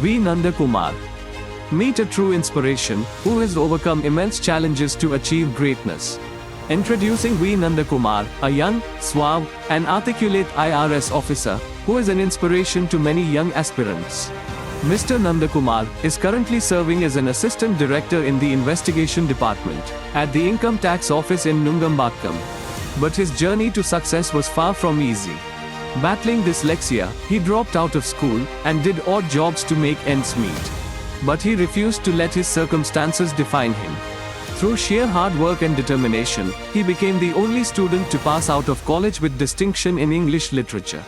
V. Nanda Kumar. Meet a true inspiration who has overcome immense challenges to achieve greatness. Introducing V. Nanda Kumar, a young, suave, and articulate IRS officer who is an inspiration to many young aspirants. Mr. Nanda Kumar is currently serving as an assistant director in the investigation department at the income tax office in Nungambakkam. But his journey to success was far from easy. Battling dyslexia, he dropped out of school and did odd jobs to make ends meet. But he refused to let his circumstances define him. Through sheer hard work and determination, he became the only student to pass out of college with distinction in English literature.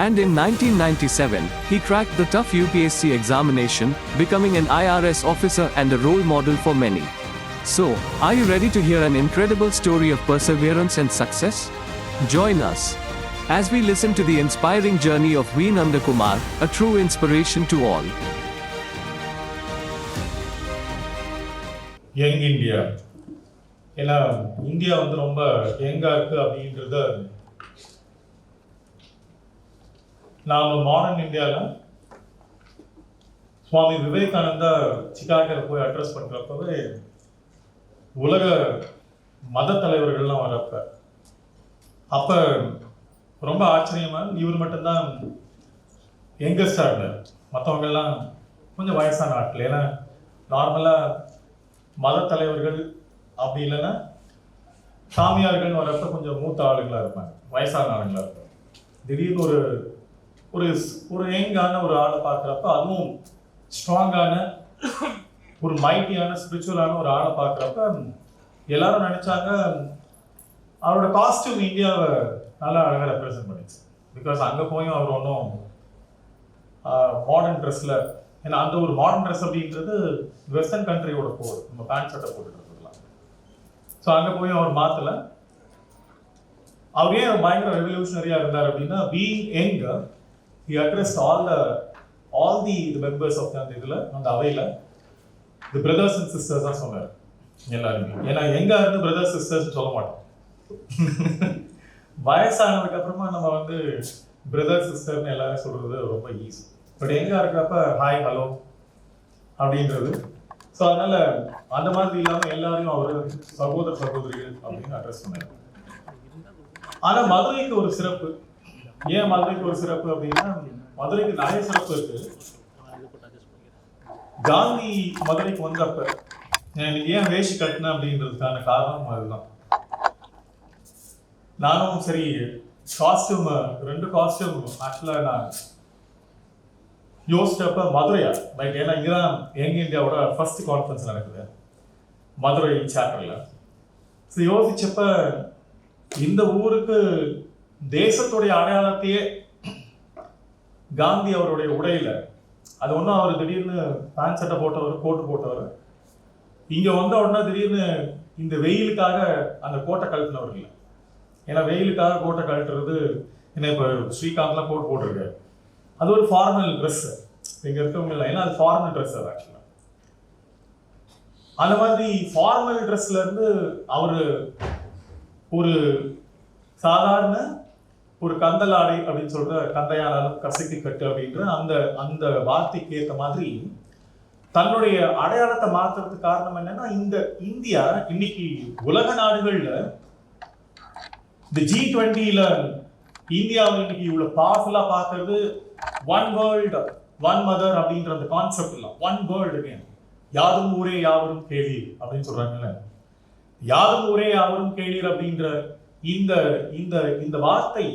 And in 1997, he cracked the tough UPSC examination, becoming an IRS officer and a role model for many. So, are you ready to hear an incredible story of perseverance and success? Join us as we listen to the inspiring journey of V. Nanda Kumar, a true inspiration to all. Young India. ஏன்னா India ரொம்ப யங்கா இருக்கு அப்படின்றத நாம modern இந்தியாவில் சுவாமி விவேகானந்தா சிகாகோவில் போய் address பண்றப்பவே உலக மத தலைவர்கள்லாம் வரப்ப அப்ப ரொம்ப ஆச்சரியமா இவர் மட்டும்தான் யங்கஸ்டா இருந்தார். மற்றவங்கெல்லாம் கொஞ்சம் வயசான ஆட்கள். ஏன்னா நார்மலா மத தலைவர்கள் அப்படி இல்லைன்னா சாமியார்கள் வரப்ப கொஞ்சம் மூத்த ஆளுங்களா இருப்பாங்க, வயசான ஆளுங்களா இருப்பாங்க. திடீர்னு ஒரு ஒரு ஒரு யங்கான ஒரு ஆளை பார்க்குறப்ப, அதுவும் ஸ்ட்ராங்கான ஒரு மைட்டியான ஸ்பிரிச்சுவலான ஒரு ஆளை பார்க்குறப்ப எல்லாரும் நினைச்சாங்க அவரோட காஸ்டியூம் இந்தியாவை நல்லா அழகாக ரெப்ரசென்ட் பண்ணிச்சு. பிகாஸ் அங்கே போயும் அவர் ஒன்றும் மாடர்ன் ட்ரெஸ்ஸில், ஏன்னா அந்த ஒரு மாடர்ன் ட்ரெஸ் அப்படின்றது வெஸ்டர்ன் கண்ட்ரியோட போகுது, நம்ம பேண்ட் ஷர்ட்டை போட்டுட்டு இருக்கலாம். ஸோ அங்கே போயும் அவர் மாற்றலை. அவர் ஏன் பயங்கர ரெவல்யூஷனரியாக இருந்தார் அப்படின்னா, being young, he addressed all the members of the இதில், அந்த அவையில் the brothers and sisters தான் சொன்னார் எல்லாருமே. ஏன்னா எங்க இருந்து பிரதர்ஸ் சிஸ்டர்ஸ் சொல்ல மாட்டோம். வயசானதுக்கு அப்புறமா நம்ம பிரதர் சிஸ்டர்னு எல்லாரும் சொல்றது ரொம்ப ஈஸி. பட் எங்க இருக்கிறப்ப ஹாய் ஹலோ அப்படின்றது. ஸோ அதனால அந்த மாதிரி இல்லாம எல்லாரையும் அவர் சகோதர சகோதரிகள் அப்படின்னு அட்ரஸ் பண்ணார். ஆனா மதுரைக்கு ஒரு சிறப்பு. ஏன் மதுரைக்கு ஒரு சிறப்பு அப்படின்னா, மதுரைக்கு நிறைய சிறப்பு இருக்கு. காந்தி மதுரைக்கு வந்தப்ப எனக்கு ஏன் வேஷ்டி கட்டினேன் அப்படின்றதுக்கான காரணம் அதுதான். நானும் சரி காஸ்டியூம், 2 காஸ்டியூம் ஆக்சுவலா நான் யோசிச்சப்ப மதுரையா லைக், ஏன்னா இங்கதான் யங் இந்தியாவோட ஃபர்ஸ்ட் கான்ஃபரன்ஸ் நடக்குது மதுரை சாப்டர்ல. ஸோ யோசிச்சப்ப இந்த ஊருக்கு தேசத்துடைய அடையாளத்தையே காந்தி அவருடைய உடையில, அது ஒன்றும் அவர் திடீர்னு பேண்ட் சட்டை போட்டவர், கோட்டு போட்டவர், இங்க வந்த உடனே திடீர்னு இந்த வெயிலுக்காக அந்த கோட்டை கழட்டினவர் இல்லை. ஏன்னா வெயிலுக்காக கோட்டை கழட்டுறது, என்ன இப்போ ஸ்ரீகாந்த்லாம் கோட் போட்டிருக்காரு, அது ஒரு ஃபார்மல் ட்ரெஸ் இங்க இருக்கவங்க இல்லை. ஏன்னா அது ஃபார்மல் ட்ரெஸ். அது ஆக்சுவலா அந்த மாதிரி ஃபார்மல் ட்ரெஸ்ல இருந்து அவரு ஒரு சாதாரண ஒரு கந்தல் ஆடை அப்படின்னு சொல்ற, கந்தையானாலும் கசக்கி கட்டு அப்படின்ற அந்த அந்த வார்த்தைக்கு ஏற்ற மாதிரி தன்னுடைய அடையாளத்தை மாத்துறதுக்கு காரணம் என்னன்னா, இந்த இந்தியா இன்னைக்கு உலக நாடுகள்ல இந்த G20ல இந்தியாவை இன்னைக்கு இவ்வளவு பவர்ஃபுல்லா பார்க்கறது, ஒன் வேர்ல்டு ஒன் மதர் அப்படின்ற அந்த கான்செப்ட் இல்லை. ஒன் வேர்ல்டு, யாரும் ஊரே யாவரும் கேளீர் அப்படின்னு சொல்றாங்கல்ல, யாரும் ஊரே யாவரும் கேளீர் அப்படின்ற இந்த இந்த இந்த வார்த்தை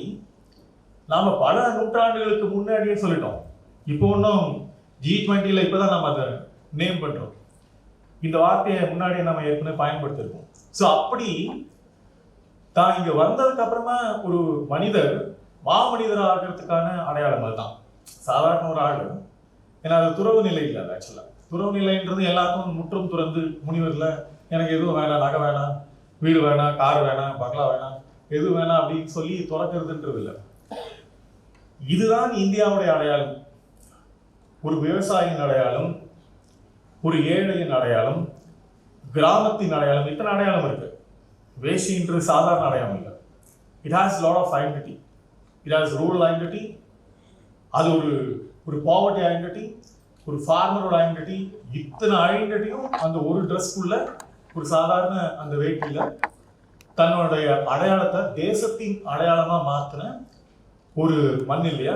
நாம பல நூற்றாண்டுகளுக்கு முன்னாடியே சொல்லிட்டோம். இப்போ ஒன்றும் G20ல இப்பதான் நம்ம அதை நேம் பண்றோம். இந்த வார்த்தையை முன்னாடியே நம்ம ஏற்கனவே பயன்படுத்திருக்கோம். ஸோ அப்படி தான் இங்க வந்ததுக்கு அப்புறமா ஒரு மனிதர் மாமனிதர் ஆகிறதுக்கான அடையாளம் அதுதான். சாதாரண ஒரு ஆள், ஏன்னா அது துறவு நிலை இல்லை. ஆக்சுவலா துறவு நிலைன்றது எல்லாருக்கும் முற்றும் துறந்து முனிவர்ல எனக்கு எதுவும் வேணாம், நகை வேணாம், வீடு வேணாம், கார் வேணாம், பங்களா வேணாம், எது வேணாம் அப்படின்னு சொல்லி துறக்கிறதுன்றது இல்லை. இதுதான் இந்தியாவுடைய அடையாளம். ஒரு விவசாயியின் அடையாளம், ஒரு ஏழையின் அடையாளம், கிராமத்தின் அடையாளம். இத்தனை அடையாளம் இருக்கு. வேஷ்டின்றது சாதாரண அடையாளம் இல்லை. It has lot of identity. It has rural identity, அது ஒரு பாவர்ட்டி ஐடென்டிட்டி, ஒரு ஃபார்மரோட ஐடென்டிட்டி, இத்தனை ஐடென்டிட்டியும் அந்த ஒரு ட்ரெஸ்க்குள்ள ஒரு சாதாரண அந்த வேட்டியில தன்னுடைய அடையாளத்தை தேசத்தின் அடையாளமா மாத்தின ஒரு மண் இல்லையா?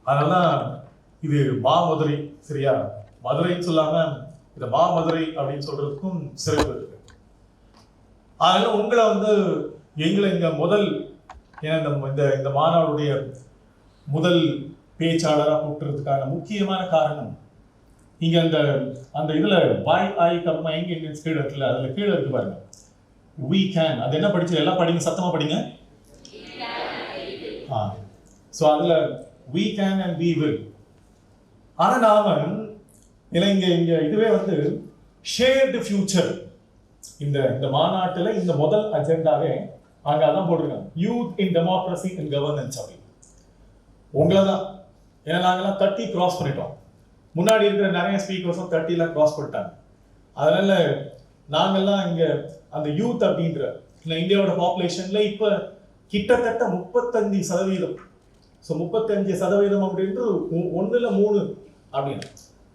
அதனால இது மாமதுரை, சரியா? மதுரைன்னு சொல்லாம இதை மாமதுரை அப்படின்னு சொல்றதுக்கும் சிறப்பு இருக்கு. அதனால உங்களை எங்களை இங்க முதல் இந்த மாநாடுடைய முதல் பேச்சாளராக கூட்டுறதுக்கான முக்கியமான காரணம், இங்க அந்த இதுல YI கர்மா எங்க கீழே இருக்குல்ல, அதுல கீழே இருக்கு பாருங்க, we can. அது என்ன படிச்சு எல்லாம் படிங்க, சத்தமா படிங்க. சோ அதுல we can and we will. ஆனா நாம இங்க இதுவே shared future. இந்த மாநாட்டுல இந்த முதல் அஜெண்டாவே அங்க அதான் போட்டிருக்காங்க, youth in democracy and governance அப்படின்னு. உங்களதான், ஏன்னா நாங்கெல்லாம் 30 கிராஸ் பண்ணிட்டோம். முன்னாடி இருக்கிற நிறைய ஸ்பீக்கர்ஸும் 30 கிராஸ் பண்ணிட்டாங்க. அதனால நாங்கெல்லாம் இங்க அந்த யூத் அப்படின்ற இந்தியாவோட பாப்புலேஷன்ல இப்ப கிட்டத்தட்ட 35%. ஸோ 35% அப்படின்றது 1/3 அப்படின்னு.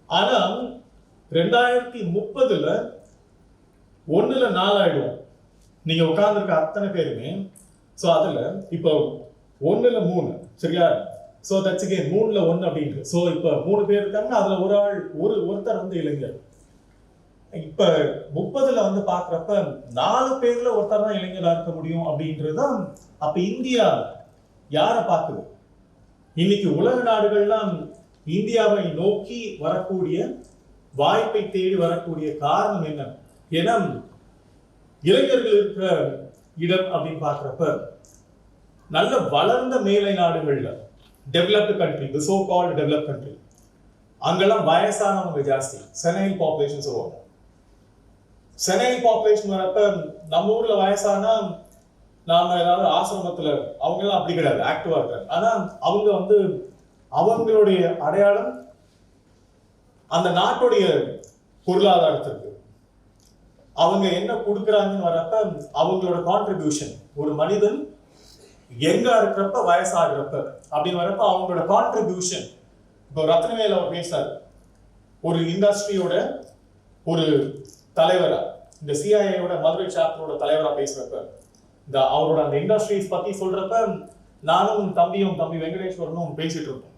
ஆனா 2030 1/4 ஆயிடுவோம். நீங்க உட்கார்ந்துருக்க அத்தனை பேருமே. ஸோ அதுல இப்போ 1/3, சரியா? ஸோ தட்ஸ் அகைன் 3/1 அப்படின்ட்டு. ஸோ இப்போ 3 பேர் இருக்காங்க, அதுல ஒருத்தர் இளைஞர். இப்ப 30 பாக்குறப்ப 4 பேர்ல ஒருத்தர் தான் இளைஞரா இருக்க முடியும் அப்படின்றதுதான். அப்ப இந்தியா யார பாக்குது? இன்னைக்கு உலக நாடுகள்லாம் இந்தியாவை நோக்கி வரக்கூடிய வாய்ப்பை தேடி வரக்கூடிய காரணம் என்ன? ஏன்னா இளைஞர்கள் இருக்கிற இடம் அப்படின்னு பாக்குறப்ப நல்ல வளர்ந்த மேலை நாடுகள்ல, developed country, the so called developed country, அங்கெல்லாம் வயசானவங்க ஜாஸ்தி, செனைல் பாப்புலேஷன் சொல்லுவாங்க. செனைல் பாப்புலேஷன் வரப்ப நம்ம ஊர்ல வயசானா நாம ஏதாவது ஆசிரமத்துல, அவங்க எல்லாம் அப்படி கிடையாது, ஆக்டிவா இருக்காங்க. ஆனா அவங்க அவங்களுடைய அடையாளம் அந்த நாட்டுடைய பொருளாதாரத்திற்கு அவங்க என்ன கொடுக்குறாங்கன்னு வரப்ப அவங்களோட கான்ட்ரிபியூஷன், ஒரு மனிதன் எங்க இருக்கிறப்ப வயசாகிறப்ப அப்படின்னு வரப்ப அவங்களோட கான்ட்ரிபியூஷன். இப்போ ரத்னவேல் அவர் பேசுறாரு, ஒரு இண்டஸ்ட்ரியோட ஒரு தலைவரா, இந்த சிஐஏயோட மதுரை சாப்டரோட தலைவரா பேசுறப்ப அவரோட அந்த இண்டஸ்ட்ரீஸ் பத்தி சொல்றப்ப நானும் தம்பி வெங்கடேஸ்வரனும் பேசிட்டு இருக்கோம்,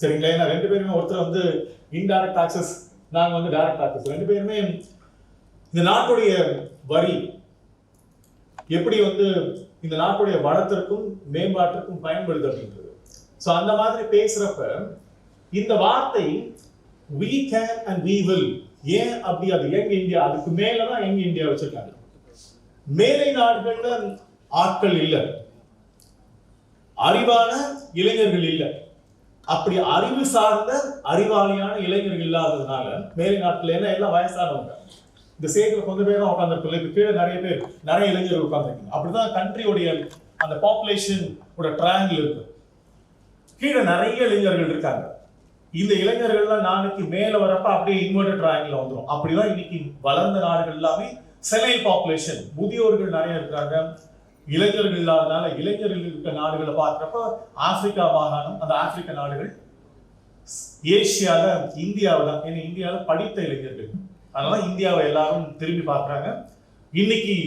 சரிங்களா? ஏன்னா 2 பேருமே, ஒருத்தர் இன்டைரக்ட் டாக்ஸஸ், நாங்க டைரக்ட் டாக்ஸஸ். 2 பேருமே இந்த நாட்டுடைய வரி எப்படி இந்த நாட்டுடைய வளத்திற்கும் மேம்பாட்டிற்கும் பயன்படுது அப்படின்றது. சோ அந்த மாதிரி பேசுறப்ப இந்த வார்த்தை we can and we will, ஏன் அப்படி? அது யங் இந்தியா, அதுக்கு மேலதான் யங் இந்தியா வச்சிருக்காங்க. மேலை நாடுகள்ல ஆட்கள் இல்ல, அறிவான இளைஞர்கள் இல்ல. அப்படி அறிவு சார்ந்த அறிவாளியான இளைஞர்கள் இல்லாததுனால மேலை நாட்டுல எல்லாம் வயசானவங்க. இந்த சேத்துல கொஞ்சம் பேர் தான் உட்காந்துருக்கோம், இப்ப கீழே நிறைய இளைஞர்கள் உட்காந்துருக்கீங்க. அப்படிதான் கண்ட்ரியோடைய அந்த பாப்புலேஷன் ட்ரையாங்கிள் இருக்கு. கீழே நிறைய இளைஞர்கள் இருக்காங்க. இந்த இளைஞர்கள்லாம் நாளைக்கு மேல வரப்ப அப்படியே இன்வெர்டட் ட்ரையாங்கிள் வந்துடும். அப்படிதான் இன்னைக்கு வளர்ந்த நாடுகள் எல்லாமே செனைல் பாப்புலேஷன், முதியோர்கள் நிறைய இருக்காங்க, இளைஞர்கள் இல்லாதனால. இளைஞர்கள் இருக்க நாடுகளை பார்க்கிறப்ப ஆப்பிரிக்கா மாகாணம், அந்த ஆப்பிரிக்க நாடுகள், ஏசியால இந்தியாவை தான். ஏன்னா இந்தியாவில படித்த இளைஞர்கள், அதனால இந்தியாவை எல்லாரும் திரும்பி பார்க்கறாங்க. இன்னைக்கு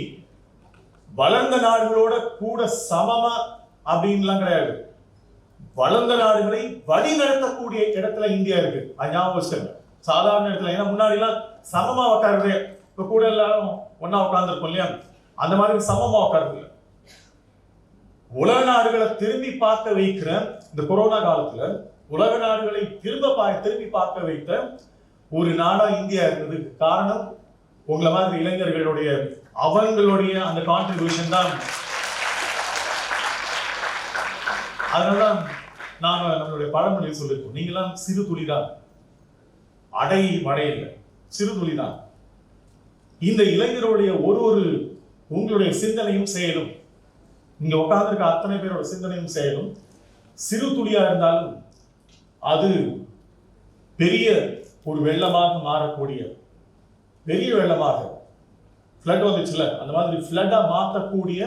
வளர்ந்த நாடுகளோட கூட சமமா அப்படின்லாம் கிடையாது, வளர்ந்த நாடுகளை வழி நடத்தக்கூடிய இடத்துல இந்தியா இருக்கு. அது ஞாபகம் சாதாரண இடத்துல. ஏன்னா முன்னாடி எல்லாம் சமமா உட்காருது, இப்ப கூட எல்லாரும் ஒன்னா உட்கார்ந்து இருக்கோம் இல்லையா? அந்த மாதிரி சமமா உட்காருது. உலக நாடுகளை திரும்பி பார்க்க வைக்கிற இந்த கொரோனா காலத்துல உலக நாடுகளை திரும்பி பார்க்க வைத்த ஒரு நாடா இந்தியா இருந்ததுக்கு காரணம் உங்களை மாதிரி இளைஞர்களுடைய அவங்களுடைய அந்த கான்ட்ரிபியூஷன் தான். அதனாலதான் நாம நம்மளுடைய பழமொழியை சொல்லிருக்கோம், நீங்களாம் சிறு துளிதான், அடை மடையில சிறு துளிதான். இந்த இளைஞருடைய ஒரு உங்களுடைய சிந்தனையும் செயலும், இங்க உட்கார்ந்துருக்க அத்தனை பேரோட சிந்தனையும் செயலும் சிறு துளியா இருந்தாலும் அது பெரிய ஒரு வெள்ளமாக மாறக்கூடிய, பெரிய வெள்ளமாக ஃப்ளட் வந்துச்சுல, அந்த மாதிரி ஃப்ளட்டா மாற்றக்கூடிய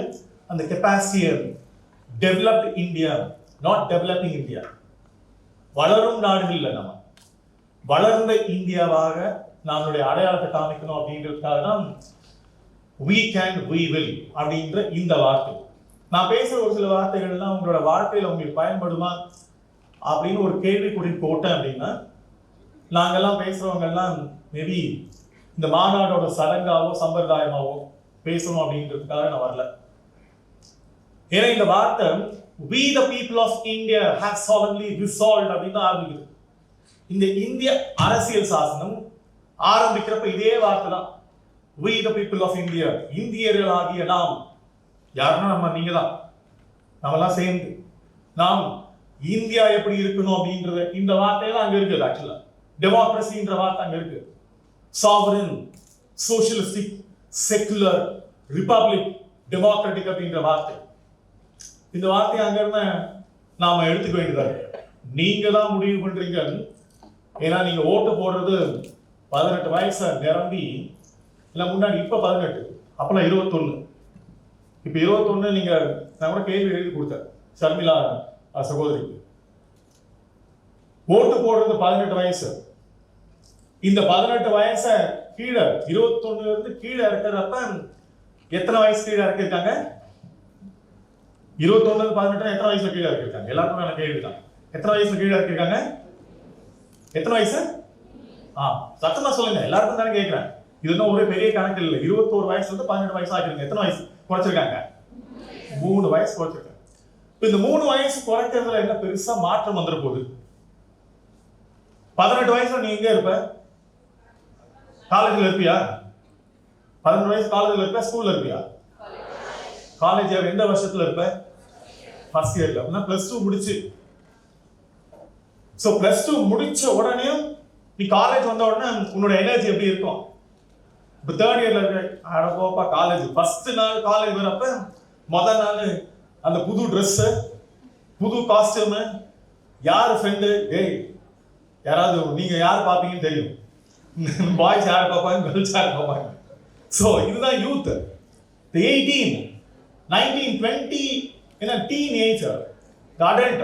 அந்த கெப்பாசிட்டியை developed India, not developing India, வளரும் நாடுகள் இல்லை, நம்ம வளர்ந்த இந்தியாவாக நம்மளுடைய அடையாளத்தை காமிக்கணும் அப்படின்றதுக்காக தான் we can we will அப்படின்ற இந்த வார்த்தை. நான் பேசுற ஒரு சில வார்த்தைகள்லாம் உங்களோட வாழ்க்கையில உங்களுக்கு பயன்படுமா அப்படின்னு ஒரு கேள்விக்குறி போட்டேன் அப்படின்னா, நாங்கெல்லாம் பேசுறவங்க எல்லாம் மேபி இந்த மாநாடோட சடங்காவோ சம்பிரதாயமாவோ பேசணும் அப்படின்றதுக்காக நான் வரல. ஏன்னா இந்த வார்த்தை we the people of India have solemnly resolved அப்படின்னு தான் ஆரம்பிக்குது. இந்த இந்திய அரசியல் சாசனம் ஆரம்பிக்கிறப்ப இதே வார்த்தை தான், we the people of India, இந்தியர்களாகிய நாம். யாருன்னா நம்ம, நீங்க தான், நம்மெல்லாம் சேர்ந்து நாம் இந்தியா எப்படி இருக்கணும் அப்படின்றது இந்த வார்த்தையெல்லாம் அங்க இருக்குது. ஆக்சுவலா டெமோக்ரஸின்ற வார்த்தை அங்க இருக்கு. Sovereign, socialistic, secular, republic, democratic அப்படின்ற வார்த்தை. இந்த வார்த்தையை அங்க இருந்த நாம எடுத்துக்க வேண்டியதா இருக்கு. நீங்க தான் முடிவு பண்றீங்க. ஏன்னா நீங்க ஓட்டு போடுறது 18 வயசு நிரம்பி, இல்ல முன்னாடி இப்ப 18, அப்பெல்லாம் 21. இப்ப 21 நீங்க, நான் கூட கேள்வி எழுதி கொடுத்தேன் ஷர்மிளா சகோதரிக்கு. ஓட்டு போடுறது 18 வயசு. இந்த 18 வயச கீழே 21 இருந்து கீழே இருக்கிறப்ப எத்தனை வயசு கீழே இருக்காங்க? 21 18 எத்தனை வயசுல கீழே இருக்காங்க? எல்லாருக்கும் கேள்விதான். எத்தனை வயசுல கீழே இருக்காங்க? எத்தனை வயசு? சத்தமா சொல்லுங்க, எல்லாருக்கும் தானே கேட்கிறேன். இது இன்னும் ஒரு பெரிய கணக்கு இல்லை. 21 வயசுல இருந்து 18 வயசு ஆகிருங்க. எத்தனை வயசு குறைச்சிருக்காங்க? 3 வயசு குறைச்சிருக்காங்க. இந்த 3 வயசு குறைக்கிறதுல என்ன பெருசா மாற்றம் வந்துட போகுது? 18 வயசுல நீ எங்க இருப்ப? காலேஜ்ல இருப்பியா? 18 வயசு காலேஜ்ல இருப்ப, ஸ்கூல்ல இருப்பியா? காலேஜ் எந்த வருஷத்துல இருப்ப? ஃபர்ஸ்ட் இயர்ல. அப்படின்னா +2 முடிச்சு. சோ +2 முடிச்ச உடனே நீ காலேஜ் வந்த உடனே உன்னோட எனர்ஜி எப்படி இருக்கும்? இப்போ 3rd இயர்ல இருக்க, அட போப்பா காலேஜ். ஃபர்ஸ்ட் நாள் காலேஜ் வரப்ப முதல் நாள் அந்த புது ட்ரெஸ், புது காஸ்டியூம், யார் ஃப்ரெண்டு, டேய் யாராவது நீங்க யார் பார்ப்பீங்கன்னு தெரியும். பாய்ஸ் யார் பார்ப்பாங்க, கேர்ள்ஸ் யார் பார்ப்பாங்க. ஸோ இதுதான் யூத். 18, 19, 20 என்ன டீன் ஏஜ், அடல்ட்.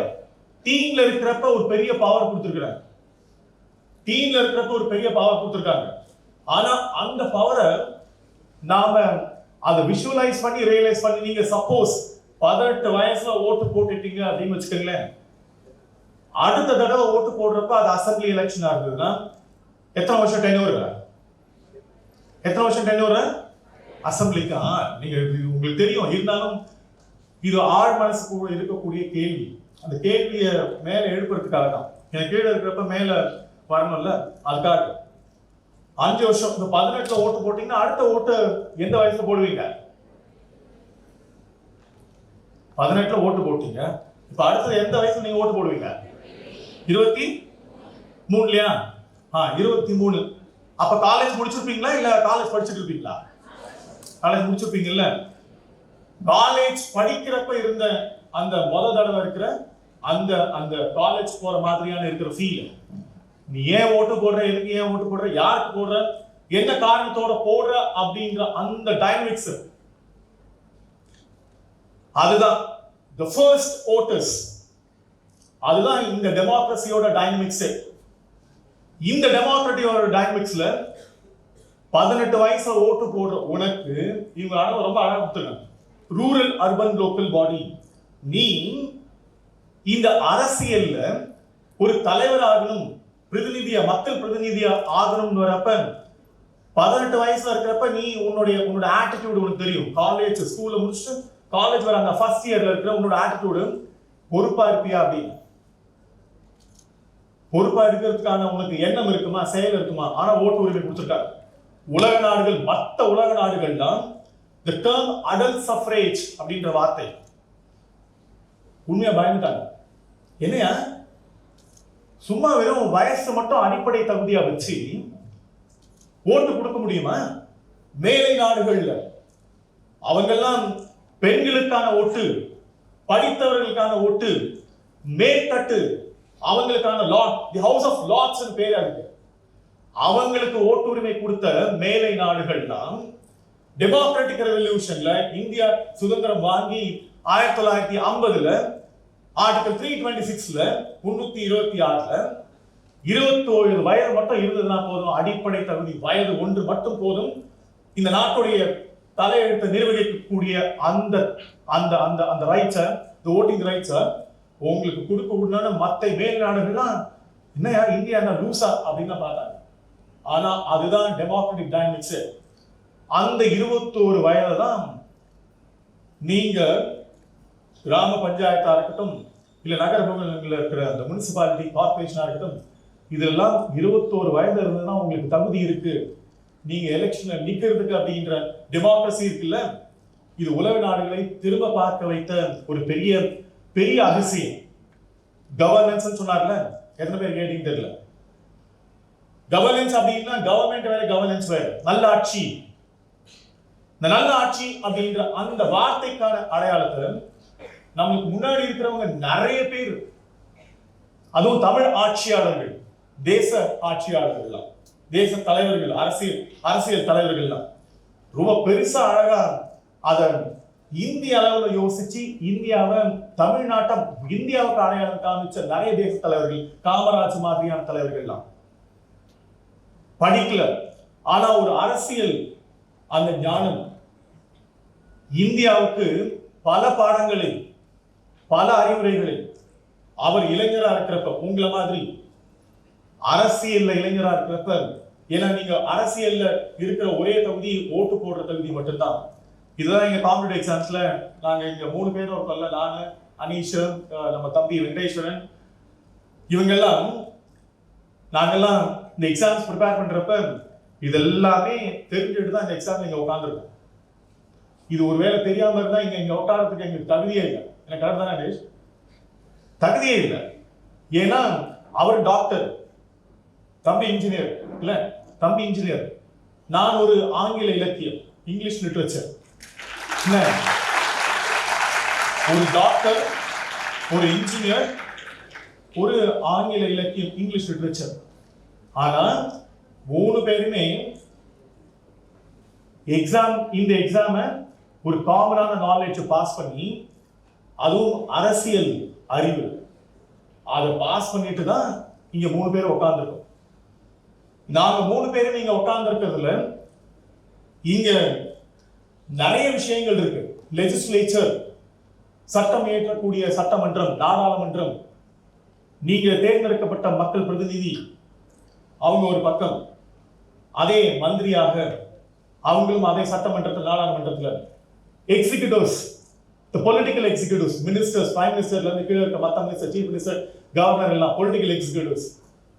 டீன்ல இருக்கிறப்ப ஒரு பெரிய பவர் கொடுத்துருக்காங்க. டீன்ல இருக்கிறப்ப ஒரு பெரிய பவர் கொடுத்துருக்காங்க. ஆனா அந்த பவரை நாம அதை விஷுவலைஸ் பண்ணி ரியலைஸ் பண்ணி, நீங்க சப்போஸ் 18 வயசுல ஓட்டு போட்டுட்டீங்க அப்படின்னு வச்சுக்கோங்களேன், அடுத்த தடவை ஓட்டு போடுறப்ப அது அசம்பிளி எலெக்ஷனா இருந்ததுன்னா எத்தனை வருஷம் டென்யூர்? எத்தனை வருஷம் டென்யூர் அசம்பிளிக்கு? நீங்க உங்களுக்கு தெரியும். இருந்தாலும் இது ஆழ் மனசுக்கு இருக்கக்கூடிய கேள்வி. அந்த கேள்வியை மேல எழுப்புறதுக்காக தான். எனக்கு கீழே இருக்கிறப்ப மேல வரணும்ல, அதுக்காக 5 வருஷம். இந்த 18 ஓட்டு போட்டீங்கன்னா அடுத்த ஓட்டு எந்த வயசுல போடுவீங்க? 18 ஓட்டு போட்டீங்க, இப்ப அடுத்தது எந்த வயசுல நீங்க ஓட்டு போடுவீங்க? 23 இல்லையா? 23. அப்ப காலேஜ் முடிச்சிருப்பீங்களா இல்ல காலேஜ் படிச்சுட்டு இருப்பீங்களா? காலேஜ் முடிச்சிருப்பீங்கல்ல. காலேஜ் படிக்கிறப்ப இருந்த அந்த தடவை இருக்கிற அந்த அந்த காலேஜ் போற மாதிரியான இருக்கிற ஃபீல், நீ ஏன் ஓட்டு போடுற, எதுக்கு ஏன் ஓட்டு போடுற, யாருக்கு போடுற, என்ன காரணத்தோட போடுற அப்படின்ற அந்த டைனமிக்ஸ், அதுதான் the first voters. அதுதான் இந்த டெமோக்ரஸியோட டைனமிக்ஸ். இந்த டெமோக்ரட்டியோட டைனமிக்ஸ்ல 18 வயசுல ஓட்டு போடுற உனக்கு இவங்க ரொம்ப அழகா கொடுத்துருக்காங்க. Rural urban local body. நீ இந்த அரசியல்ல ஒரு தலைவர் ஆகணும், பிரதிநிதியா, மக்கள் பிரதிநிதியா ஆகணும்னு வரப்ப 18 வயசுல இருக்கிறப்ப நீ உன்னோட ஆட்டிடியூட் உனக்கு தெரியும். காலேஜ் ஸ்கூல்ல முடிச்சுட்டு காலேஜ் வர அந்த ஃபர்ஸ்ட் இயர்ல இருக்கிற உன்னோட ஆட்டிடியூடு பொறுப்பா இருப்பியா அப்படின்னு. பொறுப்பா இருக்கிறதுக்கான உனக்கு எண்ணம் இருக்குமா, செயல் இருக்குமா? ஆனா ஓட்டு உரிமை கொடுத்துருக்காங்க. உலக நாடுகள், மற்ற உலக நாடுகள் தான் the term adult suffrage அப்படின்ற வார்த்தை உண்மையா பயந்துட்டாங்க. என்னையா சும்மா வெறும் வயசு மட்டும் அடிப்படை தகுதியா வச்சு ஓட்டு கொடுக்க முடியுமா? மேலை நாடுகள்ல அவங்கெல்லாம் பெண்களுக்கான ஓட்டு, படித்தவர்களுக்கான ஓட்டு, மேற்கட்டு அவங்களுக்கான lord, the house of lords பேரா இருக்கு. அவங்களுக்கு ஓட்டு உரிமை கொடுத்த மேலை நாடுகள் தான் டெமோக்ராட்டிக் ரெவல்யூஷன்ல இந்தியா சுதந்திரம் வாங்கி 1950ல ஆர்டிகல் 326ல 326ல 21 வயது மட்டும் இருந்ததுன்னா போதும், அடிப்படை தகுதி வயது 1 மட்டும் போதும், இந்த நாட்டுடைய தலையெழுத்தை நிர்வகிக்கக்கூடிய அந்த அந்த அந்த அந்த ரைட்ஸை, இந்த ஓட்டிங் ரைட்ஸை உங்களுக்கு கொடுக்க விடணும்னு மற்ற மேல் நாடுகள்லாம் என்னையா இந்தியா என்ன லூசா அப்படின்னு பார்த்தாங்க. ஆனா அதுதான் டெமோக்ராட்டிக் டைனமிக்ஸ். அந்த 21 வயது தான் நீங்க கிராம பஞ்சாயத்தா இருக்கட்டும், இல்ல நகர பகுதிகளில் இருக்கிற அந்த முனிசிபாலிட்டி கார்பரேஷனா இருக்கட்டும், இதெல்லாம் 21 வயது இருந்ததுன்னா உங்களுக்கு தகுதி இருக்கு, நீங்க எலெக்ஷன்ல நிக்கிறதுக்கு அப்படின்ற டெமோக்ரஸி இருக்குல்ல. இது உலக நாடுகளை திரும்ப பார்க்க வைத்த ஒரு பெரிய பெரிய அதிசயம். கவர்னன்ஸ் சொன்னார்ல, எத்தனை பேர் கேட்டீங்க தெரியல. கவர்னன்ஸ் அப்படின்னா கவர்மெண்ட் வேற, கவர்னன்ஸ் வேற. நல்ல ஆட்சி, இந்த நல்ல ஆட்சி அப்படின்ற அந்த வார்த்தைக்கான அடையாளத்தை நமக்கு முன்னாடி இருக்கிறவங்க நிறைய பேர், அதுவும் தமிழ் ஆட்சியாளர்கள், தேச ஆட்சியாளர்கள், தேச தலைவர்கள், அரசியல் தலைவர்கள் ரொம்ப பெருசா அழகா அத இந்திய அளவுல யோசிச்சு இந்தியாவை, தமிழ்நாட்டை இந்தியாவுக்கு அடையாளம் காமிச்ச நிறைய தேச தலைவர்கள், காமராஜ் மாதிரியான தலைவர்கள் படிக்கல. ஆனா ஒரு அரசியல் அந்த ஞானம் இந்தியாவுக்கு பல பாடங்களை, பல அறிவுரைகளை, அவர் இளைஞரா இருக்கிறப்ப, உங்களை மாதிரி அரசியல்ல இளைஞரா இருக்கிறப்ப, ஏன்னா நீங்க அரசியல்ல இருக்கிற ஒரே தகுதி ஓட்டு போடுற தகுதி மட்டும்தான். இதுதான் எங்க காம்படிட்டிவ் எக்ஸாம்ஸ்ல நாங்க இங்க 3 பேர் இருக்கோம்ல, நானு, அனீஷன், நம்ம தம்பி வெங்கடேஸ்வரன், இவங்கெல்லாம் நாங்கெல்லாம் இந்த எக்ஸாம்ஸ் ப்ரிப்பேர் பண்றப்ப இதெல்லாமே தெரிஞ்சுட்டு தான் இந்த எக்ஸாம் இங்க உட்காந்துருக்கோம். இது ஒருவேளை தெரியாம இருந்தா இங்க உட்காரத்துக்கு எங்களுக்கு தகுதியே இல்லை. எனக்கு கரெக்ட் தானே அனீஷ்? தகுதியே இல்லை. ஏன்னா அவர் டாக்டர், தம்பி இன்ஜினியர், இல்ல தம்பி இன்ஜினியர், நான் ஒரு ஆங்கில இலக்கியம், இங்கிலீஷ் லிட்ரேச்சர். ஒரு டாக்டர், ஒரு இன்ஜினியர், ஒரு ஆங்கில இலக்கியம், இங்கிலீஷ் லிட்ரேச்சர். ஆனா 3 பேருமே இந்த எக்ஸாம ஒரு காமனான நாலேஜ் பாஸ் பண்ணி, அதுவும் அரசியல் அறிவு, அதை பாஸ் பண்ணிட்டு தான் இங்க 3 பேர் உட்கார்ந்துருக்கோம். நாங்க 3 பேரும் இங்க உட்கார்ந்து இருக்கிறதுல இங்க நிறைய விஷயங்கள் இருக்கு. லெஜிஸ்லேச்சர், சட்டம் இயற்றக்கூடிய சட்டமன்றம், நாடாளுமன்றம், நீங்க தேர்ந்தெடுக்கப்பட்ட மக்கள் பிரதிநிதி, அவங்க ஒரு பக்கம், அதே மந்திரியாக அவங்களும் அதே சட்டமன்றத்தில், நாடாளுமன்றத்தில், executives, the political executives, ministers, prime minister, கீழே இருக்க மத்த மினிஸ்டர், சீஃப் மினிஸ்டர், கவர்னர் எல்லாம் பொலிட்டிக்கல் எக்ஸிகியூட்டிவ்ஸ்.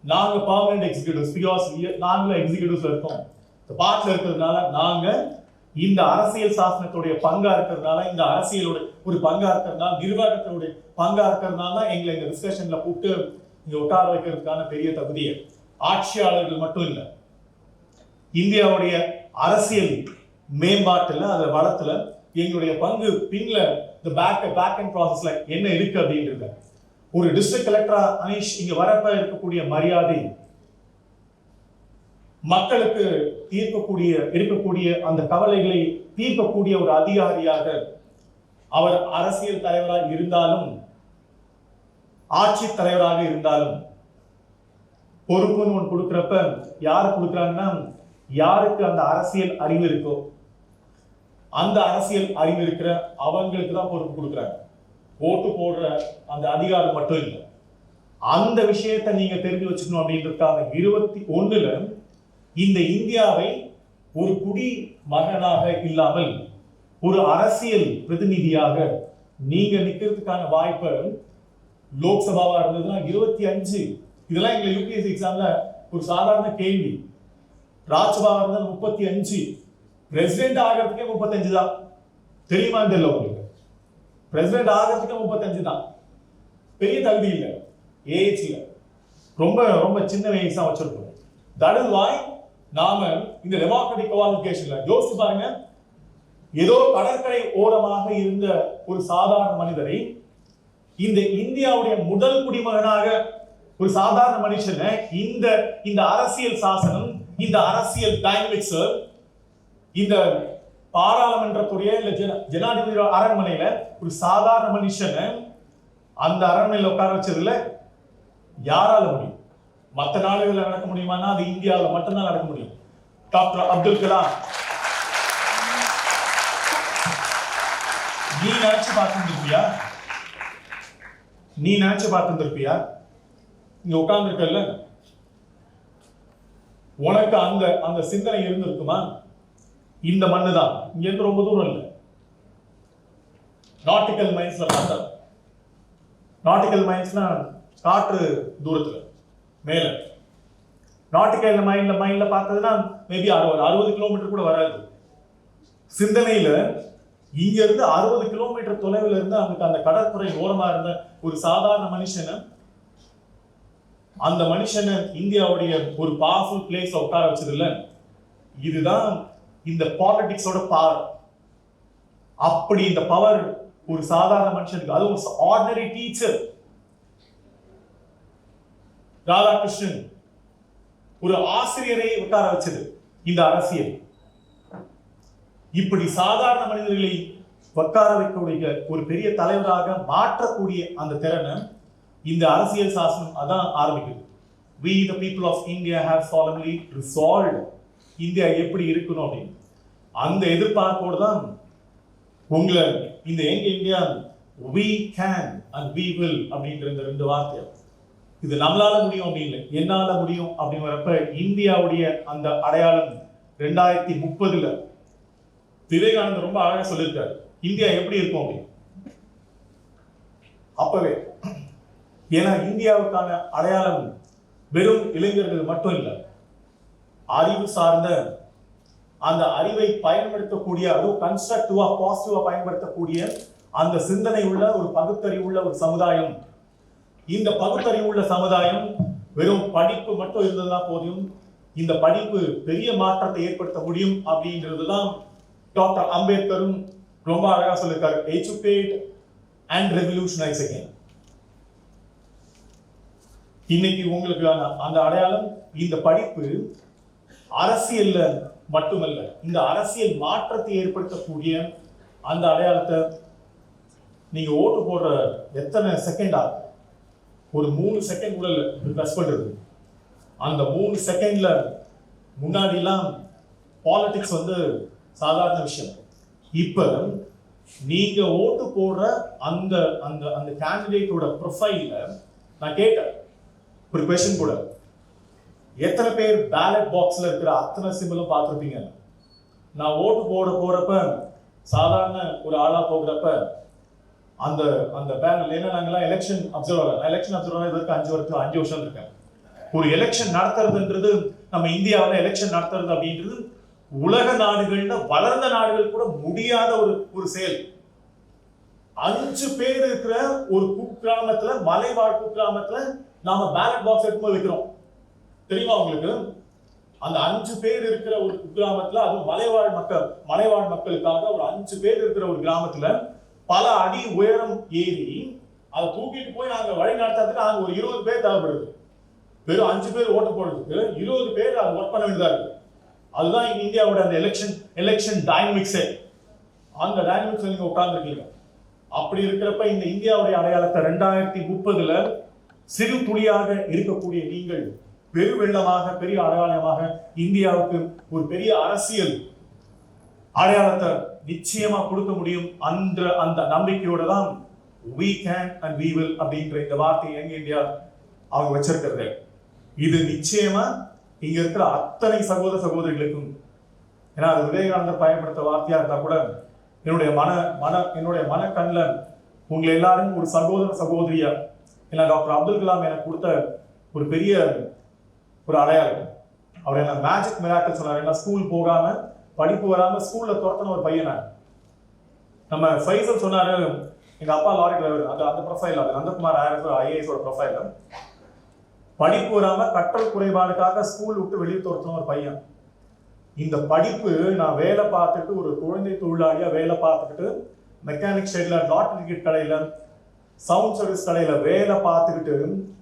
நாங்க பர்மனன்ட் எக்ஸிகியூட்டிவ்ஸ், பிகாஸ் நாங்களும் எக்ஸிகியூட்டிவ்ஸ்ல இருக்கோம். இந்த பார்ட்ல இருக்கிறதுனால, நாங்க இந்த அரசியல் சாசனத்துடைய பங்கா இருக்கிறதுனால, இந்த அரசியலோட ஒரு பங்கா இருக்கிறதுனால, நிர்வாகத்தினுடைய பங்கா இருக்கிறதுனால தான் எங்களை இந்த டிஸ்கஷன்ல கூப்பிட்டு இங்க உட்கார வைக்கிறதுக்கான பெரிய தகுதியை. ஆட்சியாளர்கள் மட்டும் இல்லை, இந்தியாவுடைய அரசியல் மேம்பாட்டுல, அதுல வளத்துல எங்களுடைய பங்கு பின்ல, இந்த பேக் அண்ட் ப்ராசஸ்ல என்ன இருக்கு அப்படின்றது. ஒரு டிஸ்ட்ரிக்ட் கலெக்டரா அனீஷ் இங்க வரப்ப இருக்கக்கூடிய மரியாதை, மக்களுக்கு இருக்கக்கூடிய அந்த கவலைகளை தீர்க்கக்கூடிய ஒரு அதிகாரியாக, அவர் அரசியல் தலைவராக இருந்தாலும், ஆட்சி தலைவராக இருந்தாலும், பொறுப்புன்னு ஒன்று கொடுக்குறப்ப யாரு கொடுக்குறாங்கன்னா, யாருக்கு அந்த அரசியல் அறிவு இருக்கோ, அந்த அரசியல் அறிவு இருக்கிற அவங்களுக்கு தான் பொறுப்பு கொடுக்குறாங்க. ஓட்டு போடுற அந்த அதிகாரம் மட்டும் இல்லை. அந்த விஷயத்தை நீங்க தெரிஞ்சு வச்சுக்கணும் அப்படின்றதுக்காக 21ல இந்த இந்தியாவை ஒரு குடி மகனாக இல்லாமல் ஒரு அரசியல் பிரதிநிதியாக நீங்க நிக்கிறதுக்கான வாய்ப்பு லோக்சபாவா இருந்ததுன்னா 25. இதெல்லாம் எங்க யூபிஎஸ்சி எக்ஸாம்ல ஒரு சாதாரண கேள்வி. ராஜ்சபாவா இருந்தால் 35. பிரசிடென்ட் ஆகிறதுக்கே 35 தான். தெரியுமா தெரியல உங்களுக்கு? பிரசிடென்ட் ஆகிறதுக்கே 35 தான். பெரிய தகுதி இல்லை, ஏஜ்ல ரொம்ப ரொம்ப சின்ன வயசு தான் வச்சிருக்கோம். தட் இஸ் வை நாம இந்த டெமோக்ராட்டிக் குவாலிஃபிகேஷன்ல யோசிச்சு பாருங்க. ஏதோ கடற்கரை ஓரமாக இருந்த ஒரு சாதாரண மனிதரை இந்த இந்தியாவுடைய முதல் குடிமகனாக ஒரு சாதாரண மனுஷனை இந்த அரசியல் சாசனம், இந்த அரசியல் டைனமிக்ஸ், இந்த பாராளுமன்றத்துடைய இல்ல ஜனாதிபதி அரண்மனையில ஒரு சாதாரண மனுஷனை அந்த அரண்மனையில உட்கார வச்சதுல யாரால முடியும்? மற்ற நாடுகளில் நடக்க முடியுமானா அது இந்தியாவில் மட்டும்தான் நடக்க முடியும். டாக்டர் அப்துல் கலாம் நீ நினைச்சு பார்த்துருப்பியா? நீ நினைச்சு பார்த்துருப்பியா? இங்க உட்கார்ந்து இருக்கல, உனக்கு அந்த அந்த சிந்தனை இருந்திருக்குமா? இந்த மண்ணு தான், இங்க இருந்து ரொம்ப தூரம் இல்லை. நாட்டிக்கல் மைன்ஸ்ல பார்த்தா, நாட்டிக்கல் மைன்ஸ்னா காற்று தூரத்துல மேல, நாட்டிக்கல் மைன்ல பார்த்ததுன்னா மேபி 60 கிலோமீட்டர் கூட வராது. சிந்தனையில இங்க இருந்து 60 கிலோமீட்டர் தொலைவில் இருந்து அந்த கடற்கரை ஓரமா இருந்த ஒரு சாதாரண மனுஷனை, அந்த மனுஷனை இந்தியாவுடைய ஒரு பவர்ஃபுல் பிளேஸ் உட்கார வச்சது இல்ல. இதுதான் இந்த பாலிடிக்ஸோட பவர். அப்படி இந்த பவர் ஒரு சாதாரண மனுஷனுக்கு, அது ஒரு ஆர்டினரி டீச்சர் ராதாகிருஷ்ணன், ஒரு ஆசிரியரை உட்கார வச்சது இந்த அரசியல். இப்படி சாதாரண மனிதர்களை உட்கார வைக்கக்கூடிய ஒரு பெரிய தலைவராக மாற்றக்கூடிய அந்த திறனை இந்த அரசியல் சாசனம் அதான் ஆரம்பிக்குது. We the people of India have solemnly resolved. India எப்படி இருக்கணும் அப்படின்னு அந்த எதிர்பார்ப்போடு தான் உங்களை இந்த எங்க India we can and we will அப்படின்ற இந்த 2 வார்த்தை, இது நம்மளால முடியும் அப்படின்னு என்னால முடியும் அப்படின்னு வரப்ப இந்தியாவுடைய அந்த அடையாளம் 2030 விவேகானந்தர் ரொம்ப அழகா சொல்லியிருக்காரு, இந்தியா எப்படி இருக்கும் அப்படின்னு. அப்பவே ஏன்னா இந்தியாவுக்கான அடையாளம் வெறும் இளைஞர்கள் மட்டும் இல்லை, அறிவு சார்ந்த அந்த அறிவை பயன்படுத்தக்கூடிய, அதுவும் கன்ஸ்ட்ரக்டிவா பாசிட்டிவா பயன்படுத்தக்கூடிய அந்த சிந்தனை உள்ள ஒரு பகுத்தறிவுள்ள ஒரு சமுதாயம். இந்த பகுத்தறிவுள்ள சமுதாயம் வெறும் படிப்பு மட்டும் இருந்ததுதான் போதும், இந்த படிப்பு பெரிய மாற்றத்தை ஏற்படுத்த முடியும் அப்படின்றதுதான் டாக்டர் அம்பேத்கரும் ரொம்ப அழகா சொல்லியிருக்காரு, எஜுகேட் அண்ட் ரெவல்யூஷனைஸ் அகைன். இன்னைக்கு உங்களுக்கு அந்த அடையாளம், இந்த படிப்பு அரசியல்ல மட்டுமல்ல, இந்த அரசியல் மாற்றத்தை ஏற்படுத்தக்கூடிய அந்த அடையாளத்தை நீங்க ஓட்டு போடுற எத்தனை செகண்ட் ஆகும், ஒரு 3 செகண்ட் கூட பிரஸ் பண்றது. அந்த 3 செகண்ட்ல முன்னாடிலாம் பாலிடிக்ஸ் சாதாரண விஷயம். இப்ப நீங்க ஓட்டு போடுற அந்த அந்த அந்த கேண்டிடேட்டோட ப்ரொஃபைல்ல நான் கேட்டேன் ஒரு கொஸ்டின் கூட, எத்தனை பேர் பேலட் பாக்ஸ்ல இருக்கிற அத்தனை சிம்பிளும் பார்த்துருப்பீங்க. நான் ஓட்டு போறப்ப சாதாரண ஒரு ஆளா போகிறப்ப அந்த அந்த பேனல், ஏன்னா நாங்கெல்லாம் எலெக்ஷன் அப்சர்வர், எலெக்ஷன் அப்சர்வர் இதற்கு 5 வருஷம் இருக்கேன். ஒரு எலெக்ஷன் நடத்துறதுன்றது, நம்ம இந்தியாவில் எலெக்ஷன் நடத்துறது அப்படின்றது உலக நாடுகள்ல வளர்ந்த நாடுகள் கூட முடியாத ஒரு செயல். 5 பேர் இருக்கிற ஒரு குக்கிராமத்துல, மலைவாழ் குக்கிராமத்துல நாம பேலட் பாக்ஸ் எடுத்து வைக்கிறோம். தெரியுமா உங்களுக்கு? அந்த 5 பேர் இருக்கிற ஒரு குக்கிராமத்துல, அதுவும் மலைவாழ் மக்களுக்காக ஒரு 5 பேர் இருக்கிற ஒரு கிராமத்துல பல அடி உயரம் ஏறி அதை தூக்கிட்டு போய் நாங்க வழி நடத்துறதுக்கு நாங்க ஒரு 20 பேர் தேவைப்படுது. வெறும் 5 பேர் ஓட்டு போடுறதுக்கு 20 பேர் அதை ஒர்க் பண்ண வேண்டியதா இருக்கு. அதுதான் இந்தியாவோட அந்த எலெக்ஷன் டைனமிக்ஸே. அந்த டைனமிக்ஸ் நீங்க உட்கார்ந்துருக்கீங்க. அப்படி இருக்கிறப்ப இந்த இந்தியாவுடைய அடையாளத்தை 2030 சிறு துளியாக இருக்கக்கூடிய நீங்கள் பெருவெள்ளமாக, பெரிய அடையாளமாக இந்தியாவுக்கு ஒரு பெரிய அரசியல் அடையாளத்தை நிச்சயமா கொடுக்க முடியும். அந்த நம்பிக்கையோட தான் we can and we will அப்படின்ற இந்த வார்த்தை யங் இந்தியா அவங்க வச்சிருக்கிறது. இது நிச்சயமா இங்க இருக்கிற அத்தனை சகோதர சகோதரிகளுக்கும், ஏன்னா அது விவேகானந்தர் பயன்படுத்த வார்த்தையா இருந்தா கூட என்னுடைய மனக்கண்ணில் உங்களை எல்லாரும் ஒரு சகோதர சகோதரியா, ஏன்னா டாக்டர் அப்துல் கலாம் எனக்கு கொடுத்த ஒரு பெரிய ஒரு அடையாளம். அவர் என்ன மேஜிக் மிராக்கிள் சொன்னார். என்ன ஸ்கூல் போகாம, படிப்பு வராம ஸ்கூல்ல துரத்தின ஒரு பையனை. நம்ம ஃபைசல் சொன்னாரு, எங்க அப்பா லாரி டிரைவர், அந்த ப்ரொஃபைல், அது நந்தகுமார் IAS ப்ரொஃபைல். படிப்பு வராம கற்றல் குறைபாடுக்காக ஸ்கூல் விட்டு வெளியே துரத்தின ஒரு பையன். இந்த படிப்பு, நான் வேலை பார்த்துட்டு ஒரு குழந்தை தொழிலாளியா வேலை பார்த்துக்கிட்டு மெக்கானிக் ஷெட்ல, லாட்டரி டிக்கெட் கடையில, சவுண்ட் சர்வீஸ் கடையில வேலை பார்த்துக்கிட்டு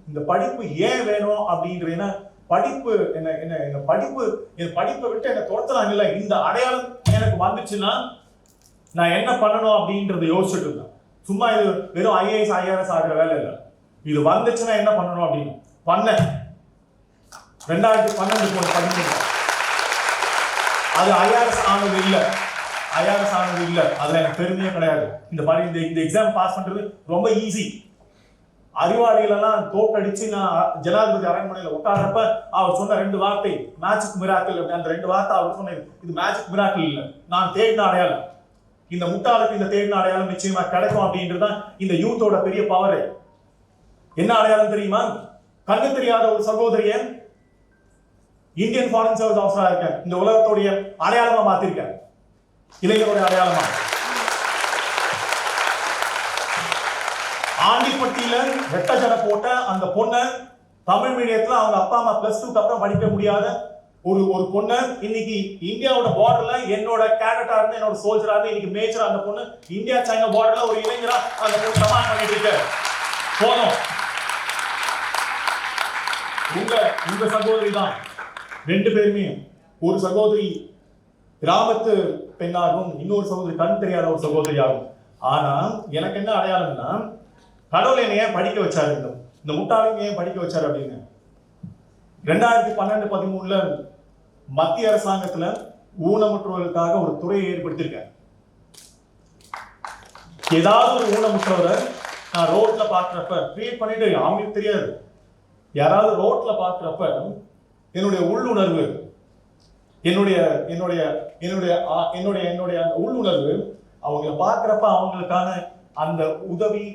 இந்த படிப்பு ஏன் வேணும் அப்படின்ற, படிப்பு என்ன படிப்பு, என் படிப்பை விட்டு என்ன துரத்துறாங்கல்ல, இந்த அடையாளம் எனக்கு வந்துச்சுன்னா நான் என்ன பண்ணணும் அப்படின்றத யோசிச்சுட்டு இருந்தேன். சும்மா இது வெறும் IAS IRS ஆகிற வேலை இல்லை, இது வந்துச்சுன்னா என்ன பண்ணணும் அப்படின்னு பண்ணேன். 2012 போன 13 அது ஐஆர்எஸ் ஆனது இல்லை. அதுல எனக்கு பெருமையே கிடையாது. இந்த எக்ஸாம் பாஸ் பண்றது ரொம்ப ஈஸி. அறிவாளிகளெல்லாம் தோக்கடிச்சு நான் ஜனாதிபதி அரண்மனையில் உட்கார்றப்ப அவர் சொன்ன 2 வார்த்தை மேஜிக் மிராக்கிள். அந்த 2 வார்த்தை அவர் சொன்ன இது மேஜிக் மிராக்கிள் இல்லை, நான் தேடின அடையாளம். இந்த முட்டாளுக்கு இந்த தேடின அடையாளம் நிச்சயமா கிடைக்கும் அப்படின்றதுதான் இந்த யூத்தோட பெரிய பவர். என்ன அடையாளம் தெரியுமா? கண்ணு தெரியாத ஒரு சகோதரிய இந்தியன் ஃபாரின் சர்வீஸ் ஆஃபீஸரா இருக்க இந்த உலகத்துடைய அடையாளமா மாத்திருக்கேன், இளைஞருடைய அடையாளமா. ஆண்டிப்பட்டியில வெட்ட ஜட போட்ட அந்த பொண்ணை தமிழ் மீடியத்துல அவங்க அப்பா அம்மா +2 அப்புறம் படிக்க முடியாத ஒரு பொண்ணு இன்னைக்கு இந்தியாவோட பார்டர்ல என்னோட கேடட்டா இருந்து என்னோட சோல்ஜரா இருந்து இன்னைக்கு மேஜரா அந்த பொண்ணு இந்தியா சைனா பார்டர்ல ஒரு இளைஞரா அந்த பொண்ணு கமாண்ட் பண்ணிட்டு இருக்கு. போதும். உங்க சகோதரி தான் 2 பேருமே. ஒரு சகோதரி கிராமத்து பெண்ணாகும், இன்னொரு சகோதரி கண் தெரியாத ஒரு சகோதரியாகும். ஆனா எனக்கு என்ன அடையாளம்னா, கடவுள் என்னை ஏன் படிக்க வச்சாரு, இந்த முட்டாளையும் ஏன் படிக்க வச்சாரு அப்படின்னு 2012-13 மத்திய அரசாங்கத்துல ஊனமுற்றவர்களுக்காக ஒரு துறையை ஏற்படுத்தியிருக்கேன். ஏதாவது ஒரு ஊனமுற்றவரை நான் ரோட்ல பாக்குறப்ப கிரியேட் பண்ணிட்டு அவங்களுக்கு தெரியாது, யாராவது ரோட்ல பாக்குறப்ப என்னுடைய உள்ளுணர்வு என்னுடைய என்னுடைய என்னுடைய என்னுடைய என்னுடைய உள்ளுணர்வு அவங்கள பாக்குறப்ப அவங்களுக்கான அந்த உதவி,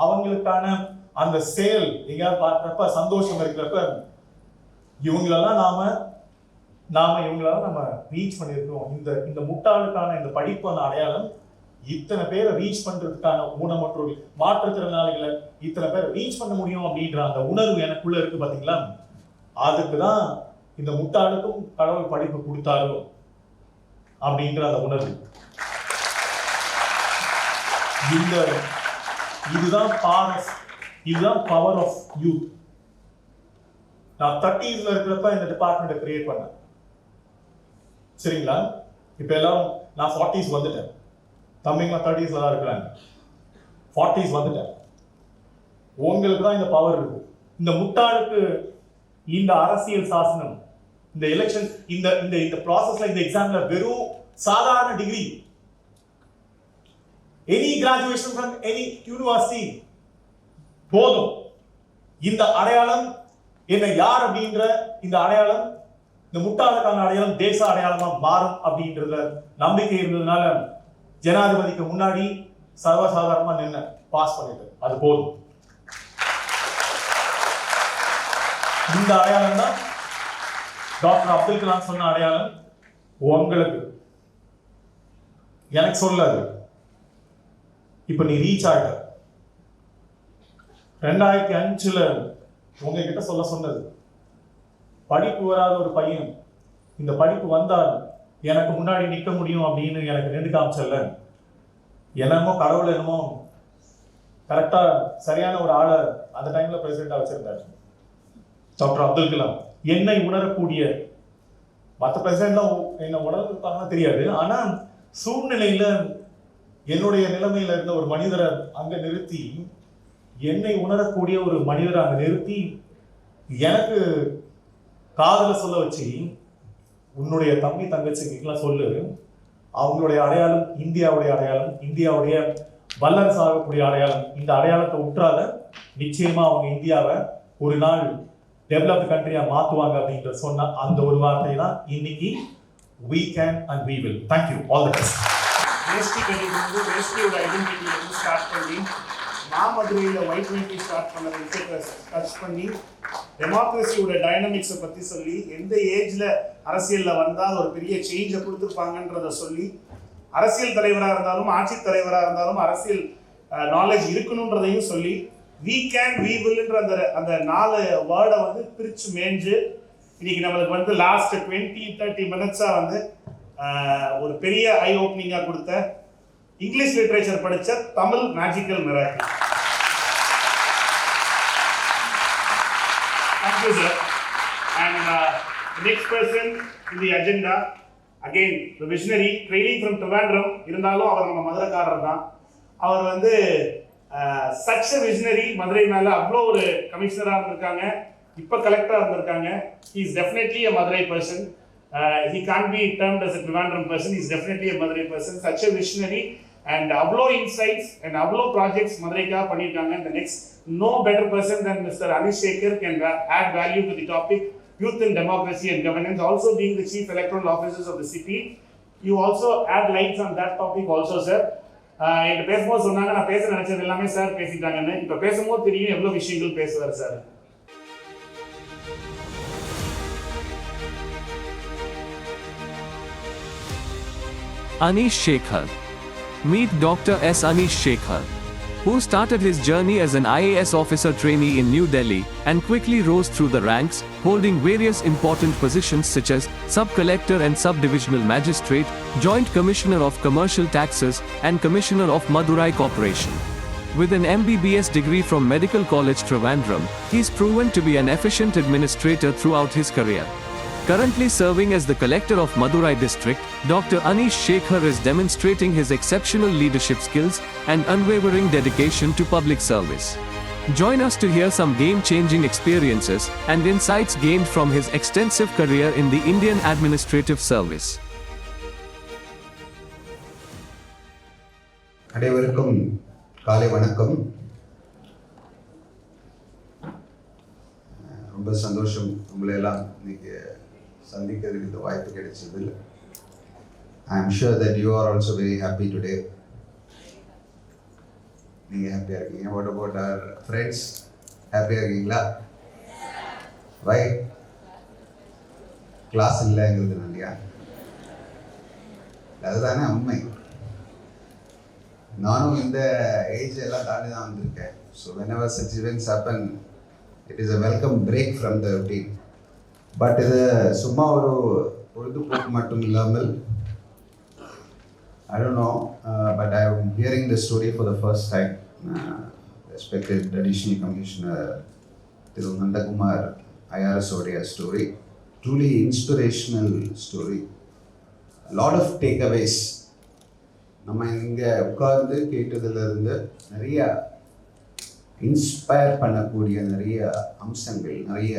அவங்களுக்கான அந்த செயல் எங்கேயாவது பார்க்குறப்ப சந்தோஷம் இருக்கிறப்ப இவங்களெல்லாம் இவங்களெல்லாம் நம்ம ரீச் பண்ணியிருக்கோம். இந்த முட்டாளுக்கான இந்த படிப்பான அடையாளம் இத்தனை பேரை ரீச் பண்றதுக்கான ஊனமுற்றோர்கள், மாற்றுத்திறனாளிகளை இத்தனை பேரை ரீச் பண்ண முடியும் அப்படின்ற அந்த உணர்வு எனக்குள்ள இருக்கு பாத்தீங்களா. அதுக்குதான் இந்த முட்டாளுக்கும் கடவுள் படிப்பு கொடுத்தாரோ அப்படின்ற அந்த உணர்வு. இதுதான் பவர் ஆஃப் யூத். நான் 30s இருக்கிறப்ப இந்த டிபார்ட்மெண்ட்டை கிரியேட் பண்ணேன். சரிங்களா? இப்ப எல்லாரும் நான் 40s வந்துட்டேன், தம்பிங்க 30s தான் இருக்கிறாங்க, 40s வந்துட்டேன். உங்களுக்கு தான் இந்த பவர் இருக்கு. இந்த முட்டாளுக்கு இந்த அரசியல் சாசனம், இந்த எலெக்ஷன், இந்த ப்ராசஸ்ல, இந்த எக்ஸாம்ல வெறும் சாதாரண degree, any graduation from any university போதும். இந்த அடையாளம் என்ன யார் அப்படின்ற இந்த அடையாளம், இந்த முட்டாளுக்கான அடையாளம் தேச அடையாளமா மாறும் அப்படின்றத நம்பிக்கை இருந்ததுனால ஜனாதிபதிக்கு முன்னாடி சர்வசாதாரணமா நின்று பாஸ் பண்ணிட்டு அது போதும். இந்த அடையாளம் தான் டாக்டர் அப்துல் கலாம் சொன்ன அடையாளம். உங்களுக்கு எனக்கு சொல்லாது. இப்ப நீ ரீச் ஆகிட்ட. 2005 உங்ககிட்ட சொல்ல சொன்னது, படிப்பு வராத ஒரு பையன் இந்த படிப்பு வந்தால் எனக்கு முன்னாடி நிற்க முடியும் அப்படின்னு எனக்கு நின்று காமிச்சல. என்னமோ கடவுள் என்னமோ கரெக்டா சரியான ஒரு ஆளை அந்த டைம்ல பிரசிடென்டா வச்சிருந்தாரு டாக்டர் அப்துல் கலாம். என்னை உணரக்கூடிய மற்ற பிரசிடென்ட்லாம் என்ன உணர்ந்துருப்பாங்கன்னா தெரியாது, ஆனா சூழ்நிலையில என்னுடைய நிலைமையில இருந்த ஒரு மனிதரை அங்க நிறுத்தி, என்னை உணரக்கூடிய ஒரு மனிதரை அங்க நிறுத்தி எனக்கு காதல சொல்ல வச்சு, உன்னுடைய தம்பி தங்கச்சிக்கெல்லாம் சொல்லு, அவங்களுடைய அடையாளம் இந்தியாவுடைய அடையாளம், இந்தியாவுடைய வல்லரசு ஆகக்கூடிய அடையாளம். இந்த அடையாளத்தை உற்றாத நிச்சயமா அவங்க இந்தியாவை ஒரு நாள் டெவலப்டு கண்ட்ரியா மாத்துவாங்க அப்படின்ற சொன்ன அந்த ஒரு வார்த்தை தான் இன்னைக்கு we can and we will. Thank you. All the best. வேஷ்டி கட்டிட்டு வேஷ்டியோட ஐடென்டிட்டியில இருந்து ஸ்டார்ட் பண்ணி மதுரையில் Y20 ஸ்டார்ட் பண்ண விஷயத்தை டச் பண்ணி டெமோக்ரஸியோட டைனமிக்ஸை பற்றி சொல்லி, எந்த ஏஜில் அரசியலில் வந்தால் ஒரு பெரிய சேஞ்சை கொடுத்துருப்பாங்கன்றதை சொல்லி, அரசியல் தலைவராக இருந்தாலும் ஆட்சி தலைவராக இருந்தாலும் அரசியல் நாலேஜ் இருக்கணுன்றதையும் சொல்லி, we can we willன்ற அந்த 4 வேர்டை வந்து பிரித்து மேய்ஞ்சு இன்னைக்கு நம்மளுக்கு வந்து லாஸ்ட் 20-30 மினிட்ஸாக வந்து ஒரு பெரிய ஐ ஓப்பனிங்காக கொடுத்த இங்கிலீஷ் லிட்ரேச்சர் படித்த Tamil magical miracle. Thank you, sir. And next person in the agenda, again the visionary, training from Trivandrum. இருந்தாலும் அவர் நம்ம மதுரைக்காரர் தான். அவர் வந்து such a visionary, மதுரை மேலே அவ்வளோ ஒரு கமிஷனராக இருந்திருக்காங்க, இப்போ கலெக்டராக இருந்திருக்காங்க. He is definitely a Madurai person. He can't be termed as a Trivandrum person. He is definitely a Madurai person. Such a visionary and அவ்வளோ இன்சைட்ஸ் அண்ட் அவ்வளோ ப்ராஜெக்ட்ஸ் மதுரைக்காக பண்ணியிருக்காங்க. The next no better person than Mr. Anish Shekhar can add value to the topic youth and democracy and governance. Also being the chief electoral officers of the city, you also add lights on that topic also, sir. என்கிட்ட பேசும்போது சொன்னாங்க நான் பேச நினைச்சது எல்லாமே sir பேசிட்டாங்கன்னு. இப்போ பேசும்போது தெரியும் எவ்வளோ விஷயங்கள் பேசுவார் sir. Anish Shekhar. Meet Dr. S. Anish Shekhar, who started his journey as an IAS officer trainee in New Delhi and quickly rose through the ranks, holding various important positions such as Sub-Collector and Sub-Divisional Magistrate, Joint Commissioner of Commercial Taxes, and Commissioner of Madurai Corporation. With an MBBS degree from Medical College Trivandrum, he is proven to be an efficient administrator throughout his career. Currently serving as the Collector of Madurai District, Dr. Anish Shekhar is demonstrating his exceptional leadership skills and unwavering dedication to public service. Join us to hear some game-changing experiences and insights gained from his extensive career in the Indian Administrative Service. அனைவருக்கும் காலை வணக்கம். ரொம்ப சந்தோஷம் உங்களை எல்லாம் இன்னைக்கு சந்திக்கிறதுக்கு இந்த வாய்ப்பு கிடைச்சதில். I am sure that you are also very happy today. நீங்கள் ஹாப்பியாக இருக்கீங்க. What about our friends? ஹாப்பியாக இருக்கீங்களா? Why? கிளாஸ் இல்லைங்கிறது இல்லையா? அதுதானே உண்மை. நானும் இந்த ஏஜ் எல்லாம் தாண்டி தான் வந்திருக்கேன். So whenever such events happen, it is a welcome break from the routine. But இது சும்மா ஒரு பொழுதுபோக்கு மட்டும் இல்லாமல், I don't know, but I am hearing the story for the first time. Respected Additional Commissioner Thiru Nandakumar IRS உடைய story, truly inspirational story. A lot of takeaways. நம்ம இங்கே உட்கார்ந்து கேட்டதிலிருந்து நிறைய இன்ஸ்பயர் பண்ணக்கூடிய நிறைய அம்சங்கள், நிறைய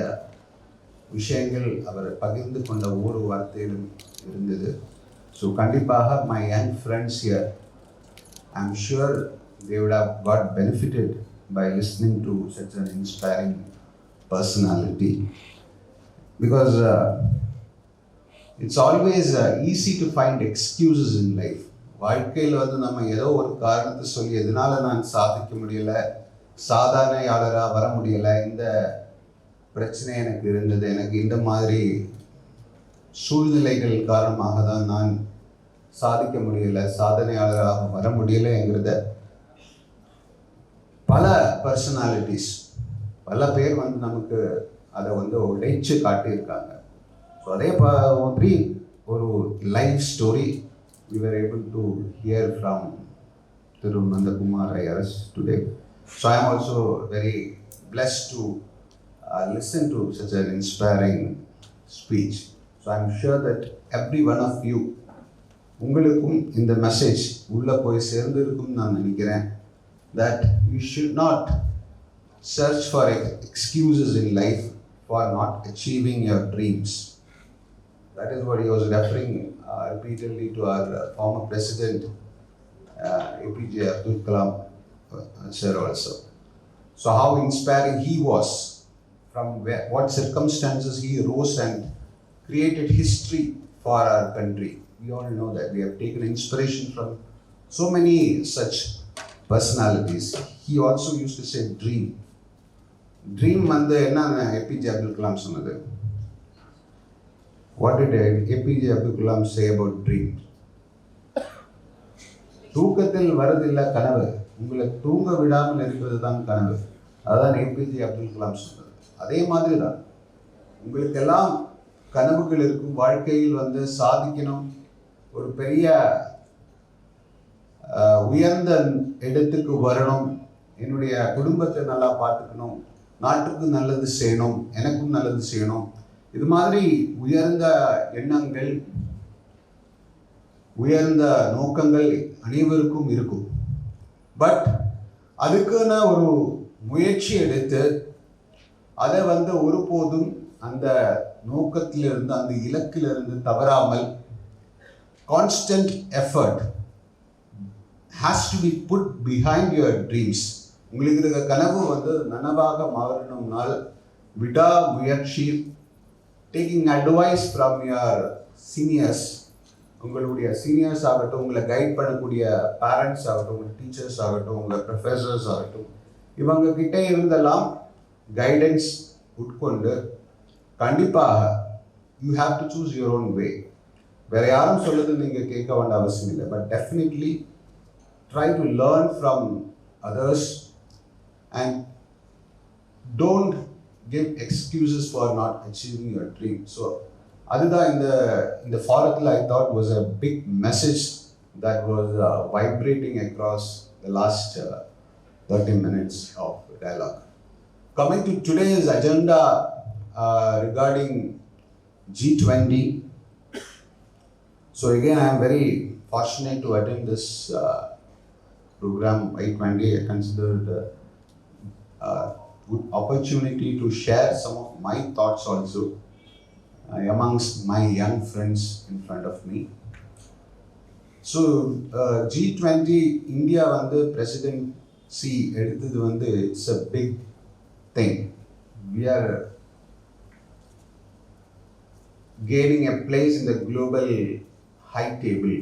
விஷயங்கள் அவர் பகிர்ந்து கொண்ட ஒவ்வொரு வார்த்தையிலும் இருந்தது. ஸோ கண்டிப்பாக my young friends here, I am sure they would have got benefited by listening to such an inspiring personality, because it's always easy to find excuses in life. வாழ்க்கையில் வந்து நம்ம ஏதோ ஒரு காரணத்தை சொல்லி எதனால நான் சாதிக்க முடியலை, சாதனையாளராக வர முடியலை, இந்த பிரச்சனை எனக்கு இருந்தது, எனக்கு இந்த மாதிரி சூழ்நிலைகள் காரணமாக தான் நான் சாதிக்க முடியலை, சாதனையாளராக வர முடியலைங்கிறத பல பர்சனாலிட்டிஸ், பல பேர் வந்து நமக்கு அதை வந்து உடைச்சு காட்டியிருக்காங்க. ஸோ அதே மாதிரி ஒரு life story we were able to hear from Thiru Nandakumar IRS today. So I am also very blessed to listen to such an inspiring speech. So I am sure that every one of you, உங்களுக்கும் இந்த message உள்ள போய் சேர்ந்திருக்கும் நான் நினைக்கிறேன். That you should not search for excuses in life for not achieving your dreams. That is what he was referring repeatedly to our former president APJ Abdul Kalam sir also. So how inspiring he was, from what circumstances he rose and created history for our country. We all know that. We have taken inspiration from so many such personalities. He also used to say dream. Dream வந்து என்ன APJ Abdul Kalam சொன்னது? What did APJ Abdul Kalam say about dream? தூக்கத்தில் வரதில்லை கனவு, உங்களை தூங்க விடாமல் இருப்பது தான் கனவு. அதுதான் APJ Abdul Kalam சொன்னது. அதே மாதிரி தான் உங்களுக்கெல்லாம் கனவுகள் இருக்கும், வாழ்க்கையில் வந்து சாதிக்கணும், ஒரு பெரிய உயர்ந்த இடத்துக்கு வரணும், என்னுடைய குடும்பத்தை நல்லா பார்த்துக்கணும், நாட்டுக்கு நல்லது செய்யணும், எனக்கும் நல்லது செய்யணும், இது மாதிரி உயர்ந்த எண்ணங்கள், உயர்ந்த நோக்கங்கள் அனைவருக்கும் இருக்கும். பட் அதுக்குன்னு ஒரு முயற்சி எடுத்து அதை வந்து ஒருபோதும் அந்த நோக்கத்திலிருந்து அந்த இலக்கிலிருந்து தவறாமல் constant effort has to be put behind your dreams. உங்களுக்கு இருக்க கனவு வந்து நனவாக மாறணும்னால் விடாமுயற்சி, taking advice from your seniors, உங்களுடைய சீனியர்ஸ் ஆகட்டும், உங்களை கைட் பண்ணக்கூடிய பேரண்ட்ஸ் ஆகட்டும், உங்கள் டீச்சர்ஸ் ஆகட்டும், உங்கள் ப்ரொஃபஸர்ஸ் ஆகட்டும், இவங்க கிட்டே இருந்தெல்லாம் கைடன்ஸ் உட்கொண்டு கண்டிப்பாக you have to choose your own way. வேறு யாரும் சொல்லுது நீங்கள் கேட்க வேண்டிய அவசியம் இல்லை. But definitely try to learn from others and don't give excuses for not achieving your dream. So அதுதான் இந்த forum I thought was a big message that was vibrating across the last 30 minutes of dialogue. Coming to today's agenda regarding G20. So again, I am very fortunate to attend this program Y20. I considered a good opportunity to share some of my thoughts also amongst my young friends in front of me. So G20 India வந்து presidency எடுத்தது வந்து it's a big thing. We are gaining a place in the global high table.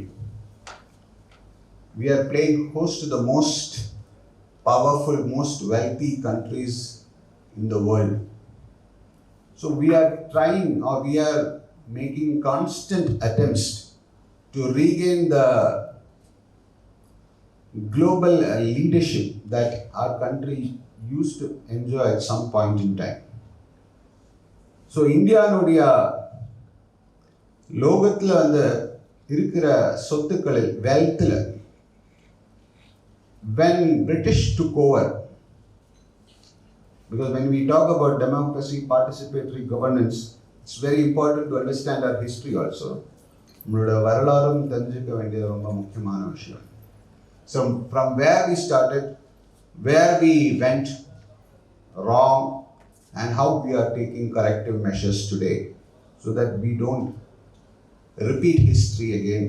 We are playing host to the most powerful, most wealthy countries in the world. So we are trying, or we are making constant attempts to regain the global leadership that our country used to enjoy at some point in time. So India நோடிய லோகத்தில் வந்து இருக்கிற சொத்துக்களில் வெல்த்தில் when British took over, because when we talk about democracy, participatory governance, it's very important to understand our history also. நம்மளோட வரலாறும் தெரிஞ்சுக்க வேண்டியது ரொம்ப முக்கியமான விஷயம். So from where we started, where we went wrong, and how we are taking corrective measures today so that we don't repeat history again,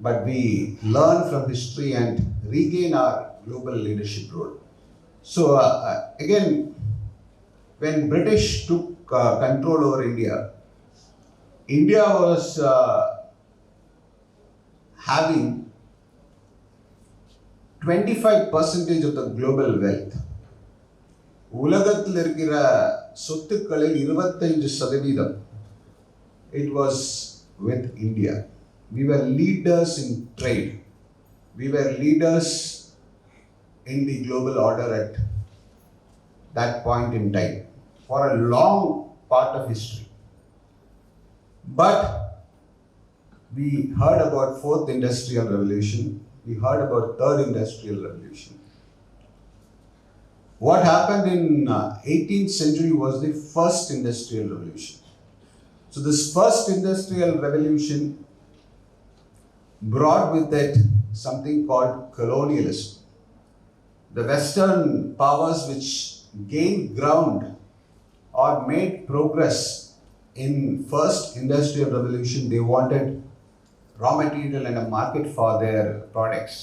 but we learn from history and regain our global leadership role. So again, when British took control over India, India was having 25% of the global wealth. உலகத்தில் இருக்கிற சொத்துக்களில் 25% it was with India. We were leaders in trade. We were leaders in the global order at that point in time for a long part of history. But we heard about fourth industrial revolution. We heard about third industrial revolution. What happened in 18th century was the first industrial revolution. So this first industrial revolution brought with it something called colonialism. The Western powers which gained ground or made progress in first industrial revolution, they wanted raw material and a market for their products.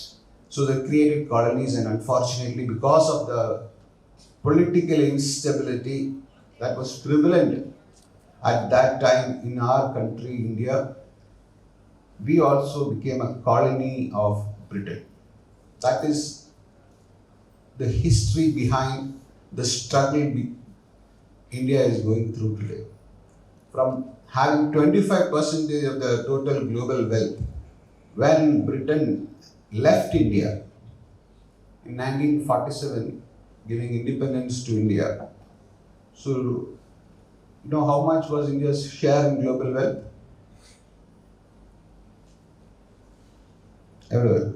So they created colonies, and unfortunately, because of the political instability that was prevalent at that time in our country, India, we also became a colony of Britain. That is the history behind the struggle India is going through today. From having 25% of the total global wealth, when Britain left India in 1947, giving independence to India. So, you know how much was India's share in global wealth? Everywhere.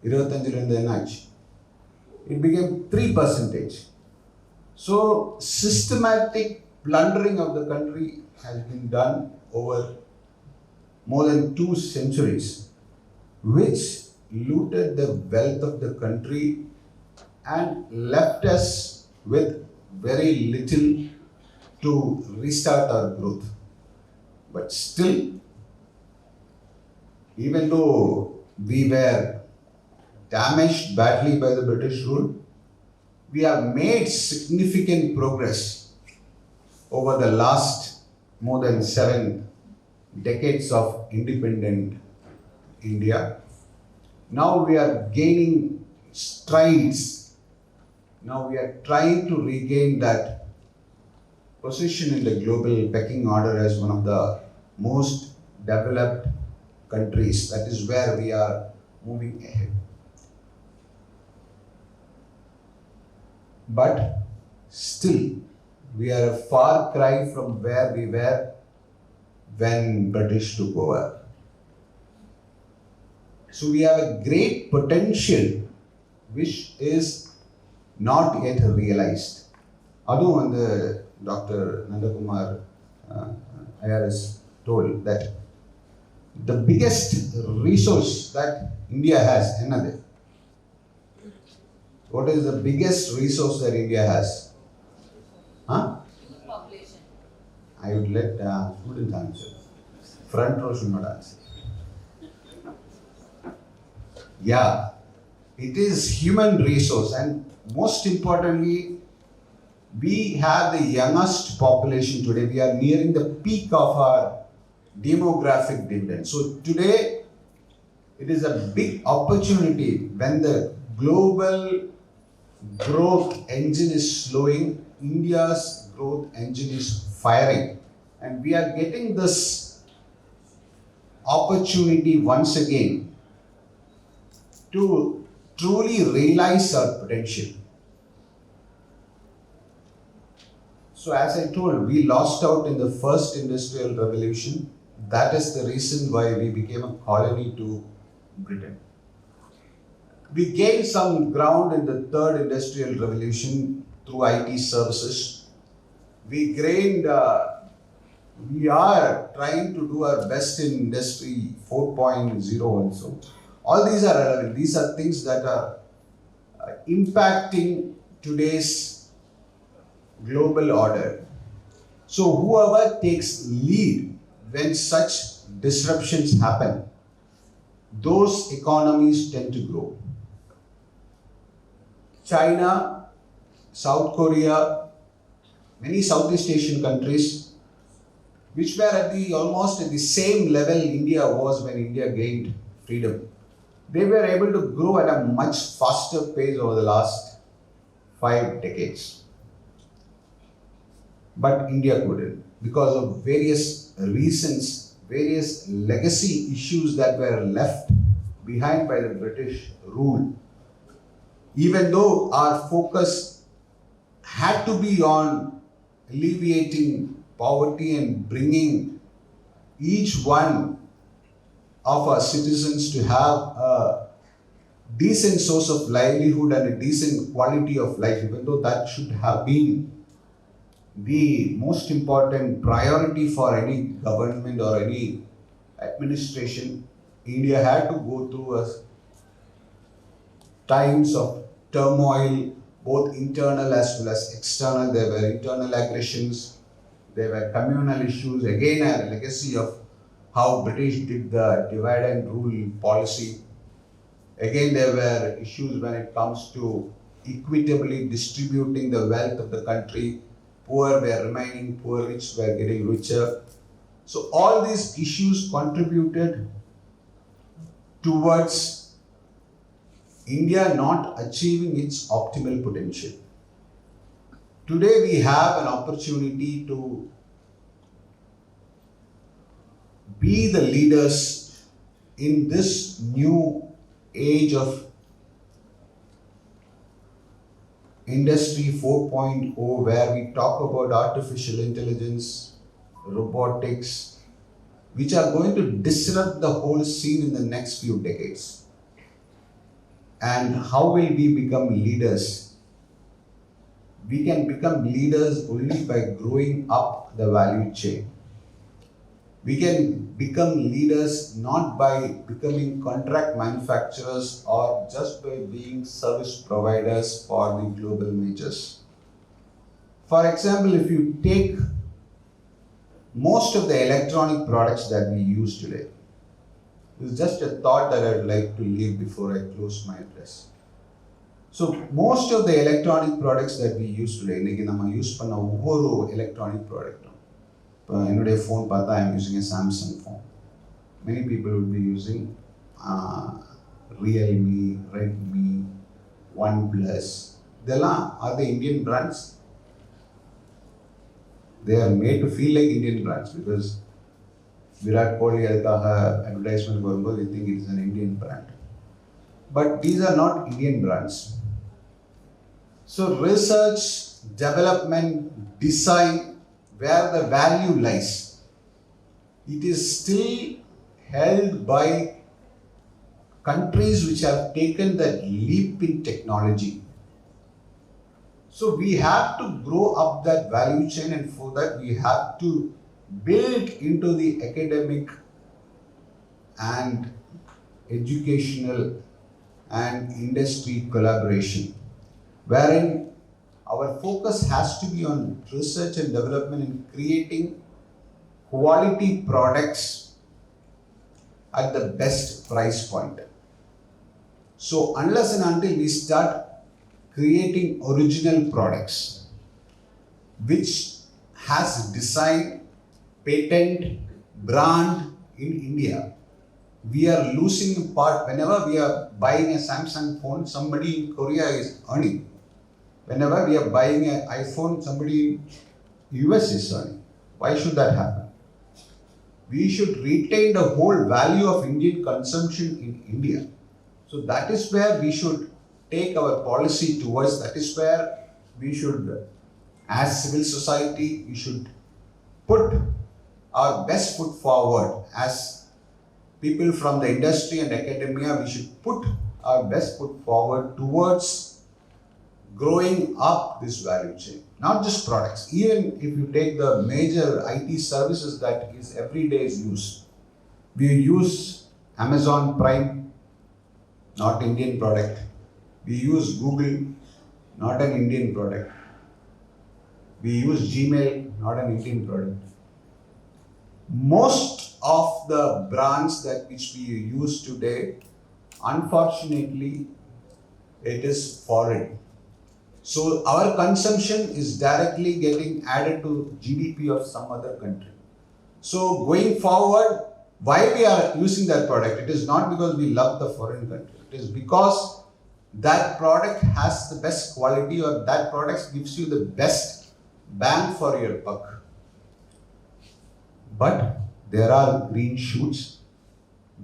25 என்ன ஆச்சு? It became 3%. So systematic plundering of the country has been done over more than 2 centuries, which looted the wealth of the country and left us with very little to restart our growth. But still, even though we were damaged badly by the British rule, we have made significant progress over the last more than 7 decades of independent India. Now we are gaining strides. Now we are trying to regain that position in the global pecking order as one of the most developed countries. That is where we are moving ahead. But still, we are a far cry from where we were when British took over. So we have a great potential which is not yet realized. அதுவும் வந்து doctor Nandakumar IRS told that the biggest resource that India has, என்னது? What is the biggest resource that India has? Huh? Population. I would let students answer. Front row should not answer. Yeah, it is human resource, and most importantly, we have the youngest population today. We are nearing the peak of our demographic dividend. So today, it is a big opportunity when the global growth engine is slowing, India's growth engine is firing. And we are getting this opportunity once again to truly realize our potential. So as I told, we lost out in the first industrial revolution. That is the reason why we became a colony to Britain. We gained some ground in the third industrial revolution through IT services. We are trying to do our best in industry 4.0 also. All these are relevant. These are things that are impacting today's global order. So whoever takes lead when such disruptions happen, those economies tend to grow. China, South Korea, many Southeast Asian countries, which were almost at the same level India was when India gained freedom, they were able to grow at a much faster pace over the last 5 decades. But India couldn't because of various reasons, various legacy issues that were left behind by the British rule. Even though our focus had to be on alleviating poverty and bringing each one of our citizens to have a decent source of livelihood and a decent quality of life, even though that should have been the most important priority for any government or any administration, India had to go through times of turmoil, both internal as well as external. There were internal aggressions, there were communal issues, again a legacy of how British did the divide and rule policy. Again, there were issues when it comes to equitably distributing the wealth of the country. Poor were remaining poor, rich were getting richer. So all these issues contributed towards India not achieving its optimal potential. Today we have an opportunity to be the leaders in this new age of Industry 4.0, where we talk about artificial intelligence, robotics, which are going to disrupt the whole scene in the next few decades. And how will we become leaders? We can become leaders only by growing up the value chain. We can become leaders not by becoming contract manufacturers or just by being service providers for the global majors. For example, if you take most of the electronic products that we use today, it's just a thought that I'd like to leave before I close my address. So most of the electronic products that we use today, இன்னைக்கு நம்ம use பண்ண ஒவ்வொரு electronic productum, இப்போ என்னுடைய phone பார்த்தா I am using a Samsung phone. Many people will be using Realme, Redmi, OnePlus. இதெல்லாம் are the Indian brands? They are made to feel like Indian brands because Virat Kohli அதுக்காக advertisement வரும்போது we think it is an Indian brand. But these are not Indian brands. So research, development, design, where the value lies, it is still held by countries which have taken that leap in technology. So we have to grow up that value chain, and for that we have to build into the academic and educational and industry collaboration, wherein our focus has to be on research and development and creating quality products at the best price point. So unless and until we start creating original products which has design, patent, brand in India, we are losing part. Whenever we are buying a Samsung phone, somebody in Korea is earning. Whenever we are buying an iPhone, somebody in US is earning. Why should that happen? We should retain the whole value of Indian consumption in India. So that is where we should take our policy towards. That is where we should, as civil society, we should put our best foot forward. As people from the industry and academia, we should put our best foot forward towards growing up this value chain. Not just products. Even if you take the major IT services that is everyday's use, we use Amazon Prime, not Indian product. We use Google, not an Indian product. We use Gmail, not an Indian product. Most of the brands that which we use today, unfortunately, it is foreign. So our consumption is directly getting added to GDP of some other country. So going forward, why we are using that product? It is not because we love the foreign country. It is because that product has the best quality, or that product gives you the best bang for your buck. But there are green shoots.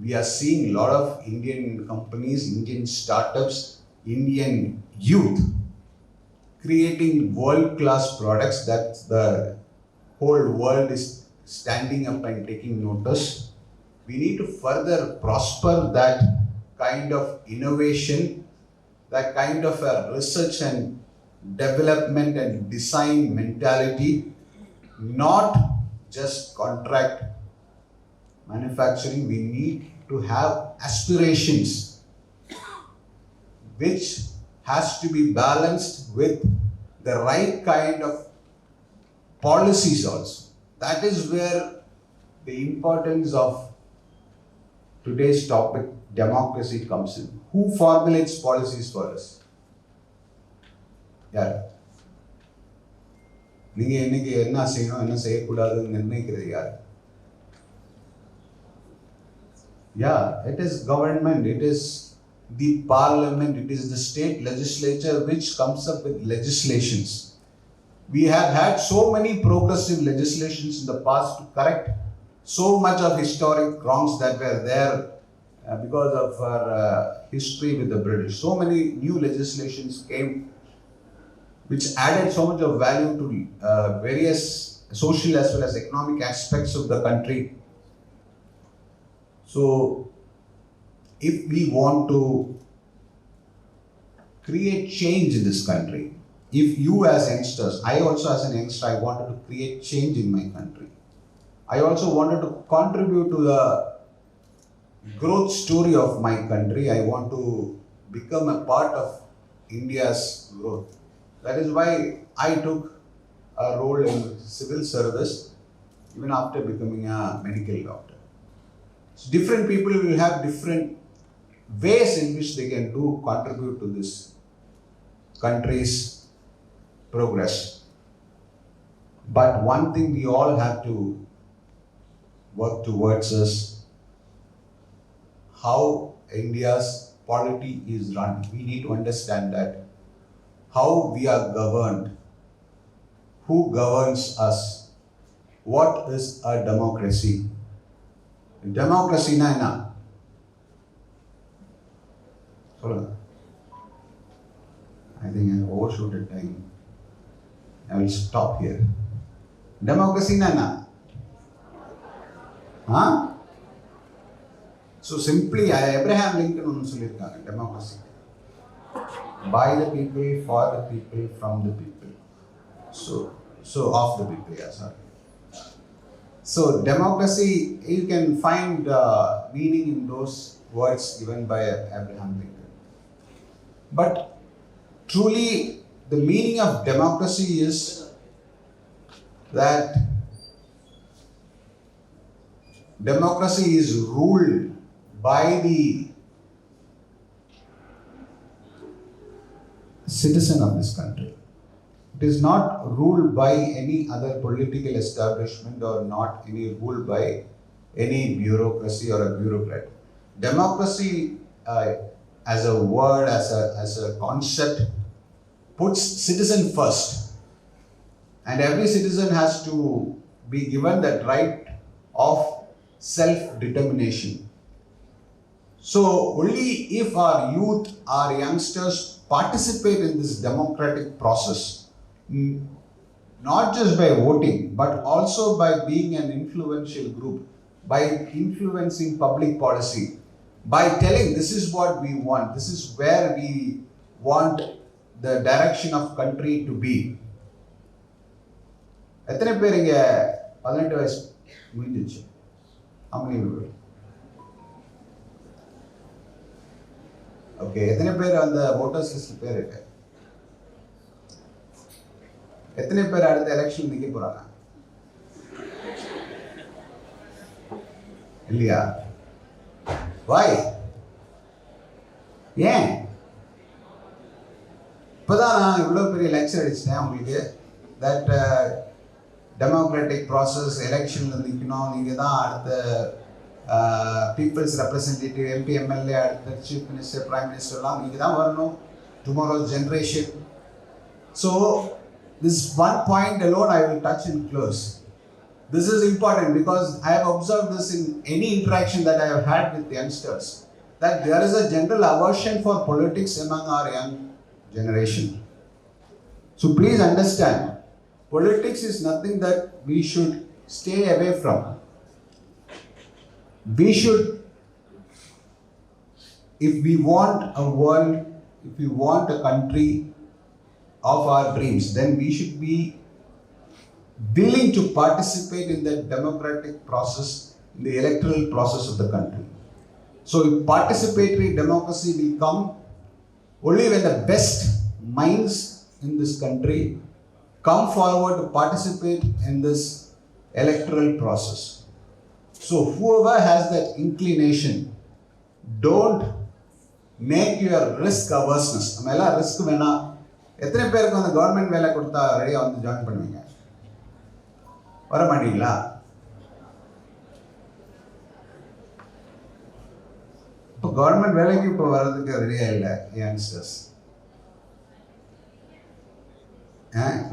We are seeing a lot of Indian companies, Indian startups, Indian youth creating world-class products that the whole world is standing up and taking notice. We need to further prosper that kind of innovation, that kind of a research and development and design mentality, not just contract manufacturing. We need to have aspirations which has to be balanced with the right kind of policies also. That is where the importance of today's topic, democracy, comes in. Who formulates policies for us? Yeah. நீங்க இன்னைக்கு என்ன செய்யணும், என்ன செய்யக்கூடாதுன்னு நிர்ணயிக்கிறது யார்? Yeah, it is government, it is the parliament, it is the state legislature which comes up with legislations. We have had so many progressive legislations in the past to correct so much of historic wrongs that were there because of our history with the British. So many new legislations came which added so much of value to various social as well as economic aspects of the country. So if we want to create change in this country, if you as youngsters, I also as an youngster, I wanted to create change in my country. I also wanted to contribute to the growth story of my country. I want to become a part of India's growth. That is why I took a role in civil service even after becoming a medical doctor. So different people will have different ways in which they can contribute to this country's progress. But one thing we all have to work towards is how India's polity is run. We need to understand that how we are governed, who governs us, what is a democracy. Democracy na enna? Solunga. I think I overshot the time. I will stop here. Democracy na enna? Huh? So simply, Abraham Lincoln onnu sollirukanga democracy. By the people, for the people, from the people. So of the people, yeah, sorry. So democracy, you can find meaning in those words given by Abraham Lincoln. But truly, the meaning of democracy is that democracy is ruled by the citizen of this country. It is not ruled by any other political establishment or not any ruled by any bureaucracy or a bureaucrat. Democracy as a word, as a concept, puts citizen first. And every citizen has to be given that right of self-determination. So only if our youth, our youngsters participate in this democratic process, not just by voting, but also by being an influential group, by influencing public policy, by telling this is what we want, this is where we want the direction of country to be. எத்தனை பேர் இங்க 18 வயசு முடிஞ்சிச்சு? How many people? Okay, எத்தனை பேர் அந்த voters list பேர் இருக்கு? எத்தனை பேர் அடுத்த எலெக்ஷன் நிக்க போறாங்க? இல்லையா? Why? ஏன்? இப்பதான் நான் இவ்வளவு பெரிய லெக்சர் அடிச்சிட்டேன் உங்களுக்கு that democratic process எலெக்ஷன்ல நிக்கணும், நீங்க தான் அடுத்த பீப்புள்ஸ் ரெப்ரசன்டேட்டிவ் எம்பி எம்எல்ஏ அடுத்த சீஃப் மினிஸ்டர் பிரைம் மினிஸ்டர் எல்லாம் நீங்க தான் வரணும், tomorrow's generation. So this one point alone I will touch and close. This is important because I have observed this in any interaction that I have had with youngsters, that there is a general aversion for politics among our young generation. So please understand, politics is nothing that we should stay away from. We should, if we want a world, if we want a country of our dreams, then we should be willing to participate in the democratic process, in the electoral process of the country. So participatory democracy will come only when the best minds in this country come forward to participate in this electoral process. So whoever has that inclination, don't make your risk averseness. Amela risk vena. எத்தனை பேருக்கு வந்து government வேலை கொடுத்தா ரெடியாக வந்து join பண்ணுவீங்க? வர மாட்டீங்களா? இப்போ கவர்மெண்ட் வேலைக்கு இப்போ வர்றதுக்கு ரெடியாக இல்லை யங்ஸ்டர்ஸ்.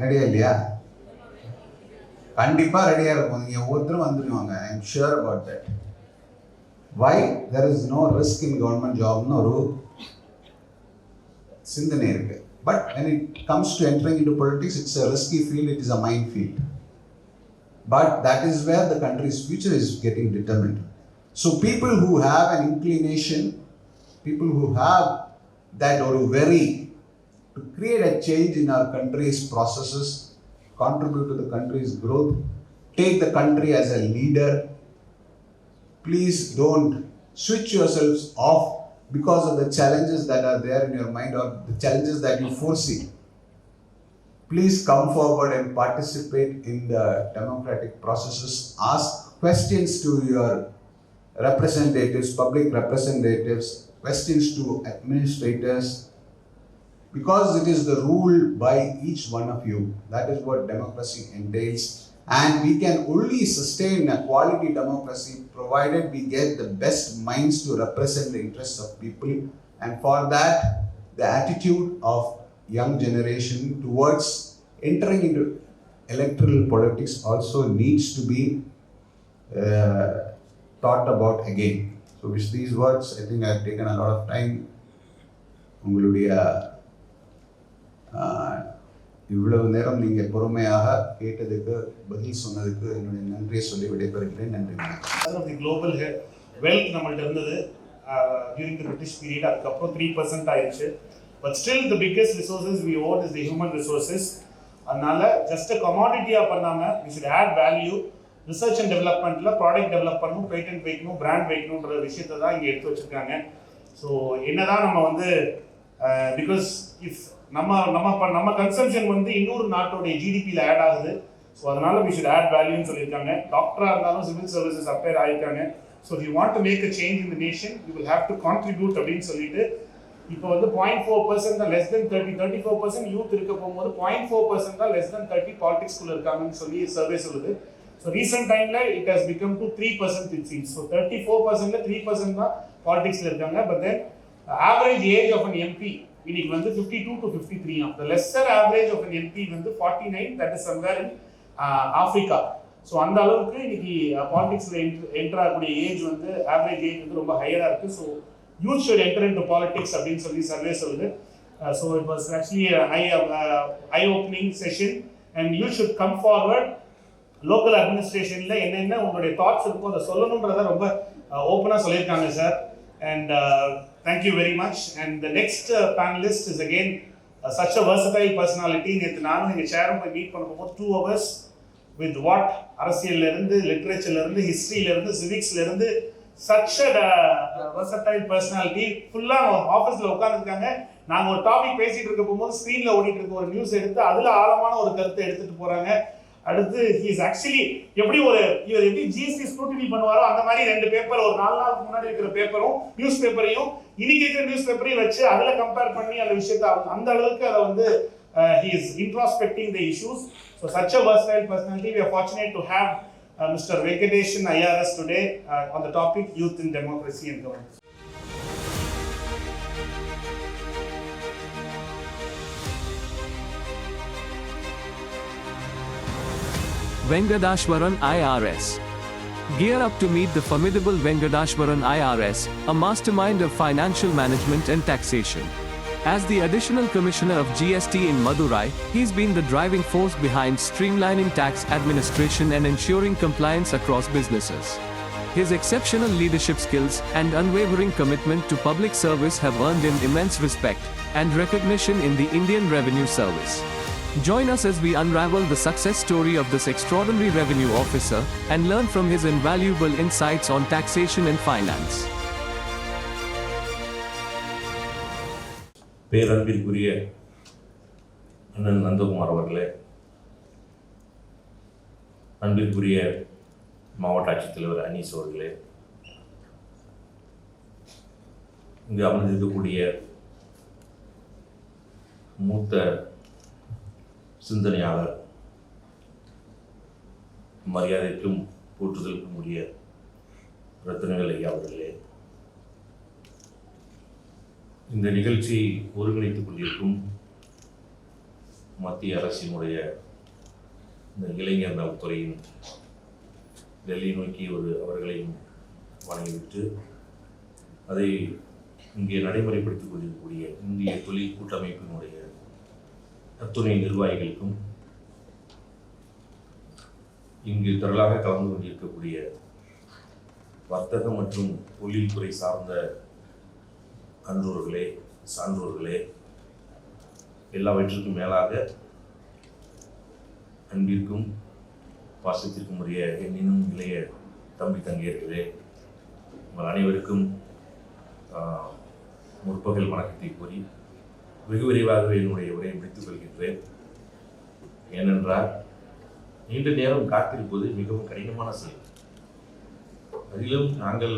ரெடியாக இல்லையா? கண்டிப்பாக ரெடியாக இருக்கும். நீங்கள் ஒவ்வொருத்தரும் வந்துடுவாங்க. I am sure about that. Why there is no risk in government ஜாப்னு ஒரு சிந்தனை இருக்கு. But when it comes to entering into politics, it's a risky field, it is a minefield. But that is where the country's future is getting determined. So people who have an inclination, people who have that or very to create a change in our country's processes, contribute to the country's growth, take the country as a leader, please don't switch yourselves off because of the challenges that are there in your mind or the challenges that you foresee. please come forward and participate in the democratic processes. Ask questions to your representatives, public representatives, questions to administrators, because it is the rule by each one of you. That is what democracy entails. And we can only sustain a quality democracy provided we get the best minds to represent the interests of people. And for that, the attitude of young generation towards entering into electoral politics also needs to be thought about again. So with these words, I think I have taken a lot of time. உங்களுடைய இவ்வளவு நேரம் நீங்கள் பொறுமையாக கேட்டதுக்கு பதில் சொன்னதுக்கு என்னுடைய நன்றியை சொல்லி விடைபெறுகிறேன். நன்றி. தி குளோபல் வெல்த் நம்மள்ட்ட இருந்தது டியூரிங் தி பிரிட்டிஷ் பீரியட், அதுக்கப்புறம் 3% ஆயிடுச்சு. But still the biggest resources we own is the human resources. அதனால ஜஸ்ட் கமாடிட்டியாக பண்ணாமல் we should add value. Research and டெவலப்மெண்ட்டில் ப்ராடக்ட் டெவலப் பண்ணணும், பேட்டன்ட் வைக்கணும், பிராண்ட் வைக்கணுன்ற விஷயத்தை தான் இங்கே எடுத்து வச்சுருக்காங்க. ஸோ என்னதான் நம்ம வந்து பிகாஸ் இஃப் நம்ம கன்சம்ஷன் வந்து இன்னொரு நாட்டோடைய ஜிடிபியில் ஆட் ஆகுது. ஸோ அதனால வி ஷுட் ஆட் வேல்யூன்னு சொல்லியிருக்காங்க. டாக்டராக இருந்தாலும் சிவில் சர்வீசஸ் அப்பேர் ஆகிருக்காங்க. So you want to make a change in the nation, you will have to contribute அப்படின்னு சொல்லிட்டு இப்போ வந்து 0.4% தான், லெஸ் தென் 34% யூத் இருக்க போகும்போது 0.4% தான் லெஸ் தென் 30 பாலிடிக்ஸ்குள்ள இருக்காங்கன்னு சொல்லி சர்வே சொல்லுது. ஸோ ரீசெண்ட் டைமில் it has become to 3% it seems. So 34%ல 3% தான் பாலிடிக்ஸில் இருக்காங்க. But then average age of an MP இன்னைக்கு வந்து 52 to 53. The lesser average of an MP வந்து 49, that is somewhere in Africa. So அந்த அளவுக்கு இன்னைக்கு பாலிடிக்ஸில் என்டர் ஆகக்கூடிய ஏஜ் வந்து ஆவரேஜ் ஏஜ் வந்து ரொம்ப ஹையராக இருக்குது. So youth should enter into politics அப்படின்னு சொல்லி சர்வே சொல்லுது. So it was actually I opening session and you should come forward. Local அட்மினிஸ்ட்ரேஷனில் என்னென்ன உங்களுடைய தாட்ஸ் இருக்கோ அதை சொல்லணுன்றதை ரொம்ப ஓப்பனாக சொல்லியிருக்காங்க sir. And thank you very much. And the next panelist is again such a versatile personality. நேற்று நானும் எங்கள் சேரும் போய் மீட் பண்ண போகும்போது 2 hours with what அரசியல்லேருந்து, லிட்ரேச்சர்லேருந்து, ஹிஸ்ட்ரியிலேருந்து, சிவிக்ஸ்லேருந்து such a versatile personality. ஃபுல்லாக ஆஃபீஸில் உட்காந்துருக்காங்க. நாங்கள் ஒரு டாபிக் பேசிகிட்டு இருக்க போகும்போது ஸ்க்ரீனில் ஓடிட்டு இருக்க ஒரு நியூஸ் எடுத்து அதில் ஆழமான ஒரு கருத்தை எடுத்துகிட்டு போகிறாங்க. அடுத்து ஹீஸ் ஆக்சுவலி இவர் எப்படி ஜிஎஸ்டி ஸ்க்ரூட்டினி பண்ணுவாரோ அந்த மாதிரி 2 பேப்பர், ஒரு 4 நாளுக்கு முன்னாடி இருக்கிற பேப்பரும் நியூஸ் பேப்பரையும் இன்னைக்கு இருக்கிற நியூஸ் பேப்பரையும் வச்சு அதில் கம்பேர் பண்ணி அந்த விஷயத்தை அந்த அளவுக்கு அதை வந்து he is introspecting the issues. So such a versatile personality. We are fortunate to have Mr. Venkateshan IRS today on the topic Youth in Democracy and Governance. Venkateshwaran IRS. Gear up to meet the formidable Venkateshwaran IRS, a mastermind of financial management and taxation. As the additional commissioner of GST in Madurai, he's been the driving force behind streamlining tax administration and ensuring compliance across businesses. His exceptional leadership skills and unwavering commitment to public service have earned him immense respect and recognition in the Indian Revenue Service. Join us as we unravel the success story of this extraordinary revenue officer and learn from his invaluable insights on taxation and finance. பேரன்பிற்குரிய அண்ணன் நந்தகுமார் அவர்களே, அன்பிற்குரிய மாவட்ட ஆட்சித்தலைவர் அனீஸ் அவர்களே, இங்கு அமர்ந்திருக்கக்கூடிய மூத்த சிந்தனையாளர், மரியாதைக்கும் போற்றுதலுக்கும் உரிய ரத்னவேல் ஐயா அவர்களே, இந்த நிகழ்ச்சியை ஒருங்கிணைத்துக் கொண்டிருக்கும் மத்திய அரசினுடைய இந்த இளைஞர் நலத்துறையின் டெல்லி நோக்கி அவர்களையும் வணங்கிவிட்டு, அதை இங்கே நடைமுறைப்படுத்திக் கொண்டிருக்கக்கூடிய இந்திய தொழில் கூட்டமைப்பினுடைய அத்துணை நிர்வாகிகளுக்கும், இங்கு திரளாக கலந்து கொண்டிருக்கக்கூடிய வர்த்தக மற்றும் தொழில்துறை சார்ந்த அன்றோர்களே, சான்றோர்களே, எல்லாவற்றிற்கும் மேலாக அன்பிற்கும் பாசத்திற்கும் உரிய என்னினும் இளைய தம்பி தங்கையர்களே, உங்கள் அனைவருக்கும் முற்பகல் வணக்கத்தை கூறி வெகு விரைவாகவே என்னுடைய உரையை முடித்துக் கொள்கின்றேன். ஏனென்றால் நீண்ட நேரம் காத்திருப்பது மிகவும் கடினமான செயல். அதிலும் நாங்கள்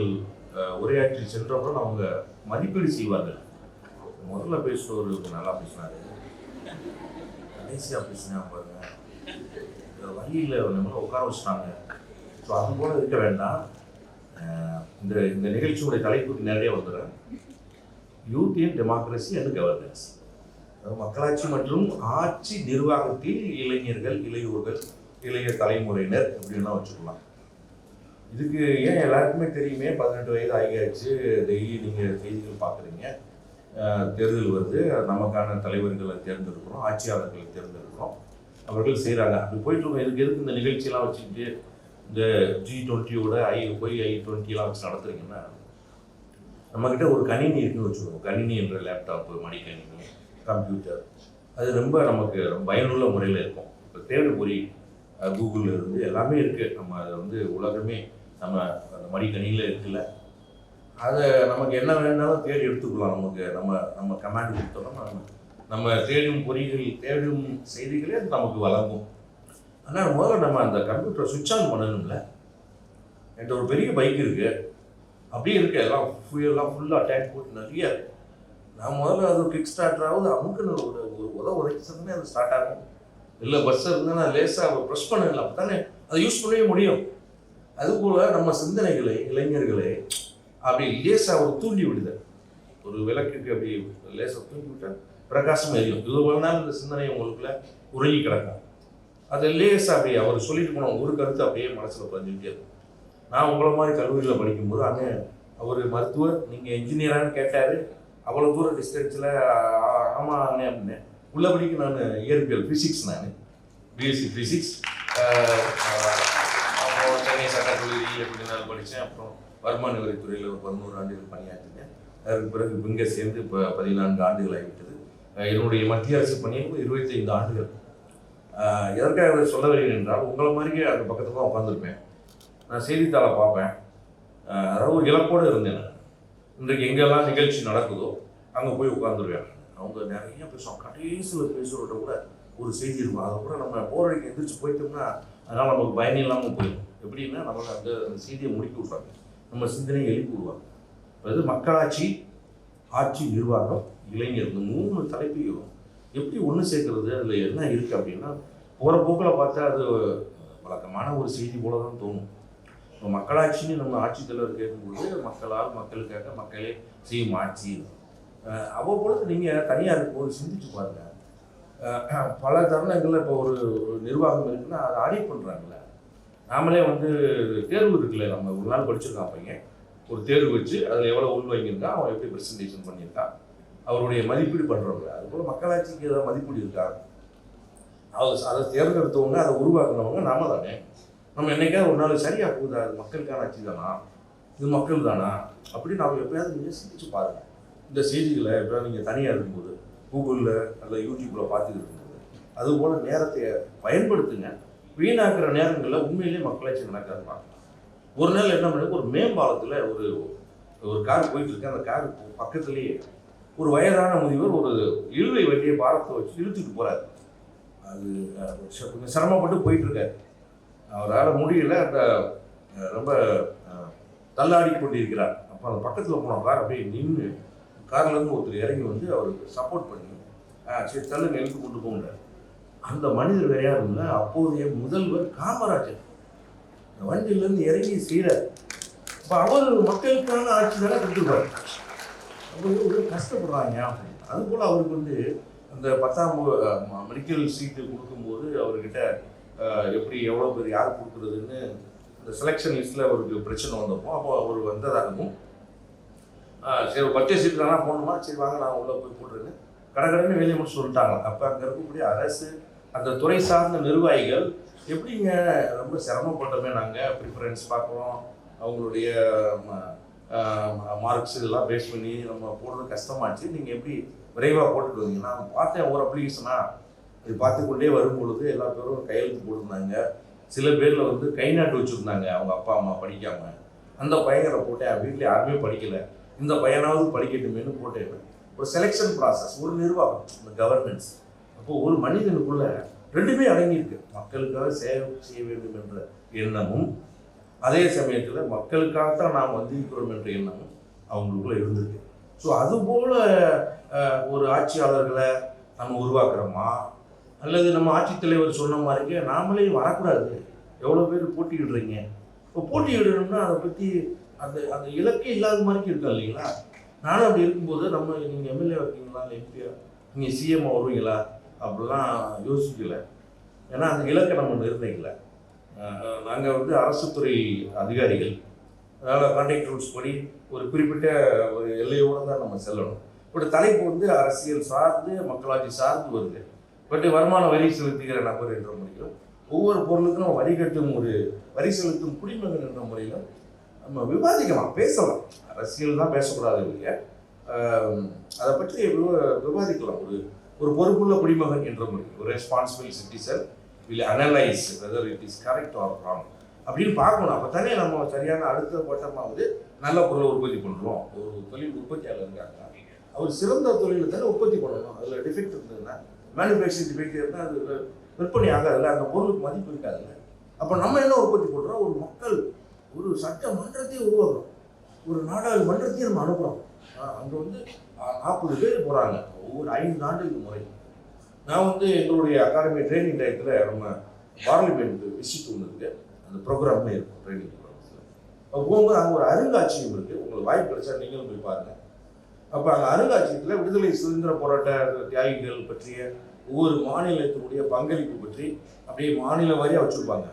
உரையாற்றி சென்றவுடன் அவங்க மதிப்பீடு செய்வார்கள். முதல்ல பேசுகிறவர் நல்லா பேசினாரு, கடைசியாக பேசினா பாருங்க, வழியில் நம்மளை உட்கார வச்சுட்டாங்க. ஸோ அது போல் இருக்க வேண்டாம். இந்த இந்த நிகழ்ச்சியுடைய தலைப்புக்கு நிறைய வந்துடுறேன். Youth in democracy and governance. மக்களாட்சி மற்றும் ஆட்சி நிர்வாகத்தில் இளைஞர்கள், இளையோர்கள், இளைய தலைமுறையினர் அப்படின்லாம் வச்சுக்கலாம். இதுக்கு ஏன் எல்லாருக்குமே தெரியுமே, 18 வயது ஆகியாச்சு, டெய்லி நீங்கள் செய்திகள் பார்க்குறீங்க, தேர்தல் வருது, நமக்கான தலைவர்களை தேர்ந்தெடுக்கிறோம், ஆட்சியாளர்களை தேர்ந்தெடுக்கிறோம், அவர்கள் செய்கிறாங்க. அப்படி போயிட்டு எதுக்கு இந்த நிகழ்ச்சியெல்லாம் வச்சுக்கிட்டு இந்த G20யோட Y20 வச்சு நடத்துறீங்கன்னா, நம்மக்கிட்ட ஒரு கணினி இருக்குன்னு வச்சுக்கோங்க. கணினி என்ற லேப்டாப்பு, மடிக்கணினி, கம்ப்யூட்டர், அது ரொம்ப நமக்கு பயனுள்ள முறையில் இருக்கும். இப்போ தேடு பொறி கூகுளில் இருந்து எல்லாமே இருக்குது. நம்ம அதை வந்து உலகமே நம்ம அந்த மடிக்கணினியில் இருக்குல்ல, அதை நமக்கு என்ன வேணாலும் தேடி எடுத்துக்கலாம். நம்ம கமாண்ட் கொடுத்தோம்னா நம்ம தேடும் பொறிகள், தேடும் செய்திகளே அது நமக்கு வழங்கும். ஆனால் முதல்ல நம்ம அந்த கம்ப்யூட்டரை சுவிட்ச் ஆன் பண்ணணும்ல. என்கிட்ட ஒரு பெரிய பைக் இருக்குது, அப்படியே இருக்கு, எல்லாம் ஃபுல்லாக டேங்க் போட்டு நிறைய இருக்குது. நான் முதல்ல அது கிக் ஸ்டார்ட் ஆகுது, அமுக்குன்னு ஒரு உதவி சொன்னே அது ஸ்டார்ட் ஆகும். இல்லை பஸ் இருந்தால் நான் லேசாக ப்ரெஸ் பண்ணல, அப்போ தானே அதை யூஸ் பண்ணவே முடியும். அதுபோல் நம்ம சிந்தனைகளை, இளைஞர்களை அப்படி லேசாக ஒரு தூண்டி விடுதல். ஒரு விளக்குக்கு அப்படி லேசாக தூண்டி விட்டால் பிரகாசம் எரியும். இது ஒரு நாள் இந்த சிந்தனை உங்களுக்குள்ள உருகி கிடக்கும். அது லேசாக அப்படியே அவர் சொல்லிட்டு போனோம், ஒரு கருத்து அப்படியே மனசில் பதிஞ்சுக்கிட்டே இருக்கும். நான் உங்களை மாதிரி கல்லூரியில் படிக்கும்போது அங்கே அவர் மருத்துவர், நீங்கள் இன்ஜினியரானு கேட்டார். அவ்வளோ தூரம் டிஸ்டன்ஸில் ஆமாம் அண்ணே அப்படின்னேன். உள்ளபடிக்கு நான் இயற்பியல், ஃபிசிக்ஸ், நான் பிஎஸ்சி ஃபிசிக்ஸ், அப்புறம் சென்னை சட்டக்கல்லூரி எப்படினாலும் படித்தேன். அப்புறம் வருமான வரித்துறையில் ஒரு 11 ஆண்டுகள் பணியாற்றினேன். அதற்கு பிறகு இங்கே சேர்ந்து இப்போ 14 ஆண்டுகள் ஆகிவிட்டது. என்னுடைய மத்திய அரசு பணியில் 25 ஆண்டுகள். எதற்காக சொல்ல வருகிறேன் என்றால், உங்களை மாதிரியே அந்த பக்கத்தில் தான் உட்காந்துருப்பேன். நான் செய்தித்தாளை பார்ப்பேன். அதாவது ஒரு இலக்கோடு இருந்தேன். இன்றைக்கு எங்கெல்லாம் நிகழ்ச்சி நடக்குதோ அங்கே போய் உட்காந்துருவேன். அவங்க நிறைய பேசுவாங்க. கடைசியில் பேசுகிறத கூட ஒரு செய்தி இருக்கும். அதை கூட நம்ம போராடிக்கு எந்திரிச்சு போயிட்டோம்னா அதனால் நமக்கு பயணம் இல்லாமல் போயிடும். எப்படின்னா நமக்கு அந்த செய்தியை முடிக்க விட்றாங்க, நம்ம சிந்தனையை எழுப்பி விடுவாங்க. அது மக்களாட்சி, ஆட்சி நிர்வாகம், இளைஞர், இந்த 3 தலைப்பையும் எப்படி ஒன்று சேர்க்கறது, அதில் என்ன இருக்குது அப்படின்னா, போகிற போக்கில் பார்த்தா அது வழக்கமான ஒரு செய்தி போல தான் தோணும். இப்போ மக்களாட்சின்னு நம்ம ஆட்சித் தலைவர் கேட்கும்போது, மக்களால் மக்களுக்காக மக்களே செய்யும் ஆட்சி. அவ்வப்பொழுது நீங்கள் தனியாக இருக்கும்போது சிந்திச்சு பாருங்கள். பல தருணங்களில் இப்போ ஒரு நிர்வாகம் இருக்குன்னா அதை ஆடிட் பண்ணுறாங்கல்ல. நாமளே வந்து தேர்வு இருக்குல்ல, நம்ம ஒரு நாள் படிச்சிருக்கான் பையன், ஒரு தேர்வு வச்சு அதில் எவ்வளோ உள்வாங்கியிருக்கான், அவன் எப்படி ப்ரெசன்டேஷன் பண்ணியிருக்கான், அவருடைய மதிப்பீடு பண்ணுறவங்க. அதுபோல் மக்களாட்சிக்கு ஏதாவது மதிப்பீடு இருக்கா, அதை தேர்ந்தெடுத்தவங்க, அதை உருவாக்குனவங்க நாம தானே. நம்ம என்னைக்காவது ஒரு நாள் சரியாக போகுதா, அது மக்களுக்கான ஆட்சி தானா, இது மக்கள் தானா அப்படின்னு அவங்க எப்போயாவது நீங்கள் சிந்திச்சு பாருங்கள். இந்த செய்திகளை எப்போயாவது நீங்கள் தனியாக இருக்கும்போது கூகுளில் அல்ல யூடியூப்பில் பார்த்துட்டு இருக்கும்போது, அதுபோல் நேரத்தை பயன்படுத்துங்க. வீணாக்குற நேரங்களில் உண்மையிலேயே மக்களாட்சி நடக்காது பார்க்கலாம். ஒரு நாள் என்ன பண்ணுறது, ஒரு மேம்பாலத்தில் ஒரு கார் போயிட்டுருக்கு. அந்த கார் பக்கத்துலேயே ஒரு வயதான முதியவர் ஒரு இழுவை வண்டியை பாரத்தை வச்சு இழுத்துட்டு போகிறார். அது கொஞ்சம் சிரமப்பட்டு போயிட்டுருக்காரு. அவரால் முடியல, அந்த ரொம்ப தள்ளாடி கொண்டிருக்கிறார். அப்போ அந்த பக்கத்தில் போன கார் அப்படியே நின்று, கார்லேருந்து ஒருத்தர் இறங்கி வந்து அவருக்கு சப்போர்ட் பண்ணி சரி தள்ளுங்க எழுத்து கொண்டு போகிறார். அந்த மனிதர் வேற யாரும் இல்லை, அப்போதைய முதல்வர் காமராஜர். அந்த வண்டியிலேருந்து இறங்கி செய்கிறார். இப்போ அவர் மக்களுக்கான ஆட்சி தானே கொடுத்துருப்பார். அப்போ கஷ்டப்படுறாங்க. அதுபோல் அவருக்கு வந்து அந்த 10ஆம் மெடிக்கல் சீட்டு கொடுக்கும்போது அவர்கிட்ட எப்படி எவ்வளோ பேர் யார் கொடுக்குறதுன்னு அந்த செலெக்ஷன் லிஸ்ட்டில் அவருக்கு பிரச்சனை வந்தப்போ, அப்போ அவர் வந்ததாகவும் சரி ஒரு பர்ச்சேஸ் சீட்டு தானே போகணுமா, சரி வாங்க நான் உள்ளே போய் போட்டுருங்க, கடற்கடன்னு வெளியே முடிச்சு சொல்லிட்டாங்க. அப்போ அங்கே இருக்கக்கூடிய அரசு, அந்த துறை சார்ந்த நிர்வாகிகள் எப்படிங்க ரொம்ப சிரமப்பட்டோமே, நாங்கள் ப்ரிஃபரன்ஸ் பார்க்குறோம், அவங்களுடைய மார்க்ஸ் இதெல்லாம் பேஸ் பண்ணி நம்ம போடுறது கஷ்டமாச்சு, நீங்கள் எப்படி விரைவாக போட்டுட்டு வந்தீங்க. நான் பார்த்தேன் ஒரு அப்ளிகேஷனா, அது பார்த்துக்கொண்டே வரும்பொழுது எல்லா பேரும் கையெழுத்து போட்டிருந்தாங்க. சில பேரில் வந்து கை நாட்டு வச்சுருந்தாங்க, அவங்க அப்பா அம்மா படிக்காமல். அந்த பையனை போட்டேன், வீட்டில் யாருமே படிக்கலை, இந்த பையனாவது படிக்கட்டுமேனு போட்டேன். ஒரு செலெக்ஷன் ப்ராசஸ், ஒரு நிர்வாகம், இந்த கவர்னன்ஸ். அப்போது ஒரு மனிதனுக்குள்ள ரெண்டுமே அடங்கியிருக்கு. மக்களுக்காக சேவை செய்ய வேண்டும் என்ற எண்ணமும், அதே சமயத்தில் மக்களுக்காகத்தான் நாம் வந்திருக்கிறோம் என்ற எண்ணமும் அவங்களுக்குள்ள இருந்திருக்கு. ஸோ அதுபோல் ஒரு ஆட்சியாளர்களை நம்ம உருவாக்குறோமா, அல்லது நம்ம ஆட்சித்தலைவர் சொன்ன மாதிரிக்கே நாமளே வரக்கூடாது. எவ்வளோ பேர் போட்டியிடுறீங்க? இப்போ போட்டியிடணும்னா அதை பற்றி அந்த அந்த இலக்கே இல்லாத மாதிரி இருக்கா இல்லைங்களா? நானும் அப்படி இருக்கும்போது நீங்கள் எம்எல்ஏ இருக்கீங்களா, இல்லை எம்பியா, நீங்கள் சிஎம் வருவீங்களா அப்படிலாம் யோசிக்கலை. ஏன்னா அந்த இலக்கை நம்ம நிர்ணயிக்கலை. நாங்கள் அரசு துறை அதிகாரிகள். அதனால் கான்ட்ராக்ட் ரூல்ஸ் படி ஒரு குறிப்பிட்ட ஒரு எல்லையோடு தான் நம்ம செல்லணும். இப்படி தலைப்பு அரசியல் சார்ந்து மக்களாட்சி சார்ந்து வருது. பட் வருமான வரி செலுத்துகிற நபர் என்ற முறையிலும், ஒவ்வொரு பொருளுக்கும் நம்ம வரி கட்டும் ஒரு வரி செலுத்தும் குடிமகன் என்ற முறையிலும் நம்ம விவாதிக்கலாம், பேசலாம். அரசியல் தான் பேசக்கூடாது இல்லையா? அதை பற்றி விவாதிக்கலாம். ஒரு பொறுப்புள்ள குடிமகன் என்ற முறை, ஒரு responsible citizen will analyse whether it is correct R wrong அப்படின்னு பார்க்கணும். அப்போ தானே நம்ம சரியான அடுத்த பட்டமாவது நல்ல பொருளை உற்பத்தி பண்ணுறோம். ஒரு தொழில் உற்பத்தியாளர் இருக்காங்க, அவர் சிறந்த தொழிலை தானே உற்பத்தி பண்ணணும். அதில் டிஃபெக்ட் இருந்ததுன்னா, மேனுஃபேக்சரிங் டிஃபெக்ட் இருந்தால் அது விற்பனை ஆகாதுல்ல, அந்த பொருளுக்கு மதிப்பு இருக்காதுல்ல. அப்போ நம்ம என்ன உற்பத்தி பண்ணுறோம்? ஒரு மக்கள் ஒரு சட்ட மன்றத்தையும் உருவாக்குறோம், ஒரு நாடாளுமன்றத்தையும் நம்ம அனுப்புகிறோம். அங்கே 40 பேர் போகிறாங்க ஒவ்வொரு 5 ஆண்டுக்கு முறை. நான் எங்களுடைய அகாடமி ட்ரைனிங் டயத்தில் நம்ம பார்லிமெண்ட் விசிட் ஒன்று இருக்குது, அந்த ப்ரோக்ராம்ல இருக்கும் ட்ரைனிங் ப்ரோக்ராம்ஸில். அப்போ போகும்போது அங்கே ஒரு அருங்காட்சியகம் இருக்குது. உங்களுக்கு வாய்ப்பு கிடைச்சா நீங்களும் போய் பாருங்கள். அப்போ அந்த அருங்காட்சியகத்தில் விடுதலை சுதந்திர போராட்ட தியாகிகள் பற்றிய ஒவ்வொரு மாநிலத்தினுடைய பங்களிப்பு பற்றி அப்படியே மாநில வாரியாக வச்சுருப்பாங்க.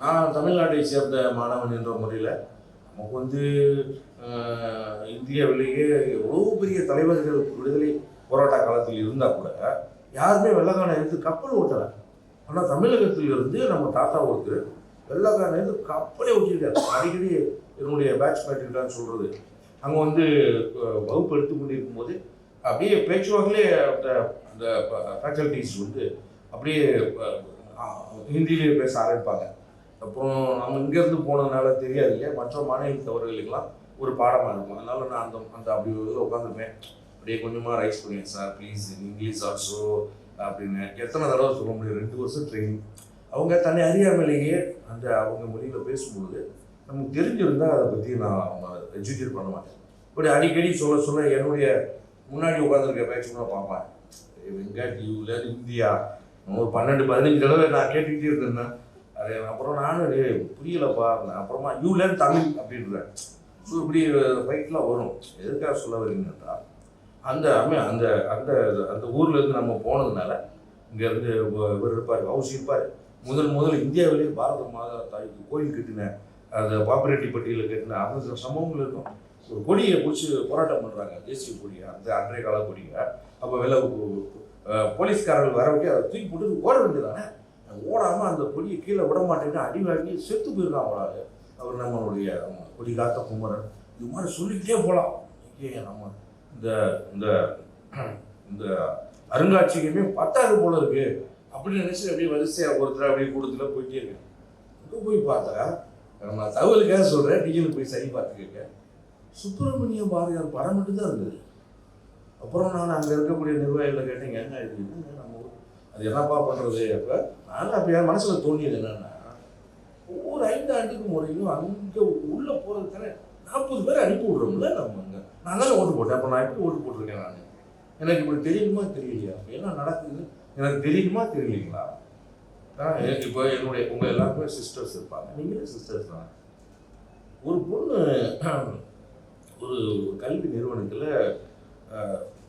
நான் தமிழ்நாட்டை சேர்ந்த மாணவன் என்ற முறையில் நமக்கு இந்தியாவிலேயே எவ்வளோ பெரிய தலைவர்கள் விடுதலை போராட்ட காலத்தில் இருந்தால் கூட யாருமே வெள்ளக்காரனை எடுத்து கப்பல் ஓட்டலை. ஆனால் தமிழகத்தில் இருந்து நம்ம தாத்தா ஒருத்தர் வெள்ளக்காரனை எடுத்து கப்பலே ஓட்டியிருக்காரு. அடிக்கடி என்னுடைய பேட்ச்மேட் இருக்கான்னு சொல்கிறது. அங்கே வகுப்பு எடுத்து கொண்டிருக்கும் போது அப்படியே பேச்சுவாக்கிலே அந்த ஃபேக்கல்டிஸ் அப்படியே ஹிந்திலேயே பேச ஆரம்பிப்பாங்க. அப்புறம் நம்ம இங்கேருந்து போனதுனால தெரியாது இல்லையா, மற்ற மாநிலத்தவர்களுக்கெல்லாம் ஒரு பாடமாக இருக்கும். அதனால் நான் அந்த அப்படி இதில் உட்காந்துருப்பேன். அப்படியே கொஞ்சமாக ரைஸ் பண்ணுவேன், sir please in English also அப்படின்னு. எத்தனை தடவை சொல்ல முடியும்? 2 வருஷம் ட்ரைனிங். அவங்க தன்னை அறியாமலேயே அவங்க மொழியில் பேசும்பொழுது நமக்கு தெரிஞ்சிருந்தால் அதை பற்றி நான் எஜுகேட் பண்ண மாட்டேன். இப்படி அடிக்கடி சொல்ல என்னுடைய முன்னாடி உட்காந்துருக்க பேச்சு கூட பார்ப்பேன். வெங்காட்டியூவில் இந்தியா ஒரு 12-15 தடவை நான் கேட்டுக்கிட்டே இருந்தேன்னா அது அப்புறம் நானும் புரியலப்பா. அப்புறமா யூலேர்ன் தமிழ் அப்படின்றேன். ஸோ இப்படி ஃபைட்லாம் வரும். எதுக்காக சொல்ல வரீங்கன்னா, அந்த அந்த அந்த அந்த ஊர்லேருந்து நம்ம போனதுனால இங்கேருந்து இவர் இருப்பார், ஹவுஸ் இருப்பார். முதல் இந்தியாவிலேயே பாரத மாதா தாய்க்கு கோயில் கட்டின அந்த பாப்புலேட்டிவ் பட்டியலில் கட்டின அந்த சம்பவங்கள் இருக்கும். ஒரு கொடியை பிடிச்சி போராட்டம் பண்ணுறாங்க, தேசிய கொடியை, அந்த அன்றைய கால கொடியை. அப்போ போலீஸ்காரர்கள் வர வைக்க அதை தூக்கி போட்டு ஓட வேண்டியதானே. ஓடாமல் அந்த கொடியை கீழே விட மாட்டேன்னு அடி வாங்கி செத்து போயிருக்கான் அவரால். அவர் நம்மளுடைய கொடி காத்த குமரன். இது மாதிரி சொல்லிக்கிட்டே போகலாம். நம்ம இந்த இந்த அருங்காட்சியகமே 10 போல இருக்கு அப்படின்னு நினைச்சு அப்படியே வரிசையாக ஒருத்தர் அப்படியே கூட்டத்துல போயிட்டே இருக்கேன். அங்கே போய் பார்த்தா, நான் தகவலுக்காக சொல்கிறேன், நீங்களும் போய் சரி பார்த்துக்க, சுப்பிரமணிய பாரதியார் படம் மட்டும்தான் இருந்தது. அப்புறம் நான் அங்கே இருக்கக்கூடிய நிர்வாகிகளை கேட்டேங்க, என்ன இது நம்ம அது என்னப்பா பண்ணுறது? அப்போ நான் அப்போ என் மனசில் தோண்டியது என்னன்னா, ஒவ்வொரு 5 ஆண்டுக்கு முறையும் அங்கே உள்ளே போகிறதுக்கான 40 பேர் அனுப்பி விட்றோம்ல நம்ம. அங்கே நான் தானே ஓட்டு போட்டேன். அப்போ நான் எப்படி ஓட்டு போட்டிருக்கேன்? நான் எனக்கு இப்படி தெரியணுமா தெரியலையா? என்ன நடக்குதுன்னு எனக்கு தெரியணுமா தெரியலீங்களா? இப்போ உங்கள் எல்லாருக்குமே சிஸ்டர்ஸ் இருப்பாங்க, நீங்களே சிஸ்டர்ஸ் தான். ஒரு பொண்ணு ஒரு கல்வி நிறுவனத்தில்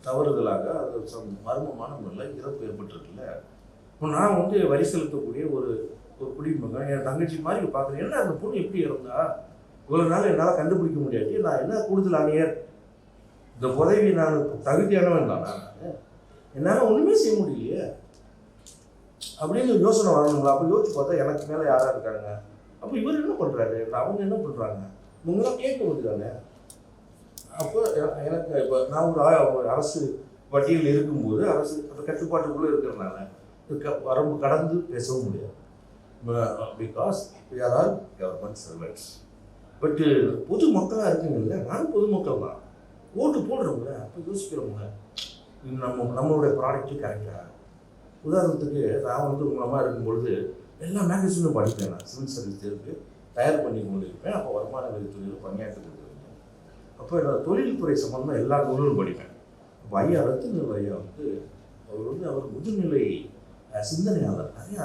தவறுதலாக அது மர்மமான முறையில் இறப்பு ஏற்பட்டிருக்குல்ல. இப்போ நான் வரி செலுத்தக்கூடிய ஒரு குடிமகன், என் தங்கச்சி மாதிரி பார்க்குறேன். என்ன அந்த பொண்ணு எப்படி இறந்தா? இவ்வளோ நாள் என்னால் கண்டுபிடிக்க முடியாது. நான் என்ன கூடுதல் ஆணையர், இந்த உதவி நான் தகுதியானவன் தானா? என்னால் ஒன்றுமே செய்ய முடியலையே அப்படின்னு யோசனை வரணுங்களா? அப்போ யோசிச்சு பார்த்தா எனக்கு மேலே யாராக இருக்காங்க. அப்போ இவர் என்ன பண்ணுறாரு, அவங்க என்ன பண்ணுறாங்க, இவங்களாம் கேட்க முடியுதானே? அப்போ எனக்கு இப்போ நான் ஒரு அரசு பட்டியலில் இருக்கும்போது அரசு அந்த கட்டுப்பாட்டுக்குள்ளே இருக்கிறதுனால வரம்பு கடந்து பேசவும் முடியாது. Because we are all government servants. பட்டு பொது மக்களாக இருக்குங்கல்ல, நானும் பொதுமக்கள் தான், ஓட்டு போடுறவங்க. அப்போ யோசிக்கிறவங்க, நம்மளுடைய ப்ராடக்ட்டு கரெக்டாக, உதாரணத்துக்கு நான் வந்து உங்களை மாதிரி இருக்கும்பொழுது எல்லா மேகசினும் படிப்பேன். நான் சிவில் சர்வீஸ் தேர்வுக்கு தயார் பண்ணி கொண்டு இருப்பேன். அப்போ வருமான வரித்துறையில் பணியாற்றி கொண்டிருந்தேன். அப்போ என்னோட தொழில்துறை சம்பந்தமாக எல்லா நூலும் படிப்பேன். அப்போ ஐயா ரத்தினர் ஐயா வந்து அவர் முதுநிலை சிந்தனையாளர், நிறையா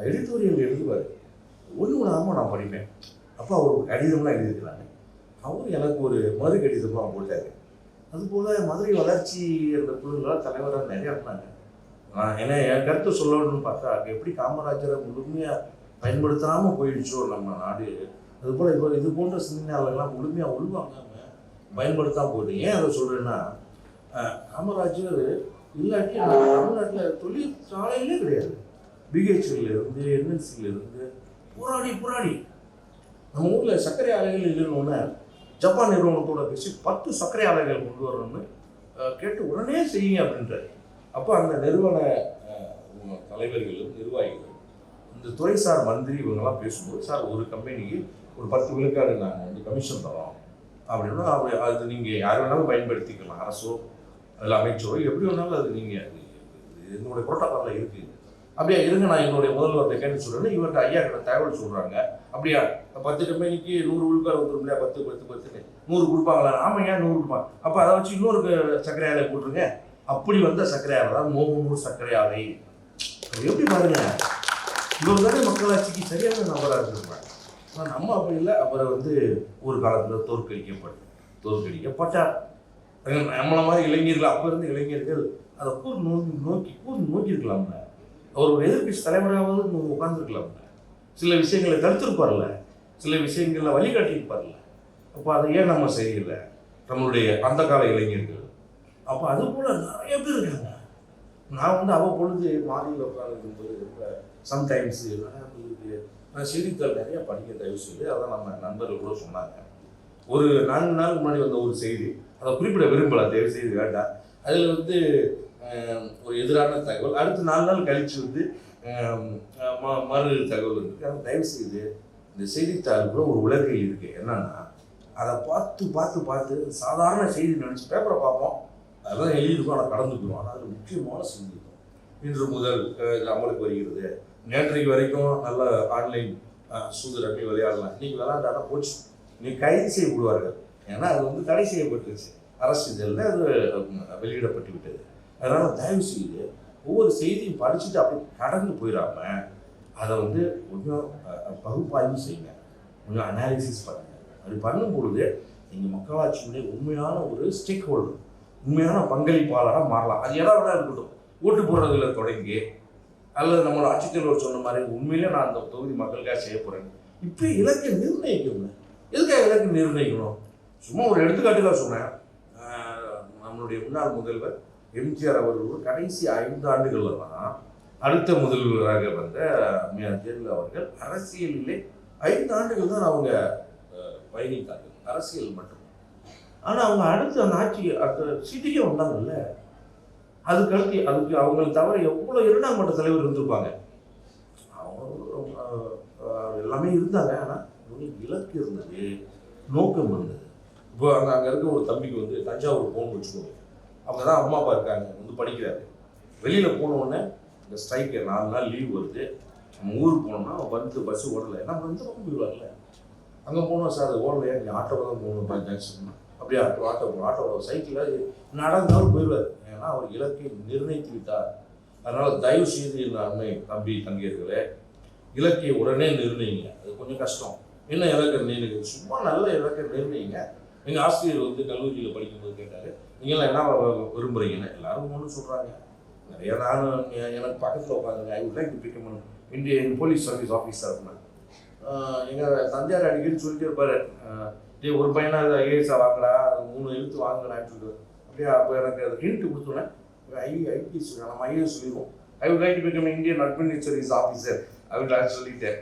எடிட்டோரியல் எழுதுவார். ஒன்று விடாமல் நான் படிப்பேன். அப்போ அவர் கடிதம்லாம் எழுதியிருக்கிறாங்க. அவர் எனக்கு ஒரு மறு கடிதமாக போட்டார். அதுபோல் மதுரை வளர்ச்சி என்ற குழுக்களால் தலைவராக நிறையா இருந்தாங்க. ஏன்னா என் கருத்தை சொல்லணும்னு பார்த்தா எப்படி காமராஜரை முழுமையாக பயன்படுத்தாமல் போயிடுச்சோ நம்ம நாடு, அதுபோல் இது போன்ற சிந்தனையாளர்கள்லாம் முழுமையாக உள்வாங்காமல் பயன்படுத்தாமல் போயிடுது. ஏன் அதை சொல்கிறேன்னா, காமராஜர் இல்லாட்டி தமிழ்நாட்டில் தொழிற்சாலையிலே கிடையாது. பிஹெச்எல்லேருந்து என்எல்சியிலேருந்து போராடி நம்ம ஊரில் சர்க்கரை ஆலைகள் இல்லைன்னு ஜப்பான் நிறுவனத்தோட பேசி 10 சர்க்கரை ஆலைகள் கொண்டு வரணும்னு கேட்டு உடனே செய்யுங்க அப்படின்றாரு. அப்போ அந்த நிறுவன தலைவர்களும் நிர்வாகிகளும் இந்த துறைசார் மந்திரி இவங்கெல்லாம் பேசும்போது, சார் ஒரு கம்பெனிக்கு ஒரு 10 விழுக்காடு நாங்கள் வந்து கமிஷன் தரோம் அப்படின்னா, அது நீங்கள் யார் வேணாலும் பயன்படுத்திக்கலாம். அரசோ அதில் அமைச்சரோ எப்படி வேணாலும் அது நீங்கள் என்னுடைய புரோட்டோக்காலில் இருக்குது. அப்படியா இருங்க, நான் என்னுடைய முதல்வர்கிட்ட கேட்டு சொல்கிறேன்னு இவர்கிட்ட ஐயா கிட்ட தகவல் சொல்கிறாங்க. அப்படியா 10 கம்பெனிக்கு 100 விழுக்காடு வந்துடும் இல்லையா, 10 100 கொடுப்பாங்களா? ஆமாங்க 100 கொடுப்பாங்க. அப்போ அதை வச்சு இன்னொரு சர்க்கரை ஆலை போட்டுருங்க. அப்படி வந்த சர்க்கரை ஆலை தான் மோகனூர் சர்க்கரை ஆலை. எப்படி பாருங்க, இவர் தானே மக்களாட்சிக்கு சரியான நபராக இருந்திருப்பாங்க. ஆனால் நம்ம அப்படி இல்லை. அவரை வந்து ஒரு காலத்தில் தோற்கடிக்கப்பட்டார். நம்மளை மாதிரி இளைஞர்கள், அப்போ இருந்த இளைஞர்கள் அதை நோக்கியிருக்கலாம்ல. அவர் ஒரு எதிர்கட்சி தலைவராவது உட்கார்ந்துருக்கலாம்ல. சில விஷயங்களை தடுத்திருப்பார்ல, சில விஷயங்களில் வழிகாட்டியிருப்பார்ல. அப்போ அதை ஏன் நம்ம செய்யலை நம்மளுடைய அந்த கால இளைஞர்கள்? அப்போ அது போல் நிறைய பேர் இருக்காங்க. நான் வந்து அவ்வப்பொழுது மாநில உட்காந்துருக்கும்போது ரொம்ப சம்டைம்ஸ் நிறையா பேருக்கு நான் செய்தித்தாள் நிறையா படிக்க தயவு செய்து, அதான் நம்ம நண்பர்கள் கூட சொன்னாங்க. ஒரு 4 நாள் முன்னாடி வந்த ஒரு செய்தி, அதை குறிப்பிட விரும்பலாம், தயவு செய்து வேண்டாம். அதில் வந்து ஒரு எதிரான தகவல், அடுத்து 4 நாள் கழித்து வந்து மறு தகவல் இருக்குது. ஆனால் தயவு செய்து இந்த செய்தித்தாளுக்குள்ள ஒரு உலகில் இருக்குது. என்னன்னா, அதை பார்த்து சாதாரண செய்தி நினச்சி பேப்பரை பார்ப்போம், அதெல்லாம் எழுதியிருக்கோம், ஆனால் கடந்துக்குவோம். ஆனால் அது முக்கியமான செய்தி இருக்கும். இன்று முதல் இது அமலுக்கு வருகிறது. நேற்றைக்கு வரைக்கும் நல்ல ஆன்லைன் சூதுரமி விளையாடலாம். இன்றைக்கி விளையாண்டானா போச்சு, நீ கைது செய்ய விடுவார்கள். ஏன்னா அது வந்து தடை செய்யப்பட்டுருச்சு, அரசு இதழில் அது வெளியிடப்பட்டு விட்டது. அதனால் தயவு செய்து ஒவ்வொரு செய்தியும் படிச்சுட்டு அப்படி கடந்து போயிடாம அதை வந்து கொஞ்சம் பகுப்பாய்வு செய்யுங்க, கொஞ்சம் அனாலிசிஸ் பண்ணுங்க. அப்படி பண்ணும்பொழுது நீங்கள் மக்களாட்சியுடைய உண்மையான ஒரு ஸ்டேக் ஹோல்டர், உண்மையான பங்களிப்பாளராக மாறலாம். அது எதாவது இருக்கட்டும், ஓட்டு போடுறதுல தொடங்கி அல்லது நம்மளோட ஆட்சித்தலைவர் சொன்ன மாதிரி உண்மையிலே நான் அந்த தொகுதி மக்களுக்காக செய்ய போகிறேன். இப்போ இலக்கை நிர்ணயிக்கணும். எதுக்காக இலக்கை நிர்ணயிக்கணும்? சும்மா ஒரு எடுத்துக்காட்டுக்காக சொன்னேன். நம்மளுடைய முன்னாள் முதல்வர் எம்ஜிஆர் அவர்கள் கடைசி 5 ஆண்டுகளில் தான் அடுத்த முதல்வராக வந்த ஜெயலலிதா அவர்கள் அரசியலிலே 5 ஆண்டுகள் தான் அவங்க பயணித்தார்கள், அரசியல் மட்டும். ஆனால் அவங்க அடுத்து அந்த ஆட்சி அடுத்த சீட்டுக்கே வந்தாங்கல்ல, அதுக்கு அவங்களுக்கு தவிர எவ்வளோ 2ஆம் மட்ட தலைவர் இருந்திருப்பாங்க. அவங்க எல்லாமே இருந்தாங்க. ஆனால் இலக்கு இருந்தது, நோக்கம் இருந்தது. இப்போ அங்கே இருக்க ஒரு தம்பிக்கு வந்து தஞ்சாவூர் போகணும்னு வச்சுக்கோங்க. அவங்க தான் அம்மா அப்பா இருக்காங்க, வந்து படிக்கிறாரு. வெளியில் போனோடனே இந்த ஸ்ட்ரைக்கு 4 நாள் லீவ் வருது. நம்ம ஊருக்கு போனோம்னா வந்து பஸ்ஸு ஓடலை, நம்ம இந்த பக்கம் போயிடுவார்ல. அங்கே போனோம், சார் அது ஓடலையா, நீ ஆட்டோவில் தான் போகணும் ஜங்ஷன். அப்படியே ஆட்டோ சைக்கிளில் நடந்தாலும் போயிடுவார். ஏன்னா அவர் இலக்கை நிர்ணயித்து விட்டார். அதனால் தயவு செய்து அம்மை தம்பி தங்கையர்களே, இலக்கை உடனே நிர்ணயிங்க. அது கொஞ்சம் கஷ்டம். என்ன இலக்கை நிர்ணயிங்க? சும்மா நல்ல இலக்கை நிர்ணயிங்க. எங்கள் ஆசிரியர் வந்து கல்லூரியில் படிக்கும்போது கேட்டார், நீங்களாம் என்ன விரும்புகிறீங்கன்னு. எல்லாரும் ஒன்று சொல்கிறாங்க. நிறைய நானும் எனக்கு பக்கத்தில் உட்காந்துங்க, I would like to become Indian police service officer அப்படின்னா. எங்கள் தந்தையார் அடிக்கடி சொல்லிட்டு இருப்பார், ஒரு பையனா அது ஐஏஎஸ்ஸாக வாங்கடா, 3 எழுத்து வாங்கினான்னு சொல்லிட்டு. அப்படியே அப்போ எனக்கு அது ஹிண்ட் கொடுத்தோன்னே ஐபிஎஸ் நம்ம ஐஏஎஸ் சொல்லிடுவோம். ஐ would like to become Indian administrative officer அப்படின்னு நான் சொல்லிட்டேன்.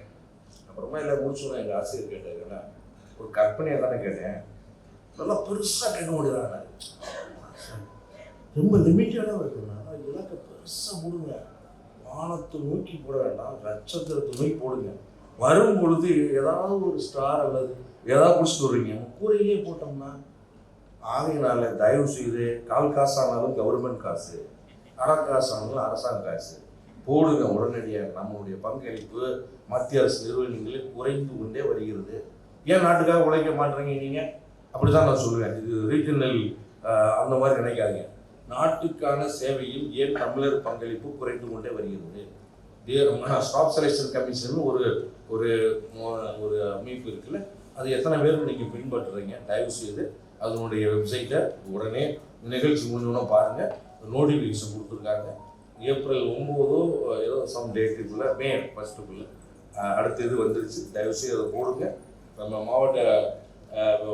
அப்புறமா இல்லை முடிச்சோன்னா எங்கள் ஆசிரியர் கேட்டார், ஏன்னா ஒரு கற்பனையாக தானே கேட்டேன், நல்லா பெருசாக கேட்க முடியாது, ரொம்ப லிமிட்டடாக இருக்குண்ணா, இலக்கை பெருசாக போடுங்க, வானத்தை நோக்கி போட வேண்டாம், நட்சத்திரத்தை நோக்கி போடுங்க. வரும் பொழுது ஏதாவது ஒரு ஸ்டார் அல்லது ஏதாவது பிடிச்சிட்டு வருவீங்க, கூரையிலே போட்டோம்னா. ஆகையினால தயவு செய்து கால் காசானாலும் கவர்மெண்ட் காசு, அரை காசானாலும் அரசாங்க காசு, போடுங்க உடனடியாக. நம்மளுடைய பங்களிப்பு மத்திய அரசு நிறுவனங்களில் குறைந்து கொண்டே வருகிறது. ஏன் நாட்டுக்காக உழைக்க மாட்டேறீங்க நீங்கள்? அப்படி தான் நான் சொல்லுவேன். இது ரீஜனல் அந்த மாதிரி நினைக்காதீங்க. நாட்டுக்கான சேவையில் ஏன் தமிழர் பங்களிப்பு குறைந்து கொண்டே வருகிறது? ஸ்டாப் செலெக்ஷன் கமிஷன் ஒரு ஒரு ஒரு அமைப்பு இருக்குல்ல, அது எத்தனை பேர் நீங்கள் பின்பற்றுறீங்க? தயவு செய்து அதனுடைய வெப்சைட்டை உடனே நிகழ்ச்சி முடிஞ்சோன்னா பாருங்கள். நோட்டிஃபிகேஷன் கொடுத்துருக்காங்க. ஏப்ரல் 9 ஏதோ சம் டேட்டுக்குள்ளே, மே 1 அடுத்த இது வந்துருச்சு. தயவுசெய்து அதை போடுங்க. நம்ம மாவட்ட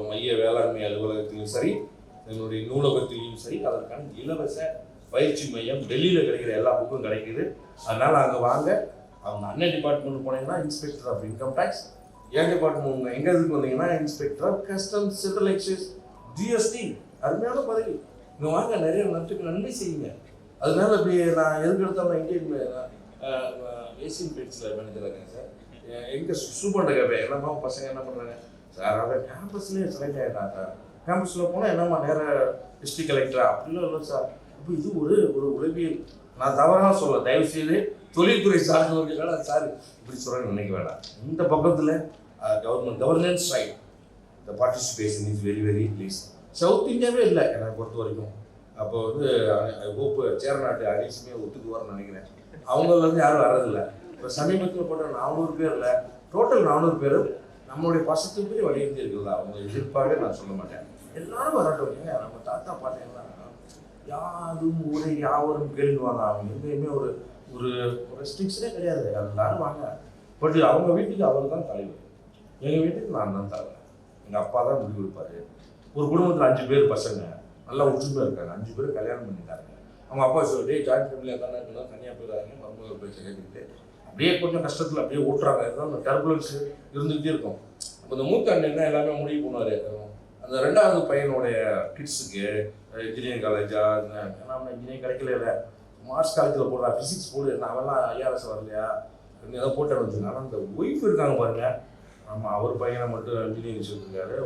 மைய வேளாண்மை அலுவலகத்திலும் சரி, என்னுடைய நூலகத்திலையும் சரி, அதற்கான இலவச பயிற்சி மையம் டெல்லியில் கிடைக்கிற எல்லா புக்கும் கிடைக்குது. அதனால் அங்கே வாங்க. அவங்க அண்ணன் டிபார்ட்மெண்ட் போனீங்கன்னா இன்ஸ்பெக்டர் ஆஃப் இன்கம் டேக்ஸ், என் டிபார்ட்மெண்ட் எங்கே இதுக்கு வந்தீங்கன்னா inspector of customs, central excise, GST. அருமையான பதவி. இங்கே வாங்க, நிறைய நாட்டுக்கு நன்மை செய்யுங்க. அதனால இப்படி நான் எதுக்கு எடுத்தாலும் இந்தியன் ஏசியன் பெயிண்ட்ஸில் மேனேஜராக இருக்கேன் சார். எங்கே சூப்பர்ட்ட கேட்பேன், என்னம்மா பசங்க என்ன பண்ணுறாங்க சார்? அவன் கேம்பஸ்லேயே செலக்ட் ஆகிட்டான் சார். கேம்பஸில் போனால் என்னம்மா நேராக டிஸ்ட்ரிக்ட் கலெக்டரா? அப்படிலாம் இல்லை சார். இப்போ இது ஒரு உளவியல். நான் தவறாக சொல்ல, தயவுசெய்து தொழில்துறை சார்ந்தவர்கள் சார் இப்படி சொல்கிறேன்னு நினைக்க வேண்டாம். இந்த பக்கத்தில் governance right, the participation is very very less. South இந்தியாவே இல்லை என்னை பொறுத்த வரைக்கும். அப்போ ஹோப்பு சேரநாட்டு அரிசுமே ஒத்துக்குவார்னு நினைக்கிறேன். அவங்கலேருந்து யாரும் வர்றதில்லை. இப்போ சமீபத்தில் போட்ட 400 பேரில் டோட்டல் 400 பேர் நம்மளுடைய பசத்துக்கு போய் வலியுறுத்தி இருக்குல்ல, அவங்க எதிர்ப்பாகவே நான் சொல்ல மாட்டேன். எல்லாரும் வரட்டும். நம்ம தாத்தா பாட்டீங்கன்னா யாரும் ஊரை யாவரும் கேள்விவாங்க. அவங்க எங்கேயுமே ஒரு ஒரு ரெஸ்ட்ரிக்ஷனே கிடையாது. எல்லாரும் வாங்க. பட் அவங்க வீட்டுக்கு அவர் தான் தலைவர், எங்கள் வீட்டுக்கு நான் தான் தலைவர். எங்கள் அப்பா தான் முடிவு எடுப்பார். ஒரு குடும்பத்தில் 5 பேர் பசங்க நல்லா ஒற்றுமையாக இருக்காங்க. 5 பேர் கல்யாணம் பண்ணிட்டாங்க. அவங்க அப்பா சொல்லிட்டு ஜாயின்ட் ஃபேமிலியாக தானே இருக்கணும், தனியாக போயிடாங்க, மருமகள் பேச்சை கேட்டுக்கிட்டு அப்படியே கொஞ்சம் கஷ்டத்தில் அப்படியே ஓட்டுறாங்க. இதுதான் அந்த டர்புலன்ஸ் இருந்துகிட்டே இருக்கும். அப்போ இந்த மூத்த அண்ணன் எல்லாமே முடிவு பண்ணுவார். அந்த 2வது பையனுடைய கிட்ஸுக்கு இன்ஜினியரிங் காலேஜா, நம்ம இன்ஜினியரிங் கிடைக்கல, இல்லை ஆர்ட்ஸ் காலேஜில் போடுறா, ஃபிசிக்ஸ் போடு, நாங்கெல்லாம் ஐஆர்எஸ் வரலையா ஏதோ போட்டேன்னு வச்சுருங்க. ஆனால் அந்த ஒய்ஃப் இருக்காங்க பாருங்க, ஆமாம் அவர் பையனை மட்டும் இன்ஜினியரிங் சொல்லியிருக்காரு.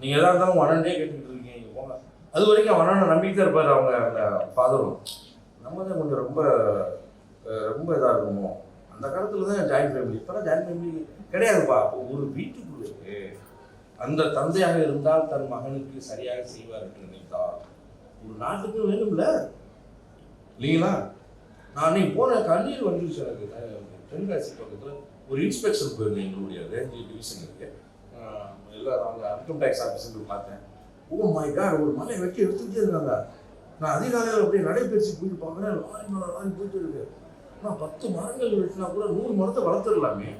நீங்கள் எதாக இருந்தாலும் 1 டே கேட்டுக்கிட்டு இருக்கீங்க, போங்க. அது வரைக்கும் அவனை நம்பிக்கிட்டே இருப்பார் அவங்க அந்த ஃபாதரும். நம்ம தான் கொஞ்சம் ரொம்ப ரொம்ப இதாக இருக்கணும். அந்த காலத்தில் தான் ஜாயின்ட் ஃபேமிலி. இப்போலாம் ஜாயின்ட் ஃபேமிலி கிடையாதுப்பா. ஒரு வீட்டுக்குள்ளே அந்த தந்தையாக இருந்தால் தன் மகனுக்கு சரியாக செய்வார் என்று நினைத்தார் ஒரு நாட்டுக்கு வேணும்ல, இல்லைங்களா? நான் அன்னைக்கு போன கண்ணீர் வந்துருச்சு எனக்கு. தென்காசி பக்கத்தில் ஒரு இன்ஸ்பெக்ஷன் போயிருந்தேன். எங்களுடைய ரேஞ்ச் டிவிஷன் இருக்கு. எல்லாரும் அவங்க இன்கம் டேக்ஸ் ஆஃபீஸுக்கு பார்த்தேன். ஓ மை காட், ஒரு மலை வெட்டி எடுத்துக்கிட்டே இருக்காங்க. நான் அதிகாலையில் அப்படியே நடைபயிற்சி போயிட்டு பார்க்குறேன். லாரி மேலே லாரி போயிட்டு இருக்கு. நான் 10 மரங்கள் வெட்டினா கூட 100 மரத்தை வளர்த்துடலாமே.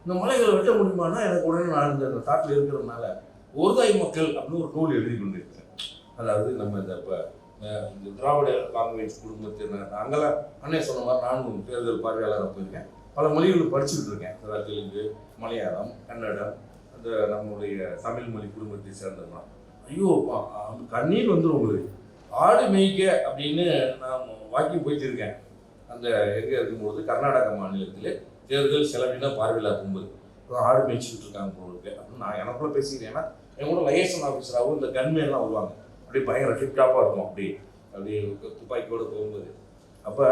இந்த மலைகளை வெட்ட முடியுமானா எனக்கு உடனே நான் இந்த தாட்டில் இருக்கிறதுனால ஒருதாய் மக்கள் அப்படின்னு ஒரு நூல் எழுதி கொண்டு இருக்கேன். அதாவது நம்ம இந்த திராவிட லாங்குவேஜ் குடும்பத்தினர் அங்கெல்லாம் அண்ணே சொன்ன மாதிரி நானும் தேர்தல் பார்வையாளராக போயிருக்கேன். பல மொழிகள் படிச்சுக்கிட்டு இருக்கேன். தெலுங்கு, மலையாளம், கன்னடம், அந்த நம்மளுடைய தமிழ் மொழி குடும்பத்தை சேர்ந்ததுலாம். ஐயோ கண்ணீர் வந்துடும் உங்களுக்கு. ஆடு மேய்க்க அப்படின்னு நான் வாக்கிங் போயிட்டு இருக்கேன். அந்த எங்கே இருக்கும்போது கர்நாடக மாநிலத்தில் தேர்தல் செலவின பார்வையில் போகும்போது ஆடு மேய்ச்சிக்கிட்டு இருக்காங்க போருக்கு அப்படின்னு நான் எனக்குள்ள பேசிக்கிறேன். ஏன்னா என் கூட லைசன் ஆஃபீஸராகவும் இந்த கன்மேலாம் வருவாங்க. அப்படியே பயங்கர டிப்டாப்பாக இருக்கும். அப்படியே துப்பாக்கியோடு போகும்போது அப்போ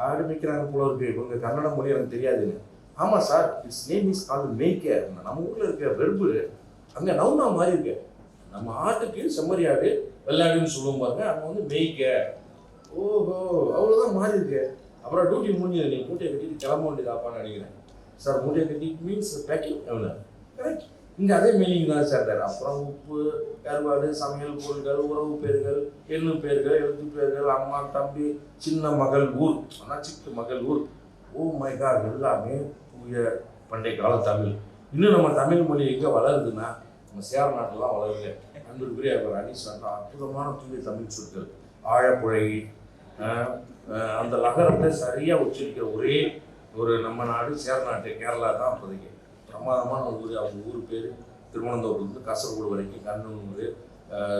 ஆடு மேய்க்கிறாங்க போல இருக்கு. இவங்க கன்னட மொழி எனக்கு தெரியாதுன்னு. ஆமாம் sir, it's name is called மேய்க்க. நம்ம ஊரில் இருக்க வெறுப்பு அங்கே நவுனா மாதிரி இருக்கு. நம்ம ஆட்டுக்கு செம்மறி ஆடு வெள்ளாடுன்னு சொல்லுவோம் பாருங்க, அங்கே வந்து மேய்க்க. ஓஹோ, அவ்வளோதான் மாறி இருக்கு. அப்புறம் டியூட்டி முடிஞ்சது, நீ மூட்டையை கட்டிட்டு கிளம்ப வேண்டியதாப்பான்னு நினைக்கிறேன். சார் மூட்டையை கட்டி மீன்ஸ் பேக்கிங் எவ்வளோ கரெக்ட். இங்கே அதே மீனிங் தான் சார். அப்புறம் உப்பு, கருவாடு, சமையல் பொருட்கள், உறவு பேர்கள், எண்ணு பேர்கள், எழுத்து பேர்கள், அம்மா, தம்பி, சின்ன மகள் ஊர், ஆனால் சிக்கு மகள் ஊர். ஓ மை காட், எல்லாமே தூய பண்டைய கால தமிழ். இன்னும் நம்ம தமிழ் மொழி எங்கே வளருதுன்னா நம்ம சேர நாட்டெல்லாம் வளருது. அன்பிற்குரிய அவர் அனீஸ் அற்புதமான தூய தமிழ் சொற்கள். ஆழப்புழை, அந்த நகரத்தை சரியாக உச்சரிக்கிற ஒரே ஒரு நம்ம நாடு சேரநாட்டு, கேரளா தான். அப்போதைக்கு பிரமாதமான ஊர். அவங்க ஊர் பேர் திருவனந்தபுரத்துலேருந்து காசர்கோடு வரைக்கும் கண்ணூர்,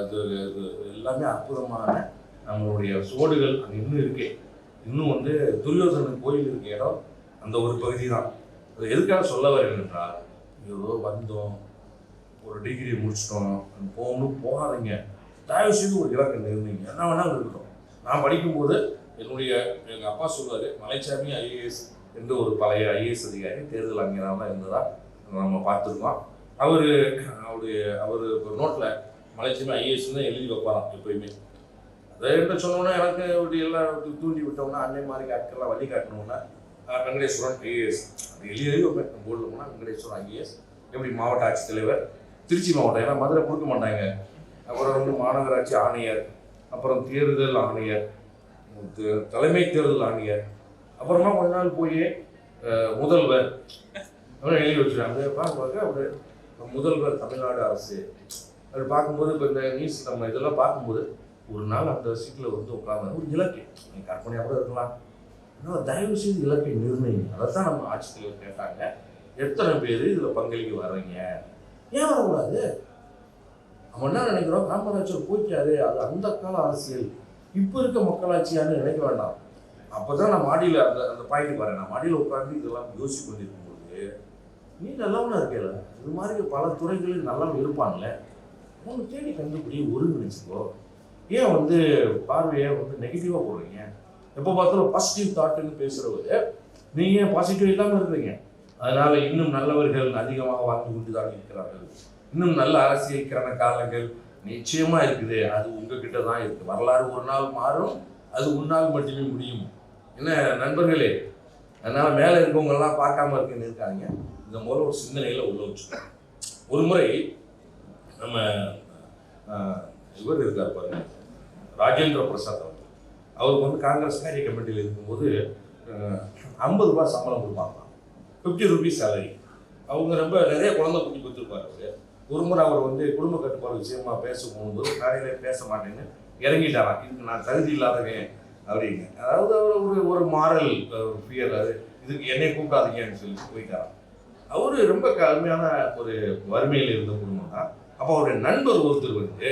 இது எல்லாமே அற்புதமான நம்மளுடைய சோடுகள் அங்கே இன்னும் இருக்கு. இன்னும் வந்து துரியோதனன் கோயில் இருக்க இடம் அந்த ஒரு பகுதி தான். அது எதுக்காக சொல்ல வரேன் என்றால், ஏதோ வந்தோம், ஒரு டிகிரி முடிச்சிட்டோம், போகணும் போகாதீங்க. தயவு செய்து ஒரு இலக்கணம் இருந்தீங்க, என்ன வேணாலும் இருக்கட்டும். நான் படிக்கும்போது எங்கள் அப்பா சொல்லுவார், மலைச்சாமி ஐஏஎஸ் என்று ஒரு பழைய ஐஏஎஸ் அதிகாரி தேர்தல் அங்கீகாரம் இருந்ததா நம்ம பார்த்துருக்கோம். அவர் ஒரு நோட்டில் மலைச்சாமி ஐஏஎஸ் தான் எழுதி வைப்பாராம் எப்பயுமே. அதை என்ன சொன்னோன்னா எனக்கு இப்படி எல்லாம் தூண்டி விட்டோம்னா அன்னை மாதிரி ஆட்கள்லாம் வழி காட்டணும்னா வெங்கடேஸ்வரன் ஐஏஎஸ் அது எழுதி வைப்பேன் போர்டில் போனால் வெங்கடேஸ்வரன் ஐஏஎஸ். எப்படி மாவட்ட ஆட்சித்தலைவர் திருச்சி மாவட்டம், ஏன்னா மதுரை கொடுக்க மாட்டாங்க. அப்புறம் வந்து மாநகராட்சி ஆணையர், அப்புறம் தேர்தல் ஆணையர், தலைமை தேர்தல் ஆணையர், அப்புறமா கொஞ்ச நாள் போய் முதல்வர் அப்படின்னு எழுதி வச்சுருக்காங்க. பார்க்க அவர் முதல்வர் தமிழ்நாடு அரசு அப்படி பார்க்கும்போது இப்போ இந்த நியூஸ் நம்ம இதெல்லாம் பார்க்கும்போது ஒரு நாள் அந்த சீட்டில் வந்து உட்காந்து ஒரு இலக்கை நீங்கள் கற்பனையாக கூட இருக்கலாம். ஆனால் தயவு செய்து இலக்கை நிர்ணயிங்க. அதை தான் நம்ம ஆட்சித்தலைவர் கேட்டாங்க. எத்தனை பேர் இதில் பங்களிக்க வர்றீங்க, ஏன் வரக்கூடாது? நம்ம என்ன நினைக்கிறோம், காமராஜர் போய்க்காது, அது அந்த கால அரசியல், இப்போ இருக்க மக்களாட்சியான்னு நினைக்க வேண்டாம். அப்போ தான் நான் மாடியில் அந்த பாயிண்ட் வரேன். நான் மாடியில் உட்காந்து இதெல்லாம் யோசிச்சு கொண்டிருக்கும்போது நீ நல்லவனா இருக்கல, இது மாதிரி பல துறைகளில் நல்லவன் இருப்பான்ல, ஒன்று தேடி கண்டுபிடி, ஒருங்கிணைச்சிக்கோ. ஏன் வந்து பார்வையை வந்து நெகட்டிவாக போடுறீங்க? எப்போ பார்த்தாலும் பாசிட்டிவ் தாட்டுன்னு பேசுகிறவர் நீங்கள் ஏன் பாசிட்டிவ் இல்லாமல் இருக்கிறீங்க? அதனால் இன்னும் நல்லவர்கள் அதிகமாக வாழ்ந்து கொண்டு தான் இருக்கிறார்கள். இன்னும் நல்ல அரசியலுக்கான காலங்கள் நிச்சயமாக இருக்குது. அது உங்ககிட்ட தான் இருக்குது. வரலாறு ஒரு நாள் மாறும், அது உன்னால் மட்டுமே முடியும். என்ன நண்பர்களே, அதனால் மேலே இருக்கவங்கெல்லாம் பார்க்காம இருக்குன்னு இருக்காங்க. இந்த முதல்ல ஒரு சிந்தனையில் உள்ள வச்சுக்கோங்க. ஒரு முறை நம்ம இவர் இருக்கார் பாருங்க, ராஜேந்திர பிரசாத் அவருக்கு வந்து காங்கிரஸ் காரிய கமிட்டியில் இருக்கும்போது 50 ரூபாய் சம்பளம் கொடுப்பாங்க, 50 rupees சேலரி. அவங்க ரொம்ப நிறைய குழந்தை குட்டி கொடுத்துருப்பாரு. அவர் ஒரு முறை அவர் வந்து குடும்ப கட்டுப்பாடு விஷயமா பேச போகும்போது காலையில் பேச மாட்டேன்னு இறங்கிட்டாராம். இதுக்கு நான் தகுதி இல்லாதவன் அப்படின்னு. அதாவது அவர் ஒரு மாரல் ஃபியர், அது இதுக்கு என்னை கூப்பிடாதீங்கன்னு சொல்லி போயிட்டாராம். அவரு ரொம்ப கடுமையான ஒரு வறுமையில் இருந்த குடும்பம் தான். அப்போ அவருடைய நண்பர் ஒருத்தர் வந்து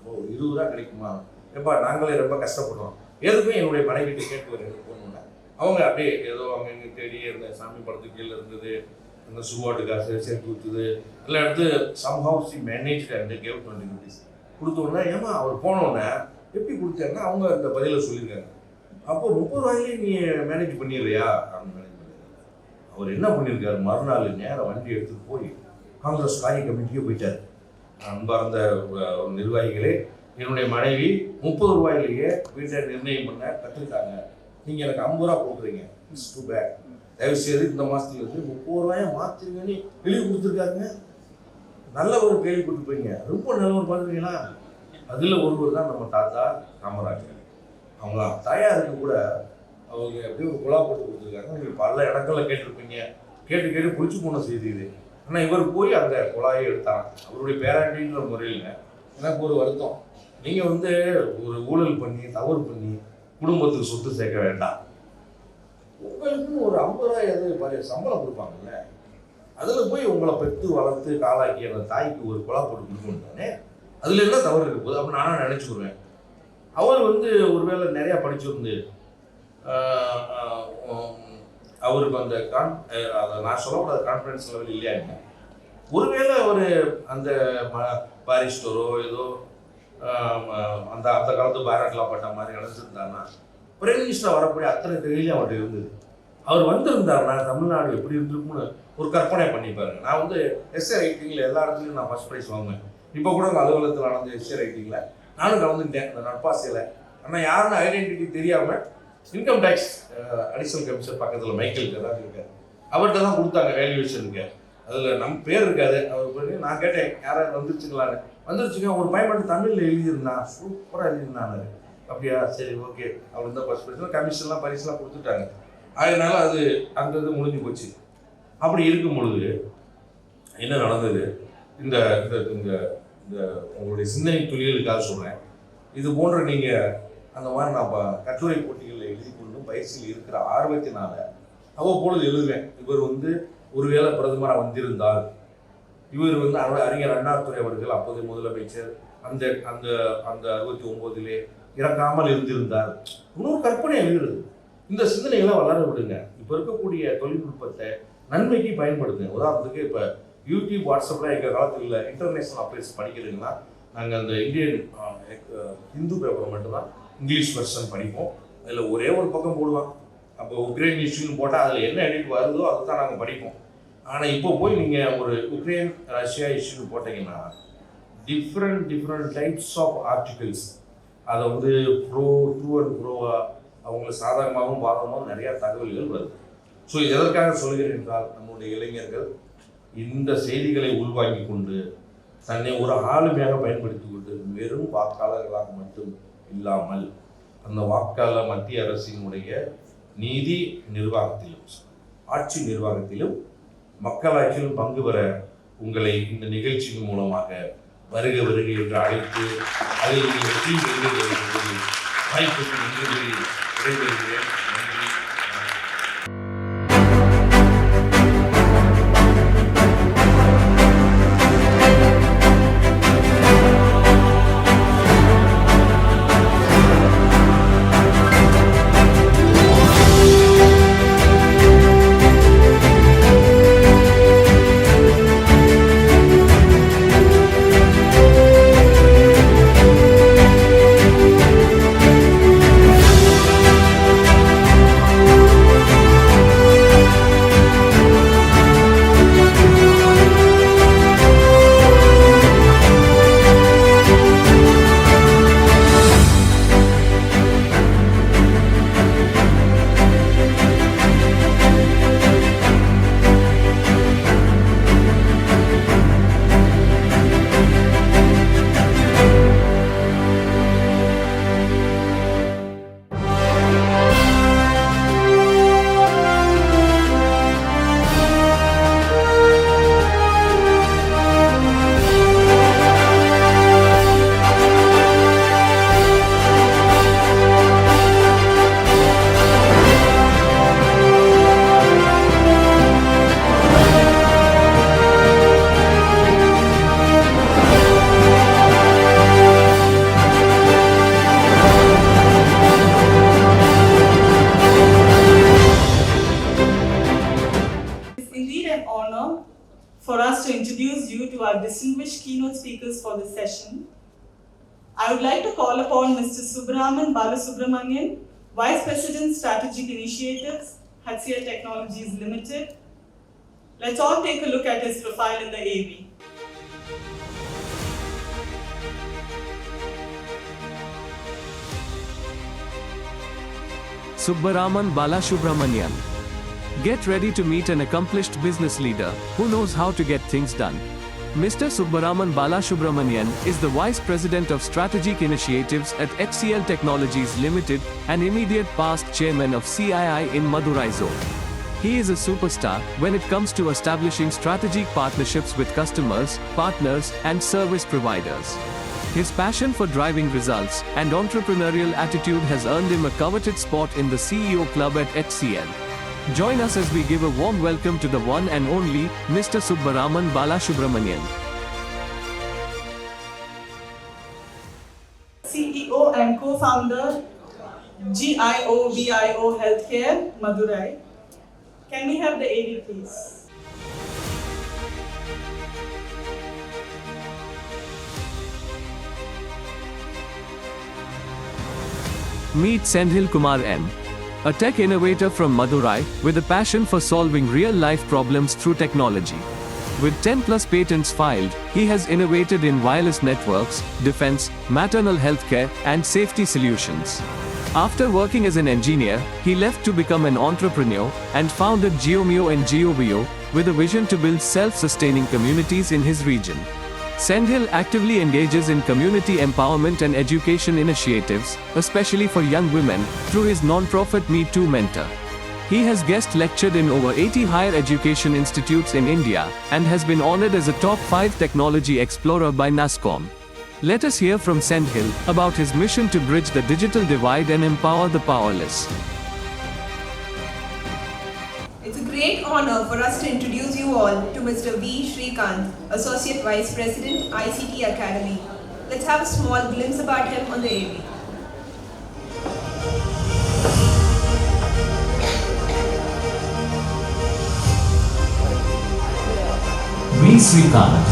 20 ரூபா கிடைக்குமா, எப்பா நாங்களே ரொம்ப கஷ்டப்படுறோம், எதுக்கும் என்னுடைய மனைவிட்டு கேட்டு வர போகணுன்னா அவங்க அப்படியே ஏதோ அவங்க எங்கே தேடி இருந்த சாமி படத்துக்கு கீழே இருந்தது, அந்த சுடுவாட்டு காசு சேர்த்து கொடுத்தது எல்லாம் எடுத்து somehow C manage and gave 20 rupees கொடுத்தோன்னே. ஏமா அவர் போனோன்னே எப்படி கொடுத்தாருன்னா அவங்க அந்த பதிலை சொல்லியிருக்காங்க. அப்போ 30 ரூபாயிலே நீ மேனேஜ் பண்ணிடுறியா? அவங்க மேனேஜ் பண்ணிடுறாங்க. அவர் என்ன பண்ணியிருக்காரு, மறுநாள் நேரம் வண்டி எடுத்துகிட்டு போய் காங்கிரஸ் காரிய கமிட்டியே போயிட்டார். அன்பார்ந்த நிர்வாகிகளே, என்னுடைய மனைவி 30 ரூபாயிலேயே வீட்டை நிர்ணயம் பண்ண கற்றுக்கிட்டாங்க, நீங்கள் எனக்கு 50 ரூபா கொடுக்குறீங்க, இட்ஸ் டூ பேட், தயவுசெய்து இந்த மாதத்துல இருந்து 30 ரூபாயை மாற்றிருங்கன்னு கேள்வி கொடுத்துருக்காங்க. நல்ல ஒரு கேள்வி கொடுத்துருப்பீங்க, ரொம்ப நல்ல ஒரு பார்த்துருக்கீங்களா? அதில் ஒருவர் தான் நம்ம தாத்தா காமராஜர். அவங்க தாயாருக்கு கூட அவங்க அப்படியே ஒரு குழா போட்டு கொடுத்துருக்காங்க. நீங்கள் பல இடங்களில் கேட்டிருப்பீங்க, கேட்டு பிடிச்சி போன செய்தி இது. ஆனால் இவர் போய் அந்த குழாயை எடுத்தாங்க அவருடைய பேராண்டின்ற முறையில். எனக்கு ஒரு வருத்தம், நீங்கள் வந்து ஒரு ஊழல் பண்ணி தவறு பண்ணி குடும்பத்துக்கு சொத்து சேர்க்க வேண்டாம். உங்களுக்குன்னு ஒரு 50 ரூபாய் எது சம்பளம் கொடுப்பாங்கல்ல, அதில் போய் உங்களை பெற்று வளர்த்து காலாக்கி அந்த தாய்க்கு ஒரு குழா போட்டு கொடுக்கணும் தானே, அதில் என்ன தவறு இருக்க போகுது அப்படின்னு நானும் நினச்சிக்குவேன். அவர் வந்து ஒருவேளை நிறையா படிச்சிருந்து அவருக்கு அந்த அதை நான் சொல்லக்கூடாது கான்ஃபிடன்ஸ் லெவல் இல்லையாங்க. ஒருவேளை அவர் அந்த பாரிஸ்டரோ ஏதோ அந்த காலத்து பாராட்டலாம் பட்ட மாதிரி நினச்சிருந்தாருன்னா பிரைம் மினிஸ்டர் வரக்கூடிய அத்தனை தொகையிலையும் அவர்கிட்ட இருந்தது. அவர் வந்திருந்தாருன்னா தமிழ்நாடு எப்படி இருந்திருக்கும்னு ஒரு கற்பனை பண்ணி பாருங்க. நான் வந்து எஸ்ஏ ரைட்டிங்கில் எல்லா இடத்துலையும் நான் ஃபர்ஸ்ட் ப்ரைஸ் வாங்குவேன். இப்போ கூட அந்த அலுவலகத்தில் நடந்த எஸ்ஏ ரைட்டிங்கில் நானும் கலந்துக்கிட்டேன் அந்த நட்பாசையில். ஆனால் யாருன்னு ஐடென்டிட்டி தெரியாமல் இன்கம் டேக்ஸ் அடிஷனல் கமிஷனர் பக்கத்தில் மைக்கேல் தான் இருக்கார், அவர்கிட்ட தான் கொடுத்தாங்க வேல்யூவேஷனுக்கு. அதில் நம்ம பேர் இருக்காது. அவர் பண்ணி நான் கேட்டேன் யாராவது வந்துருச்சுங்களான்னு. வந்துருச்சுங்க, ஒரு பையன் மட்டும் தமிழில் எழுதியிருந்தான், சூப்பராக எழுதியிருந்தாங்க. அப்படியா, சரி ஓகே, அவர் தான் ஃபர்ஸ்ட் ப்ரைஸ், கமிஷன்லாம் பரிசுலாம் கொடுத்துட்டாங்க. அதனால அது அந்த இது முடிஞ்சு போச்சு. அப்படி இருக்கும் பொழுது என்ன நடந்தது, இந்த இந்த உங்களுடைய சிந்தனை துளிகளுக்காக சொல்கிறேன். இது போன்ற நீங்கள் அந்த மாதிரி நான் கட்டுரை போட்டிகளில் எழுதி கொண்டும் பயிற்சியில் இருக்கிற ஆர்வத்தினால அவ்வப்பொழுது எழுதுவேன். இவர் வந்து ஒருவேளை பிரதமராக வந்திருந்தால், இவர் வந்து அறிஞர் அண்ணாதுரை அவர்கள் அப்போதைய முதலமைச்சர் அந்த அந்த அந்த 69 இறக்காமல் இருந்திருந்தார், இன்னொரு கற்பனை எழுதுறது. இந்த சிந்தனைகளை வளர விடுங்க. இப்போ இருக்கக்கூடிய தொழில்நுட்பத்தை நன்மைக்கு பயன்படுத்துங்க. உதாரணத்துக்கு இப்போ யூடியூப், வாட்ஸ்அப்பில் எங்கள் காலத்தில் இன்டர்நேஷ்னல் அஃபேர்ஸ் படிக்கிறதுங்கன்னா நாங்கள் அந்த இந்தியன் ஹிந்து பேப்பர் மட்டும்தான் இங்கிலீஷ் வெர்ஷன் படிப்போம். அதில் ஒரே ஒரு பக்கம் போடுவான். அப்போ உக்ரைன் இஷ்யூன்னு போட்டால் அதில் என்ன எடிட் வருதோ அதை தான் நாங்கள் படிப்போம். ஆனால் இப்போ போய் நீங்கள் ஒரு உக்ரைன் ரஷ்யா இஷ்யூன்னு போட்டிங்கன்னா டிஃப்ரெண்ட் டைப்ஸ் ஆஃப் ஆர்டிகிள்ஸ், அதை வந்து ப்ரோ டூ அண்ட் ப்ரோவா அவங்களுக்கு சாதகமாகவும் பாதகமாகவும் நிறையா தகவல்கள் வருது. ஸோ எதற்காக சொல்கிறேன் என்றால், நம்முடைய இளைஞர்கள் இந்த செய்திகளை உள்வாங்கி கொண்டு தன்னை ஒரு ஆளுமையாக பயன்படுத்தி கொண்டு வெறும் வாக்காளர்களாக மட்டும் இல்லாமல் அந்த வாக்காளர் மத்திய அரசினுடைய நீதி நிர்வாகத்திலும் ஆட்சி நிர்வாகத்திலும் மக்களாட்சியிலும் பங்கு பெற உங்களை இந்த நிகழ்ச்சியின் மூலமாக வருக வருக என்று அழைத்து அதில் நீங்கள் வெற்றி பெறுவதற்கு வாய்ப்புக்கு விடைபெறுகிறேன். நன்றி. For us to introduce you to our distinguished keynote speakers for this session, I would like to call upon Mr. Subbaraman Balasubramanian, Vice President Strategic Initiatives, HCL Technologies Limited. Let's all take a look at his profile in the AV. Subbaraman Balasubramanian. Get ready to meet an accomplished business leader who knows how to get things done. Mr. Subbaraman Balasubramanian is the Vice President of Strategic Initiatives at HCL Technologies Limited and immediate past chairman of CII in Madurai zone. He is a superstar when it comes to establishing strategic partnerships with customers, partners, and service providers. His passion for driving results and entrepreneurial attitude has earned him a coveted spot in the CEO club at HCL. Join us as we give a warm welcome to the one and only Mr. Subbaraman Balasubramanian. CEO and co-founder, GIOVIO Healthcare, Madurai. Can we have the AV, please? Meet Sendhil Kumar N., a tech innovator from Madurai with a passion for solving real-life problems through technology. With 10+ patents filed, he has innovated in wireless networks, defense, maternal healthcare, and safety solutions. After working as an engineer, he left to become an entrepreneur and founded Geomio and Geovio with a vision to build self-sustaining communities in his region. Sendhil actively engages in community empowerment and education initiatives, especially for young women, through his non-profit Me Too Mentor. He has guest lectured in over 80 higher education institutes in India and has been honored as a top 5 technology explorer by NASSCOM. Let us hear from Sendhil about his mission to bridge the digital divide and empower the powerless. It's a great honor for us to introduce you all to Mr. V. Srikanth, Associate Vice President, ICT Academy. Let's have a small glimpse about him on the AV. V. Srikanth,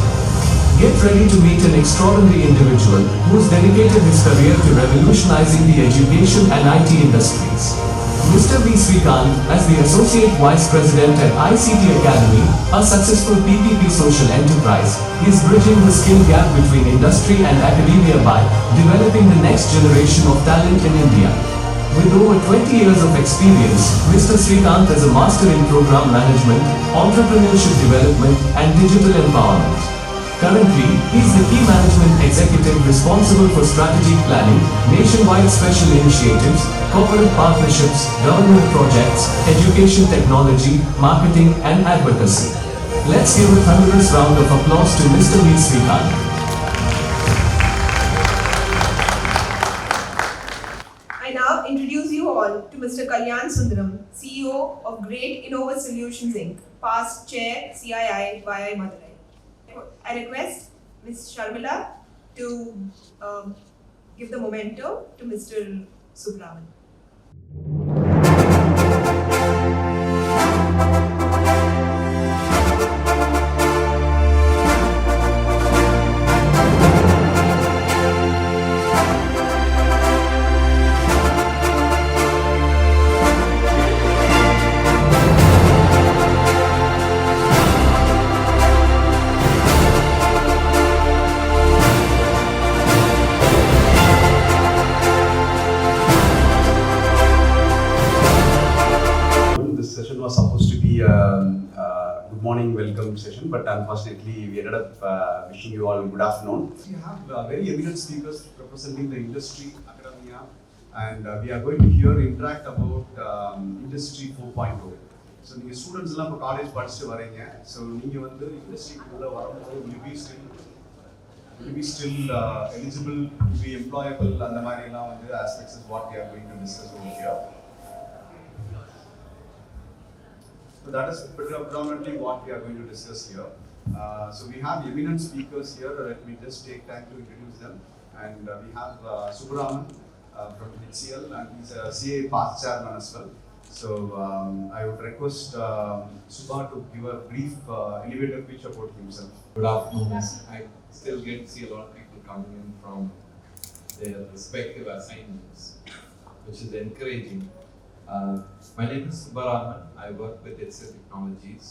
Get ready to meet an extraordinary individual who's dedicated his career to revolutionizing the education and IT industries. Mr. V. Srikanth, as the Associate Vice President at ICT Academy, a successful PPP social enterprise, is bridging the skill gap between industry and academia by developing the next generation of talent in India. With over 20 years of experience, Mr. Srikanth is a master in program management, entrepreneurship development, and digital empowerment. Currently, he is the key management executive responsible for strategic planning, nationwide special initiatives, corporate partnerships, government projects, education technology, marketing, and advocacy. Let's give a thunderous round of applause to Mr. V. Srikanth. I now introduce you all to Mr. Kalyan Sundaram, CEO of Great Innova Solutions Inc., past Chair, CII, YI Madurai. I request Ms. Sharmila to give the memento to Mr. Subraman. This session was supposed to be good morning welcome session, but unfortunately we ended up wishing you all good afternoon. We have very eminent speakers representing the industry, academia, and we are going to hear interact about industry 4.0. So you students எல்லாம் இப்போ college படிச்சுட்டு வரீங்க. So நீங்க வந்து இண்டஸ்ட்ரிக்குள்ள வரும்போது will be still eligible to be employable அந்த மாதிரி எல்லாம் வந்து aspects is what we are going to discuss over here. So that is predominantly what we are going to discuss here. So we have eminent speakers here. Let me just take time to introduce them. And we have Subraman from HCL, and he's a CA past chairman as well. So I would request Subha to give a brief elevator pitch about himself. Good afternoon. I still get to see a lot of people coming in from their respective assignments, which is encouraging. My name is Subbaraman. I work with HCL Technologies.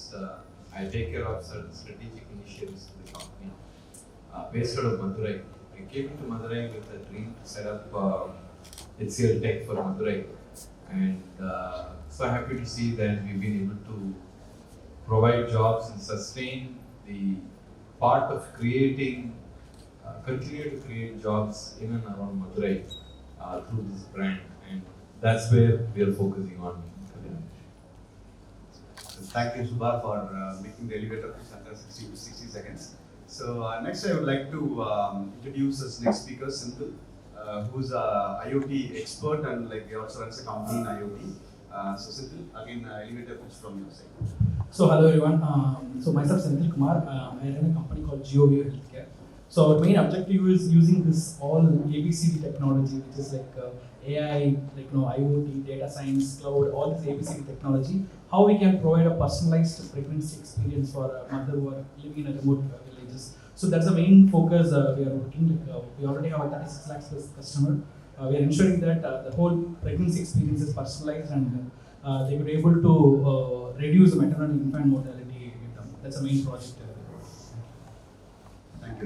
I take care of certain strategic initiatives in the company. Based out of Madurai. I came into Madurai with a dream to set up HCL Tech for Madurai. And so happy to see that we've been able to provide jobs and sustain the part of creating, continue to create jobs in and around Madurai through this brand. And that's where we are focusing on. Thank you, Subha, for making the elevator pitch under 60 to 60 seconds. So next I would like to introduce this next speaker, Simple, who's a IoT expert and like he also runs a company in IoT. So Simple, again elevator pitch from your side. So hello everyone. So myself Senthil Kumar. I run a company called G20 Healthcare. So our main objective is using this all ABCD technology, which is like AI, like IoT, data science, cloud, all this ABCD technology. How we can provide a personalized pregnancy experience for a mother who are living in a remote villages. So that's the main focus we are working. We already have a 36 lakhs plus customer. We are ensuring that the whole pregnancy experience is personalized and they will be able to reduce maternal and infant mortality with them. That's the main project.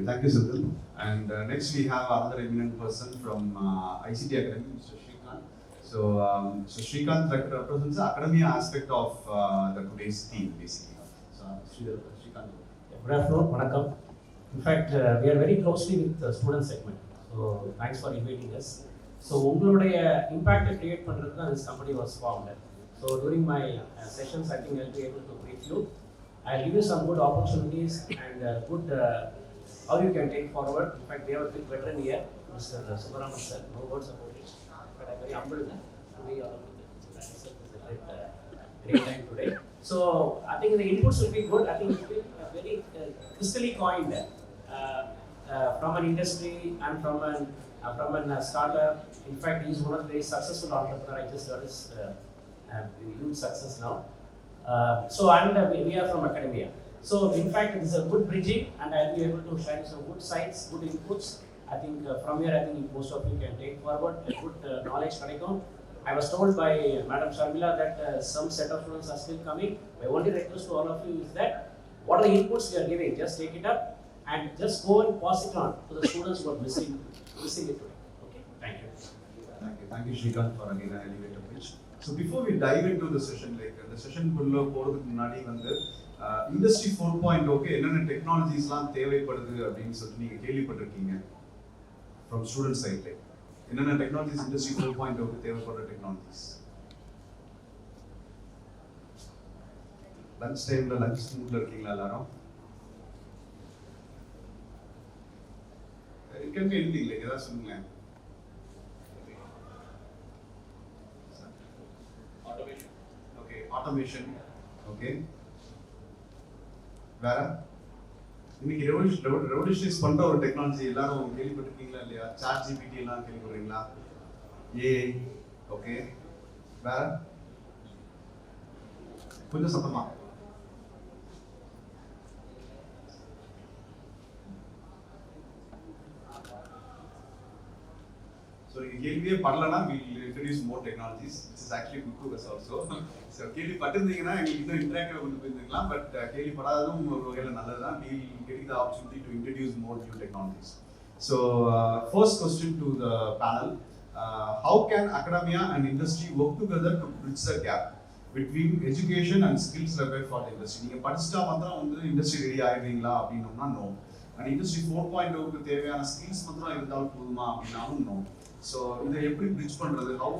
Thank you, Simple. And next we have another eminent person from ICT Academy, Mr. Srikanth. So Srikanth represents the academia aspect of the today's theme, basically. So Srikanth. Good afternoon, Vanakkam. In fact, we are very closely with the student segment. So thanks for inviting us. So உங்களுடைய impact create பண்றது தான் this company was formed. So during my sessions, I think I'll be able to brief you. I'll give you some good opportunities and good how you can take forward. In fact, we have a big veteran here, Mr. Subbaraman sir. No words about it, but I'm very humbled to be all of this. It's a great time today. So I think the inputs will be good. I think it will be very crystally coined from an industry and from a startup. In fact, he's one of the very successful entrepreneur. I just got his huge success now. So we are from academia. So in fact, it is a good bridging, and I'll be able to share some good sites, good inputs. I think from here, I think most of you can take forward a good knowledge. I was told by Madam Sharmila that some set of students are still coming. My only request to all of you is that what are the inputs we are giving, just take it up and just go and pass it on to the students who are missing it today. Okay, thank you. Thank you, Shrikant, for again an elevator pitch. So before we dive into the session, like the session குள்ள போறதுக்கு முன்னாடி வந்து industry 4.0க்கு என்னென்ன டெக்னாலஜிஸ்லாம் தேவைப்படுது அப்படின்னு சொல்லிட்டு நீங்க கேள்விப்பட்டிருக்கீங்க from student side. என்னென்ன டெக்னாலஜிஸ் இண்டஸ்ட்ரி 4.0க்கு தேவைப்படுற டெக்னாலஜிஸ்? லஞ்ச் டைம்ல லஞ்ச் மூட்ல இருக்கீங்களா எல்லாரும்? It can be anything, like ஏதாவது சொல்லுங்களேன். Automation. Okay, automation. Okay. வேற இன்னைக்கு ரெவல்யூஷனைஸ் பண்ற ஒரு டெக்னாலஜி எல்லாரும் கேள்விப்பட்டிருக்கீங்களா இல்லையா? சாட் ஜிபிடி எல்லாம் கேள்விப்படுறீங்களா? ஏஐ. ஓகே. வேற கொஞ்சம் சத்தமா. So நீங்க கேள்வியே படலனா we will introduce more technologies, which is actually good to us also. So கேள்வி பட்டிருந்தீங்கன்னா எங்களுக்கு இன்னும் இன்டராக்டிவா கொண்டு போயிருக்கலாம், பட் கேள்வி படாததும் ஒரு வகையில நல்லதுதான். We will get the opportunity to introduce more new technologies. So first question to the panel, how can academia and industry work together to bridge the gap between education and skills required for the industry? நீங்க படிச்சிட்டா மாத்திரம் வந்து industry ready ஆயிடுவீங்களா அப்படின்னா no, and industry 4.0க்கு தேவையான skills மாத்திரம் இருந்தாலும் போதுமா அப்படின்னாலும் no. So இதை எப்படி bridge பண்றது? How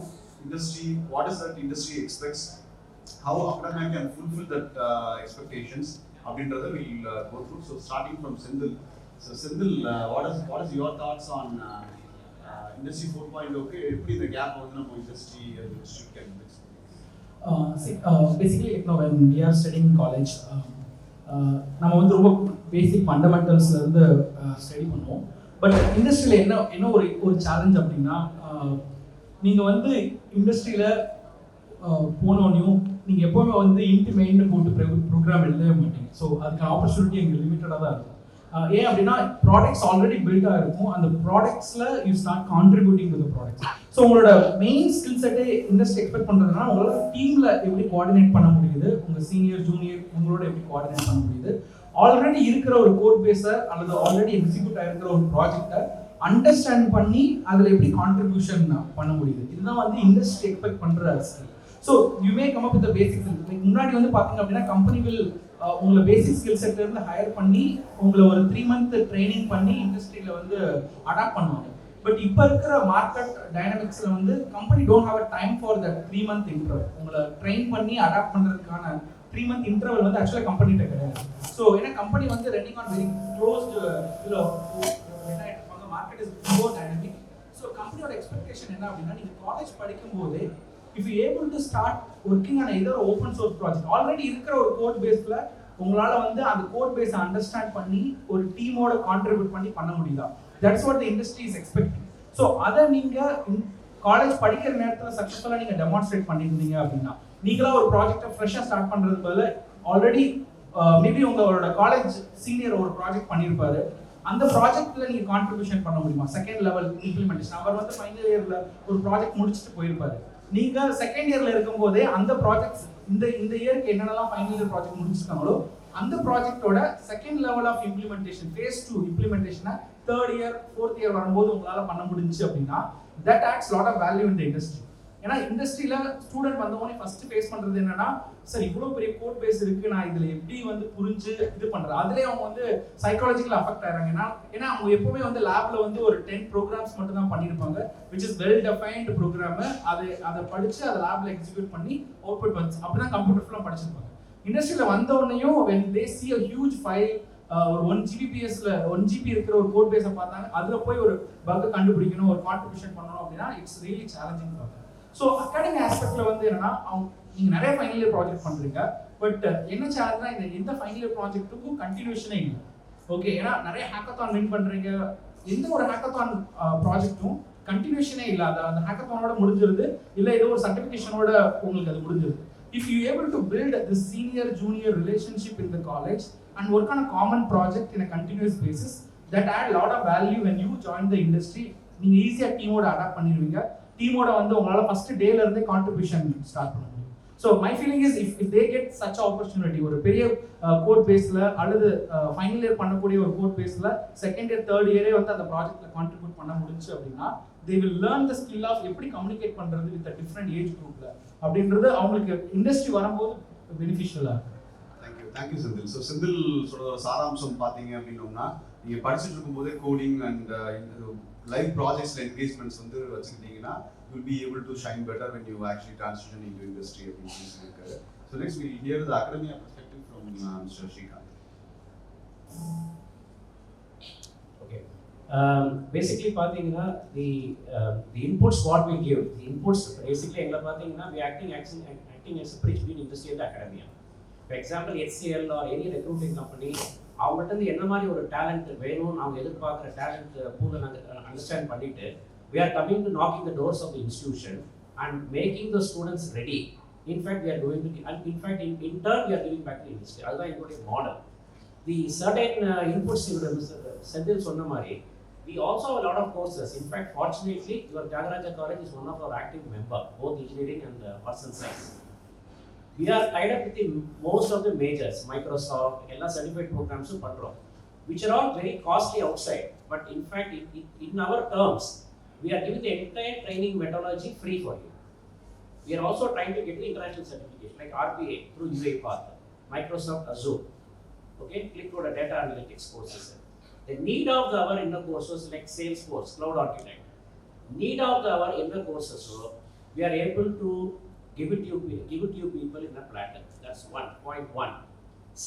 industry, what is that industry expects? How academia can fulfill that expectations? அப்படின்றத we'll go through. So starting from Sendil. So Sendil, what is your thoughts on industry 4.0க்கு எப்படி இந்த gap வந்து நம்ம industry can bridge? Basically, when we are studying in college, நம்ம வந்து ரொம்ப பேசிக் ஃபண்டமெண்டல்ஸ்ல இருந்து study பண்ணுவோம். பட் இண்டஸ்ட்ரியில் என்ன ஒரு சேலஞ்ச் அப்படின்னா, நீங்கள் வந்து இண்டஸ்ட்ரியில் போனோன்னையும் நீங்கள் எப்போவுமே வந்து இன்ட்டு மெயின் போட்டு ப்ரோக்ராம் எழுதவே மாட்டீங்க. ஸோ அதுக்கான ஆப்பர்ச்சுனிட்டி எங்களுக்கு லிமிட்டடாக தான் இருக்கும். ஏன் அப்படின்னா ப்ராடக்ட்ஸ் ஆல்ரெடி பில்டாக இருக்கும். அந்த ப்ராடக்ட்ஸில் you start contributing to the products. So உங்களோட மெயின் ஸ்கில் செட்டே இண்டஸ்ட்ரி எக்ஸ்பெக்ட் பண்ணுறதுனா உங்களோட டீமில் எப்படி கோஆர்டினேட் பண்ண முடியுது, உங்கள் சீனியர் ஜூனியர் உங்களோட எப்படி கோஆர்டினேட் பண்ண முடியுது, ஆல்ரெடி இருக்கிற ஒரு கோட் பேஸை அல்லது ஆல்ரெடி எக்ஸிக்யூட் ஆகிருக்கிற ஒரு ப்ராஜெக்டை அண்டர்ஸ்டாண்ட் பண்ணி அதில் எப்படி கான்ட்ரிபியூஷன் பண்ண முடியுது. இதுதான் வந்து இண்டஸ்ட்ரி எக்ஸ்பெக்ட் பண்ணுற skill. So you may come up with basic skill. Like முன்னாடி வந்து பார்த்தீங்க அப்படின்னா கம்பெனி வில் உங்களை பேசிக் ஸ்கில் செட்ல இருந்து ஹையர் பண்ணி உங்களை ஒரு 3 month ட்ரைனிங் பண்ணி இண்டஸ்ட்ரியில் வந்து அடாப்ட் பண்ணுவாங்க. பட் இப்போ இருக்கிற மார்க்கெட் டைனமிக்ஸில் வந்து company don't have a time for the 3 month interval. உங்களை ட்ரெயின் பண்ணி அடாப்ட் பண்ணுறதுக்கான 3 month இன்டர்வல் வந்து ஆக்சுவலாக கம்பெனிகிட்ட கிடையாது. ஸோ ஏன்னா கம்பெனி வந்து running on very closed market is more dynamic. So கம்பெனியோட எக்ஸ்பெக்டேஷன் என்ன அப்படின்னா, நீங்கள் காலேஜ் படிக்கும் போதே if you able to start working on either open source project, already இருக்கிற ஒரு கோட் பேஸ்ல உங்களால வந்து அந்த கோட் பேஸை அண்டர்ஸ்டாண்ட் பண்ணி ஒரு டீமோட கான்ட்ரிபியூட் பண்ண முடியுதா? That's what the industry is expecting. So அதை நீங்க காலேஜ் படிக்கிற நேரத்தில் சக்ஸஸ்ஃபுல்லாக நீங்க டெமான்ஸ்ட்ரேட் பண்ணியிருந்தீங்க அப்படின்னா, நீங்களா ஒரு ப்ராஜெக்டை ஃப்ரெஷ்ஷாக ஸ்டார்ட் பண்றது போல ஆல்ரெடி மேபி உங்களோட காலேஜ் சீனியர் ஒரு ப்ராஜெக்ட் பண்ணியிருப்பாரு, அந்த ப்ராஜெக்ட்ல நீங்க கான்ட்ரிபியூஷன் பண்ண முடியுமா? Second level implementation. அவர் வந்து ஃபைனல் இயர்ல ஒரு ப்ராஜெக்ட் முடிச்சுட்டு போயிருப்பாரு, நீங்க செகண்ட் இயர்ல இருக்கும்போதே அந்த ப்ராஜெக்ட்ஸ் இந்த இயருக்கு என்னென்னலாம் ஃபைனல் இயர் ப்ராஜெக்ட் முடிச்சிருக்காங்களோ அந்த ப்ராஜெக்டோட second level of implementation, phase 2 இம்ப்ளிமெண்டேஷனை தேர்ட் இயர் ஃபோர்த் இயர் வரும்போது உங்களால பண்ண முடிஞ்சுச்சு அப்படின்னா that adds lot of value in the industry. ஏன்னா இண்டஸ்ட்ரியில ஸ்டூடெண்ட் வந்தவொடனே ஃபர்ஸ்ட் ஃபேஸ் பண்றது என்னன்னா, சார் இவ்வளவு பெரிய கோட் பேஸ் இருக்கு, நான் இதுல எப்படி வந்து புரிஞ்சு இது பண்றது, அதுலயே அவங்க வந்து சைக்காலஜிக்கலா அஃபெக்ட் ஆயிடுறாங்க. ஏன்னா அவங்க எப்பவுமே வந்து லேப்ல வந்து ஒரு 10 ப்ரோக்ராம்ஸ் மட்டும் தான் பண்ணிருப்பாங்க, which is well defined programme. அதை படிச்சு அதை லேப்ல எக்ஸிக்யூட் பண்ணி அவுட்புட் வந்து அப்படிதான் கம்ப்யூட்டர் ஃபுல்லா படிச்சிருப்பாங்க. இண்டஸ்ட்ரியில வந்த உடனேயும் when they see a huge file, ஒரு 1 Gbpsல 1 GB இருக்கிற ஒரு கோட் பேஸை பார்த்தாங்க, அதுல போய் ஒரு பக் கண்டுபிடிக்கணும், ஒரு கான்ட்ரிபியூஷன் பண்ணணும் அப்படின்னா it's really challenging for. So academy ஆஸ்பெக்ட்ல வந்து என்னன்னா, நீங்க நிறைய ஃபைனல் இயர் ப்ராஜெக்ட் பண்றீங்க, பட் என்ன சேலஞ்சுனா எந்த ஃபைனல் இயர் ப்ராஜெக்ட்டுக்கும் கண்டினியூஷனே இல்லை. ஓகே, ஏன்னா நிறைய ஹேக்கத்தான் வின் பண்றீங்க, எந்த ஒரு ஹேக்கத்தான் ப்ராஜெக்ட்டும் கண்டினியூஷனே இல்லை. அந்த ஹேக்கத்தானோட முடிஞ்சிருது, இல்லை ஏதோ ஒரு சர்டிஃபிகேஷனோட உங்களுக்கு அது முடிஞ்சிருது. If you able to build the senior junior relationship in the college, and work on a common project in a continuous basis that add a lot of value when you join the industry. நீங்க ஈஸியா டீமோட adapt பண்ணிடுவீங்க. டீமோட வந்து உங்களால first டேல இருந்தே contribution start பண்ண முடியும். So my feeling is if they get such opportunity, ஒரு பெரிய கோட் பேஸ்ல அல்லது ஃபைனல் இயர் பண்ணக்கூடிய ஒரு கோட் பேஸ்ல செகண்ட் இயர் தேர்ட் இயரே வந்து அந்த ப்ராஜெக்ட்ல கான்ட்ரிபியூட் பண்ண முடிஞ்சு அப்படின்னா they will learn the skill of எப்படி கம்யூனிகேட் பண்றது வித் a different ஏஜ் குரூப்ல அப்படின்றது அவங்களுக்கு இண்டஸ்ட்ரி வரும்போது பெனிஃபிஷியலா இருக்கு. தேங்க்யூ செந்தில். ஸோ செந்தில் சொல்ற சாராம்சம் பார்த்தீங்க அப்படின்னோம்னா, நீங்க படிச்சுட்டு இருக்கும்போதே கோடிங் அண்ட் லைவ் ப்ராஜெக்ட்ஸ்ல என்கேஜ்மெண்ட்ஸ் வந்து வச்சுக்கிட்டீங்கன்னா you will be able to shine better when you actually transition into industry அப்படின்னு சொல்லியிருக்காரு. So next we will hear the academia perspective from Mr. Srikanth. Okay. Basically பார்த்தீங்கன்னா the inputs what we give, the inputs basically எங்களை பார்த்தீங்கன்னா we acting as a bridge between industry and academia. For example, HCL or any recruiting company, அவங்கள்ட்ட இருந்து என்ன மாதிரி ஒரு talent வேணும், அவங்க எதிர்பார்க்குற டேலண்ட் பூலை நாங்கள் அண்டர்ஸ்டாண்ட் பண்ணிட்டு we are coming to knocking the doors of the institution and making the students ready. In fact, we are going to, and in fact, in turn, we are giving back to the industry. That's the model. The certain inputs in Mr. Senthil சொன்ன மாதிரி, we also have a lot of courses. In fact, fortunately, your Tyagaraja College is one of our active members, both engineering and arts and science. We are tied up with most of the majors, Microsoft, all certified programs, which are all very costly outside. But in fact, in our terms, we are giving the entire training methodology free for you. We are also trying to get the international certification like RPA through UA path, Microsoft Azure, okay, click to the data analytics courses. The need of our inner courses like Salesforce, Cloud Architect, need of our inner courses, so we are able to give it to you people in a platter. That's 1.1.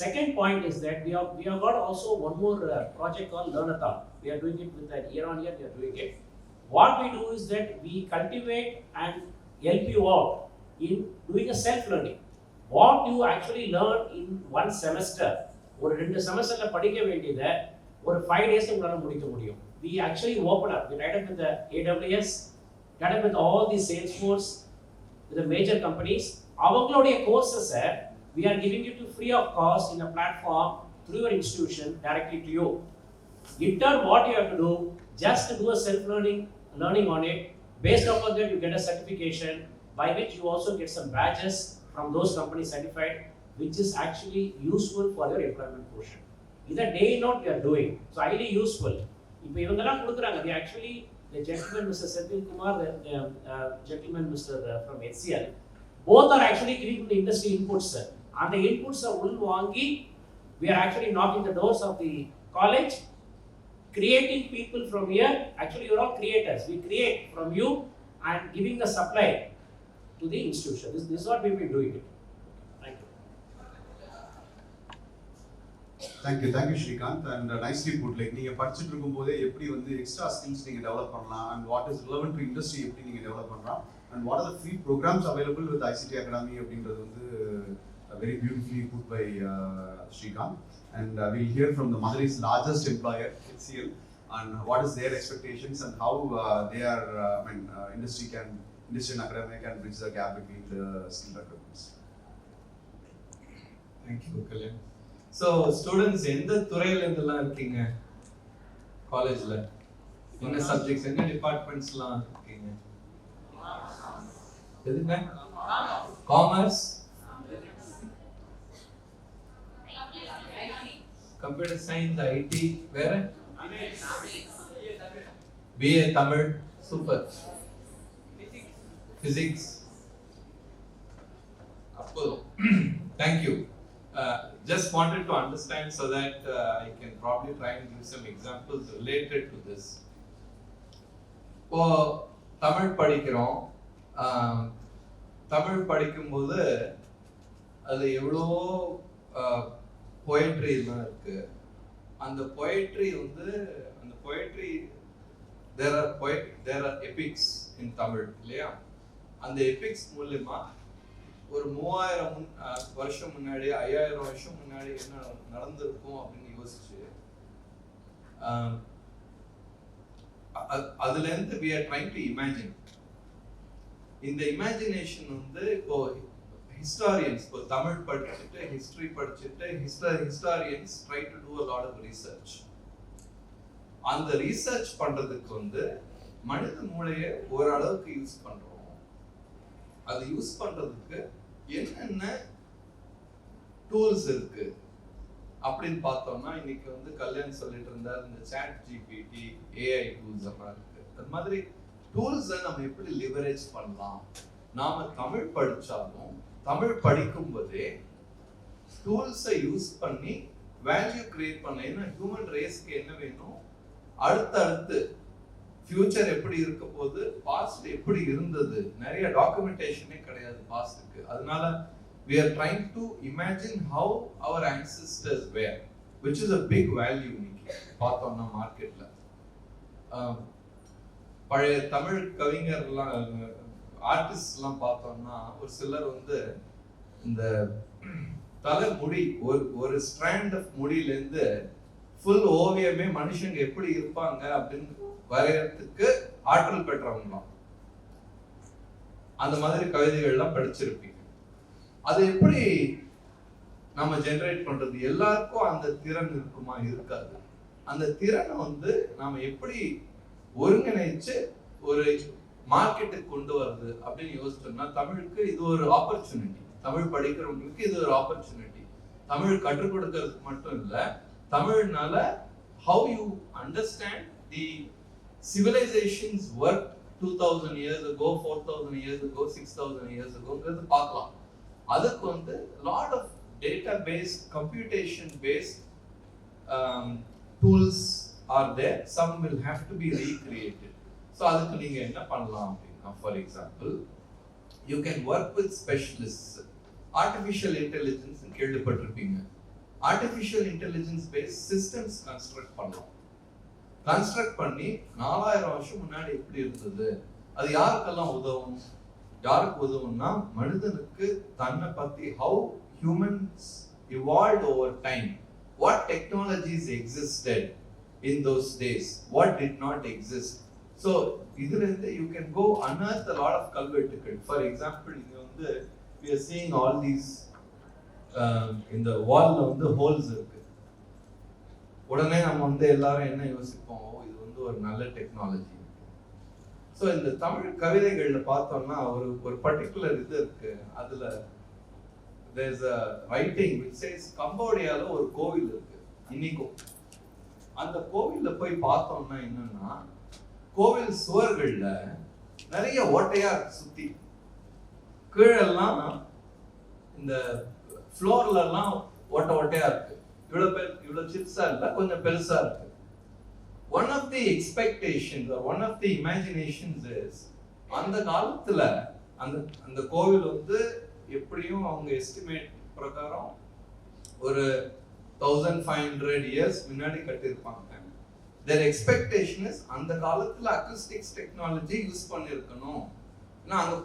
Second point is that we have got also one more project called Learnathon. We are doing it with that year on year. We are doing it. What we do is that we cultivate and help you out in doing a self-learning. What you actually learn in one semester, or 2 semesterல படிக்க வேண்டியதை ஒரு 5 days உங்களால முடிக்க முடியும். We actually open up. We tied up with the AWS, tied up with all the Salesforce, with the major companies. அவங்களுடைய courses we are giving you to free of cost in a platform through your institution directly to you. In turn, what you have to do, just to do a learning on it. Based upon that, you get a certification by which you also get some badges from those companies certified, which is actually useful for your employment portion. Is a day note we are doing, so highly useful. இப்போ இவங்கெல்லாம் கொடுக்குறாங்க, they actually, the gentleman Mr. Senthil Kumar, the gentleman Mr. From HCL, both are actually giving the industry inputs. And the inputs are உள்வாங்கி, we are actually knocking the doors of the college, creating people from here. Actually, you are all creators. We create from you and giving the supply to the institution. This is what we will be doing it. Thank you. Thank you, Srikanth, and nicely put. Like நீங்க படிச்சிட்டு இருக்கும்போதே எப்படி வந்து extra skills நீங்க develop பண்ணலாம், and what is relevant to industry எப்படி நீங்க develop பண்ணலாம், and what are the free programs available with ICT Academy அப்படின்றது வந்து very beautifully put by Srikanth. And we'll hear from the Madurai's largest employer, HCL, and what is their expectations and how they are, industry and academia can bridge the gap between the skill requirements. Thank you, Kalyan. So, students, எந்த துறையில இருந்தெல்லாம் இருக்கீங்க காலேஜ்ல? என்ன subjects, என்ன டிபார்ட்மெண்ட்ஸ்லாம் இருக்கீங்க? எதுங்க? Commerce, computer science, ID, வேற? BA Tamil, super. பிசிக்ஸ். அப்போ thank you. Just wanted to understand so that I can probably try and give some examples related to this. இப்போ தமிழ் படிக்கிறோம், தமிழ் படிக்கும்போது அது எவ்வளோ poetry எல்லாம் இருக்கு. அந்த poetry வந்து அந்த poetry there are epics in Tamil இல்லையா? அந்த epics மூலமா ஒரு 3000 வருஷம் முன்னாடி 5000 வருஷம் முன்னாடி என்ன நடந்திருக்கும் அப்படின்னு யோசிச்சு அதுல இருந்து we are trying to imagine. இந்த இமேஜினேஷன் வந்து இப்போ historians, இப்போ தமிழ் படிச்சுட்டு ஹிஸ்டரி படிச்சுட்டு historians try to do a lot of research. அந்த ரீசர்ச் பண்றதுக்கு வந்து மனித மூளையை ஓரளவுக்கு யூஸ் பண்றோம். அது யூஸ் பண்றதுக்கு என்னென்ன டூல்ஸ் இருக்கு அப்படின்னு பார்த்தோம்னா, இன்னைக்கு வந்து கல்யாண் சொல்லிட்டு இருந்தார் இந்த சாட் ஜிபிடி, ஏஐ டூல்ஸ் எல்லாம் இருக்கு. அது மாதிரி டூல்ஸை நம்ம எப்படி லிவரேஜ் பண்ணலாம்? நாம தமிழ் படிச்சாலும் தமிழ் படிக்கும் போதே டூல்ஸை யூஸ் பண்ணி வேல்யூ கிரியேட் பண்ண. ஏன்னா ஹியூமன் ரேஸ்க்கு என்ன வேணும், அடுத்தடுத்து ஃபியூச்சர் எப்படி இருக்க போது, பாஸ்ட் எப்படி இருந்தது, நிறைய டாக்குமெண்டேஷனே கிடையாது பாஸ்டுக்கு. அதனால we are trying to imagine how our ancestors were, which is a big value இன்னைக்கு பார்த்தோம்னா மார்க்கெட்ல. பழைய தமிழ் கவிஞர்லாம் ஆர்டிஸ்ட்லாம் பார்த்தோம்னா ஒரு சிலர் வந்து இந்த தலை முடி ஒரு ஸ்ட்ராண்ட் ஆஃப் முடியிலேருந்து ஃபுல் ஓவியமே மனுஷங்க எப்படி இருப்பாங்க அப்படின்னு வரையறதுக்கு ஆற்றல் பெற்றவங்களாம். அந்த மாதிரி கவிதைகள்லாம் படிச்சிருப்பீங்க. அது எப்படி நம்ம ஜெனரேட் பண்றது? எல்லாருக்கும் அந்த திறன் இருக்குமா? இருக்காது. அந்த திறனை வந்து நாம எப்படி ஒருங்கிணைச்சு ஒரு மார்க்கெட்டுக்கு கொண்டு வருது அப்படின்னு யோசிச்சோம்னா, தமிழுக்கு இது ஒரு ஆப்பர்ச்சுனிட்டி. தமிழ் படிக்கிறவங்களுக்கு இது ஒரு ஆப்பர்ச்சுனிட்டி. தமிழ் கற்றுக் கொடுக்கறதுக்கு மட்டும் இல்ல, தமிழ்னால how you understand the civilizations worked 2000 years ago, 4000 years ago, 6000 years ago பார்க்கலாம். அதுக்கு வந்து lot of database, computation based tools are there. Some will have to be recreated. So அதுக்கு நீங்க என்ன பண்ணலாம் அப்படின்னா, for example, you can work with specialists. Artificial intelligence கேள்விப்பட்டிருப்பீங்க. Artificial intelligence based systems construct பண்ணலாம். கன்ஸ்ட்ரக்ட் பண்ணி 4000 வருஷம் முன்னாடி எப்படி இருந்தது, அது யாருக்கெல்லாம் உதவும்? யாருக்கு உதவும்னா, மனிதனுக்கு தன்னை பத்தி how humans evolved over time, what technologies existed in those days, what did not exist. So இதுல இருந்து you can go unearth a lot of கல்வெட்டுகள். For example, இங்க வந்து we are seeing all these இந்த வால்ல வந்து ஹோல்ஸ் இருக்கு. உடனே நம்ம வந்து எல்லாரும் என்ன யோசிப்போம், இது வந்து ஒரு நல்ல டெக்னாலஜி. ஸோ இந்த தமிழ் கவிதைகள்ல பார்த்தோம்னா ஒரு பர்டிகுலர் இது இருக்கு. அதுல there's a writing which says கம்போடியால ஒரு கோவில் இருக்கு இன்னைக்கும். அந்த கோவில்ல போய் பார்த்தோம்னா என்னன்னா, கோவில் சுவர்கள்ல நிறைய ஓட்டையா சுத்தி, கீழெல்லாம் இந்த ஃப்ளோர்ல எல்லாம் ஓட்டையா இருக்கு. இவ்வளவு சிப்ஸா இல்ல, கொஞ்சம் பெருசா இருக்கு. One of the expectations or one of the imaginations is, அந்த காலத்துல அந்த கோவில் வந்து எப்படியும் அவங்க எஸ்டிமேட் பிரகாரம் ஒரு 1500 years முன்னாடி கட்டியிருப்பாங்க. Their expectation is அந்த காலத்துல acoustics technology யூஸ் பண்ணிருக்கணும். ஏன்னா அங்க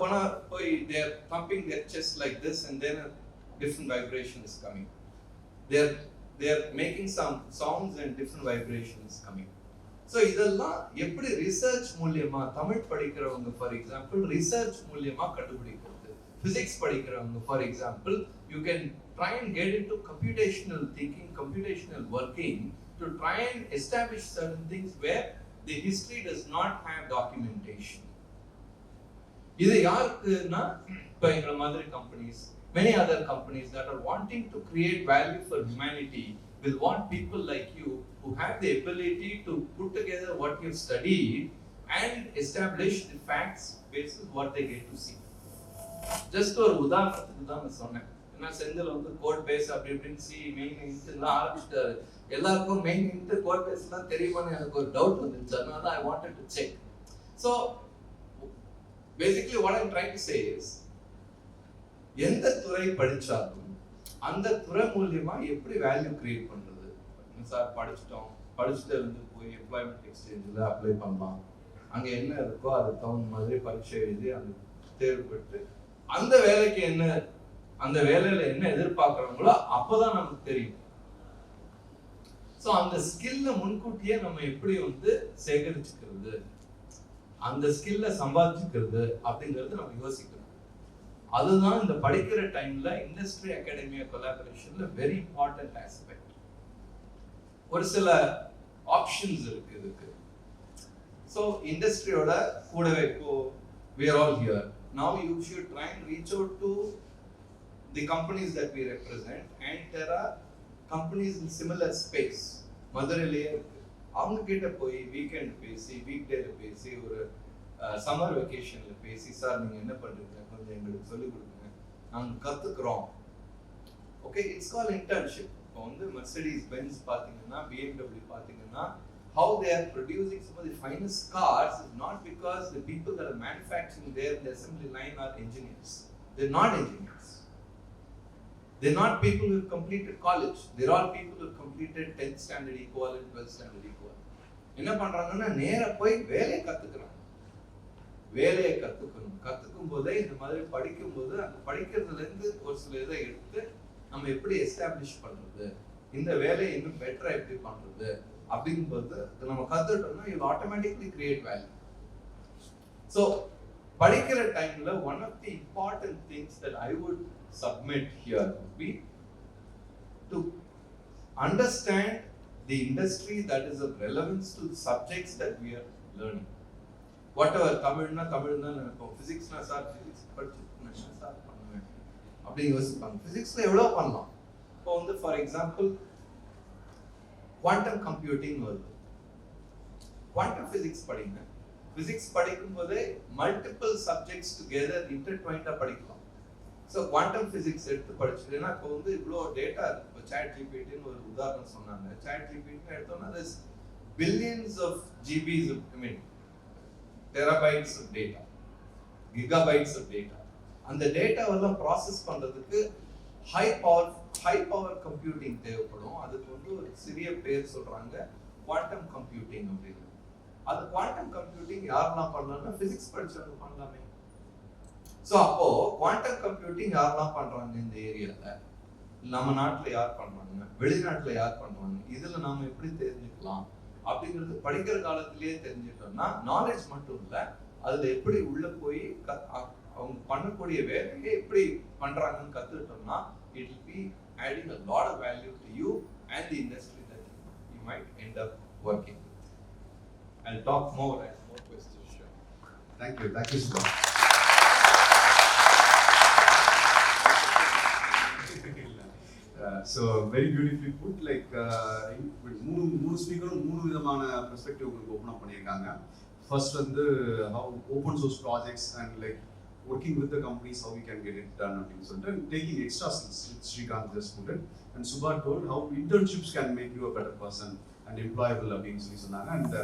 போய் they are thumping their chest like this and then a different vibration is coming. They are making some sounds and different vibrations coming. So இதெல்லாம் எப்படி ரிசர்ச் மூலமா தமிழ் படிக்கிறவங்க ஃபார் எக்ஸாம்பிள் ரிசர்ச் மூலமா கண்டுபிடிக்கிறது. Physics படிக்கிறவங்க for example you can try and get into computational thinking, computational working to try and establish certain things where the history does not have documentation. இது யாருக்குன்னா, இப்போ எங்கள மாதிரி companies, many other companies that are wanting to create value for humanity will want people like you who have the ability to put together what you've studied and establish the facts based on what they get to see. Just ஒரு உதாரணத்துக்கு தான் நான் சொன்னேன். ஏன்னா செந்தில் வந்து code base அப்படி இப்படின்னு C main இன்ட்லாம் ஆரம்பிச்சிட்டாரு. எல்லாருக்கும் மெயின் இன்ட் கோட் பேஸ்லாம் தெரியுமான்னு எனக்கு ஒரு டவுட் வந்துச்சு. அதனால தான் I wanted to check. So basically what I'm trying to say is, எந்த துறை படிச்சாலும் அந்த துறை மூலமா எப்படி வேல்யூ கிரியேட் பண்றது? சார் படிச்சுட்டு வந்து போய் எம்ப்ளாய்மெண்ட் எக்ஸ்சேஞ்சில் அப்ளை பண்ணலாம். அங்க என்ன இருக்கோ அதுக்கு தகுந்த மாதிரி பரீட்சை எழுதி அந்த தேர்வு பெற்று அந்த வேலைக்கு என்ன, அந்த வேலையில என்ன எதிர்பார்க்கறாங்களோ அப்பதான் நமக்கு தெரியும். ஸோ அந்த ஸ்கில்ல முன்கூட்டியே நம்ம எப்படி வந்து சேகரிச்சுக்கிறது, அந்த ஸ்கில்ல சம்பாதிச்சுக்கிறது அப்படிங்கிறது நம்ம யோசிக்கணும். அதுதான் இந்த படிக்கிற டைம்ல இண்டஸ்ட்ரி அகாடமியா கொலாபரேஷன்ல வெரி இம்பார்ட்டன்ட் ஆஸ்பெக்ட். ஒரு சில ஆப்ஷன்ஸ் இருக்கு இதுக்கு. ஸோ இண்டஸ்ட்ரியோட கூடவே இப்போ we are all here. Now you should try and reach out to the companies that we represent, and there are companies in similar space. மதுரையிலேயே இருக்கு. அவங்க கிட்ட போய் வீக்கெண்ட் பேசி, வீக் டேல பேசி, ஒரு சம்மர் வெக்கேஷன்ல பேசி, சார் நீங்க என்ன பண்றீங்க கொஞ்சம் எங்களுக்கு சொல்லிக் கொடுங்க, நாங்க கத்துக்கிறோம். Okay, it's call internship. இப்போ வந்து மெர்சிடிஸ் பென்ஸ் பாத்தீங்கன்னா, BMW பாத்தீங்கன்னா, how they are producing some of the finest cars is not because the people that are manufacturing there in the assembly line are engineers. They're not engineers. They're not people who have completed college. They're all people who have completed 10th standard equivalent, 12th standard equivalent. என்ன பண்றாங்கன்னா நேரா போய் வேலையை கத்துக்கிறாங்க. வேலையை கத்துக்கும் போதே இந்த மாதிரி படிக்கும் போது அந்த படிக்கிறதுல இருந்து ஒரு சில இதை எடுத்து நம்ம எப்படி எஸ்டாப்ளிஷ் பண்றது, இந்த வேலையை இன்னும் பெட்டரா எப்படி பண்றது அப்படிங்கும்போது நம்ம கத்துட்டோம்னா you automatically create value. So படிக்கிற டைம்ல one of the important things that I would submit here would be to understand the industry that is of relevance to the subjects that we are learning. Whatever, Tamil na நினைப்போம், physics na sir physics படிச்சு sir பண்ணுவேன் அப்படின்னு யோசிப்பாங்க. physicsல எவ்வளவு பண்ணலாம். இப்போ வந்து for example quantum computing வருது. குவாண்டம் பிசிக்ஸ் படிங்க. பிசிக்ஸ் படிக்கும் போதே மல்டிபிள் சப்ஜெக்ட்ஸ் டுகெதர் இன்டர்ட்வைண்டா படிக்கலாம். ஸோ குவாண்டம் பிசிக்ஸ் எடுத்து படிச்சுன்னா இப்போ வந்து இவ்வளோ டேட்டா இருக்கு. இப்போ சாட் ஜிபிடின்னு ஒரு உதாரணம் சொன்னாங்க. சாட் ஜிபிடின்னு எடுத்தோம்னா there's billions of GBs of, I mean terabytes of data, gigabytes of data. அந்த டேட்டாவெல்லாம் ப்ராசஸ் பண்றதுக்கு ஹை பவர் கம்ப்யூட்டிங் தேவைப்படும். அதுக்கு வந்து ஒரு சிறிய பேர் சொல்றாங்க குவாண்டம் கம்ப்யூட்டிங் அப்படின்னு. அது குவாண்டம் கம்ப்யூட்டிங் யாரெல்லாம் பண்ணலாம்னா பிசிக்ஸ் படிச்சவங்க பண்ணலாமே. ஸோ அப்போ குவாண்டம் கம்ப்யூட்டிங் யாரெல்லாம் பண்றாங்க இந்த ஏரியால, நம்ம நாட்டில் யார் பண்றாங்க, வெளிநாட்டில் யார் பண்றாங்க, இதுல நாம எப்படி தெரிஞ்சுக்கலாம் அப்படிங்கிறது படிக்கிற காலத்திலேயே தெரிஞ்சுட்டோம்னா நாலேஜ் மட்டும் இல்லை, அதுல எப்படி உள்ள போய் அவங்க பண்ணக்கூடிய வேலையை எப்படி பண்றாங்கன்னு கத்துக்கிட்டோம்னா it will be adding a lot of value to you and the industry that you might end up working with. I'll talk more as more questions show. Thank you so much. So very beautifully put, like மூணு ஸ்பீக்கரும் மூணு விதமான perspective உங்களுக்கு open up பண்ணியிருக்காங்க. First வந்து how open source projects and like working with the companies, how we can get it done அப்படின்னு சொல்லிட்டு, taking extra skills, Srikanth just put it, and Subha told how internships can make you a better person and employable அப்படின்னு சொல்லி சொன்னாங்க. And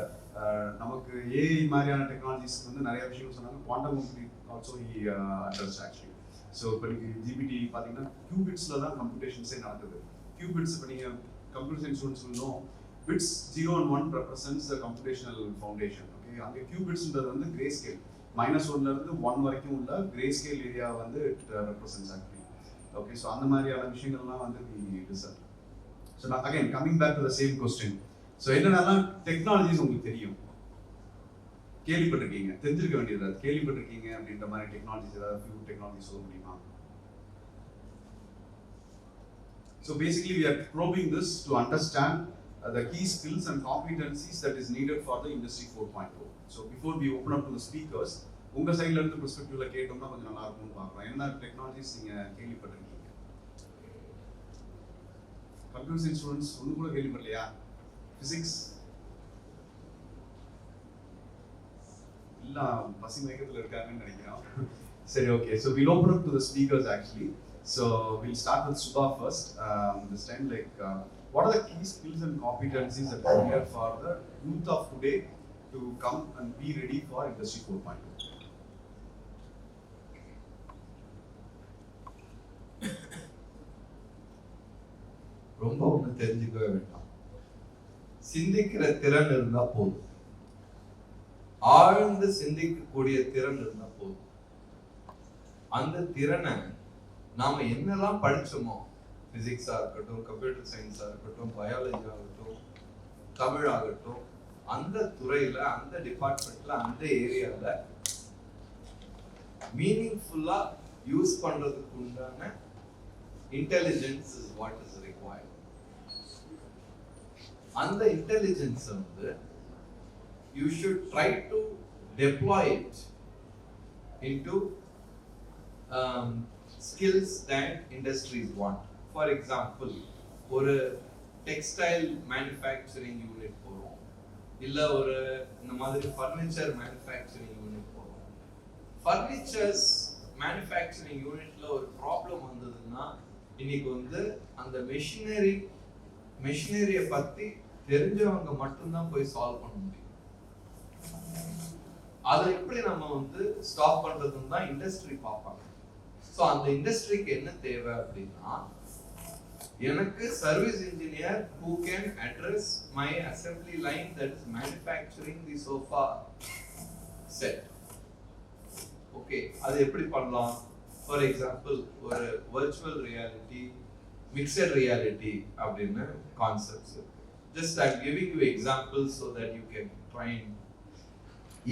நமக்கு AI மாதிரியான டெக்னாலஜிஸ்க்கு வந்து நிறைய விஷயங்கள் சொன்னாங்க. Quantum computing also he addressed actually. So இப்போ நீங்கள் ஜிபிடி பார்த்தீங்கன்னா கியூபிட்ஸில் தான் கம்ப்யூட்டேஷன்ஸே நடக்குது. கியூபிட்ஸ் இப்போ நீங்கள் கம்ப்யூட்டர் சயின்ஸ் ஸ்டூடெண்ட்ஸ் சொல்லணும், bits 0 and 1 represents the computational foundation. Okay, அங்கே கியூபிட்ஸ்ன்றது வந்து கிரே ஸ்கேல், -1 1 வரைக்கும் உள்ள கிரே ஸ்கேல் ஏரியா வந்து it represents actually. Okay, so அந்த மாதிரியான விஷயங்கள்லாம் வந்து ரிசர்ச். ஸோ நான் again coming back to the same question. So என்னென்னலாம் டெக்னாலஜிஸ் உங்களுக்கு தெரியும், கேள்விப்பட்டிருக்கீங்க, தெரிஞ்சிருக்க வேண்டியது, கேள்விப்பட்டிருக்கீங்க அப்படின்ற மாதிரி டெக்னாலஜிஸ் ஏதாவது ஃபியூ டெக்னாலஜிஸ் சொல்ல முடியுமா? So basically we are probing this to understand the key skills and competencies that is needed for the industry 4.0. So before we open up to the speakers, உங்க சைடுல இருந்து பெர்ஸ்பெக்டிவ்ல கேட்டோம்னா கொஞ்சம் நல்லா இருக்கும்னு பார்க்குறோம். என்ன டெக்னாலஜிஸ் நீங்க கேள்விப்பட்டிருக்கீங்க? கம்ப்யூட்டர் சயின்ஸ் ஸ்டூடெண்ட்ஸ் ஒன்று கூட கேள்விப்படலையா? பிசிக்ஸ் எல்லாம் பசி மயக்கத்தில் இருக்காங்கன்னு நினைக்கிறோம். சரி, okay. So we'll open up to the speakers actually. So we'll start with Subha first. This time, like, what are the key skills and competencies that are needed for the youth of today to come and be ready for Industry 4.0? ரொம்ப ஒன்று தெரிஞ்சுக்கவே வேண்டாம். சிந்திக்கிற திறன் இருந்தா போதும், ஆழ்ந்து சிந்திக்கக்கூடிய திறன் இருந்தா போதும். அந்த திறனை நாம என்னெல்லாம் படிச்சோமோ, பிசிக்ஸா இருக்கட்டும், கம்ப்யூட்டர் சயின்ஸா இருக்கட்டும், பயாலஜி ஆகட்டும், தமிழ் ஆகட்டும், அந்த துறையில, அந்த டிபார்ட்மெண்ட்ல, அந்த ஏரியால மீனிங்ஃபுல்லா யூஸ் பண்றதுக்கு உண்டான intelligence is what is required. அந்த இன்டெலிஜென்ஸ் வந்து you should try to deploy it into skills that industries want. For example, ஒரு textile manufacturing unit போறோம், இல்ல ஒரு இந்த மாதிரி furniture manufacturing unit போறோம். Furnitures manufacturing unitல ஒரு ப்ராப்ளம் வந்ததுன்னா இன்னைக்கு வந்து அந்த மெஷினரியை பத்தி தெரிஞ்சவங்க மட்டும்தான் போய் சால்வ் பண்ண முடியும். அதை எப்படி நம்ம வந்து ஸ்டாப் பண்றதுன்னு தான் இண்டஸ்ட்ரி பார்ப்பாங்க. ஸோ அந்த இண்டஸ்ட்ரிக்கு என்ன தேவை அப்படின்னா, எனக்கு service engineer who can address my assembly line that is manufacturing the sofa set. Okay, அது எப்படி பண்ணலாம்? ஃபார் எக்ஸாம்பிள் ஒரு virtual reality, mixed reality அப்படின்னு concepts. Just I'm giving you examples so that you can try and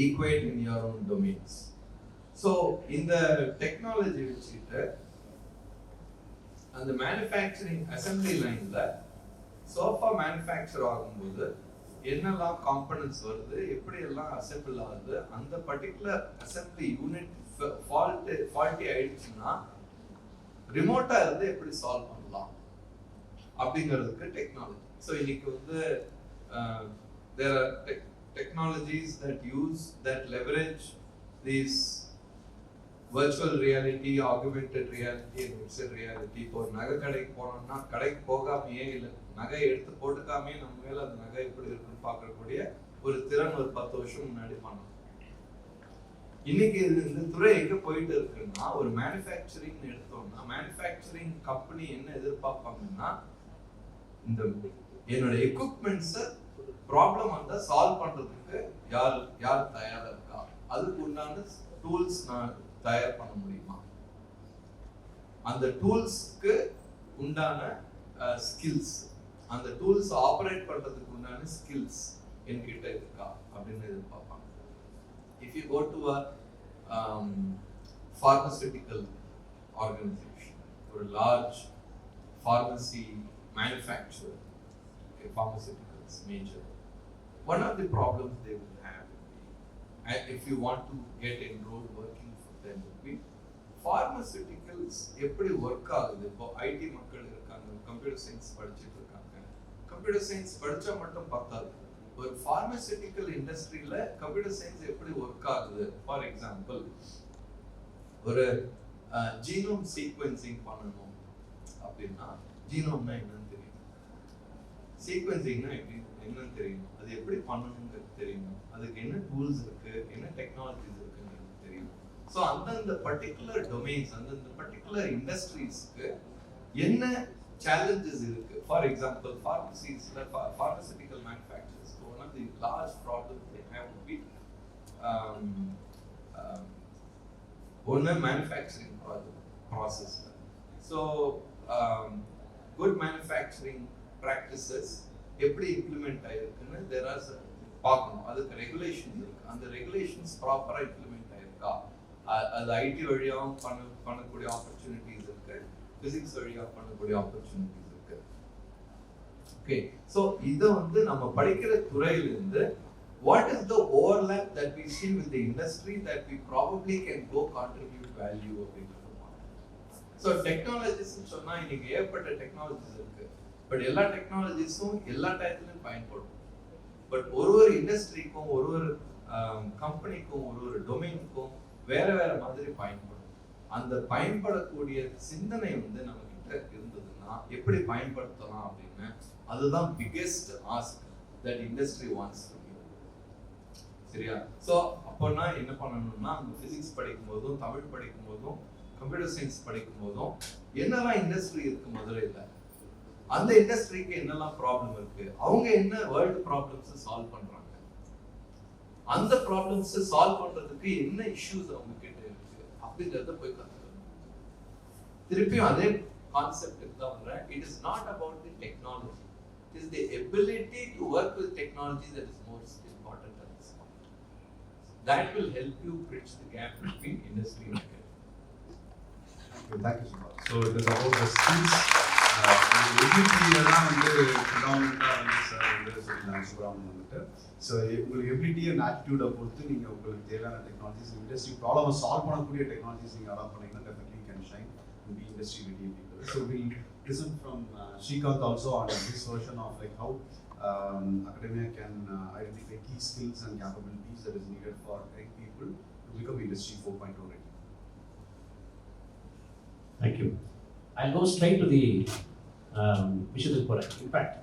equate in your own domains. So in the technology வச்சுட்டு அந்த manufacturing assembly lineல sofa manufacture ஆகும்போது என்னெல்லாம் components வருது, எப்படி எல்லாம் assemble ஆகுது, அந்த பர்டிகுலர் அசெம்பிளி யூனிட் ஃபால்ட்டி ஆயிடுச்சுன்னா ரிமோட்டா இருந்து எப்படி சால்வ் பண்ணலாம் அப்படிங்கிறதுக்கு டெக்னாலஜி. ஸோ இன்னைக்கு வந்து there are technologies that leverage these virtual reality, augmented reality and mixed reality. இப்போ ஒரு நகை கடைக்கு போனோம்னா கடைக்கு போகாமையே இல்லை, நகை எடுத்து போட்டுக்காமே நம்ம மேல அந்த நகை எப்படி இருக்குன்னு பார்க்கக்கூடிய ஒரு திறன் ஒரு 10 வருஷம் முன்னாடி பண்ணோம். இன்னைக்கு இந்த துறை எங்க போயிட்டு இருக்குன்னா, ஒரு மேனுஃபேக்சரிங் எடுத்தோம்னா மேனுஃபேக்சரிங் கம்பெனி என்ன எதிர்பார்ப்பாங்கன்னா, இந்த என்னோட எக்யூப்மெண்ட்ஸை ப்ராப்ளம் வந்தா சால்வ் பண்றதுக்கு யார் தயாரா இருக்கா, அதுக்கு உண்டான டூல்ஸ் நான் தயார் பண்ண முடியுமா, அந்த டூல்ஸ்க்கு உண்டான ஸ்கில்ஸ், அந்த டூல்ஸ் ஆபரேட் பண்றதுக்கு உண்டான ஸ்கில்ஸ் என்கிட்ட இருக்கா அப்படின்னு எதிர்பார்ப்பாங்க. If you go to a pharmaceutical organization or a large pharmacy manufacturer, okay, pharmaceuticals major, one of the problems they will have, and if you want to get enrolled working for them, would be pharmaceuticals எப்படி work ஆகுது. இப்போ ID மக்கள் இருக்காங்க, computer science படிச்சுட்டு இருக்காங்க. Computer science படிச்சா மட்டும் பத்தாது, ஒரு pharmaceutical இண்டஸ்ட்ரியில கம்ப்யூட்டர் சயின்ஸ் எப்படி ஒர்க் ஆகுது. ஃபார் எக்ஸாம்பிள், ஒரு ஜீனோம் சீக்வென்சிங் பண்ணணும் அப்படின்னா ஜீனோம்னா என்னன்னு தெரியும், சீக்வென்சிங்னா எப்படி என்னன்னு தெரியும், அது எப்படி பண்ணணுங்கிறது தெரியணும், அதுக்கு என்ன டூல்ஸ் இருக்கு, என்ன டெக்னாலஜிஸ் இருக்குங்கிறது தெரியும். ஸோ அந்தந்த பர்டிகுலர் டொமைன்ஸ், அந்தந்த பர்டிகுலர் இண்டஸ்ட்ரீஸ்க்கு என்ன challenges இருக்கு. For example pharmacies, pharmaceutical manufacturers, one of the large problems they have would be one manufacturing process. So good manufacturing practices எப்படி இம்ப்ளிமெண்ட் ஆயிருக்குன்னு there are பார்க்கணும், அதுக்கு ரெகுலேஷன்ஸ் இருக்கு, அந்த ரெகுலேஷன்ஸ் ப்ராப்பரா இம்ப்ளிமெண்ட் ஆயிருக்கா, அது ஐடி வழியாகவும் பண்ணக்கூடிய ஆப்பர்ச்சுனிட்டிஸ் இருக்கு, பிசிக்ஸ் வழியாக பண்ணக்கூடிய ஆப்பர்ச்சுனிட்டிஸ் இருக்கு. ஓகே, ஸோ இதை வந்து நம்ம படிக்கிற துறையிலிருந்து what is the overlap that we see with the industry that we probably can go contribute value அப்படிங்கிறது. ஸோ டெக்னாலஜிஸ் சொன்னா இன்னைக்கு ஏற்பட்ட டெக்னாலஜிஸ் இருக்கு, பட் எல்லா டெக்னாலஜிஸும் எல்லா டயத்துலையும் பயன்படும். பட் ஒரு இண்டஸ்ட்ரிக்கும் ஒரு கம்பெனிக்கும் ஒரு டொமைனுக்கும் வேற வேற மாதிரி பயன்படும். அந்த பயன்படக்கூடிய சிந்தனை வந்து நம்ம கிட்ட இருந்ததுன்னா எப்படி பயன்படுத்தலாம் அப்படின்னு, அதுதான் biggest ask that industry wants to give. சரியா? ஸோ அப்போனா என்ன பண்ணணும்னா, அந்த பிசிக்ஸ் படிக்கும் போதும் தமிழ் படிக்கும் போதும் கம்ப்யூட்டர் சயின்ஸ் படிக்கும் போதும் என்னெல்லாம் இண்டஸ்ட்ரி இருக்கு மதுரையில், அந்த இண்டஸ்ட்ரிக்கு என்னெல்லாம் ப்ராப்ளம் இருக்கு, அவங்க என்ன வேர்ல்டு ப்ராப்ளம்ஸ் சால்வ் பண்றாங்க, அந்த ப்ராப்ளம்ஸ் சால்வ் பண்றதுக்கு என்ன இஷ்யூஸ் அவங்க கிட்ட இருக்கு அப்படிங்கறத போய் கத்துக்கணும். திருப்பியும் அதே கான்செப்ட் தான் வரேன். It is not about the technology, it is the ability to work with technology that is most important at this point. That will help you bridge the gap between industry and academia. Thank you so much. So it is about the skills. எபிலிட்டியில் தான் வந்து ப்ரிடாமினெண்ட்டாக வந்து sir வந்து சொல்லியிருந்தாங்க சுப்ரமணியன் வந்துட்டு. So உங்களுக்கு ability and ஆட்டிடியூடை பொறுத்து நீங்கள் உங்களுக்கு தேவையான டெக்னாலஜிஸ் இண்டஸ்ட்ரி ப்ராப்ளமை சால்வ் பண்ணக்கூடிய டெக்னாலஜிஸ் நீங்கள் அடாப்ட் பண்ணிங்கன்னா definitely can shine and be industry ready people. So will listen from Srikanth also on this version of like how academia can identify key skills and capabilities that is needed for young people to become industry 4.0 ready. Thank you. I'll go straight to the விஷயத்துக்கு போகிறேன். Impact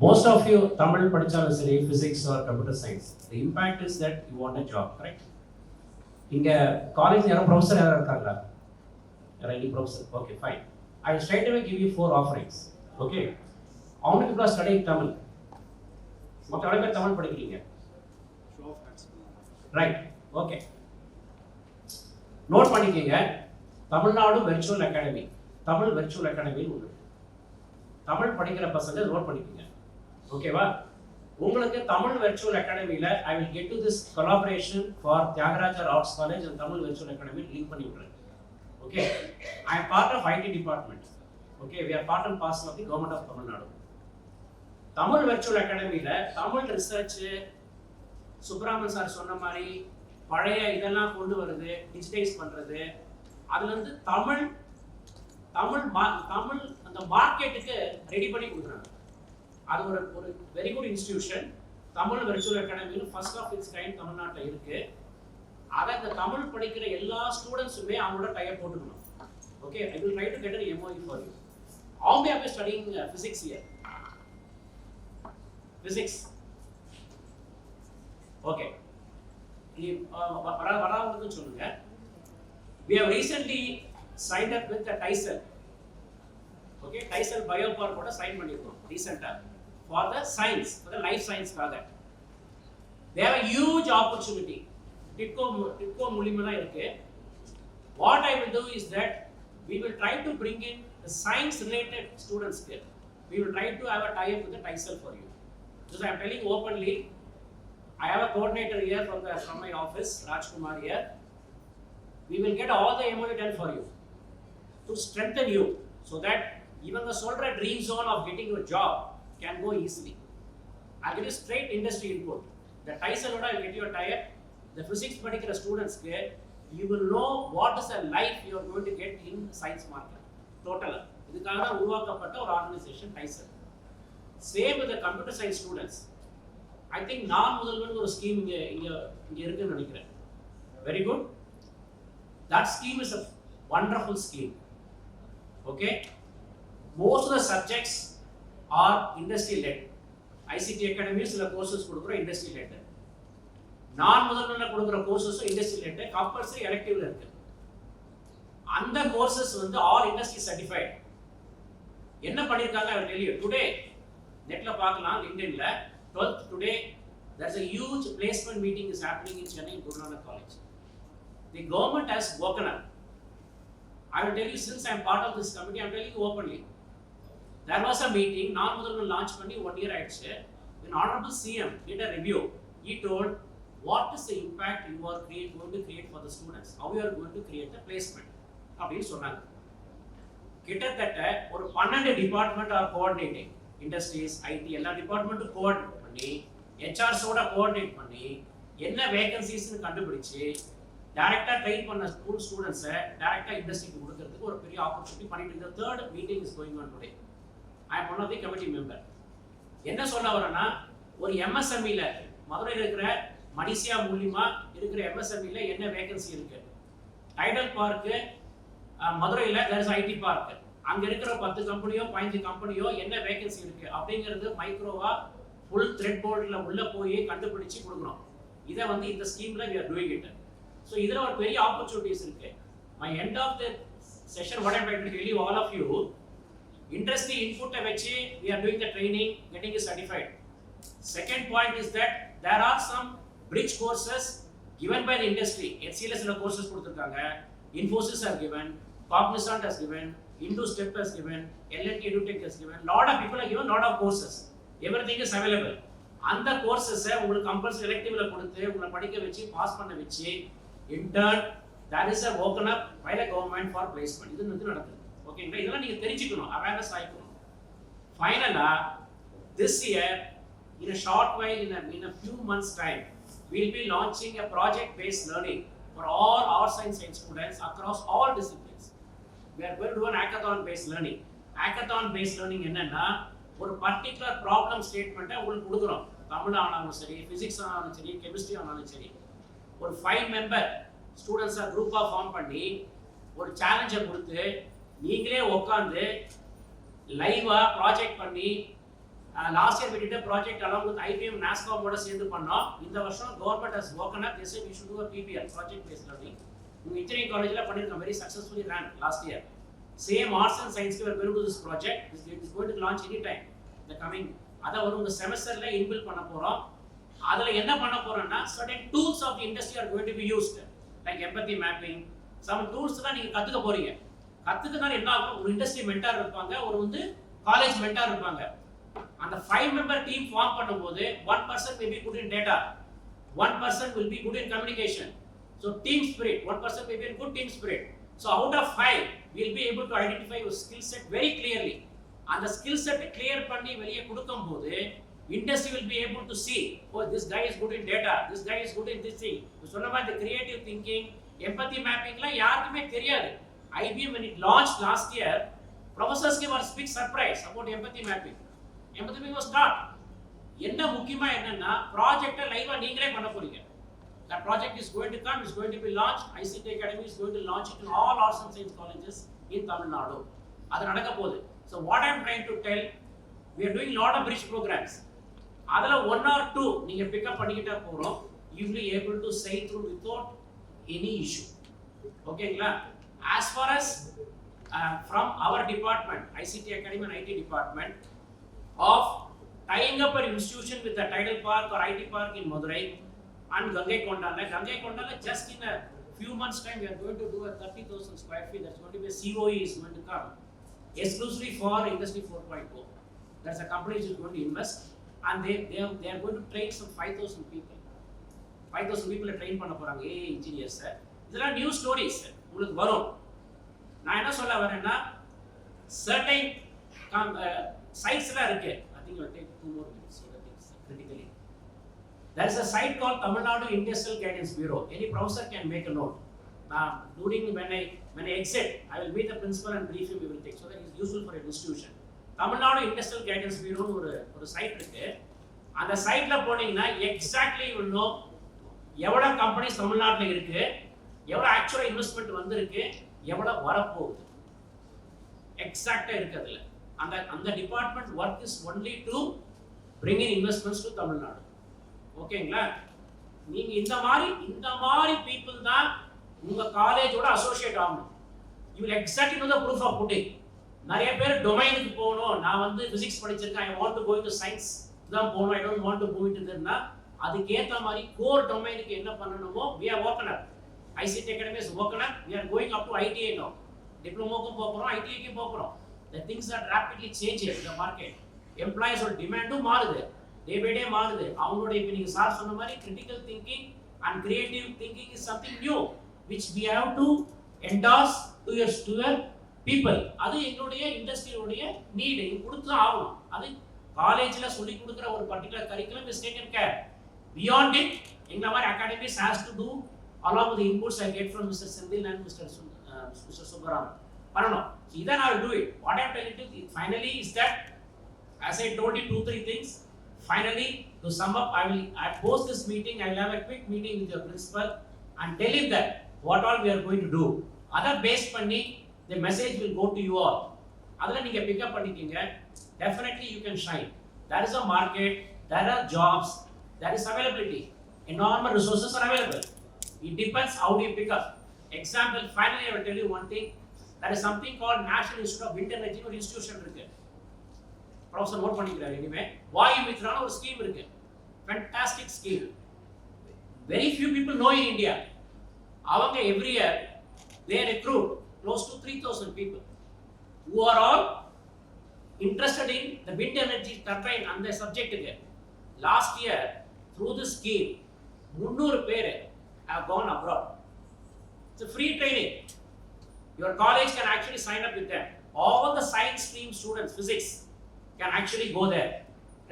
most of you Tamil படிச்சாலும் சரி physics or computer science, the impact is that you want a job, correct? இங்கே college யாரும் professor யாரும் இருக்காங்களா? any professor? Okay, fine. I will straight away give you 4 offerings. Okay? How many people are studying Tamil? மொத்தம் எவ்வளோ பேர் தமிழ் படிக்கிறீங்க? Right, okay. Note பண்ணிக்கங்க, Tamil Nadu virtual academy, Tamil virtual அகாடமின்னு ஒன்று. தமிழ் படிக்கிற பசங்க நோட் பண்ணிக்கங்க, ஓகேவா? உங்களுக்கு தமிழ் வெர்ச்சுவல் அகாடமியில் I will get to this collaboration for Thiagarajar arts college and Tamil virtual academy link பண்ணி விட்றேன். Okay, I am part of IT department. Okay, we are part and parcel of the government of Tamil Nadu. Tamil Virtual Academy la Tamil research Subramanian sir சொன்ன மாதிரி பழைய இதெல்லாம் கொண்டு வருது, digitise பண்றது, அதுல இருந்து தமிழ் அந்த மார்க்கெட்டுக்கு ரெடி பண்ணி கொடுக்குறாங்க. அது ஒரு very good institution. Tamil virtual academy first of its kind தமிழ்நாட்டில் இருக்கு. அதை இந்த தமிழ் படிக்கிற எல்லா ஸ்டூடெண்ட்ஸுமே அவங்களோட டைப் போட்டுக்கணும். Okay, I will try to get an MOU for you. How many are studying physics here? Physics. Okay. வரவங்களுக்கு சொல்லுங்க. We have recently signed up with the TISEL. Okay, TISEL Biopark கூட சைன் பண்ணிருக்கோம் ரீசெண்டா for the science, for the life science காக. They have a huge opportunity. Titco மூலியமா தான் இருக்கு. What I will do is that we will try to bring in the science related students here. We will try to have a tie up with the TISEL for you. Because I am telling openly, I have a coordinator here from my office, Rajkumar here. We will get all the MOU done for you to strengthen you so that even the soldier dream zone of getting your job can go easily. I'll give you straight industry input. The TISEL oda will get you a tie up. The physics particular students here, you will know what is the life you are going to get in science market. Total. இதுக்காக தான் உருவாக்கப்பட்ட ஒரு organisation TISEL. Same with the computer science students. I think நான் முதல்வன் ஒரு scheme இங்க இருக்குன்னு நினைக்கிறேன். Very good. That scheme is a wonderful scheme. Okay. Most of the subjects are industry led. ICT Academy சில கோர்சஸ் கொடுக்குற industry led. நான் முதல்ல கொடுக்குற கோர்சஸ் இண்டஸ்ட்ரி லெட் கம்பல்சரி எலெக்டிவ்ல இருக்கு. அந்த கோர்சஸ் வந்து ஆல் இண்டஸ்ட்ரி சர்டிஃபைட். என்ன பண்ணிருக்காங்க I will tell you today. நெட்ல பார்க்கலாம், லிங்க்டின்ல 12th today there's a huge placement meeting is happening in Chennai Guru Nanak College. The government has woken up. I will tell you, since I am part of this committee, I am telling you openly. There was a meeting, நான் முதல்ல launch பண்ணி 1 year ஆயிடுச்சு. When Honorable CM did a review, he told what is the impact you are going to create for the students, how you are going to create the placement அப்படின்னு சொன்னாங்க. கிட்டத்தட்ட ஒரு 12 department are coordinating, industries, IT எல்லா டிபார்ட்மெண்ட்டும் coordinate பண்ணி ஹெச்ஆர்ஸோட coordinate பண்ணி என்ன வேகன்சிஸ்னு கண்டுபிடிச்சு டைரக்டா ட்ரெயின் பண்ண ஸ்டூடெண்ட்ஸை டைரக்டா இண்டஸ்ட்ரிக்கு கொடுக்கறதுக்கு ஒரு பெரிய ஆப்பர்ச்சுனிட்டி பண்ணிட்டு இருக்க. Third meeting is going on today. I am one of the committee member. என்ன சொல்ல வரேன்னா, ஒரு எம்எஸ்எம்இல மதுரையில் இருக்கிற மடிசியா மூலியமா இருக்கிற எம்எஸ்எம்இல என்ன வேகன்சி இருக்கு, டைடல் பார்க்கு மதுரையில் தேர் இஸ் ஐடி பார்க், அங்க இருக்கிற 10 கம்பெனியோ 15 கம்பெனியோ என்ன வேகன்சி இருக்கு அப்படிங்கிறது மைக்ரோவா ஃபுல் த்ரெட் போர்டில் உள்ள போய் கண்டுபிடிச்சு கொடுக்கணும். இதை வந்து இந்த ஸ்கீம்ல we are doing it. So இதுல ஒரு பெரிய ஆப்பர்ச்சுனிட்டிஸ் இருக்கு. My end of the session what I trying to tell you all of you, industry இன்புட்டை வச்சு we are doing the training, getting it certified. Second point is that there are some bridge courses given by the industry. HCL சில courses கொடுத்திருக்காங்க, Infosys has given, Cognizant has given, IndoStep has given, L&T EduTech has given. Lot of people have given lot of courses. Everything is available. அந்த கோர்சஸை உங்களுக்கு compulsory எலெக்டிவ்ல கொடுத்து உங்களை படிக்க வச்சு pass பண்ண வச்சு intern that is a woken up by the government for placement. இது நடக்குது. ஓகேங்களா? இதெல்லாம் நீங்க தெரிஞ்சுக்கணும், அவேர்னஸ் ஆயிக்கணும். ஃபைனலா this year, in a short while, in a few months time, we'll be launching a project-based learning for all arts and science students across all disciplines. We are going to do an hackathon-based learning. Hackathon-based learning என்னன்னா ஒரு particular problem ஸ்டேட்மெண்ட்டை உங்களுக்கு கொடுக்குறோம். தமிழ் ஆனாலும் சரி, physics ஆனாலும் சரி, chemistry ஆனாலும் சரி, ஒரு 5 மெம்பர் ஸ்டூடெண்ட்ஸை குரூப்பாக ஃபார்ம் பண்ணி ஒரு சேலஞ்சை கொடுத்து நீங்களே உட்காந்து லைவாக ப்ராஜெக்ட் பண்ணி லாஸ்ட் இயர் விட்டுட்டு project along with IBM NASCOM சேர்ந்து பண்ணோம். இந்த வருஷம் government has woken up. They said we should do a PBL, project based learning. உங்க இன்ஜினியரிங் காலேஜில் பண்ணியிருக்கோம், very successfully ran last year. Same arts and science we are going to do this project. It is going to launch any time the coming. அதை ஒரு உங்க செமஸ்டர்ல inbuilt பண்ண போறோம். அதுல என்ன பண்ண போறோம்னா certain tools of the industry are going to be used, like empathy mapping. some tools தான் நீங்க கத்துக்க போறீங்க. கத்துக்கனால என்ன ஆகும், ஒரு இண்டஸ்ட்ரி மென்டார் இருப்பாங்க, ஒரு வந்து காலேஜ் மென்டார் இருப்பாங்க. அந்த 5 member team ஃபார்ம் பண்ணும்போது one person may be good in data, one person will be good in communication. So team spirit, one person may be in good team spirit. So out of 5 we will be able to identify your skill set very clearly. And the skill set clear பண்ணி வெளியே கொடுக்கும்போது industry will be able to see, oh, this guy is good in data, this guy is good in this thing. சொன்ன மாதிரி the creative thinking, empathy mapping லாம் யாருக்குமே தெரியாது. IBM when it launched last year, professors gave us big surprise about empathy mapping. Empathy mapping was start. என்ன முக்கியமா என்னன்னா ப்ராஜெக்ட்டை லைவா நீங்களே பண்ண போறீங்க. That project is going to come, is going to be launched. ICT Academy is going to launch it in all arts and science colleges in Tamil Nadu. அது நடக்க போகுது. So what I am trying to tell, we are doing lot of bridge programs. அதுல 1 or 2 நீங்க pick up பண்ணிக்கிட்டா போறோம். You will be able to say through without any issue. ஓகேங்களா? As far as from our department, ICT Academy and IT department, of tying up an institution with a tidal park or IT park in Madurai and Gangaikonda, just in a few months time we are going to do a 30,000 square feet. That's going to be a COE is going to come exclusively for Industry 4.0. That's a company which is going to invest, and they are going to train some 5,000 people. 5,000 people train பண்ண போறாங்க AI engineers. இதெல்லாம் new stories உங்களுக்கு வரும். நான் என்ன சொல்ல வரேன்னா certain sites-ல இருக்கு. I think it will take 2 more minutes so that it's critically. There is a site called Tamil Nadu Industrial Guidance Bureau. Any professor can make a note. During when I exit, I will meet the principal and brief him. We will take so that it is useful for an institution. Tamil Nadu Industrial Guidance Bureau ஒரு site இருக்கு. அந்த சைட்ல போனீங்கன்னா exactly you will know எவ்வளவு companies தமிழ்நாட்டுல இருக்கு, எவ்வளவு ஆக்சுவலா இன்வெஸ்ட்மெண்ட் வந்திருக்கு, எவ்வளவு வரப்போகுது, எக்ஸாக்டா இருக்கு. அதுல அந்த department work is only to bring in investments to Tamil Nadu. ஓகேங்களா? நீங்க இந்த மாதிரி people தான் உங்க காலேஜோட அசோசியேட் ஆகணும். You will exactly know the proof of putting. நிறைய பேர் டொமைனுக்கு போகணும், நான் வந்து பிசிக்ஸ் படிச்சிருக்கேன், I want to go into science தான் போகணும், I don't want to go into இதுன்னா அதுக்கேற்ற மாதிரி கோர் டொமைனுக்கு என்ன பண்ணணுமோ we are woken up. ICT Academy is woken up. We are going up to ITA now. டிப்ளமோக்கும் போகிறோம், ITA போகிறோம். The things are rapidly changing in the market. Employees ஓட டிமாண்டும் மாறுது, டே பை டே மாறுது. அவங்களோட இப்போ நீங்கள் சார் சொன்ன மாதிரி critical thinking and creative thinking is something new which we have to endorse to your people. அது எங்களுடைய இண்டஸ்ட்ரியோடைய நீடு கொடுத்து ஆகணும். அது காலேஜில் சொல்லி கொடுக்குற ஒரு particular curriculum is taken care. Beyond it, எங்களை மாதிரி academies has to do along with the inputs I get from Mr. Sendil and Mr. Subramanian. பண்ணணும். So then I will do it. What I am telling you finally is that, as I told you 2-3 things, finally to sum up, I post this meeting, I will have a quick meeting with your principal and tell him that what all we are going to do. Other based பண்ணி the message will go to you all. அதில் நீங்கள் pick up பண்ணிக்கிங்க, definitely you can shine. There is a market, there are jobs, there is availability. Enormous resources are available. It depends how do you pick up. Example, finally I will tell you one thing. There is something called National Institute of Wind Energy ஒரு institution இருக்கு. Professor note பண்ணிக்கிறார். இனிமே Y20 ஒரு scheme இருக்கு. Fantastic scheme. Very few people know in India. அவங்க every year they recruit close to 3,000 people who are all interested in the wind energy turbine and the subject. Last year through this scheme 300 பேர் have gone abroad. It's a free training. Your college can actually sign up with them. All the science stream students, physics, can actually go there.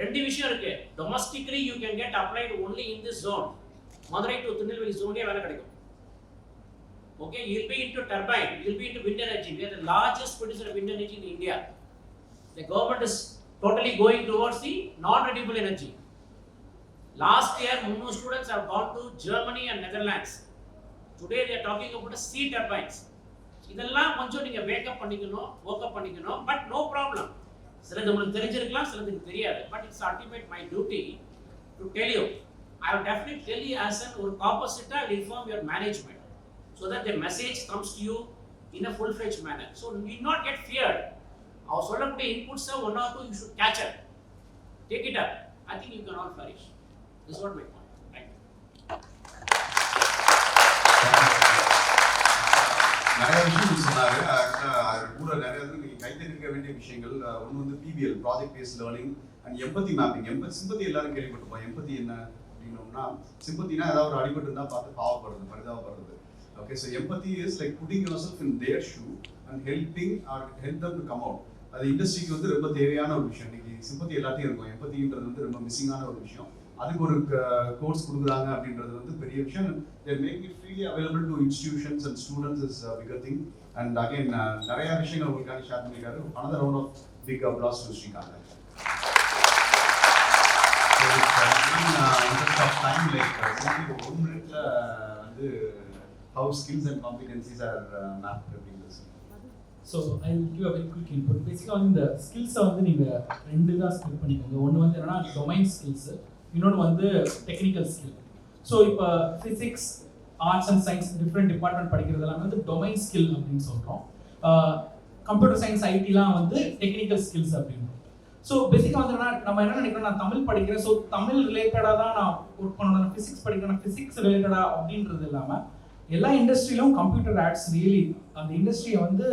Rendu vishayam irukku. Domestically, you can get applied only in this zone. Madurai to Tirunelveli zone la vela kedaikum. Okay, you'll be into turbine, you'll be into wind energy. We are the largest producer of wind energy in India. The government is totally going towards the non-renewable energy. Last year, 300 students have gone to Germany and Netherlands. Today, they are talking about sea turbines. இதெல்லாம் கொஞ்சம் நீங்க wake up பண்ணிக்கணும், work up பண்ணிக்கணும். But no problem. சிலது உங்களுக்கு தெரிஞ்சிருக்கலாம், சிலதுக்கு தெரியாது. But it's ultimate my duty to tell you. I will definitely tell you as an ஒரு opposite I will inform your management so that the message comes to you in a full-fledged manner. So you need not get feared. Our சொல்லக்கூடிய inputs are 1 or 2 you should catch up. Take it up. I think you can all flourish. This is what my point. Thank you. நிறைய விஷயங்கள் சொன்னாரு. அது கூட நிறைய நீங்க கைத்தறிக்க வேண்டிய விஷயங்கள். ஒன்று வந்து PBL project paste learning and empathy mapping. Sympathy எல்லாரும் கேள்விப்பட்டிருப்போம். எம்பத்தி என்ன அப்படின்னா, சிம்பத்தினா ஏதாவது ஒரு அடிபட்டு இருந்தா பார்த்து பாவப்படுறது, பரிதாபப்படுறது. Okay, so empathy is like putting yourself in their shoe and helping or help them to come out. அது இண்டஸ்ட்ரிக்கு வந்து ரொம்ப தேவையான ஒரு விஷயம். இன்னைக்கு சிம்பத்தி எல்லாத்தையும் இருக்கும், எம்பத்தின்றது வந்து ரொம்ப மிஸ்ஸிங்கான ஒரு விஷயம். அதுக்கு ஒரு கோர்ஸ் கொடுக்குறாங்க அப்படின்றது வந்து பெரிய விஷயம். There make it freely available to institutions and students is bigger thing. And again நிறைய விஷயங்கள் உங்களுக்காக ஷேர் பண்ணியிருக்காரு. Another round of big applause to Srikanth. interest of time, like simply 1 minute வந்து how skills and competencies are mapped in this. So I'll give a very quick input. Basically on the skills வந்து நீங்க ரெண்டு தான் split பண்ணிக்கோங்க. ஒன்னு வந்து என்னன்னா domain skills, இன்னொன்னு வந்து technical skill. So இப்போ physics, arts and science different department படிக்கிறதெல்லாம் வந்து domain skill அப்படின்னு சொல்றோம். computer science IT-லாம் வந்து technical skills அப்படின்னு. ஸோ பேசிக்காக வந்து நம்ம என்ன நினைக்கிறோம், நான் தமிழ் படிக்கிறேன், ஸோ தமிழ் ரிலேட்டடாக தான் நான் ஒர்க் பண்ணணும், நான் ஃபிசிக்ஸ் படிக்கிறேன், ஃபிசிக்ஸ் ரிலேட்டடாக அப்படின்றது இல்லாமல் எல்லா இண்டஸ்ட்ரியிலும் கம்ப்யூட்டர் ஆட்ஸ் ரியலி அந்த இண்டஸ்ட்ரியை வந்து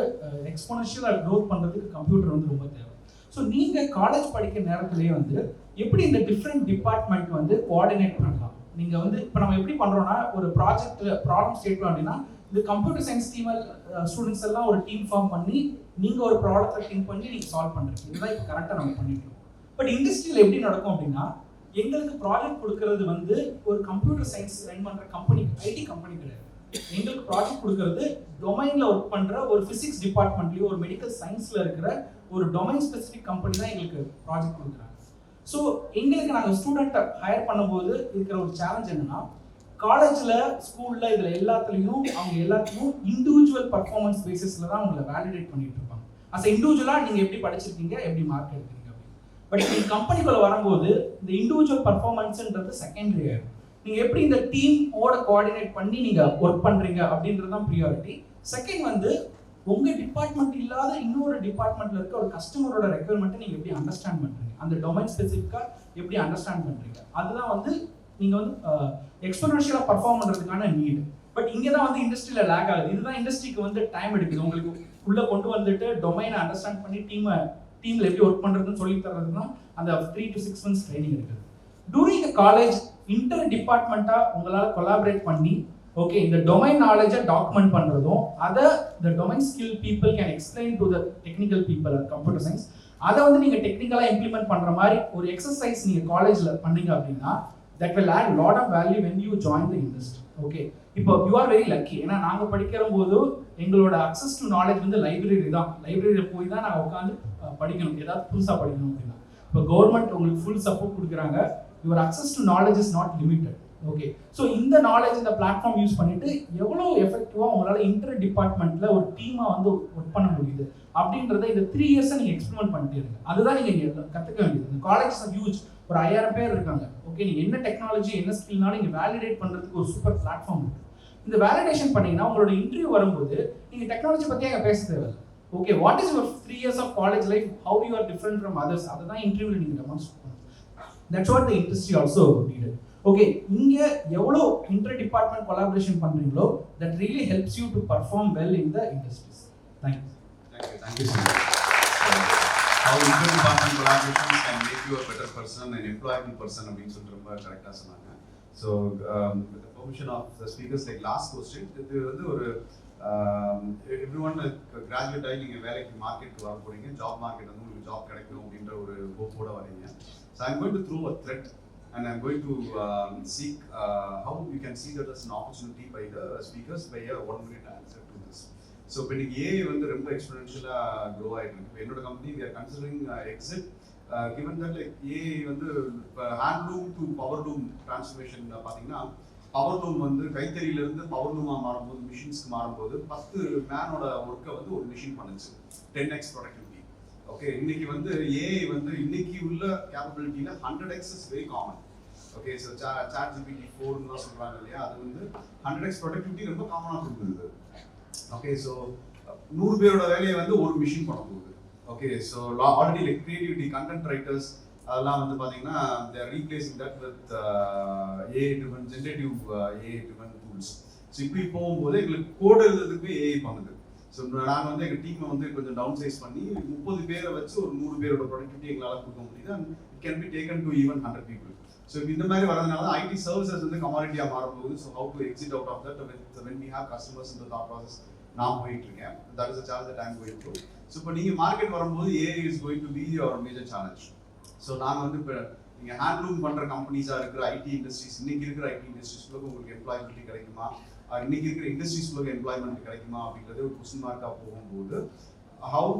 எக்ஸ்போனன்ஷியலாக க்ரோத் பண்ணுறதுக்கு கம்ப்யூட்டர் வந்து ரொம்ப தேவை. ஸோ நீங்கள் காலேஜ் படிக்கிற நேரத்துலேயே வந்து எப்படி இந்த டிஃப்ரெண்ட் டிபார்ட்மெண்ட் வந்து கோஆர்டினேட் பண்ணலாம். நீங்கள் வந்து இப்போ நம்ம எப்படி பண்ணுறோன்னா, ஒரு ப்ராஜெக்ட் ப்ராப்ளம் ஸ்டேட்மெண்ட் அப்படின்னா இந்த கம்ப்யூட்டர் சயின்ஸ் டீம் ஸ்டூடெண்ட்ஸ் எல்லாம் ஒரு டீம் ஃபார்ம் பண்ணி நீங்கள் ஒரு ப்ராடக்ட்டை திங்க் பண்ணி நீங்கள் சால்வ் பண்ணுறீங்க. இதுதான் இப்போ கரெக்டாக நம்ம பண்ணிட்டோம். பட் இண்டஸ்ட்ரியில் எப்படி நடக்கும் அப்படின்னா, எங்களுக்கு ப்ராஜெக்ட் கொடுக்கறது வந்து ஒரு கம்ப்யூட்டர் சயின்ஸ் ரன் பண்ணுற கம்பெனி, ஐடி கம்பெனி கிடையாது. எங்களுக்கு ப்ராஜெக்ட் கொடுக்கறது டொமைனில் ஒர்க் பண்ணுற ஒரு ஃபிசிக்ஸ் டிபார்ட்மெண்ட்லேயும் ஒரு மெடிக்கல் சயின்ஸில் இருக்கிற ஒரு டொமைன் ஸ்பெசிஃபிக் கம்பெனி தான் எங்களுக்கு ப்ராஜெக்ட் கொடுக்குறாங்க. ஸோ எங்களுக்கு நாங்கள் ஸ்டூடெண்ட்டை ஹையர் பண்ணும்போது இருக்கிற ஒரு சேலஞ்ச் என்னன்னா, காலேஜில் ஸ்கூலில் இதில் எல்லாத்துலேயும் அவங்க எல்லாத்துக்கும் இண்டிவிஜுவல் பர்ஃபார்மன்ஸ் பேசிஸில் தான் அவங்களை வேலிடேட் பண்ணிட்டு இருப்பாங்க. அஸ் இண்டிவிஜுவலாக நீங்கள் எப்படி படிச்சிருக்கீங்க, எப்படி மார்க் எடுக்கிறீங்க அப்படின்னு. பட் நீங்கள் கம்பெனிக்குள்ளே வரும்போது இந்த இண்டிவிஜுவல் பர்ஃபார்மன்ஸ்ன்றது செகண்டரி ஆகிடும். நீங்கள் எப்படி இந்த டீமோட கோஆர்டினேட் பண்ணி நீங்கள் ஒர்க் பண்ணுறீங்க அப்படின்றது தான் ப்ரியாரிட்டி. செகண்ட் வந்து உங்கள் டிபார்ட்மெண்ட் இல்லாத இன்னொரு டிபார்ட்மெண்ட்டில் இருக்க ஒரு கஸ்டமரோட ரெக்யர்மெண்ட்டை நீங்கள் எப்படி அண்டர்ஸ்டாண்ட் பண்ணுறீங்க, அந்த டொமைன் ஸ்பெசிஃபிக்காக எப்படி அண்டர்ஸ்டாண்ட் பண்ணுறீங்க, அதுதான் வந்து நீங்கள் வந்து எக்ஸ்போனன்ஷியலாக பர்ஃபார்ம் பண்ணுறதுக்கான நீடு. பட் இங்கே தான் வந்து இண்டஸ்ட்ரியில் லேக் ஆகுது. இதுதான் இண்டஸ்ட்ரிக்கு வந்து டைம் எடுக்குது. உங்களுக்கு உள்ளே கொண்டு வந்துட்டு டொமைனை அண்டர்ஸ்டாண்ட் பண்ணி டீமில் எப்படி ஒர்க் பண்ணுறதுன்னு சொல்லி தர்றதுன்னா அந்த 3 to 6 months ட்ரைனிங் இருக்குது. டூரிங் த காலேஜ் இன்டர் டிபார்ட்மெண்ட்டாக உங்களால் கொலாபரேட் பண்ணி ஓகே இந்த டொமைன் நாலேஜை டாக்குமெண்ட் பண்ணுறதும், அதை the domain skill people can explain to the technical people are computer science, அதை வந்து நீங்கள் டெக்னிக்கலாக இம்ப்ளிமெண்ட் பண்ணுற மாதிரி ஒரு எக்ஸசைஸ் நீங்கள் காலேஜில் பண்ணீங்க அப்படின்னா that will add lot of value when you join the industry. Okay, இப்போ you are very lucky. ஏன்னா நாங்கள் படிக்கிற போது எங்களோட access to knowledge வந்து லைப்ரரி தான். லைப்ரரியில் போய் தான் நாங்கள் உட்காந்து படிக்கணும், ஏதாவது புதுசாக படிக்கணும் அப்படின்னா. இப்போ கவர்மெண்ட் உங்களுக்கு ஃபுல் சப்போர்ட் கொடுக்குறாங்க. Your access to knowledge is not limited. Okay, so இந்த நாலேஜ் இந்த பிளாட்ஃபார்ம் யூஸ் பண்ணிட்டு எவ்வளோ எஃபெக்டிவாக உங்களால் இன்டர் டிபார்ட்மெண்ட்டில் ஒரு டீமாக வந்து ஒர்க் பண்ண முடியுது அப்படின்றத இந்த 3 years நீங்கள் எக்ஸ்பெரிமெண்ட் பண்ணிட்டே இருங்க. அதுதான் நீங்கள் கற்றுக்க வேண்டியது. இந்த காலேஜ் ஹியூஜ், ஒரு 5000 பேர் இருக்காங்க. ஓகே, நீங்கள் என்ன டெக்னாலஜி என்ன ஸ்கில்னாலும் நீங்கள் வேலிடேட் பண்ணுறதுக்கு ஒரு சூப்பர் பிளாட்ஃபார்ம் இருக்குது. இந்த வேலிடேஷன் பண்ணீங்கன்னா உங்களோட இன்டர்வியூ வரும்போது நீங்கள் டெக்னாலஜி பற்றி அங்கே பேச தேவை. Okay, what is your 3 years of college life, how you are different from others, அதை தான் இன்டர்வியூவில் நீங்கள் டெமான்ஸ்ட்ரேட் பண்ணணும். That's what the industry also needed. Okay, இங்கே எவ்வளோ இன்டர் டிபார்ட்மெண்ட் கொலாபரேஷன் பண்ணுறீங்களோ that really helps you to perform well in the industries. Thank you. Thank you so much. How inter-department collaborations can make you a better person, an employable person அப்படின்னு சொல்லிட்டு ரொம்ப கரெக்டாக சொன்னாங்க. So with the permission of the speakers, like last question, இது வந்து ஒரு everyone graduate ஆகி நீங்கள் வேலைக்கு மார்க்கெட்டுக்கு வர போகிறீங்க, ஜாப் மார்க்கெட் வந்து உங்களுக்கு ஜாப் கிடைக்கும் அப்படின்ற ஒரு ஹோப்போட வரீங்க. So I'm going to throw a threat and I'm going to seek how you can see that as an opportunity by the speakers by a 1-minute answer to this. So இப்போ இன்னைக்கு AI வந்து ரொம்ப எக்ஸ்பெனன்ஷியலாக grow ஆகிட்டு இருக்கு. இப்போ என்னோட company we are considering exit given that like AI வந்து handloom to powerloom transformation பார்த்தீங்கன்னா பவர்லூம் வந்து கைத்தறியிலிருந்து பவர்லூமாக மாறும்போது மிஷின்ஸ்க்கு மாறும்போது 10 மேனோட ஒர்க்கை வந்து ஒரு மிஷின் பண்ணுச்சு 10x ப்ரொடக்டிவிட்டி. ஓகே, இன்னைக்கு வந்து ஏஐ வந்து இன்னைக்கு உள்ள கேப்பபிலிட்டியில் 100x is very common. Okay, so ChatGPT 4 சொல்கிறாங்க இல்லையா, அது வந்து 100x ப்ரொடக்டிவிட்டி ரொம்ப காமனாக கொடுக்குது. ஓகே, ஸோ 100 பேரோட வேலையை வந்து ஒரு மிஷின் பண்ண போகுது. Okay, so already like creativity content writers அதெல்லாம் வந்து பார்த்தீங்கன்னா they are replacing that with AI driven generative AI driven tools. So இப்படி போகும்போது எங்களுக்கு கோட் எழுதுறதுக்கு AI பண்ணுது. ஸோ நாங்கள் வந்து எங்கள் டீமை வந்து கொஞ்சம் டவுன் சைஸ் பண்ணி 30 பேரை வச்சு ஒரு 100 பேரோட ப்ரொடக்டிவிட்டி எங்களால் கொடுக்க முடியுது. And it can be taken to even 100 people. So இப்போ இந்த மாதிரி வரதுனால ஐடி சர்வீசஸ் வந்து கமாடிட்டியாக மாறும்போது so how to exit out of that with when we have customers இந்த தாட் ப்ராசஸ் நான் போயிட்டு இருக்கேன். That is a challenge that I am going through. So இப்போ நீங்கள் மார்க்கெட் வரும்போது AI is going to be your major challenge. So நாங்கள் வந்து இப்போ நீங்கள் ஹேண்ட்லூம் பண்ணுற கம்பெனிஸாக இருக்கிற ஐடி இண்டஸ்ட்ரீஸ், இன்னைக்கு இருக்கிற ஐடி இண்டஸ்ட்ரீஸ்க்குள்ள உங்களுக்கு எம்ப்ளாய்மெண்ட்டி கிடைக்குமா, இன்னைக்கு இருக்கிற இண்டஸ்ட்ரீஸ்க்குள்ள எம்ப்ளாய்மெண்ட் கிடைக்குமா அப்படிங்கிறது ஒரு கொஸ்டின் மார்க்காக போகும்போது how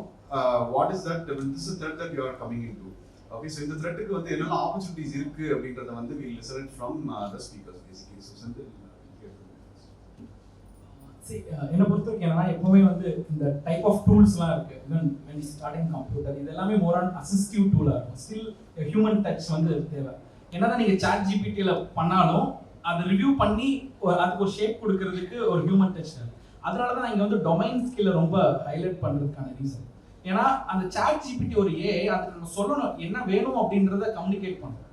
what is that this is thread that you are coming in to. Okay, so இந்த த்ரெட்டுக்கு வந்து என்னென்ன ஆப்பர்ச்சுனிட்டிஸ் இருக்குது அப்படின்றத வந்து will listen from the speakers basically. So Senthil என்னை பொறுத்த வரைக்கும் என்னன்னா எப்பவுமே வந்து இந்த டைப் ஆஃப் டூல்ஸ்லாம் இருக்கு. ஈவன் வென் ஸ்டார்டிங் கம்ப்யூட்டர் இது எல்லாமே மோர் ஆன் அசிஸ்டிவ் டூலாக இருக்கும். ஸ்டில் ஹியூமன் டச் வந்து தேவை. என்னதான் நீங்கள் சாட் ஜிபிடியில் பண்ணாலும் அதை ரிவ்யூ பண்ணி அதுக்கு ஒரு ஷேப் கொடுக்கறதுக்கு ஒரு ஹியூமன் டச் தேவை. அதனால தான் நான் இங்கே வந்து டொமைன் ஸ்கில்லை ரொம்ப ஹைலைட் பண்ணுறதுக்கான ரீசன். ஏன்னா அந்த சாட் ஜிபிடி ஒரு ஏஐ அதுக்கு நம்ம சொல்லணும் என்ன வேணும் அப்படின்றத கம்யூனிகேட் பண்ணணும்.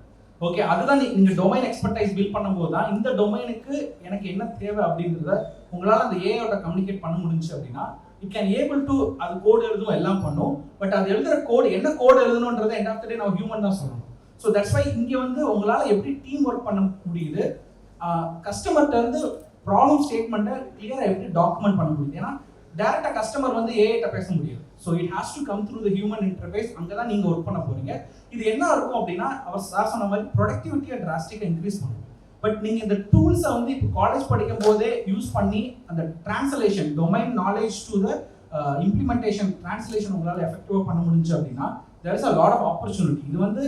ஓகே, அதுதான் நீங்கள் டொமைன் எக்ஸ்பர்டைஸ் பில்ட் பண்ணும்போது தான் இந்த டொமைனுக்கு எனக்கு என்ன தேவை அப்படின்றத உங்களால் அந்த ஏஐயோட கம்யூனிகேட் பண்ண முடிஞ்சு அப்படின்னா இட் கேன் ஏபிள் டு அது கோடு எழுதும் எல்லாம் பண்ணும். பட் அது எழுதுகிற கோடு என்ன கோடு எழுதணுன்றதை எண்ட் ஆஃப் த டே நம்ம ஹியூமன் தான் சொல்லணும். ஸோ தட்ஸ் வை இங்கே வந்து உங்களால் எப்படி டீம் ஒர்க் பண்ண முடியுது, கஸ்டமர்கிட்ட இருந்து ப்ராப்ளம் ஸ்டேட்மெண்ட்டை கிளியராக எப்படி டாக்குமெண்ட் பண்ண முடியுது. ஏன்னா டேரெக்டாக கஸ்டமர் வந்து ஏஐட்ட பேச முடியாது. So it has to come through the human interface. அங்கே தான் நீங்கள் ஒர்க் பண்ண போகிறீங்க. இது என்ன இருக்கும் அப்படின்னா அவர் சார் சொன்ன மாதிரி ப்ரொடக்டிவிட்டியை டிராஸ்டிக்காக இன்க்ரீஸ் பண்ணும். பட் நீங்கள் இந்த டூல்ஸை வந்து இப்போ காலேஜ் படிக்கும் போதே யூஸ் பண்ணி அந்த translation domain knowledge to the implementation translation உங்களால் எஃபெக்டிவாக பண்ண முடிஞ்சு அப்படின்னா there is a lot of opportunity. இது வந்து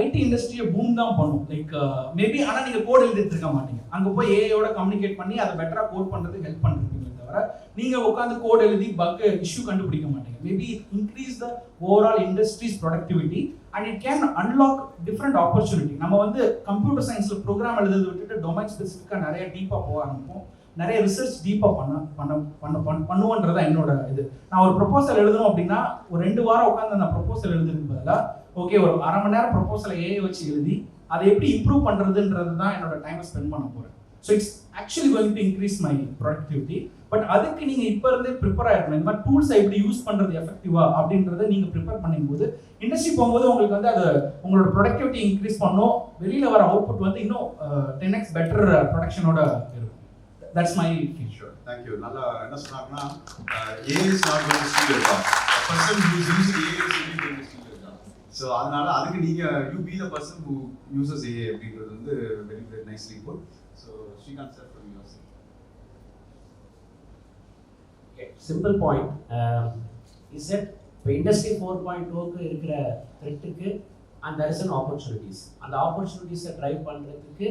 ஐடி இண்டஸ்ட்ரியை பூம் தான் பண்ணும். லைக் மேபி ஆனால் நீங்கள் கோட் எழுதிட்டு இருக்க மாட்டீங்க. அங்கே போய் ஏஐயோட கம்யூனிகேட் பண்ணி அதை பெட்டராக கோட் பண்ணுறதுக்கு ஹெல்ப் பண்ணிருப்பீங்க தவிர நீங்கள் உட்காந்து கோட் எழுதி பக் இஷ்யூ கண்டுபிடிக்க மாட்டீங்க. Maybe increase the overall industries productivity and it can unlock different opportunity. நம்ம வந்து கம்ப்யூட்டர் சயின்ஸில் ப்ரோக்ராம் எழுதுறது விட்டுட்டு டொமைன் ஸ்பெசிஃபிக்காக நிறைய டீப்பாக போக ஆரம்பிப்போம். நிறைய ரிசர்ச் டீப்பாக பண்ணுவோன்றதா என்னோட இது. நான் ஒரு ப்ரொபோசல் எழுதணும் அப்படின்னா ஒரு 2 வாரம் உட்காந்து அந்த ப்ரொபோசல் எழுதுறதுக்கு பதிலாக ஓகே ஒரு அரை மணி நேரம் ப்ரொபோசலை ஏஐ வச்சு எழுதி அதை எப்படி இம்ப்ரூவ் பண்ணுறதுன்றது தான் என்னோட டைமை ஸ்பெண்ட் பண்ண போகிறேன். So it's actually going to increase my productivity. But அதுக்கு நீங்கள் இப்போ இருந்தே ப்ரிப்பேர் ஆகிருக்கணும். இந்த மாதிரி டூல்ஸை எப்படி யூஸ் பண்ணுறது எஃபெக்டிவா அப்படின்றத நீங்கள் ப்ரிப்பேர் பண்ணும்போது இண்டஸ்ட்ரி போகும்போது உங்களுக்கு வந்து அது உங்களோட ப்ரொடக்டிவிட்டி இன்க்ரீஸ் பண்ணும். வெளியில் வர அவுட்புட் வந்து இன்னும் 10x பெட்டர் ப்ரொடக்ஷனோட இருக்கும். That's my sure. தேங்க்யூ. நல்லா என்ன சொன்னாங்கன்னா AI is not going to steel your job. A person who is using AI is only going to steal your job. So அதனால அதுக்கு நீங்கள் you be the person who uses AI அப்படின்றது வந்து very very nicely put. So Srikanth sir from your side. Simple point is that இப்போ industry 4.0க்கு இருக்கிற த்ரெட்டுக்கு and there is an opportunities. அந்த ஆப்பர்ச்சுனிட்டிஸை ட்ரைவ் பண்ணுறதுக்கு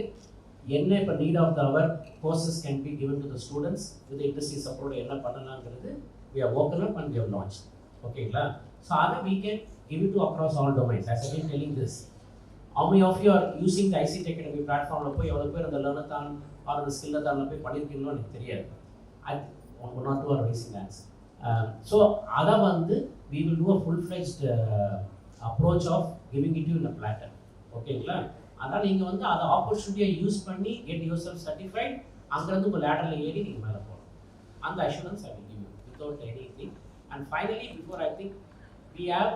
என்ன இப்போ need of the hour courses can be given to the students with industry support என்ன பண்ணலாங்கிறது we have woken up and we have launched. ஓகேங்களா? ஸோ அதை we can give it to across all domains. As I been telling this, how many of you are using the ICT Academy platformல போய் எவ்வளோ பேர் அந்த லேர்னத்தான் R அந்த ஸ்கில்லத்தானில் போய் பண்ணியிருக்கீங்களோ எனக்கு தெரியாது. One or two or rising hands. So அதை வந்து we will do a full-fledged approach of giving it to you in a platter. ஓகேங்களா? அதான் நீங்கள் வந்து அதை ஆப்பர்ச்சுனிட்டியை யூஸ் பண்ணி get yourself certified, அங்கேருந்து உங்கள் லேட்டரில் ஏறி நீங்கள் மேலே போகலாம். அந்த assurance I will give you without anything. And finally, before I think we have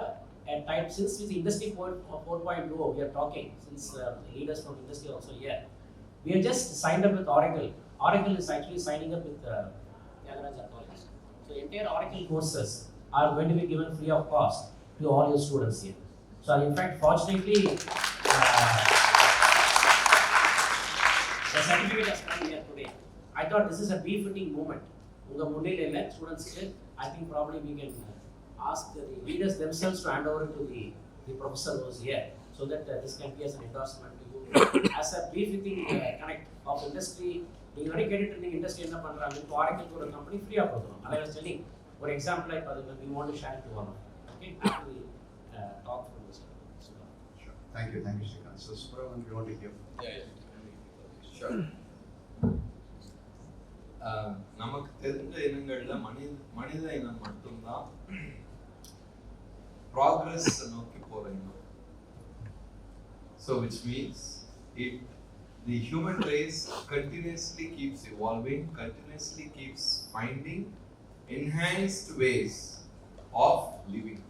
a type, since with industry 4.0 we are talking, since the leaders from industry also here, We are just signed up with Oracle. Oracle is actually signing up with Tyagaraja College. So entire Oracle courses are going to be given free of cost to all your students here. So in fact, fortunately, the certificate has come here today. I thought this is a befitting moment. Students here, I think probably we can ask the leaders themselves to hand over to the professor who is here, so that this can be as an endorsement to you. As a befitting connect of industry, you already get it in the industry in the Oracle to a company free of cost. I was telling, for example, we want to share it to one of them. Okay, after we talk from this. Sure. Thank you, Srikanth. So, Subraman, we want to hear. Sure. நமக்கு தெரிஞ்ச இனங்கள்ல மனித இனம் மட்டும்தான் progress நோக்கி போற இனம். So which means the human race continuously keeps evolving, continuously keeps finding enhanced ways of living.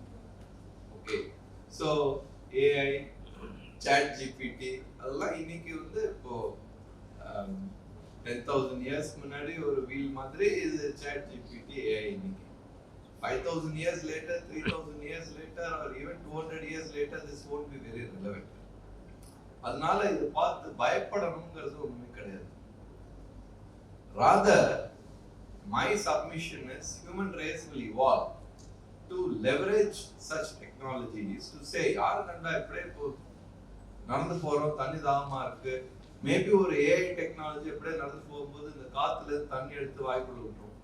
Okay, so AI, ChatGPT, அதெல்லாம் இன்னைக்கு வந்து இப்போ 10,000 years முன்னாடி ஒரு வீல் மாதிரி இது ChatGPT AI இன்னைக்கு 5,000 years later, 3,000 years later, or even 200 years later, this won't be very relevant. அதனால இது பார்த்து பயப்படணுங்கிறது ஒண்ணுமே கிடையாது. Rather, my submission is human race will evolve to leverage such technologies to say, யாரு கண்டா எப்படியே நடந்து போறோம், தண்ணி தாகமா இருக்கு, மேபி ஒரு AI டெக்னாலஜி எப்படியே நடந்து போகும்போது இந்த காத்துல தண்ணி எடுத்து வாய்க்குள்ள விட்டுரும்.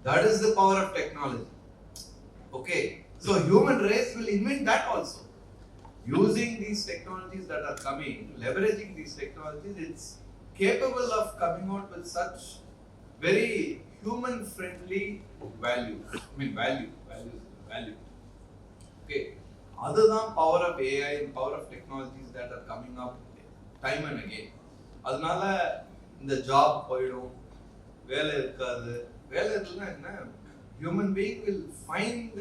That is the power of technology. Okay, so human race will invent that also. Using these technologies that are coming, leveraging these technologies, it's capable of coming out with such very human-friendly values. I mean, value. Okay, other than power of AI and power of technologies that are coming up time and again. அதனால இந்த job போயிடும், வேலை இருக்காது. வேலை இல்லைன்னா என்ன? Human being will find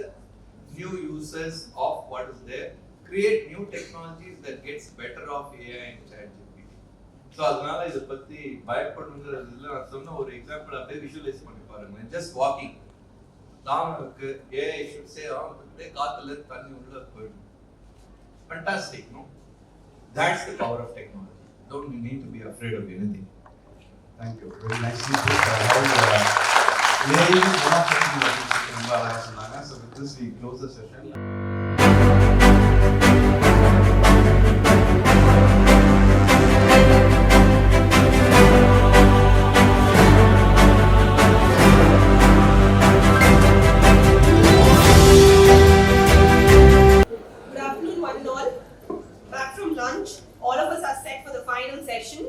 new uses of what is there, create new technologies that gets better of AI and ChatGPT. So அதனால இதை பத்தி பயப்படணுங்கிறதுல நான் சொன்ன ஒரு எக்ஸாம்பிள் அப்படியே விஷுவலைஸ் பண்ணி பாருங்க. Just walking. தாமனுக்கு AI should say, அப்படியே காத்துல தண்ணி உள்ள போயிடும். Fantastic, no? That's the power of technology. Don't need to be afraid of anything. Thank you. Very nicely put. AI is one of the things that we சொன்னாங்க. So with this we close the session. Good afternoon, one and all. Back from lunch, all of us are set for the final session.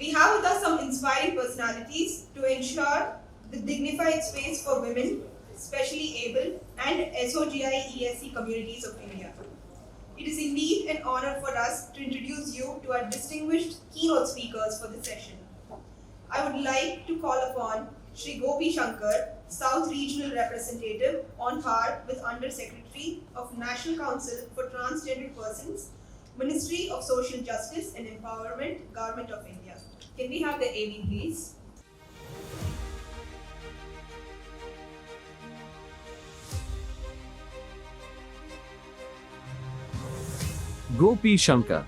We have with us some inspiring personalities to ensure the dignified space for women, especially able, and SOGI ESC communities of India. It is indeed an honor for us to introduce you to our distinguished keynote speakers for this session. I would like to call upon Shri Gopi Shankar, South Regional Representative on par with Under Secretary of National Council for Transgender Persons, Ministry of Social Justice and Empowerment, Government of India. Can we have the AV, please? Gopi Shankar.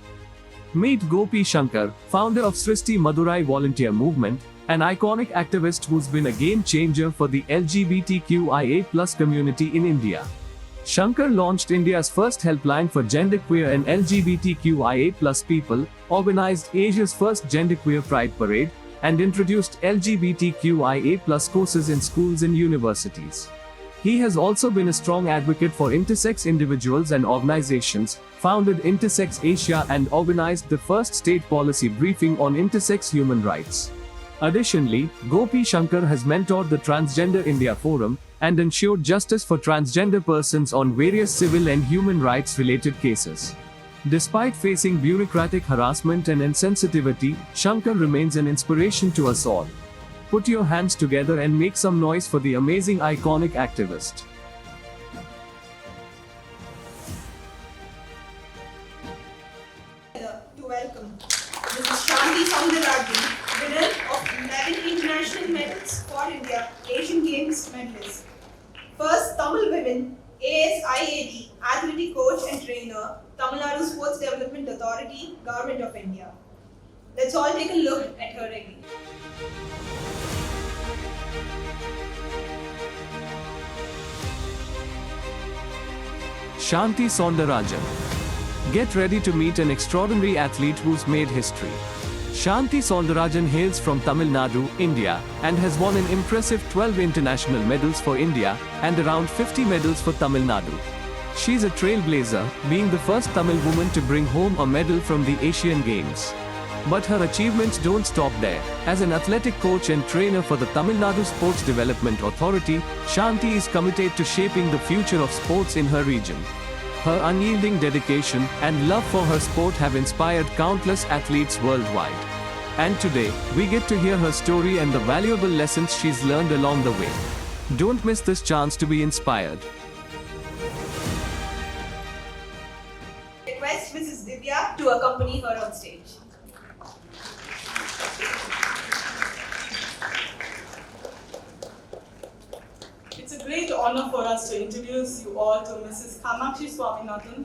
Meet Gopi Shankar, founder of Srishti Madurai Volunteer Movement, an iconic activist who's been a game changer for the LGBTQIA+ community in India. Shankar launched India's first helpline for genderqueer and LGBTQIA+ people, organized Asia's first genderqueer pride parade, and introduced LGBTQIA+ courses in schools and universities. He has also been a strong advocate for intersex individuals and organizations, founded Intersex Asia and organized the first state policy briefing on intersex human rights. Additionally, Gopi Shankar has mentored the Transgender India Forum and ensured justice for transgender persons on various civil and human rights related cases. Despite facing bureaucratic harassment and insensitivity, Shankar remains an inspiration to us all. Put your hands together and make some noise for the amazing iconic activist. To welcome Mrs. Shanti Soundarajan, winner of 11 international medals for India, Asian Games medalist. First Tamil women ASIAD athletic coach and trainer, Tamil Nadu Sports Development Authority, Government of India. Let's all take a look at her again. Shanti Soundarajan. Get ready to meet an extraordinary athlete who's made history. Shanti Soundarajan hails from Tamil Nadu, India, and has won an impressive 12 international medals for India and around 50 medals for Tamil Nadu. She's a trailblazer, being the first Tamil woman to bring home a medal from the Asian Games. But her achievements don't stop there. As an athletic coach and trainer for the Tamil Nadu Sports Development Authority, Shanti is committed to shaping the future of sports in her region. Her unyielding dedication and love for her sport have inspired countless athletes worldwide. And today, we get to hear her story and the valuable lessons she's learned along the way. Don't miss this chance to be inspired. Request Mrs. Divya to accompany her on stage. It's a great honor for us to introduce you all to Mrs. Kamakshi Swaminathan,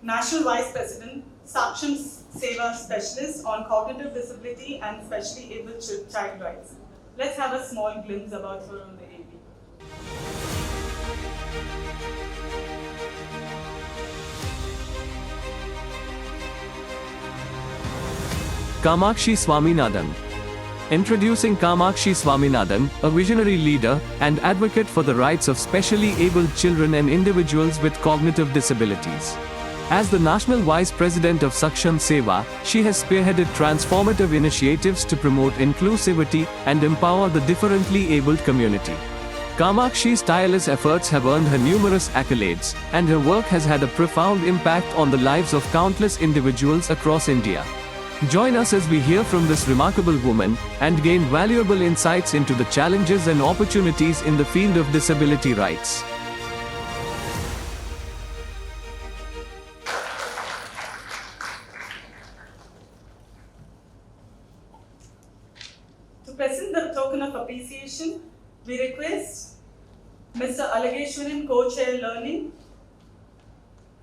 National Vice President, Saksham Seva Specialist on Cognitive Disability and Specially Able Child Rights. Let's have a small glimpse about her on the AV. Kamakshi Swaminathan. Introducing Kamakshi Swaminathan, a visionary leader and advocate for the rights of specially abled children and individuals with cognitive disabilities. As the National Vice President of Saksham Seva, she has spearheaded transformative initiatives to promote inclusivity and empower the differently abled community. Kamakshi's tireless efforts have earned her numerous accolades, and her work has had a profound impact on the lives of countless individuals across India. Join us as we hear from this remarkable woman and gain valuable insights into the challenges and opportunities in the field of disability rights. To present the token of appreciation, we request Mr. Alageshwaran, Co-Chair Learning,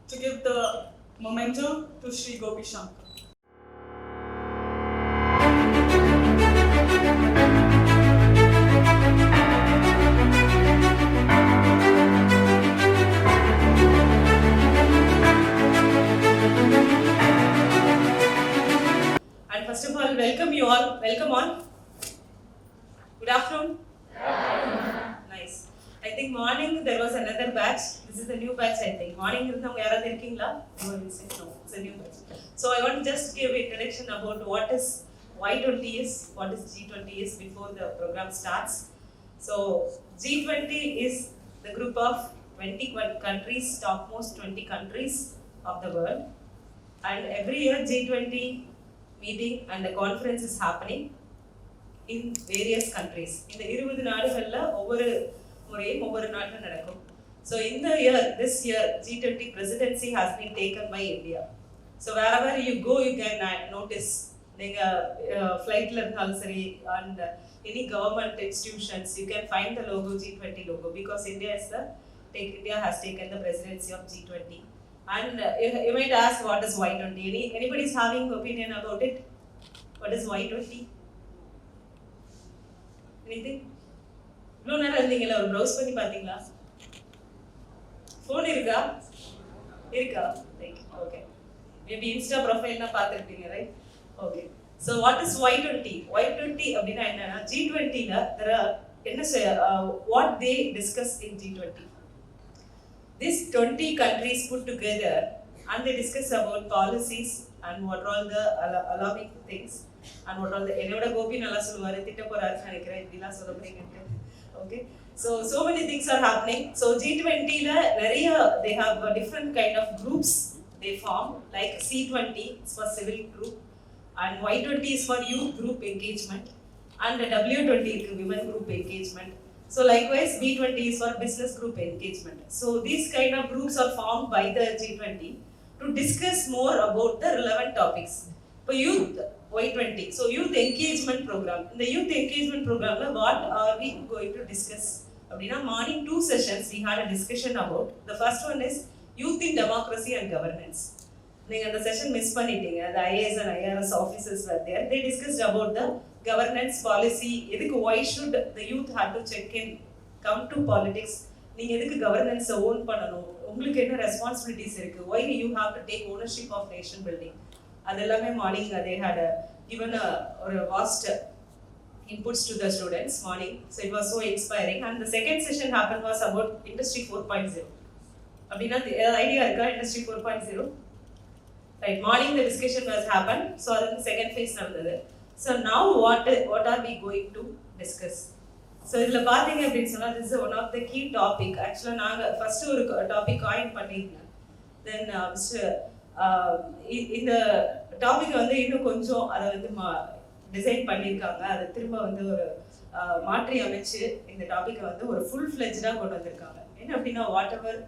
to give the memento to Sri Gopi Shankar. And first of all, welcome you all. Welcome on. Good afternoon. Nice. I think morning there was another batch. This is the new batch, I think. Morning irundhavanga yaradu irukingla? No, it's a new batch. So I want to just give an introduction about what is Y20 is, what is G20 is before the program starts. So G20 is the group of 20 countries, topmost 20 countries of the world. And every year G20 meeting and the conference is happening in various countries. In the 20 நாடுகள்ல ஒவ்வொரு முறையும் ஒவ்வொரு நாட்டில் நடக்கும். So in the year, this year, G20 presidency has been taken by India. So wherever you go, you can notice நீங்க flightல இருந்தாலும் சரி and any government institutions, you can find the logo G20 logo because India has taken the presidency of G20. And you might ask, what is Y20? Anybody is having opinion about it? What is Y20? Anything? இவ்வளோ நேரம் இருந்தீங்களா, ஒரு browse பண்ணி பார்த்தீங்களா? Phone இருக்கா? Right, okay. Maybe Insta ப்ரொஃபைல்னா பார்த்துருப்பீங்க, right? Okay. So what is Y20? Y20 அப்படின்னா என்னன்னா, G20ல what they discuss in G20. These 20 countries put together and they discuss about policies and what are all the alarming things and what are the என்னோட கோபி நல்லா சொல்லுவாரு, திட்ட போறாருன்னு நினைக்கிறேன், இப்படிலாம் சொல்ல போறீங்கன்ட்டு. Okay, so many things are happening. So G20 la they have different kind of groups they form, like C20 is for civil group and Y20 is for youth group engagement and the W20 is women group engagement. So likewise B20 is for business group engagement. So these kind of groups are formed by the G20 to discuss more about the relevant topics. இப்போ youth Y20, so youth engagement program. In the youth engagement program, what are we going to discuss? Abdina, morning 2 sessions we had a discussion about. The first one is youth in democracy and governance. நீங்க அந்த session miss பண்ணிட்டீங்க. The IAS and IRS officers were there. They discussed about the governance policy. எதுக்கு why should the youth have to check in, come to politics? நீங்க எதுக்கு governance own பண்ணணும்? உங்களுக்கு என்ன responsibilities இருக்கு? Why you have to take ownership of nation building? அதெல்லாமே morning they had given a vast inputs to the students morning, so it was so inspiring. And the second session happened was about industry 4.0. அப்படினா idea இருக்கா industry 4.0? Right, morning the discussion was happened, so that the second phase நடந்தது. So now what are we going to discuss? So இதுல பாத்தீங்க அப்படினு சொன்னா this is one of the key topic. Actually நாங்க first ஒரு topic coin பண்ணிருந்தோம். Then இந்த topic வந்து இன்னும் கொஞ்சம் அதை வந்து டிசைன் பண்ணியிருக்காங்க. அதை திரும்ப வந்து ஒரு மாற்றி அமைச்சு இந்த டாபிக்கை வந்து ஒரு ஃபுல் ஃப்ளெஜ்டாக கொண்டு வந்திருக்காங்க. என்ன அப்படின்னா what ever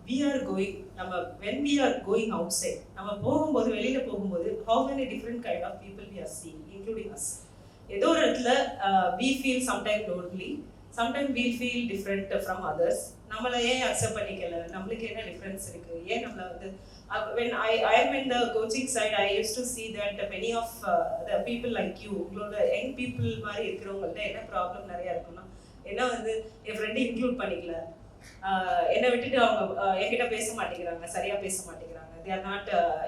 we are going, நம்ம when we are going outside, நம்ம போகும்போது வெளியில போகும்போது how many different kind of people we are seeing, including us. ஏதோ ஒரு இடத்துல we feel sometimes lonely, sometimes we feel different from others. நம்மளை ஏன் அக்செப்ட் பண்ணிக்கல, நம்மளுக்கு என்ன டிஃபரன்ஸ் இருக்கு, ஏன் நம்மள வந்து when I am in the coaching side, I used to see that many of the people like you, உங்களோட young people மாதிரி இருக்கிறவங்கள்ட்ட என்ன ப்ராப்ளம் நிறைய இருக்குன்னா, என்ன வந்து என் ஃப்ரெண்டு இன்க்ளூட் பண்ணிக்கல, என்னை விட்டுட்டு அவங்க என்கிட்ட பேச மாட்டேங்கிறாங்க, சரியா பேச மாட்டேங்கிறாங்க, they are not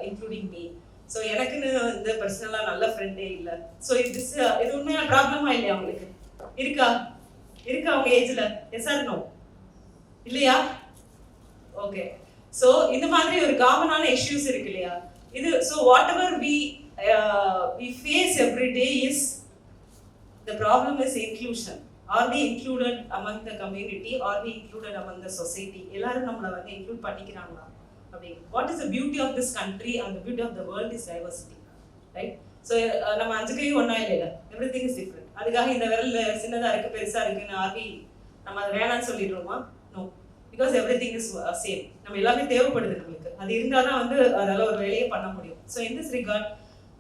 including me. So எனக்குன்னு வந்து பர்சனலாக நல்ல ஃப்ரெண்டே இல்லை. ஸோ இது உண்மையான ப்ராப்ளமா இல்லையா உங்களுக்கு? இருக்கா அவங்க ஏஜ்ல? Yes or no? இல்லையா? ஓகே. ஸோ இந்த மாதிரி ஒரு காமனான இஷ்யூஸ் இருக்கு இல்லையா? இது so whatever we face every day is the problem is inclusion. Are we included among the community? Are we included among the society? எல்லாரும் நம்மளை வந்து இன்க்ளூட் பண்ணிக்கிறாங்களா அப்படி? What is the beauty of this country and the beauty of the world is diversity, right? So நம்ம 5 கை ஒன்றா இல்லை, every thing is different. அதுக்காக இந்த விரல் சின்னதாக இருக்குது பெருசாக இருக்குன்னு ஆர்வி நம்ம அதை வேணான்னு சொல்லிடுறோமா? No, because everything is same. நம்ம எல்லாமே தேவைப்படுது நம்மளுக்கு. அது இருந்தால் தான் வந்து அதால் ஒரு வேலையை பண்ண முடியும். So in this record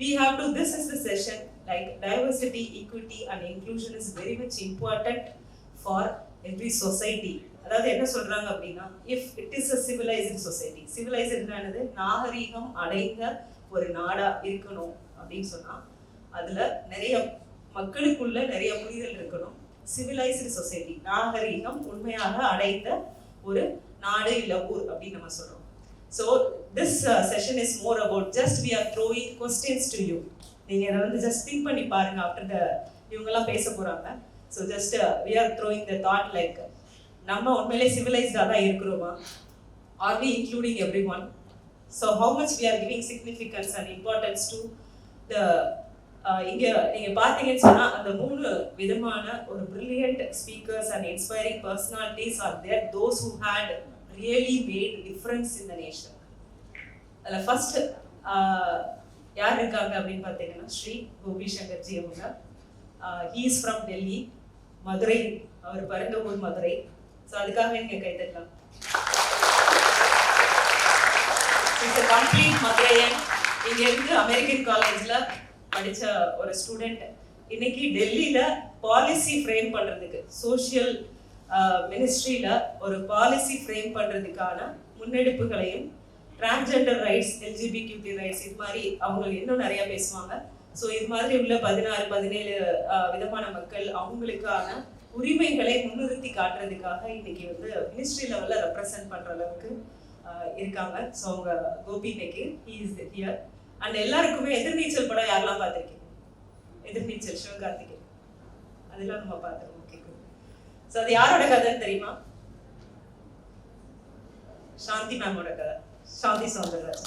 we have to, this is the session, like diversity, equity and inclusion is very much important for every society. அதாவது என்ன சொல்றாங்க அப்படின்னா, if it is a civilized society, civilized என்னது, நாகரீகம் அடைந்த ஒரு நாடா இருக்கணும் அப்படின்னு சொன்னா அதுல நிறைய மக்களுக்குள்ள நிறைய புரிதல் இருக்கணும். சிவிலைஸ்டு சொசைட்டி, நாகரீகம் உண்மையாக அடைந்த ஒரு நாடு இல்ல ஊர் அப்படின்னு நம்ம சொல்றோம். So this session is more about just we are throwing questions to you. நீங்க இத வந்து just think பண்ணி பாருங்க after the இவங்கெல்லாம் பேச போறாங்க. So just we are throwing the thought like, நம்ம உண்மையிலே civilized-ஆ தான் இருக்கிறோமா? Are we including everyone? So how much we are giving significance and importance to the இங்க நீங்க பாத்தீங்கன்னு சொன்னா அந்த 3 விதமான ஒரு brilliant speakers and inspiring personalities are there, those who had really made difference in the nation. அதுல first யார் இருக்காங்க அப்படின்னு பார்த்தீங்கன்னா ஸ்ரீ கோபி சங்கர்ஜி அவங்க. he is from Delhi, Madurai, அவர் பிறந்த ஊர் மதுரை. ஸோ அதுக்காக நீங்க கை தட்டலாம். It's a complete மதுரையன். இங்க இருந்து அமெரிக்கன் காலேஜ்ல படிச்ச ஒரு ஸ்டூடெண்ட் இன்னைக்கு டெல்லியில பாலிசி ஃப்ரேம் பண்றதுக்கு, சோஷியல் மினிஸ்ட்ரியில ஒரு பாலிசி ஃப்ரேம் பண்றதுக்கான முன்னெடுப்புகளையும், டிரான்ஸ்ஜெண்டர் ரைட்ஸ், எல்ஜிபிக்யூடி ரைட்ஸ், இது மாதிரி அவங்க இன்னும் நிறைய பேசுவாங்க. ஸோ இது மாதிரி உள்ள 16-17 விதமான மக்கள் அவங்களுக்கான உரிமைகளை முன்னிறுத்தி காட்டுறதுக்காக இன்னைக்கு வந்து மினிஸ்ட்ரி லெவல்ல ரெப்ரசென்ட் பண்ற அளவுக்கு இருக்காங்க. ஸோ அவங்க கோபி இன்னைக்கு he is here. அண்ட் எல்லாருக்குமே எதிர்நீச்சல் படம் யாரெல்லாம் பார்த்துருக்கீங்க? எதிர்நீச்சல் சிவகார்த்திகேயன், அதெல்லாம் நம்ம பார்த்துருக்கோம். ஸோ அது யாரோட கதைன்னு தெரியுமா? சாந்தி மேமோட கதை, சாந்தி சௌந்தரராஜ்.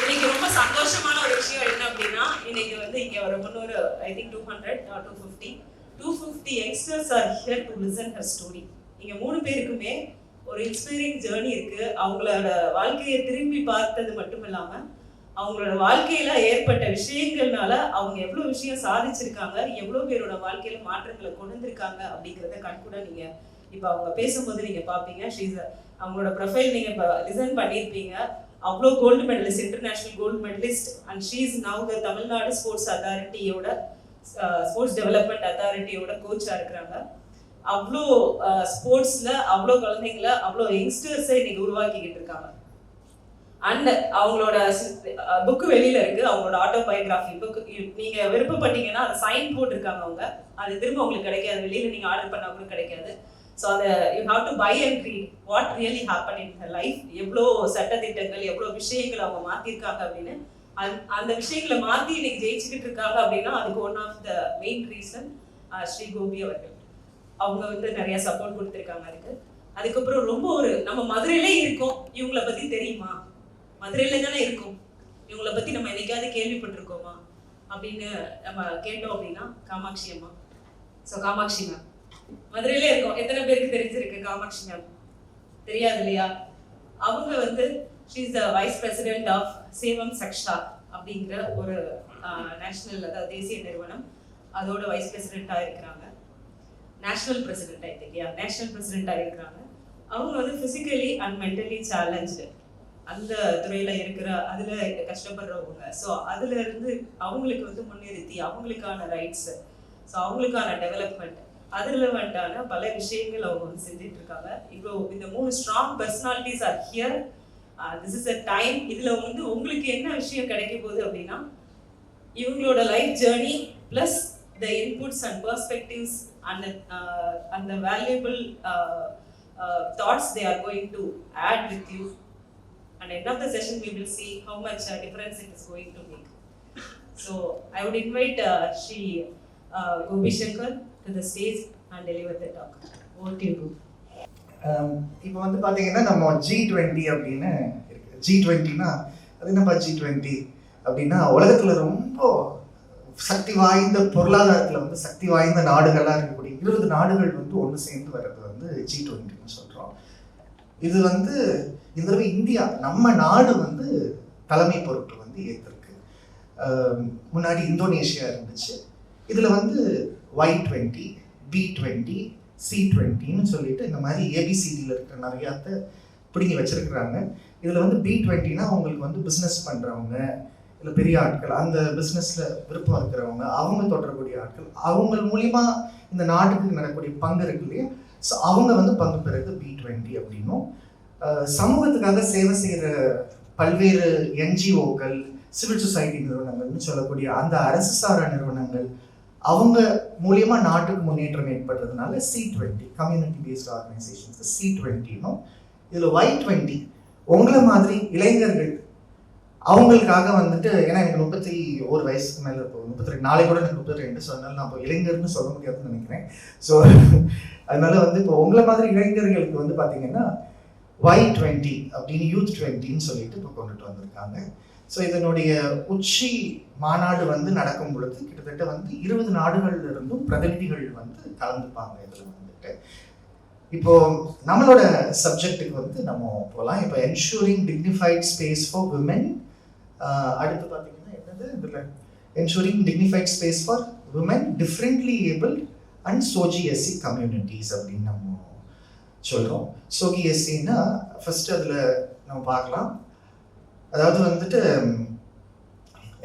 இன்னைக்கு ரொம்ப சந்தோஷமான ஒரு விஷயம் என்ன அப்படின்னா, இன்னைக்கு வந்து இங்க ஒரு 300, I think 200 or 250 youngsters are here to listen her story. இங்க 3 பேருக்குமே ஒரு இன்ஸ்பைரிங் ஜேர்னி இருக்கு. அவங்களோட வாழ்க்கையை திரும்பி பார்த்தது மட்டும் இல்லாம அவங்களோட வாழ்க்கையில ஏற்பட்ட விஷயங்கள்னால அவங்க எவ்வளவு விஷயம் சாதிச்சிருக்காங்க, எவ்வளவு பேரோட வாழ்க்கையில மாற்றங்களை கொண்டு வந்திருக்காங்க அப்படிங்கிறத கண்கூட நீங்க இப்ப அவங்க பேசும்போது நீங்க பாப்பீங்க. ஷீ இஸ் அவங்களோட ப்ரொஃபைல் நீங்கள் இப்போ லிசன் பண்ணியிருப்பீங்க. அவ்வளோ gold medalist, international gold medalist, and she is now the Tamil Nadu sports அத்தாரிட்டியோட ஸ்போர்ட்ஸ் டெவலப்மெண்ட் அத்தாரிட்டியோட கோச்சாக இருக்கிறாங்க. அவ்வளோ ஸ்போர்ட்ஸில் அவ்வளோ குழந்தைங்கள அவ்வளோ யங்ஸ்டர்ஸை இன்னைக்கு உருவாக்கிக்கிட்டு இருக்காங்க. அண்ட் அவங்களோட புக்கு வெளியில இருக்கு, அவங்களோட ஆட்டோபயோகிராஃபி புக். நீங்க விருப்பப்பட்டீங்கன்னா அதை சைன் போட்டிருக்காங்க அவங்க. அது திரும்ப உங்களுக்கு கிடைக்காது, வெளியில நீங்க ஆர்டர் பண்ணா கூட கிடைக்காது. ஸோ அதை you have to buy and read what really happen in her life. எவ்வளோ சட்டத்திட்டங்கள், எவ்வளோ விஷயங்கள் அவங்க மாற்றிருக்காங்க அப்படின்னு. அந்த விஷயங்களை மாற்றி இன்னைக்கு ஜெயிச்சுக்கிட்டு இருக்காங்க அப்படின்னா அதுக்கு one of the main reason Shri Gopi அவர்கள். அவங்க வந்து நிறைய சப்போர்ட் கொடுத்துருக்காங்க அதுக்கு. அதுக்கப்புறம் ரொம்ப ஒரு நம்ம மதுரையிலே இருக்கோம், இவங்கள பற்றி தெரியுமா? மதுரையில தானே இருக்கும், இவங்கள பற்றி நம்ம என்னைக்காவது கேள்விப்பட்டிருக்கோமா அப்படின்னு நம்ம கேட்டோம் அப்படின்னா காமாட்சி அம்மா. ஸோ காமாட்சி மேம் மதுரையிலே இருக்கோம். எத்தனை பேருக்கு தெரிஞ்சிருக்கு காமாட்சி மேம்? தெரியாது இல்லையா? அவங்க வந்து she is the vice president of சேவம் சக்ஷா அப்படிங்கிற ஒரு நேஷனல், அதாவது தேசிய நிறுவனம், அதோட வைஸ் பிரசிடென்ட்டாக இருக்கிறாங்க. நேஷனல் பிரசிடென்ட் ஆகிருக்கியா, நேஷனல் பிரசிடென்ட்டாக இருக்கிறாங்க. அவங்க வந்து ஃபிசிக்கலி அண்ட் மென்டலி சேலஞ்சு, அந்த துறையில இருக்கிற அதுல கஷ்டப்படுறவங்க. ஸோ அதுல இருந்து அவங்களுக்கு வந்து முன்னிறுத்தி அவங்களுக்கான ரைட்ஸ், ஸோ அவங்களுக்கான டெவலப்மெண்ட், அதுலவெண்டான பல விஷயங்கள் அவங்க வந்து செஞ்சுட்டு இருக்காங்க. இப்போ இந்த 3 strong personalities are here. This is a time. இதுல வந்து உங்களுக்கு என்ன விஷயம் கிடைக்க போகுது அப்படின்னா இவங்களோட life journey plus the inputs and perspectives and the valuable thoughts they are going to add with you. And end of the session, we will see how much difference it is going to make. So I would invite Shri Gopi Shankar to the stage and deliver the talk. Over to you. இப்போ வந்து பார்த்தீங்கன்னா நம்ம G20 அப்படின்னு இருக்கு. G20னா அது என்னப்பா G20 அப்படின்னா உலகத்தில் ரொம்ப சக்தி வாய்ந்த பொருளாதாரத்தில் வந்து சக்தி வாய்ந்த நாடுகளாக இருக்கக்கூடிய 20 நாடுகள் வந்து ஒன்று சேர்ந்து வர்றது வந்து G20ன்னு சொல்கிறோம். இது வந்து இந்த தடவை இந்தியா, நம்ம நாடு வந்து தலைமை பொறுப்பு வந்து ஏற்றிருக்கு. முன்னாடி இந்தோனேஷியா இருந்துச்சு. இதில் வந்து Y20, B20, C20ன்னு சொல்லிட்டு இந்த மாதிரி ஏபிசிடியில் இருக்கிற நிறையாத்த பிடிங்கி வச்சிருக்கிறாங்க. இதில் வந்து B20னா அவங்களுக்கு வந்து பிஸ்னஸ் பண்ணுறவங்க, இல்லை பெரிய ஆட்கள், அந்த பிஸ்னஸில் விருப்பம் இருக்கிறவங்க, அவங்க தொடரக்கூடிய ஆட்கள், அவங்க மூலிமா இந்த நாட்டுக்கு நடக்கக்கூடிய பங்கு இருக்கு இல்லையா, ஸோ அவங்க வந்து பங்கு பெறுறது B20 அப்படின்னும். சமூகத்துக்காக சேவை செய்கிற பல்வேறு என்ஜிஓக்கள், சிவில் சொசைட்டி நிறுவனங்கள்னு சொல்லக்கூடிய அந்த அரசு சாரா நிறுவனங்கள், அவங்க மூலியமா நாட்டுக்கு முன்னேற்றம் ஏற்படுறதுனால C20, கம்யூனிட்டி பேஸ்ட் ஆர்கனைசேஷன்ஸ் C20னும். இதில் Y20 உங்களை மாதிரி இளைஞர்கள், அவங்களுக்காக வந்துட்டு, ஏன்னா எனக்கு 31 வயசுக்கு மேலே, இப்போ 32, நாளை கூட எனக்கு 32, ஸோ அதனால நான் இப்போ இளைஞர்னு சொல்ல முடியாதுன்னு நினைக்கிறேன். ஸோ அதனால வந்து இப்போ உங்களை மாதிரி இளைஞர்களுக்கு வந்து பார்த்தீங்கன்னா Y20 அப்படின்னு யூத் 20ன்னு சொல்லிட்டு இப்போ கொண்டுட்டு வந்திருக்காங்க. ஸோ இதனுடைய உச்சி மாநாடு வந்து நடக்கும் பொழுது கிட்டத்தட்ட வந்து 20 நாடுகள்ல இருந்தும் பிரதிநிதிகள் வந்து கலந்துப்பாங்க. இதில் வந்துட்டு இப்போ நம்மளோட சப்ஜெக்டுக்கு வந்து நம்ம போகலாம். இப்போ ensuring dignified space for women, அடுத்து பார்த்தீங்கன்னா என்னது இதில் ensuring dignified space for women, differently abled and SOGIESC communities அப்படின்னு நம்ம சொல்கிறோம். சோகிஎஸ்சின்னா ஃபர்ஸ்ட் அதில் நம்ம பார்க்கலாம். அதாவது வந்துட்டு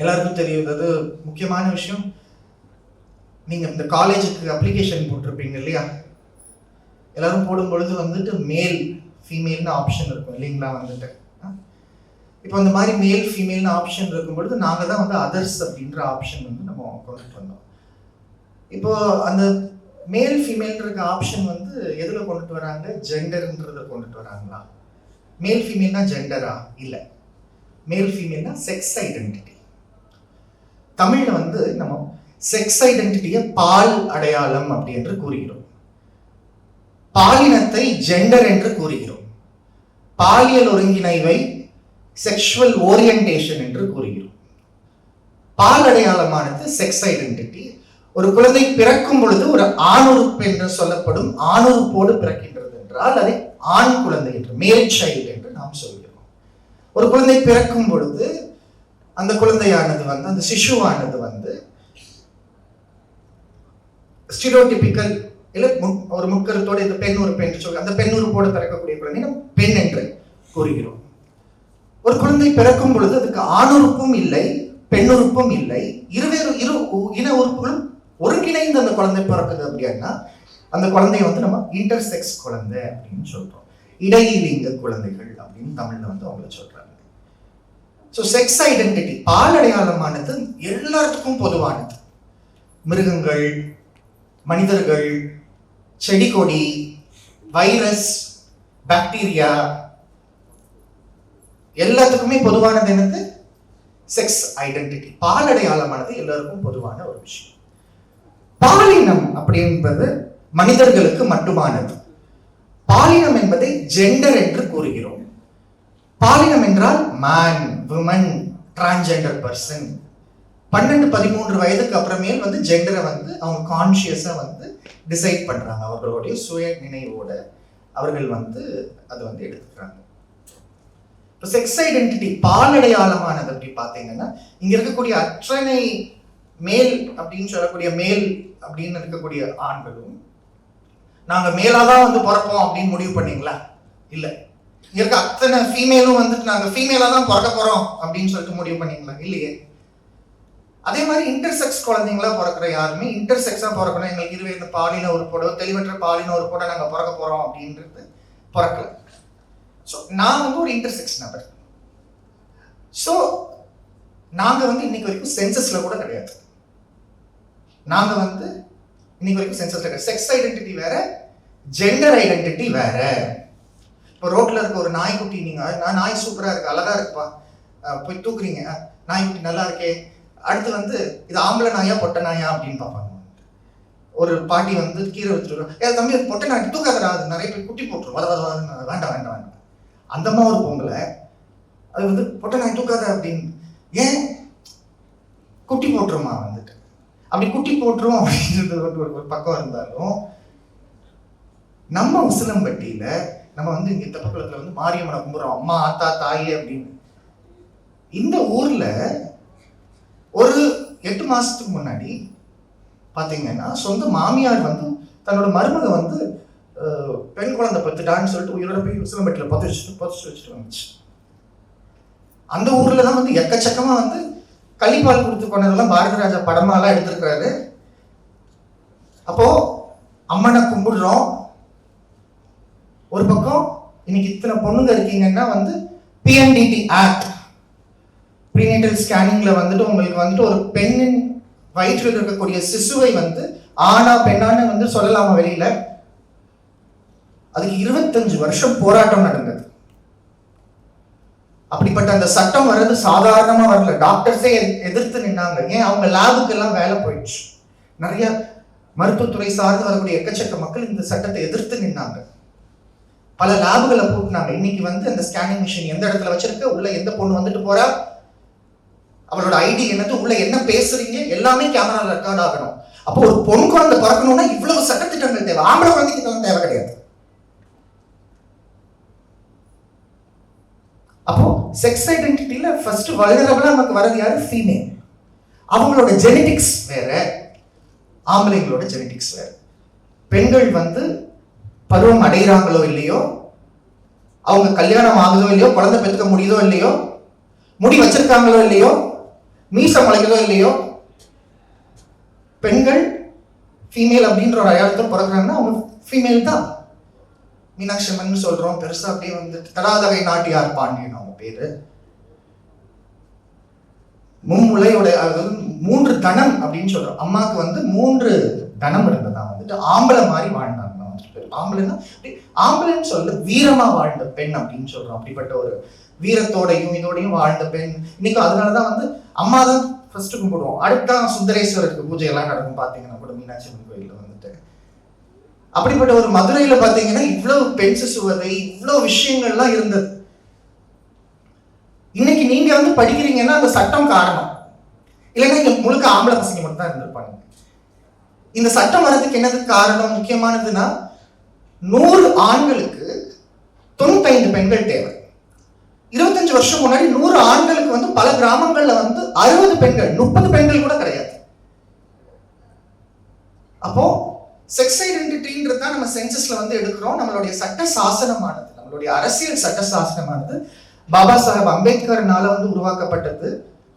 எல்லாருக்கும் தெரியும், அதாவது முக்கியமான விஷயம், நீங்கள் இந்த காலேஜுக்கு அப்ளிகேஷன் போட்டிருப்பீங்க இல்லையா, எல்லாரும் போடும்பொழுது வந்துட்டு மேல் ஃபீமேல்னு ஆப்ஷன் இருக்கும் இல்லைங்களா. வந்துட்டு இப்போ அந்த மாதிரி மேல் ஃபீமேல்னு ஆப்ஷன் இருக்கும் பொழுது நாங்கள் தான் வந்து அதர்ஸ் அப்படின்ற ஆப்ஷன் வந்து நம்ம கொண்டுட்டு வந்தோம். இப்போ அந்த மேல் ஃபீமேல்ன்ற ஆப்ஷன் வந்து எதில் கொண்டுட்டு வராங்க? ஜெண்டர்ன்றதை கொண்டுட்டு வராங்களா? மேல் ஃபீமேல்னா ஜெண்டரா? இல்லை, மேல் ஃபீமேல்னா செக்ஸ் ஐடென்டிட்டி. தமிழில் வந்து நம்ம செக்ஸ் ஐடென்டிட்டியை பால் அடையாளம் அப்படி என்று கூறுகிறோம். பாலினத்தை ஜெண்டர் என்று கூறுகிறோம். பாலியல் ஒருங்கிணைவை செக்ஷுவல் ஓரியன்டேஷன் என்று கூறுகிறோம். பால் அடையாளமானது செக்ஸ் ஐடென்டிட்டி. ஒரு குழந்தை பிறக்கும் பொழுது ஒரு ஆணுறுப்பு என்று சொல்லப்படும் ஆணுறுப்போடு பிறக்கின்றது என்றால் அதை ஆண் குழந்தை என்று, மேல் சைல்டு என்று நாம் சொல்கிறோம். ஒரு குழந்தை பிறக்கும் பொழுது அந்த குழந்தையானது வந்து, அந்த சிசுவானது வந்து ஸ்டீரியோடிபிக்கல் இல்லை ஒரு முற்கருத்தோடு இந்த பெண் ஒரு பெண் சொல்லி அந்த பெண் உறுப்போடு பிறக்கக்கூடிய குழந்தை நம்ம பெண் என்று கூறுகிறோம். ஒரு குழந்தை பிறக்கும் பொழுது அதுக்கு ஆணுறுப்பும் இல்லை பெண்ணுறுப்பும் இல்லை, இரு இன உறுப்புகளும் ஒருங்கிணைந்து அந்த குழந்தை பிறக்குது அப்படின்னா அந்த குழந்தைய வந்து நம்ம இன்டர்செக்ஸ் குழந்தை அப்படின்னு சொல்றோம். இடையிலிங்க குழந்தைகள் அப்படின்னு தமிழ்ல வந்து அவங்கள சொல்றாங்க. ஸோ செக்ஸ் ஐடென்டிட்டி பால் அடையாளமானது எல்லாத்துக்கும் பொதுவானது. மிருகங்கள், மனிதர்கள், செடி கொடி, வைரஸ், பாக்டீரியா எல்லாத்துக்குமே பொதுவானது என்னது? Sex identity. பால் அடையாளமானது எல்லாருக்கும் பொதுவான ஒரு விஷயம். பாலினம் அப்படின்றது மனிதர்களுக்கு மட்டுமானது. பாலினம் என்பதை ஜெண்டர் என்று கூறுகிறோம். பாலினம் என்றால் மேன், விமன், டிரான்ஸ்ஜெண்டர் பர்சன். 12-13 வயதுக்கு அப்புறமேல் வந்து ஜெண்டரை வந்து அவங்க கான்சியஸா வந்து டிசைட் பண்றாங்க. அவர்களுடைய சுய நினைவோட அவர்கள் வந்து அதை வந்து எடுத்துக்கிறாங்க. இப்போ செக்ஸ் ஐடென்டிட்டி பால் அடையாளமானது அப்படி பார்த்தீங்கன்னா இங்க இருக்கக்கூடிய அத்தனை மேல் அப்படின்னு சொல்லக்கூடிய மேல் அப்படின்னு இருக்கக்கூடிய ஆண்களும் நாங்க மேலாதான் வந்து பிறப்போம் அப்படின்னு முடிவு பண்ணீங்களா? இல்ல. இங்க இருக்க அத்தனை ஃபீமேலும் வந்துட்டு நாங்க ஃபீமேலா தான் பிறக்க போறோம் அப்படின்னு சொல்லிட்டு முடிவு பண்ணீங்களா? இல்லையே. அதே மாதிரி இன்டர்செக்ஸ் குழந்தைங்களா பிறக்கிற யாருமே இன்டர்செக்ஸா பிறக்கணும், எங்களுக்கு இதுவே இந்த பாலின உறுப்போட தெளிவற்ற பாலின உறுப்போட நாங்க பிறக்க போறோம் அப்படின்றது பிறக்கல. ஸோ நான் வந்து ஒரு இன்டர்செக்ஸ் நபர். ஸோ நாங்க வந்து இன்னைக்கு வரைக்கும் சென்சஸ்ல கூட கிடையாது. நாங்க வந்து இன்னைக்கு வரைக்கும் சென்சஸ்ல கிடையாது. செக்ஸ் ஐடென்டிட்டி வேற, ஜெண்டர் ஐடென்டிட்டி வேற. இப்போ ரோட்ல இருக்க ஒரு நாய்க்குட்டி, நீங்க நாய் சூப்பரா இருக்கு, அழகா இருக்குப்பா, போய் தூக்குறீங்க, நாய்க்குட்டி நல்லா இருக்கே, அடுத்து வந்து இது ஆம்பளை நாயா பொட்டை நாயா அப்படின்னு பார்ப்பாங்க. ஒரு பாட்டி வந்து கீரை வச்சுருக்கோம், ஏன் தம்பி அது பொட்டை நாய் தூக்காதரா, அது நிறைய பேர் குட்டி போட்டுரும், வேண்டாம் வேண்டாம் வேண்டாம். அந்த அம்மா ஒரு பொங்கலை அது வந்து பொட்டை நாய் தூக்காத அப்படின்னு, ஏன் குட்டி போட்டுருமா வந்துட்டு, அப்படி குட்டி போட்டுரும் அப்படின்றது ஒரு பக்கம் இருந்தாலும் நம்ம உசிலம்பட்டியில நம்ம வந்து இங்க தெப்பக்குளத்துல வந்து மாரியம்மனை கும்பிடுறோம், அம்மா ஆத்தா தாயி அப்படின்னு. இந்த ஊர்ல ஒரு 8 மாசத்துக்கு முன்னாடி பாத்தீங்கன்னா சொந்த மாமியார் வந்து தன்னோட மருமக வந்து பெண் குழந்தை பத்துட்டான்னு சொல்லிட்டு உயிரோட போய் உசிலம்பட்டியில புதைச்சு வச்சுட்டு வந்துச்சு. அந்த ஊர்ல தான் வந்து எக்கச்சக்கமா வந்து கள்ளிப்பால் கொடுத்து கொண்டதெல்லாம் பாரதி ராஜா படமாலாம் எடுத்திருக்கிறாரு. அப்போ அம்மனை கும்பிடுறோம் ஒரு பக்கம், இன்னைக்கு இத்தனை பொண்ணுங்க இருக்கீங்கன்னா வந்து PNDT ஆக்ட், ப்ரீநேட்டல் ஸ்கேனிங்ல வந்துட்டு உங்களுக்கு வந்துட்டு ஒரு பெண்ணின் வயிற்றில் இருக்கக்கூடிய சிசுவை வந்து ஆனா பெண்ணான்னு வந்து சொல்லலாமா வெளியில? அதுக்கு 25 வருஷம் போராட்டம் நடந்தது. அப்படிப்பட்ட அந்த சட்டம் வர்றது சாதாரணமா வரல, டாக்டர்ஸே எதிர்த்து நின்னாங்க. ஏன்? அவங்க லேபுக்கு எல்லாம் வேலை போயிடுச்சு. நிறைய மருத்துவத்துறை சார்ந்து வரக்கூடிய எக்கச்சக்க மக்கள் இந்த சட்டத்தை எதிர்த்து நின்னாங்க. பல லேபுகளை போட்டுனாங்க. இன்னைக்கு வந்து அந்த ஸ்கேனிங் மிஷின் எந்த இடத்துல வச்சிருக்கு, உள்ள எந்த பொண்ணு வந்துட்டு போறா, அவளோட ஐடி என்னது, உள்ள என்ன பேசுறீங்க, எல்லாமே கேமரால ரெக்கார்ட் ஆகணும். அப்போ ஒரு பொன் குழந்தை பிறக்கணும்னா இவ்வளவு சட்டத்திட்டங்கள் தேவை. ஆம்பளை குழந்தைக்கு இதெல்லாம் தேவை கிடையாது. அப்போ செக்ஸ் ஐடென்டிட்டியில ஃபர்ஸ்ட் வல்னரபிளா நமக்கு வரது யாரு? ஃபீமேல். அவங்களோட ஜெனடிக்ஸ் வேற, ஆம்பளைங்களோட ஜெனடிக்ஸ் வேற. பெண்கள் வந்து பருவம் அடைகிறாங்களோ இல்லையோ, அவங்க கல்யாணம் ஆகுதோ இல்லையோ, குழந்தை பெற்றுக்க முடியுதோ இல்லையோ, முடி வச்சிருக்காங்களோ இல்லையோ, மீசம் முளைக்குதோ இல்லையோ, பெண்கள் ஃபீமேல் அப்படின்ற ஒரு அடையாளத்தில் பிறகுறாங்கன்னா அவங்க ஃபீமேல் தான். மீனாட்சி அம்மன் சொல்றோம், பெருசா அப்படியே வந்து தடாதகை நாட்டியார் பாண்டியன் அவங்க பேரு. மும்முலையோட 3 தனம் அப்படின்னு சொல்றோம். அம்மாக்கு வந்து 3 தனம் இருந்ததா வந்துட்டு ஆம்பளை மாதிரி வாழ்ந்தாங்க. ஆம்பளைன்னா ஆம்பளைன்னு சொல்ல வீரமா வாழ்ந்த பெண் அப்படின்னு சொல்றோம். அப்படிப்பட்ட ஒரு வீரத்தோடையும் இதோடையும் வாழ்ந்த பெண். இன்னைக்கு அதனாலதான் வந்து அம்மா தான் ஃபர்ஸ்ட் கும்பிடுவோம். அடுத்தான் சுந்தரேஸ்வரருக்கு பூஜை எல்லாம் நடக்கும் பாத்தீங்கன்னா கூட மீனாட்சி அம்மன் கோயில்ல வந்துட்டு. அப்படிப்பட்ட ஒரு மதுரையில பாத்தீங்கன்னா இவ்வளவு பெண் சிசுவதை, இவ்வளவு விஷயங்கள்லாம் இருந்தது. இன்னைக்கு நீங்க வந்து படிக்கிறீங்கன்னா அந்த சட்டம் காரணம், இல்லைன்னா இங்க முழுக்க ஆம்பளை பசங்க மட்டும் தான் இருந்திருப்பாங்க. இந்த சட்டம் வர்றதுக்கு என்னது காரணம்? முக்கியமானதுன்னா 100 ஆண்களுக்கு 95 பெண்கள் தேவை. 25 வருஷம் முன்னாடி 100 ஆண்களுக்கு வந்து பல கிராமங்கள்ல வந்து 60 பெண்கள், 30 பெண்கள் கூட கிடையாது. அப்போ செக்ஸ் ஐடென்டிட்டின்றது தான் நம்ம சென்சஸ்ல வந்து எடுக்கிறோம். நம்மளுடைய சட்ட சாசனமானது, நம்மளுடைய அரசியல் சட்ட சாசனமானது பாபா சாஹேப் அம்பேத்கர்னால வந்து உருவாக்கப்பட்டது.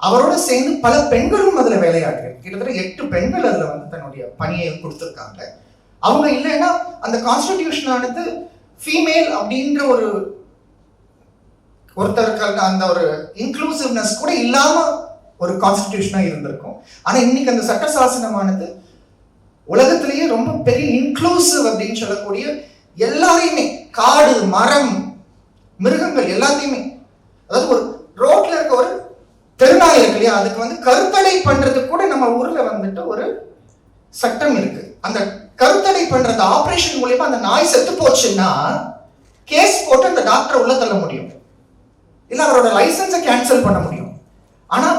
அவரோட சேர்ந்து பல பெண்களும் அதுல வேலையாற்றுறாங்க. கிட்டத்தட்ட 8 பெண்கள் அதுல வந்து தன்னுடைய பணியை கொடுத்துருக்காங்க. அவங்க இல்லைன்னா அந்த கான்ஸ்டிடியூஷனானது ஃபீமேல் அப்படின்ற ஒருத்தருக்கு அந்த ஒரு இன்க்ளூசிவ்னஸ் கூட இல்லாம ஒரு கான்ஸ்டிடியூஷனா இருந்திருக்கும். ஆனா இன்னைக்கு அந்த சட்ட சாசனமானது உலகத்திலேயே ரொம்ப பெரிய இன்க்ளூசிவ் அப்படின்னு சொல்லக்கூடிய எல்லாரையுமே, காடு, மரம், மிருகங்கள் எல்லாத்தையுமே, அதாவது ஒரு ரோட்ல இருக்க ஒரு தெருநாய் இருக்கு இல்லையா, அதுக்கு வந்து கருத்தடை பண்றது கூட நம்ம ஊர்ல வந்துட்டு ஒரு சட்டம் இருக்கு. அந்த கருத்தடை பண்றது ஆபரேஷன் மூலியமா அந்த நாய் செத்து போச்சுன்னா கேஸ் போட்டு அந்த டாக்டரை உள்ள தள்ள முடியும், இல்ல அவரோட லைசன்ஸை கேன்சல் பண்ண முடியும். ஆனா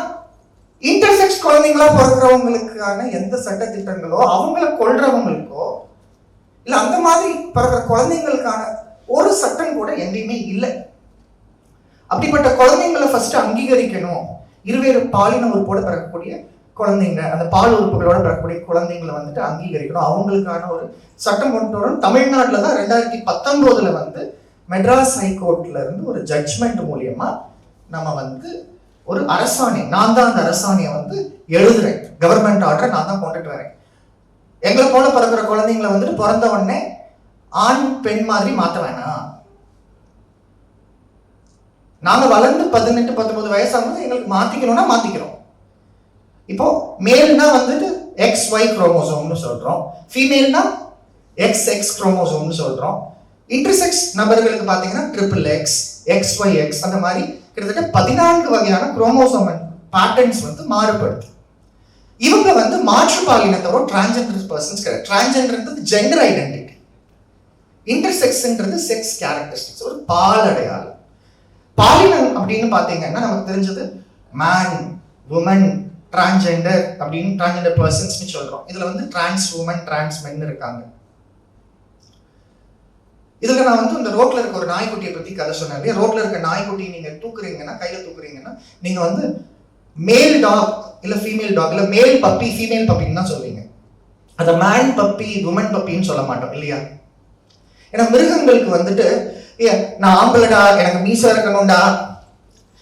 இன்டர்செக்ஸ் குழந்தைங்களா பிறக்கிறவங்களுக்கான எந்த சட்ட திட்டங்களோ, அவங்களை கொல்றவங்களுக்கோ இல்ல அந்த மாதிரி பிறக்கிற குழந்தைங்களுக்கான ஒரு சட்டம் கூட எங்கேயுமே இல்லை. அப்படிப்பட்ட குழந்தைங்களை ஃபர்ஸ்ட் அங்கீகரிக்கணும். இருவேறு பாலின உறுப்போட பிறக்கக்கூடிய குழந்தைங்க, அந்த பால் உறுப்புகளோட பிறக்கக்கூடிய குழந்தைங்களை வந்துட்டு அங்கீகரிக்கணும். அவங்களுக்கான ஒரு சட்டம் கொண்டு வரணும். தமிழ்நாட்டில் தான் 2019 வந்து மெட்ராஸ் ஹைகோர்ட்ல இருந்து ஒரு ஜட்ஜ்மெண்ட் மூலியமா நம்ம வந்து ஒரு அரசாணை, நான் தான் அந்த அரசாணையை வந்து எழுதுறேன், கவர்மெண்ட் ஆர்டரை நான் தான் கொண்டுட்டு வரேன். எங்களை போல பிறக்கிற குழந்தைங்களை வந்துட்டு பிறந்த உடனே ஆண் பெண் மாதிரி மாற்ற வேணாம். நாங்க வளர்ந்து 18-19 வயசாகும்போது எங்களுக்கு மாத்திக்கணும்னா மாத்திக்கிறோம். இப்போ மேல்னா வந்துட்டு XY குரோமோசோம்னு சொல்றோம், ஃபீமேல்னா XX குரோமோசோம்னு சொல்றோம். இன்டர்செக்ஸ் நபர்களுக்கு பாத்தீங்கன்னா XXX, XYX அந்த மாதிரி கிட்டத்தட்ட 14 வகையான குரோமோசோம் பேட்டர்ன்ஸ் வந்து மாறுபடுது. இவங்க வந்து மாற்று பாலினத்தோட டிரான்ஜெண்டர் பர்சன்ஸ் கிடையாது. டிரான்ஜெண்டர்ன்றது ஜெண்டர் ஐடென்டிட்டி, இன்டர்செக்ஸ்ன்றது செக்ஸ் கேரக்டரிஸ்டிக்ஸ், ஒரு பால் அடையாளம். பாலினம் அப்படின்னு பாத்தீங்கன்னா நமக்கு தெரிஞ்சது மேன், உமன், டிரான்ஜெண்டர் அப்படின்னு டிரான்ஜெண்டர் பர்சன்ஸ்னு சொல்றோம். இதுல வந்து டிரான்ஸ் உமன், டிரான்ஸ் மென் இருக்காங்க. இதுல நான் வந்து இந்த ரோட்ல இருக்க ஒரு நாய்க்குட்டியை பத்தி கதை சொன்னேன். ரோட்ல இருக்க நாய்க்குட்டி நீங்க தூக்குறீங்கன்னா, கையில தூக்குறீங்கன்னா, நீங்க வந்து மேல் டாக் இல்ல ஃபீமேல் டாக் இல்ல மேல் பப்பி ஃபீமேல் பப்பின்னு தான் சொல்வீங்க. அத மேன் பப்பி உமன் பப்பின்னு சொல்ல மாட்டோம் இல்லையா? ஏன்னா மிருகங்களுக்கு வந்துட்டு நான் ஆம்பளடா, எனக்கு மீசை இருக்கணும்டா,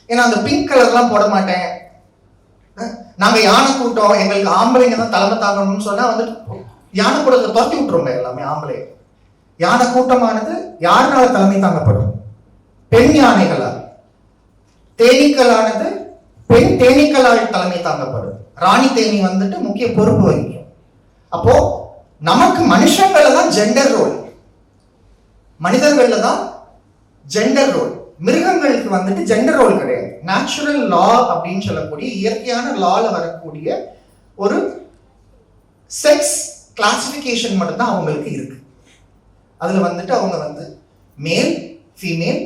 ஏன்னா அந்த பிங்க் கலர்லாம் போட மாட்டேன், நாங்க யானை கூட்டம், எங்களுக்கு ஆம்பளைங்க தான் தலைமை தாங்கணும்னு சொன்னா வந்துட்டு யானை கூட்டத்தை துரத்தி விட்டுருங்க எல்லாமே ஆம்பளை. யானை கூட்டமானது யாருனால தலைமை தாங்கப்படும்? பெண் யானைகளால். தேனீக்களானது பெண் தேனீக்களால் தலைமை தாங்கப்படும். ராணி தேனி வந்துட்டு முக்கிய பொறுப்பு வகிக்கும். அப்போ நமக்கு மனுஷங்கள்ல தான் ஜெண்டர் ரோல், மனிதர்கள்ல தான் ஜெண்டர் ரோல். மிருகங்களுக்கு வந்துட்டு ஜெண்டர் ரோல் கிடையாது. நேச்சுரல் லா அப்படின்னு சொல்லக்கூடிய இயற்கையான லால வரக்கூடிய ஒரு செக்ஸ் கிளாசிபிகேஷன் மட்டும்தான் அவங்களுக்கு இருக்கு. அதுல வந்துட்டு அவங்க வந்து மேல், ஃபீமேல்,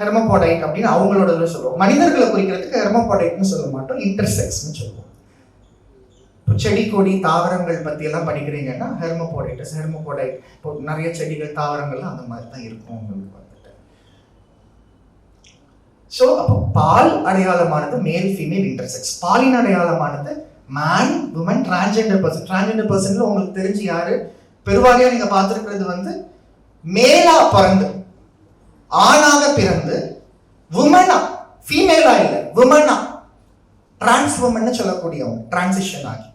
ஹெர்மோபாடைட் அப்படின்னு அவங்களோட இதில் சொல்லுவோம். மனிதர்களை குறிக்கிறதுக்கு ஹெர்மோபாடைட்னு சொல்ல மாட்டோம், இன்டர்செக்ஸ்னு சொல்லுவோம். இப்போ செடி கொடி தாவரங்கள் பத்தி எல்லாம் படிக்கிறீங்கன்னா ஹெர்மோபாடைட்டஸ், ஹெர்மோபாடைட், இப்போ நிறைய செடிகள் தாவரங்கள்லாம் அந்த மாதிரி தான் இருக்கும் உங்களுக்கு வந்துட்டு. ஸோ அப்போ பால் அடையாளமானது மேல், ஃபீமேல், இன்டர்செக்ஸ். பாலின் அடையாளமானது man, woman, transgender person. Transgender பர்சன்ல உங்களுக்கு தெரிஞ்சு யாரு பெருவாரியா நீங்க பார்த்துருக்கிறது வந்து மேலா பிறந்து ஆணாக பிறந்து உமனா, ஃபீமேலா இல்ல உமனா, டிரான்ஸ் உமன் சொல்லக்கூடியவங்க, டிரான்சிஷன் ஆகி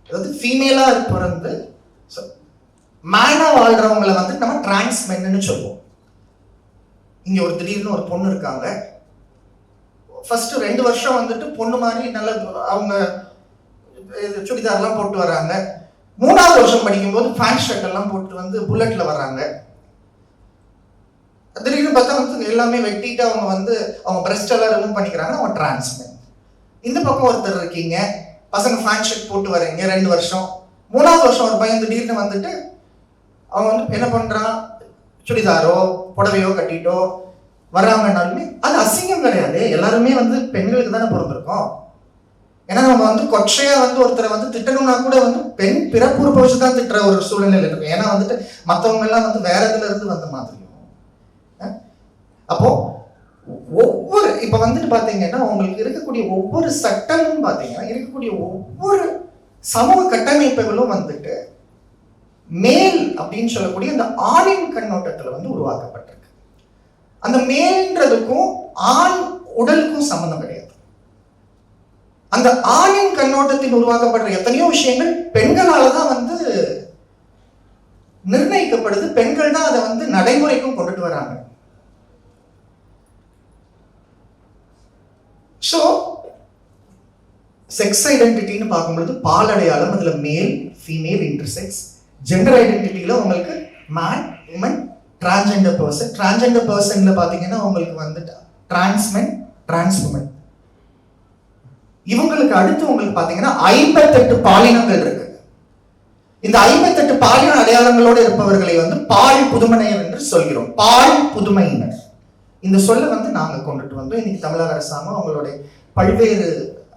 அதாவது ஃபீமேலா பிறந்து மேனா வாழ்றவங்களை வந்து நம்ம டிரான்ஸ் மென்னு சொல்லுவோம். இங்க ஒரு திடீர்னு ஒரு பொண்ணு இருக்காங்க, ஃபர்ஸ்ட் 2 வருஷம் வந்துட்டு பொண்ணு மாதிரி நல்ல அவங்க சுடிதார்லாம் போட்டு வராங்க. 3ஆவது வருஷம் படிக்கும்போது ஃபேண்ட் ஷர்ட் எல்லாம் போட்டு வந்து புல்லட்ல வர்றாங்க. திடீர்னு பார்த்தா வந்து எல்லாமே வெட்டிட்டு அவங்க வந்து அவங்க பிரஸ்ட் எல்லாம் ரிமூவ் பண்ணிக்கிறாங்க, அவங்க டிரான்ஸ்மென். இந்த பக்கம் ஒருத்தர் இருக்கீங்க, பசங்க ஃபேண்ட் ஷர்ட் போட்டு வரீங்க 2 வருஷம். 3ஆவது வருஷம் ஒரு பையன் திடீர்னு வந்துட்டு அவன் வந்து என்ன பண்றான், சுடிதாரோ புடவையோ கட்டிட்டோ வர்றாங்கன்னாலுமே அது அசிங்கம் கிடையாது. எல்லாருமே வந்து பெண்களுக்கு தானே பிறந்திருக்கோம். ஏன்னா நம்ம வந்து கொச்சையா வந்து ஒருத்தரை வந்து திட்டணும்னா கூட வந்து பெண் பிறப்புறுப்பை வச்சுதான் திட்டுற ஒரு சூழ்நிலையில இருக்கும். ஏன்னா வந்துட்டு மற்றவங்க எல்லாம் வந்து வேற இதுல இருந்து வந்த மாதிரியும். அப்போ ஒவ்வொரு இப்ப வந்துட்டு பாத்தீங்கன்னா உங்களுக்கு இருக்கக்கூடிய ஒவ்வொரு சட்டமும் பாத்தீங்கன்னா இருக்கக்கூடிய ஒவ்வொரு சமூக கட்டமைப்புகளும் வந்துட்டு மேல் அப்படின்னு சொல்லக்கூடிய அந்த ஆணின் கண்ணோட்டத்துல வந்து உருவாக்கப்பட்டிருக்கு. அந்த மேல்ன்றதுக்கும் ஆண் உடலுக்கும் சம்பந்தம் கிடையாது. அந்த ஆணின் கண்ணோட்டத்தில் உருவாக்கப்படுற எத்தனையோ விஷயங்கள் பெண்களால தான் வந்து நிர்ணயிக்கப்படுது. பெண்கள் தான் அதை வந்து நடைமுறைக்கும் கொண்டுட்டு வராங்க. ஸோ செக்ஸ் ஐடென்டிட்டின்னு பார்க்கும்பொழுது பால் அடையாளம், அதுல மேல் ஃபீமேல் இன்டர்செக்ஸ். ஜெண்டர் ஐடென்டிட்டியில உங்களுக்கு man woman transgender person. Transgender பர்சன்ல பாத்தீங்கன்னா உங்களுக்கு வந்து டிரான்ஸ்மென் டிரான்ஸ்வுமன். இவங்களுக்கு அடுத்து உங்களுக்கு பாத்தீங்கன்னா 58 பாலினங்கள் இருக்கு. இந்த 58 பாலின அடையாளங்களோடு இருப்பவர்களை வந்து பால் புதுமையினர் என்று சொல்கிறோம். பால் புதுமையினர் இந்த சொல்ல வந்து நாங்க கொண்டுட்டு வந்தோம். இன்னைக்கு தமிழக அரசாங்கம் அவங்களுடைய பல்வேறு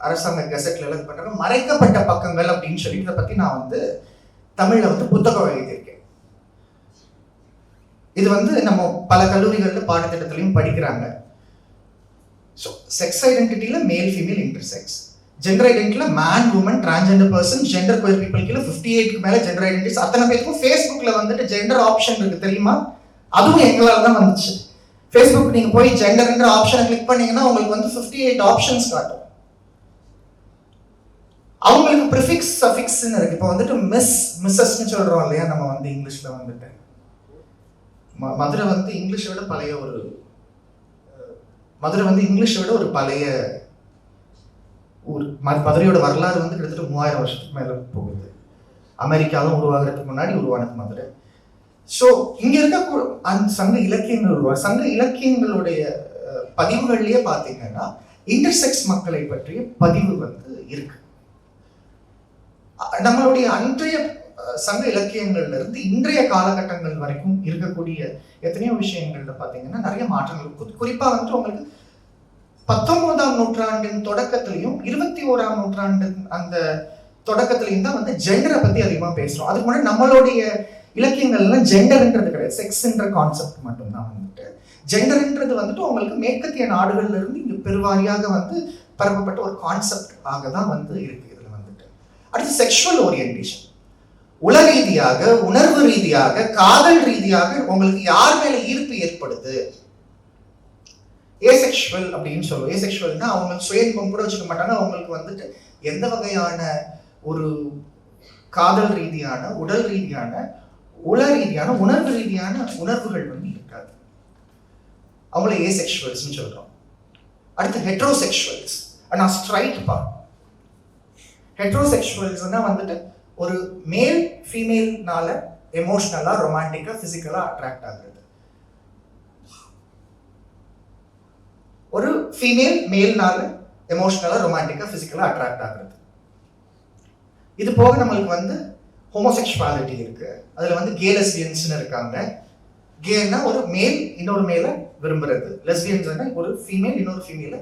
அரசாங்க கெசட்ல எல்லாம் பண்றாங்க. மறைக்கப்பட்ட பக்கங்கள் அப்படின்னு சொல்லி இதை பத்தி நான் வந்து தமிழ்ல வந்து புத்தகம் எழுதியிருக்கேன். இது வந்து நம்ம பல கல்லூரிகள்ல பாடத்திட்டத்திலையும் படிக்கிறாங்க. ஸோ செக்ஸ் ஐடென்டிட்டியில மேல் ஃபீமேல் இன்டர்செக்ஸ். ஜெண்டர் ஐடென்டிட்டியில man woman transgender person gender queer people கீழே 58க்கு மேல ஜெண்டர் ஐடென்டிட்டிஸ். அத்தனை பேருக்கும் ஃபேஸ்புக்ல வந்துட்டு ஜெண்டர் ஆப்ஷன் இருக்கு தெரியுமா? அதுவும் எங்களால தான் வந்துச்சு. ஃபேஸ்புக் நீங்க போய் ஜெண்டர்ன்ற ஆப்ஷனை கிளிக் பண்ணீங்கன்னா உங்களுக்கு வந்து 58 ஆப்ஷன்ஸ் காட்டும். அவங்களுக்கு ப்ரிஃபிக்ஸ் சஃபிக்ஸ்ன்னு இருக்கு. இப்போ வந்துட்டு மிஸ்ஸஸ்ன்னு சொல்றோம் இல்லையா நம்ம வந்து இங்கிலீஷ்ல வந்துட்டு. மதுரை வந்து இங்கிலீஷை விட பழைய ஒரு பழைய ஊர். மதுரையோட வரலாறு வந்து கிட்டத்தட்ட 3000 வருஷத்துக்கு மேல போகுது. அமெரிக்காவும் உருவாகிறதுக்கு முன்னாடி உருவானது மதுரை. ஸோ இங்க இருக்க அந்த சங்க இலக்கியங்கள் சங்க இலக்கியங்களுடைய பதிவுகள்லயே பார்த்தீங்கன்னா இன்டர்செக்ஸ் மக்களை பற்றிய பதிவு வந்து இருக்கு. நம்மளுடைய அன்றைய சங்க இலக்கியங்கள்ல இருந்து இன்றைய காலகட்டங்கள் வரைக்கும் இருக்கக்கூடிய எத்தனையோ விஷயங்கள்ல பாத்தீங்கன்னா நிறைய மாற்றங்கள். குறிப்பா வந்துட்டு உங்களுக்கு 19ஆம் நூற்றாண்டின் தொடக்கத்திலையும் 21ஆம் நூற்றாண்டு அந்த தொடக்கத்திலையும் தான் வந்து ஜெண்டரை பத்தி அதிகமா பேசுறோம். அதுக்கு முன்னாடி நம்மளுடைய இலக்கியங்கள்லாம் ஜெண்டர்ன்றது கிடையாது, செக்ஸ்ன்ற கான்செப்ட் மட்டும்தான் வந்துட்டு. ஜெண்டர்ன்றது வந்துட்டு உங்களுக்கு மேற்கத்திய நாடுகள்ல இருந்து இங்க பெருவாரியாக வந்து பரப்பப்பட்ட ஒரு கான்செப்ட் ஆக தான் வந்து இருக்கு. இதுல வந்துட்டு அடுத்து செக்ஷுவல் ஓரியன்டேஷன். உள ரீதியாக, உணர்வு ரீதியாக, காதல் ரீதியாக உங்களுக்கு யார் மேல ஈர்ப்பு ஏற்படுது. ஏசெக்சுவல் அப்படின்னு சொல்லுவோம். ஏசெக்சுவல்னா அவங்க சுயன்பம் கூட வச்சுக்க மாட்டாங்க. அவங்களுக்கு வந்துட்டு எந்த வகையான ஒரு காதல் ரீதியான, உடல் ரீதியான, உள ரீதியான, உணர்வு ரீதியான உணர்வுகள் வந்து இருக்காது. அவங்கள ஏசெக்சுவல்ஸ் சொல்றோம். அடுத்து ஹெட்ரோசெக்சுவல்ஸ். ஆனா ஸ்ட்ரைட் பார்ட். ஹெட்ரோசெக்சுவல்ஸ்னா வந்துட்டு ஒரு மேல் ஃபீமேல்னால எமோஷனலா, ரொமான்டிக்கா, பிசிக்கலா அட்ராக்ட் ஆகுறது. ஒரு ஃபீமேல் மேல்னால எமோஷனலா, ரொமான்டிக்கா, பிசிக்கலா அட்ராக்ட் ஆகுறது. இது போக நம்மளுக்கு வந்து ஹோமோசெக்சுவாலிட்டி இருக்கு. அதுல வந்து கே லெஸ்பியன்ஸ்னு இருக்காங்க. கேன்னா ஒரு மேல் இன்னொரு மேல விரும்புறது. லெஸ்பியன்ஸ்னா ஒரு ஃபீமேல் இன்னொரு ஃபீமேல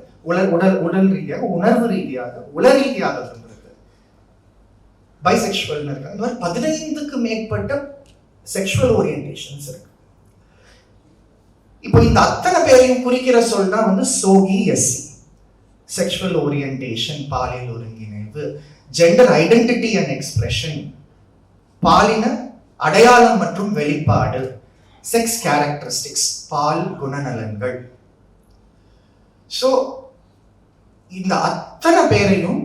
உடல் ரீதியாக, உணர்வு ரீதியாக, உள ரீதியாக விரும்புறது. பைசெக்சுவல்னு இருக்காங்க. இந்த மாதிரி 15க்கு மேற்பட்ட செக்ஷுவல் ஓரியன்டேஷன்ஸ் இருக்கு. இப்போ இந்த அத்தனை பேரையும் குறிக்கிற சொல் தான் வந்து சோகி எஸ்சி. செக்ஷுவல் ஓரியன்டேஷன், பாலியல் ஒருங்கிணைவு, ஜெண்டர் ஐடென்டிட்டி அண்ட் எக்ஸ்பிரஷன், பாலின அடையாளம் மற்றும் வெளிப்பாடு, செக்ஸ் கேரக்டரிஸ்டிக்ஸ், பால் குணநலன்கள். ஸோ இந்த அத்தனை பேரையும்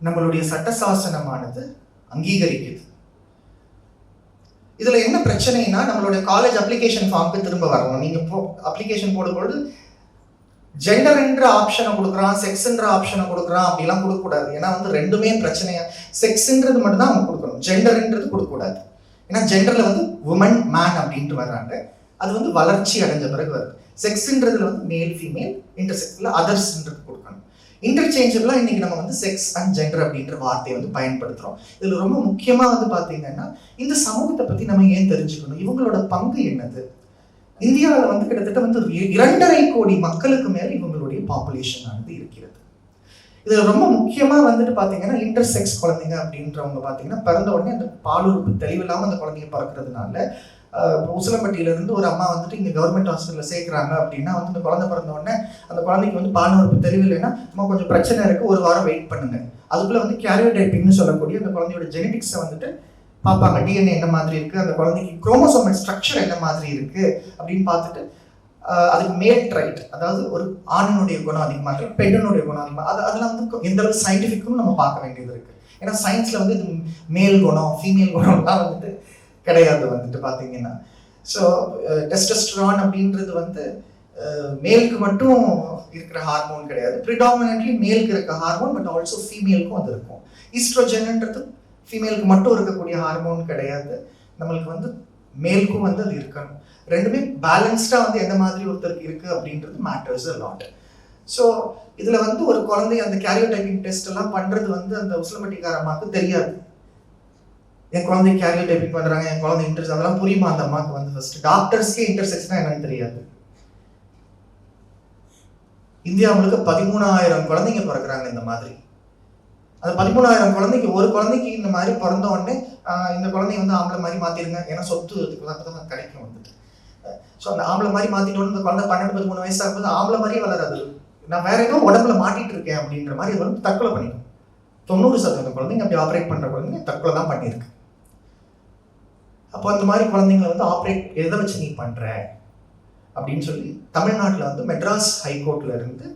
நம்மளுடைய சட்டசாசனமானது அங்கீகரிக்குது. இதுல என்ன பிரச்சனைனா நம்மளுடைய காலேஜ் அப்ளிகேஷன் ஃபார்முக்கு திரும்ப வரணும். நீங்க அப்ளிகேஷன் போடும்போது ஜெண்டர் என்ற ஆப்ஷனை கொடுக்குறான், செக்ஸ்ன்ற ஆப்ஷனை கொடுக்குறான் அப்படிலாம் கொடுக்கக்கூடாது. ஏன்னா வந்து ரெண்டுமே பிரச்சனையா. செக்ஸ்ன்றது மட்டும் தான் அவங்க கொடுக்கணும், ஜெண்டர்ன்றது கொடுக்கக்கூடாது. ஏன்னா ஜெண்டர்ல வந்து உமன் மேன் அப்படின்ட்டு வர்றாங்க. அது வந்து வளர்ச்சி அடைஞ்ச பிறகு வருது. செக்ஸ்ன்றதுல வந்து மேல் ஃபீமேல், இன்டர்செக்ஸ்ல அதர்ஸ்ன்றது கொடுக்கணும். இன்டர்சேஞ்சபிளா இன்னைக்கு நம்ம வந்து செக்ஸ் அண்ட் ஜெண்டர் அப்படின்ற வார்த்தையை வந்து பயன்படுத்துறோம். இதுல ரொம்ப முக்கியமா வந்து பாத்தீங்கன்னா இந்த சமூகத்தை பத்தி நம்ம ஏன் தெரிஞ்சுக்கணும், இவங்களோட பங்கு என்னது. இந்தியாவில் வந்து கிட்டத்தட்ட வந்து 2.5 கோடி மக்களுக்கு மேல இவங்களுடைய பாப்புலேஷன் ஆனது இருக்கிறது. இதுல ரொம்ப முக்கியமா வந்துட்டு பாத்தீங்கன்னா இன்டர்செக்ஸ் குழந்தைங்க அப்படின்றவங்க பாத்தீங்கன்னா பிறந்த உடனே அந்த பாலுறுப்பு தெளிவில்லாம அந்த குழந்தைங்க பிறக்கிறதுனால உசிலம்பட்டியில இருந்து ஒரு அம்மா வந்துட்டு இங்க கவர்மெண்ட் ஹாஸ்பிட்டல்ல சேர்க்கிறாங்க அப்படின்னா வந்து இந்த குழந்தை பிறந்த உடனே அந்த குழந்தைக்கு வந்து பாலுறுப்பு தெளிவில்லைன்னா அம்மா கொஞ்சம் பிரச்சனை இருக்கு, ஒரு வாரம் வெயிட் பண்ணுங்க, அதுக்குள்ள வந்து கேரியோடைப்பிங்னு சொல்லக்கூடிய அந்த குழந்தையோட ஜெனடிக்ஸை வந்துட்டு பார்ப்பாங்க டிஎன்ஏ என்ன மாதிரி இருக்கு, அந்த குழந்தைக்கு குரோமோசோமல் ஸ்ட்ரக்சர் என்ன மாதிரி இருக்கு அப்படின்னு பார்த்துட்டு அதுக்கு மேல் ட்ரைட், அதாவது ஒரு ஆணினுடைய குணம் அதிகமாக இருக்கு, பெண்ணினுடைய குணம் அதிகமாக, அதெல்லாம் வந்து எந்த அளவுக்கு சயின்டிஃபிக்கும் நம்ம பார்க்க வேண்டியது இருக்கு. ஏன்னா சயின்ஸ்ல வந்து இது மேல் குணம் ஃபீமேல் குணம்லாம் வந்துட்டு கிடையாது வந்துட்டு பார்த்தீங்கன்னா. ஸோ டெஸ்டோஸ்டெரான் அப்படின்றது வந்து மேலுக்கு மட்டும் இருக்கிற ஹார்மோன் கிடையாது, ப்ரிடாமினன்ட்லி மேலுக்கு இருக்க ஹார்மோன், பட் ஆல்சோ ஃபீமேலுக்கும் அது இருக்கும். ஈஸ்ட்ரோஜன்ன்றது ஃபீமேலுக்கு மட்டும் இருக்கக்கூடிய ஹார்மோன் கிடையாது, நம்மளுக்கு வந்து மேலுக்கும் வந்து அது இருக்கணும். ரெண்டுமே பேலன்ஸ்டாக வந்து எந்த மாதிரி ஒருத்தருக்கு இருக்கு அப்படின்றது மேட்டர்ஸ் அ லாட். ஸோ இதில் வந்து ஒரு குழந்தை அந்த கேரியோடைப்பிங் டெஸ்ட் எல்லாம் பண்ணுறது வந்து அந்த உசிலம்பட்டிக்கார அம்மாவுக்கு தெரியாது. என் குழந்தை கேரியோடைப்பிங் பண்ணுறாங்க, என் குழந்தை இன்டர்ஸ், அதெல்லாம் புரியுமா அந்த அம்மாவுக்கு வந்து ஃபர்ஸ்ட். டாக்டர்ஸ்க்கே இன்டர்செக்ஸ்னா என்னன்னு தெரியாது. இந்தியா முழுக்க 13,000 குழந்தைங்க பிறக்கிறாங்க இந்த மாதிரி. அந்த 13,000 குழந்தைக்கு ஒரு குழந்தைக்கு இந்த மாதிரி பிறந்த உடனே இந்த குழந்தைய வந்து ஆம்பளை மாதிரி மாற்றிடுங்க, ஏன்னா சொத்து தான் கிடைக்கும் வந்துட்டு. ஸோ அந்த ஆம்பளை மாதிரி மாற்றிட்டோன்னு இந்த குழந்தை 12-13 வயசு ஆகும்போது ஆம்பளை மாதிரியே வளராது, நான் வேற ஏதோ உடம்புல மாட்டிட்டு இருக்கேன் அப்படின்ற மாதிரி அது வந்து தற்கொலை பண்ணிடும். 90% குழந்தைங்க அப்படி ஆப்ரேட் பண்ணுற குழந்தைங்க தற்கொலை தான் பண்ணியிருக்கு. அப்போ அந்த மாதிரி குழந்தைங்களை வந்து ஆப்ரேட் எதை வச்சு நீ பண்ணுற அப்படின்னு சொல்லி தமிழ்நாட்டில் வந்து மெட்ராஸ் ஹைகோர்ட்ல இருந்து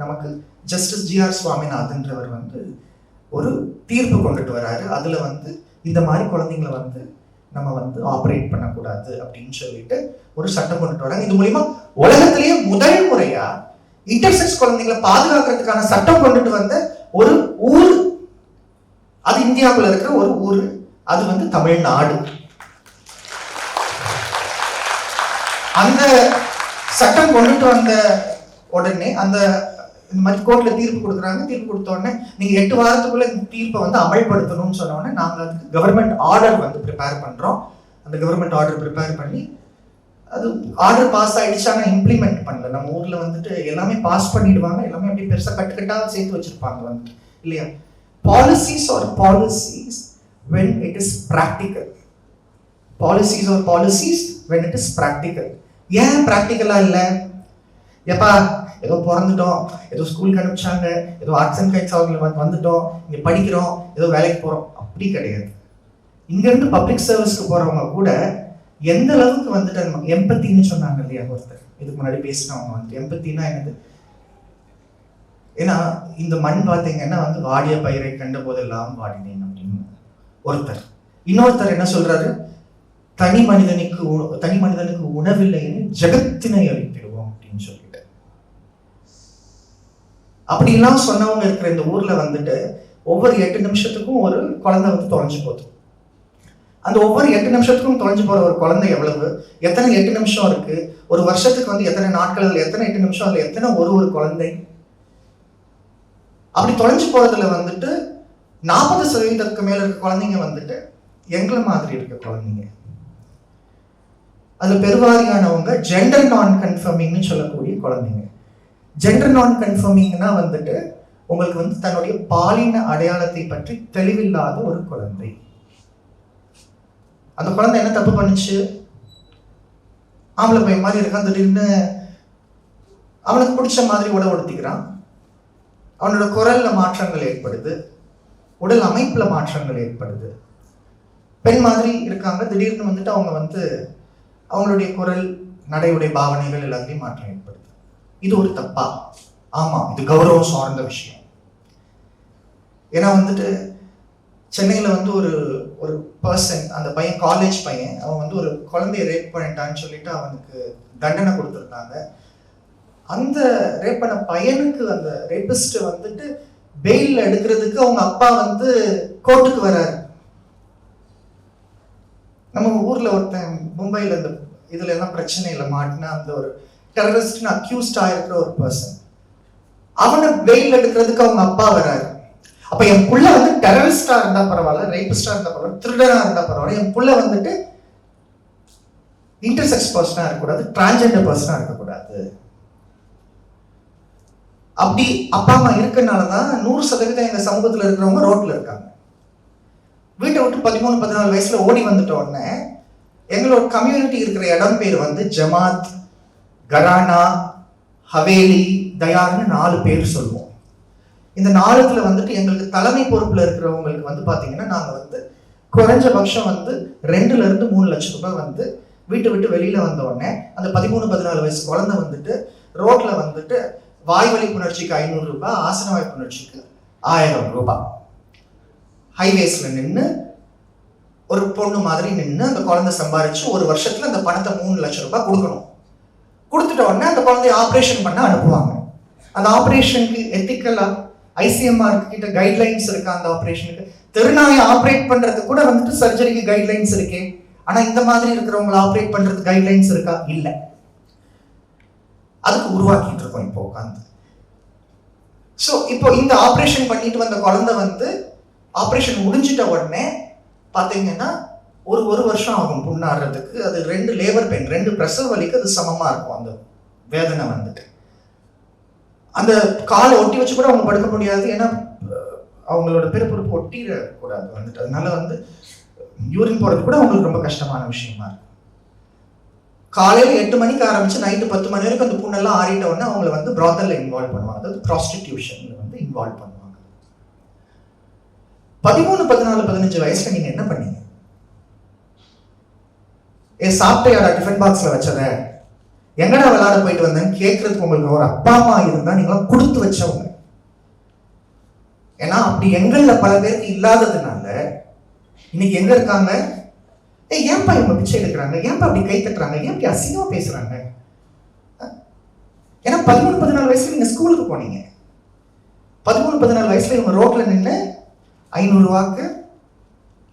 நமக்கு ஜஸ்டிஸ் ஜிஆர் சுவாமிநாதன்றவர் வந்து ஒரு தீர்ப்பு கொண்டுட்டு வராரு. அதில் வந்து இந்த மாதிரி குழந்தைங்களை வந்து நம்ம வந்து ஆப்ரேட் பண்ணக்கூடாது அப்படின்னு சொல்லிட்டு ஒரு சட்டம் கொண்டுட்டு வராங்க. இது மூலியமா உலகத்திலேயே முதல் முறையா இன்டர்செக்ஸ் குழந்தைங்களை பாதுகாக்கிறதுக்கான சட்டம் கொண்டுட்டு வந்த ஒரு ஊர், அது இந்தியாவுக்குள்ள இருக்கிற ஒரு ஊர், அது வந்து தமிழ்நாடு. அந்த சட்டம் கொண்டுட்டு வந்த உடனே அந்த இந்த மாதிரி கோர்ட்ல தீர்ப்பு கொடுக்குறாங்க. தீர்ப்பு கொடுத்த உடனே நீங்க 8 வாரத்துக்குள்ள இந்த தீர்ப்பை வந்து அமல்படுத்தணும்னு சொன்ன உடனே நாங்கள் அதுக்கு கவர்மெண்ட் ஆர்டர் வந்து ப்ரிப்பேர் பண்றோம். அந்த கவர்மெண்ட் ஆர்டர் ப்ரிப்பேர் பண்ணி அது ஆர்டர் பாஸ் ஆயிடுச்சு, ஆனால் இம்ப்ளிமெண்ட் பண்ணல. நம்ம ஊர்ல வந்துட்டு எல்லாமே பாஸ் பண்ணிடுவாங்க, எல்லாமே அப்படி பெருசா கட்டுக்கட்டாக சேர்த்து வச்சிருப்பாங்க வந்துட்டு இல்லையா. Policies R policies when it is practical. Policies or policies when it is practical. ஏன் ப்ராக்டிக்கலா இல்லை? எப்பா ஏதோ பிறந்துட்டோம், ஏதோ ஸ்கூலுக்கு அனுப்பிச்சாங்க, ஏதோ ஆர்ட்ஸ் அண்ட் சயின்ஸ் அவங்க வந்துட்டோம், இங்கே படிக்கிறோம், ஏதோ வேலைக்கு போகிறோம், அப்படி கிடையாது. இங்கேருந்து பப்ளிக் சர்வீஸ்க்கு போகிறவங்க கூட எந்த அளவுக்கு வந்துட்டு எம்பத்தின்னு சொன்னாங்க இல்லையா ஒருத்தர், இதுக்கு முன்னாடி பேசினவங்க வந்துட்டு எம்பத்தின்னா என்னது? ஏன்னா இந்த மண் பார்த்தீங்கன்னா வந்து வாடிய பயிரை கண்ட போதெல்லாம் வாடினேன் அப்படின்னு ஒருத்தர். இன்னொருத்தர் என்ன சொல்றாரு? தனி மனிதனுக்கு உணவில்லைன்னு ஜெகத்தினை அழித்திடுவோம் அப்படின்னு சொல்லிட்டு. அப்படிலாம் சொன்னவங்க இருக்கிற இந்த ஊர்ல வந்துட்டு ஒவ்வொரு 8 நிமிஷத்துக்கும் ஒரு குழந்தை வந்து தொலைஞ்சு போகுது. அந்த ஒவ்வொரு 8 நிமிஷத்துக்கும் தொலைஞ்சு போற ஒரு குழந்தை எவ்வளவு, எத்தனை 8 நிமிஷம் இருக்கு, ஒரு வருஷத்துக்கு வந்து எத்தனை நாட்கள், அதுல எத்தனை 8 நிமிஷம், அதுல எத்தனை ஒரு குழந்தை. அப்படி தொலைஞ்சு போறதுல வந்துட்டு 40% மேல இருக்க குழந்தைங்க வந்துட்டு எங்களை மாதிரி இருக்க குழந்தைங்க. அதுல பெருவாரியானவங்க ஜெண்டர் நான் கன்ஃபர்மிங்னு சொல்லக்கூடிய குழந்தைங்க. ஜெண்டர் நான் கன்ஃபர்மிங்னா வந்துட்டு உங்களுக்கு வந்து தன்னுடைய பாலின அடையாளத்தை பற்றி தெளிவில்லாத ஒரு குழந்தை. அந்த குழந்தை என்ன தப்பு பண்ணுச்சு? ஆம்பளை பையன் மாதிரி இருக்கான், திடீர்னு அவனுக்கு பிடிச்ச மாதிரி உடுத்திக்கிறான், அவனோட குரல்ல மாற்றங்கள் ஏற்படுது, உடல் அமைப்புல மாற்றங்கள் ஏற்படுது. பெண் மாதிரி இருக்காங்க, திடீர்னு வந்துட்டு அவங்க வந்து அவங்களுடைய குரல், நடையுடைய பாவனைகள் எல்லாத்தையும் மாற்றம் ஏற்படுது. இது ஒரு தப்பா? ஆமா, இது கௌரவம் சார்ந்த விஷயம். ஏன்னா வந்துட்டு சென்னையில வந்து ஒரு பர்சன், அந்த பையன் காலேஜ் பையன், அவன் வந்து ஒரு குழந்தைய ரேப் பண்ணிட்டான்னு சொல்லிட்டு அவனுக்கு தண்டனை கொடுத்துருந்தாங்க. அந்த ரேப் பண்ண பையனுக்கு அந்த ரேபிஸ்ட் வந்துட்டு பெயில் எடுக்கிறதுக்கு அவங்க அப்பா வந்து கோர்ட்டுக்கு வர்றாரு. நம்ம ஊர்ல ஒருத்தன் மும்பைல இந்த இதுல எல்லாம் பிரச்சனையில மாட்டினா அந்த ஒரு டெரரிஸ்ட்னு அக்யூஸ்ட் ஆயிருக்கிற ஒரு பர்சன், அவனை பெயில் எடுக்கிறதுக்கு அவங்க அப்பா வர்றாரு. அப்ப என் புள்ள வந்து டெரரிஸ்டா இருந்தா பரவாயில்ல, ரேபிஸ்டா இருந்தா பரவாயில்ல, திருடனா இருந்தா பரவாயில்ல, என் புள்ள வந்துட்டு இன்டர்செக்ஸ் பர்சனா இருக்கக்கூடாது, டிரான்ஸ்ஜெண்டர் பர்சனா இருக்கக்கூடாது. அப்படி அப்பா அம்மா இருக்கனாலதான் 100% எங்க சமூகத்துல இருக்கிறவங்க ரோட்ல இருக்காங்க. வீட்டை விட்டு 13-14 வயசுல ஓடி வந்துட்ட உடனே எங்களோட கம்யூனிட்டி இருக்கிற இடம் பேர் வந்து ஜமாத், கரானா, ஹவேலி, தயார்னு 4 பேர் சொல்லுவோம். இந்த 4த்துல வந்துட்டு எங்களுக்கு தலைமை பொறுப்புல இருக்கிறவங்களுக்கு வந்து பாத்தீங்கன்னா நாங்க வந்து குறைஞ்சபட்சம் வந்து 2 to 3 லட்சம் ரூபாய் வந்து வீட்டை விட்டு வெளியில வந்த உடனே அந்த 13-14 வயசு குழந்தை வந்துட்டு ரோட்ல வந்துட்டு வாய்வழி புணர்ச்சிக்கு 500 ரூபாய், ஆசன வாய் புணர்ச்சிக்கு 1000 ரூபாய். ஹைவேஸ்ல நின்று ஒரு பொண்ணு மாதிரி நின்று அந்த குழந்தை சம்பாரிச்சு ஒரு வருஷத்துல அந்த பணத்தை 3 லட்சம் ரூபாய் கொடுக்கணும். கொடுத்துட்ட உடனே அந்த குழந்தைய ஆப்ரேஷன் பண்ண அனுப்புவாங்க. அந்த ஆப்ரேஷனுக்கு எத்திக்கலா ICMR கிட்ட கைட்லைன்ஸ் இருக்கா? அந்த ஆப்ரேஷனுக்கு திருநாயை ஆப்ரேட் பண்றது கூட வந்துட்டு சர்ஜரிக்கு கைட்லைன்ஸ் இருக்கே. ஆனா இந்த மாதிரி இருக்கிறவங்களை ஆப்ரேட் பண்றது கைட்லைன்ஸ் இருக்கா? இல்ல. அதுக்கு உருவாக்கிட்டு இருக்கோம் இப்போ உட்காந்து. ஸோ இப்போ இந்த ஆப்ரேஷன் பண்ணிட்டு வந்த குழந்தை வந்து ஆப்ரேஷன் முடிஞ்சிட்ட உடனே பார்த்தீங்கன்னா ஒரு வருஷம் ஆகும் புண்ணாடுறதுக்கு. அது 2 லேபர் பெயின், 2 பிரசவ வலிக்கு அது சமமா இருக்கும் அந்த வேதனை வந்துட்டு. அந்த காலை ஒட்டி வச்சு கூட அவங்க படுக்க முடியாது. ஏன்னா அவங்களோட பிறப்புறுப்பு ஒட்டிடக்கூடாது வந்துட்டு. அதனால வந்து யூரின் போறது கூட அவங்களுக்கு ரொம்ப கஷ்டமான விஷயமா இருக்கும். காலையில 8 மணிக்கு ஆரம்பிச்சு நைட்டு 10 மணி வரைக்கும் அந்த புண்ணெல்லாம் ஆறிட்ட உடனே அவங்களை வந்து பிராத்தல்ல இன்வால்வ் பண்ணுவாங்க. அதாவது ப்ராஸ்டிடியூஷன்ல வந்து இன்வால்வ் பண்ணுவாங்க. 13, 14, 15 வயசுல நீங்க என்ன பண்ணீங்க? சாப்பிட்டையாடா டிஃபன் பாக்ஸ்ல வச்சத, எங்கடா விளையாட போயிட்டு வந்தேன்னு கேட்கறதுக்கு உங்களுக்கு ஒரு அப்பா அம்மா இருந்தா நீங்களாம் கொடுத்து வச்சவங்க. ஏன்னா அப்படி எங்கள்ல பல பேருக்கு இல்லாததுனால இன்னைக்கு எங்க இருக்காங்க? ஏன்பா இவங்க பிச்சை எடுக்கிறாங்க, ஏன்பா அப்படி கை தட்டுறாங்க, ஏன் அப்படி அசிங்கமா பேசுறாங்க? ஏன்னா 13, 14 வயசுல நீங்க ஸ்கூலுக்கு போனீங்க. 13, 14 வயசுல இவங்க ரோட்ல நின்று 500 ரூபாய்க்கு